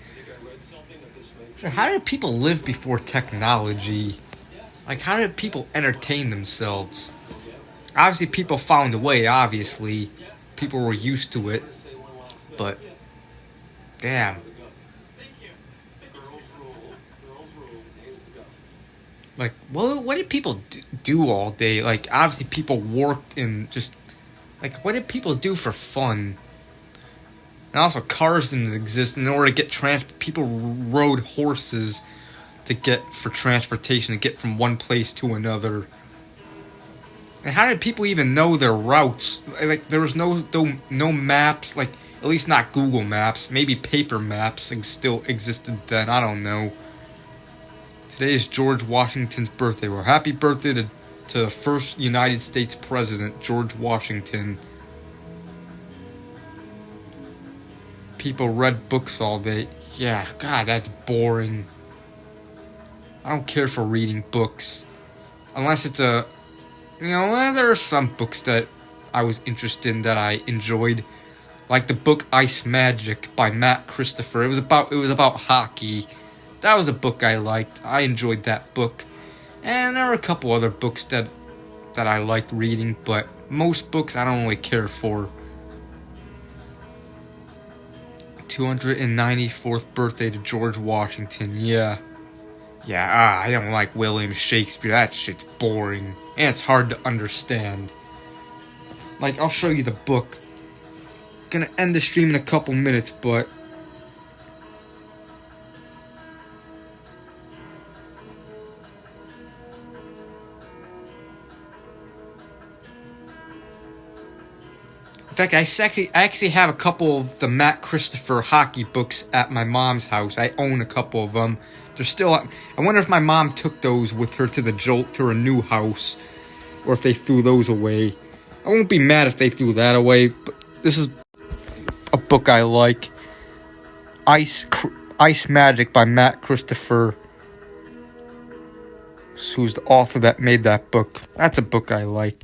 How did people live before technology? Like, how did people entertain themselves? Obviously, people found a way, obviously. People were used to it. But, damn. Like, what did people do all day? Like, obviously, people worked in just... Like, what did people do for fun? And also, cars didn't exist. In order to get people rode horses for transportation, to get from one place to another. And how did people even know their routes? Like, there was no maps. Like At least not Google Maps. Maybe paper maps still existed then. I don't know. Today is George Washington's birthday. Well, happy birthday to the first United States President, George Washington. People read books all day. Yeah, God, that's boring. I don't care for reading books. Unless it's a... You know, there are some books that I was interested in that I enjoyed. Like the book Ice Magic by Matt Christopher. It was about hockey. That was a book I liked. I enjoyed that book. And there were a couple other books that I liked reading, but most books I don't really care for. 294th birthday to George Washington. Yeah, I don't like William Shakespeare. That shit's boring. And it's hard to understand. Like, I'll show you the book. Gonna end the stream in a couple minutes, but... In fact, I actually have a couple of the Matt Christopher hockey books at my mom's house. I own a couple of them. They're still... I wonder if my mom took those with her to her new house. Or if they threw those away. I won't be mad if they threw that away. But this is a book I like. Ice Magic by Matt Christopher. Who's the author that made that book. That's a book I like.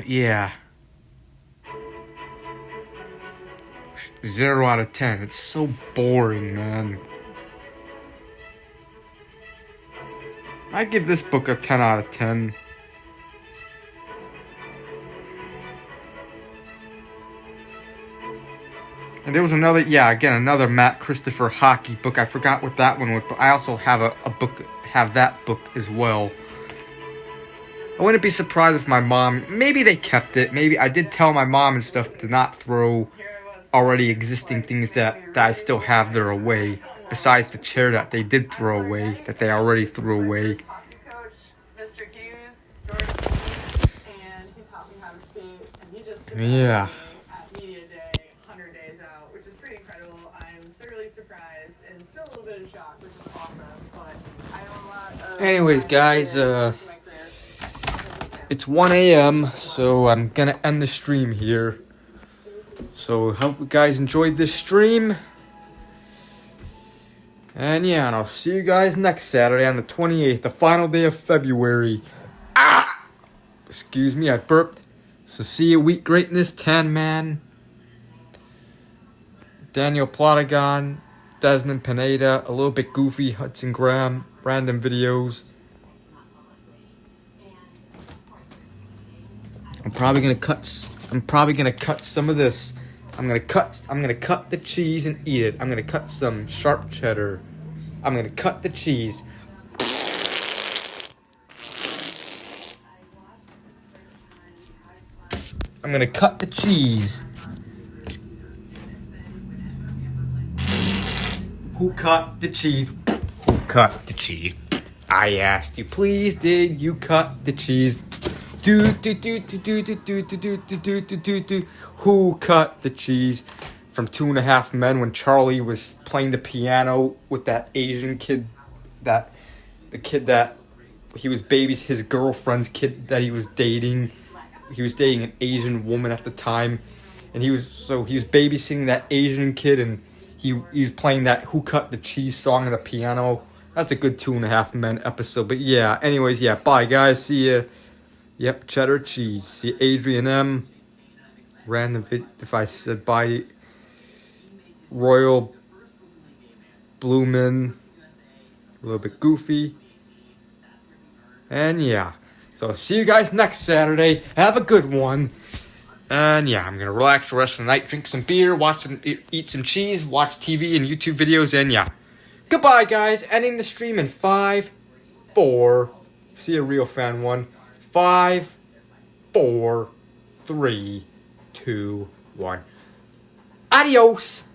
Yeah. 0 out of 10. It's so boring, man. I give this book a 10 out of 10. And there was another, another Matt Christopher hockey book. I forgot what that one was, but I also have have that book as well. I wouldn't be surprised if my mom, maybe they kept it. Maybe I did tell my mom and stuff to not throw already existing things that I still have there away. Besides the chair that they did throw away, that they already threw away. Yeah. At Media Day, 100 days out, which is pretty incredible. I'm thoroughly surprised and still a little bit in shock, which is awesome. But I know a lot of... Anyways, guys, it's 1 a.m., so I'm gonna end the stream here. So, hope you guys enjoyed this stream. And yeah, and I'll see you guys next Saturday on the 28th, the final day of February. Excuse me, I burped. So see you, Wheat Greatness, Tan Man, Daniel Plotagon, Desmond Pineda, a little bit goofy, Hudson Graham, random videos. I'm probably gonna cut some of this. I'm gonna cut the cheese and eat it. I'm gonna cut some sharp cheddar. I'm gonna cut the cheese. I'm gonna cut the cheese. Who cut the cheese? Who cut the cheese? I asked you, please, did you cut the cheese? Who cut the cheese? From 2.5 Men, when Charlie was playing the piano with that Asian kid, the kid that he was his girlfriend's kid that he was dating. He was dating an Asian woman at the time, and he was babysitting that Asian kid, and he was playing that Who Cut the Cheese song on the piano. That's a good 2.5 Men episode. But yeah, anyways, yeah, bye guys, see ya. Yep, cheddar cheese. See Adrian M. Random if I said bye. Royal Bloomin', a little bit goofy. And yeah. So see you guys next Saturday. Have a good one. And yeah, I'm gonna relax the rest of the night, drink some beer, eat some cheese, watch TV and YouTube videos, and yeah. Goodbye, guys. Ending the stream in 5, 4. See a real fan one. 5, 4, 3, 2, 1. Adios.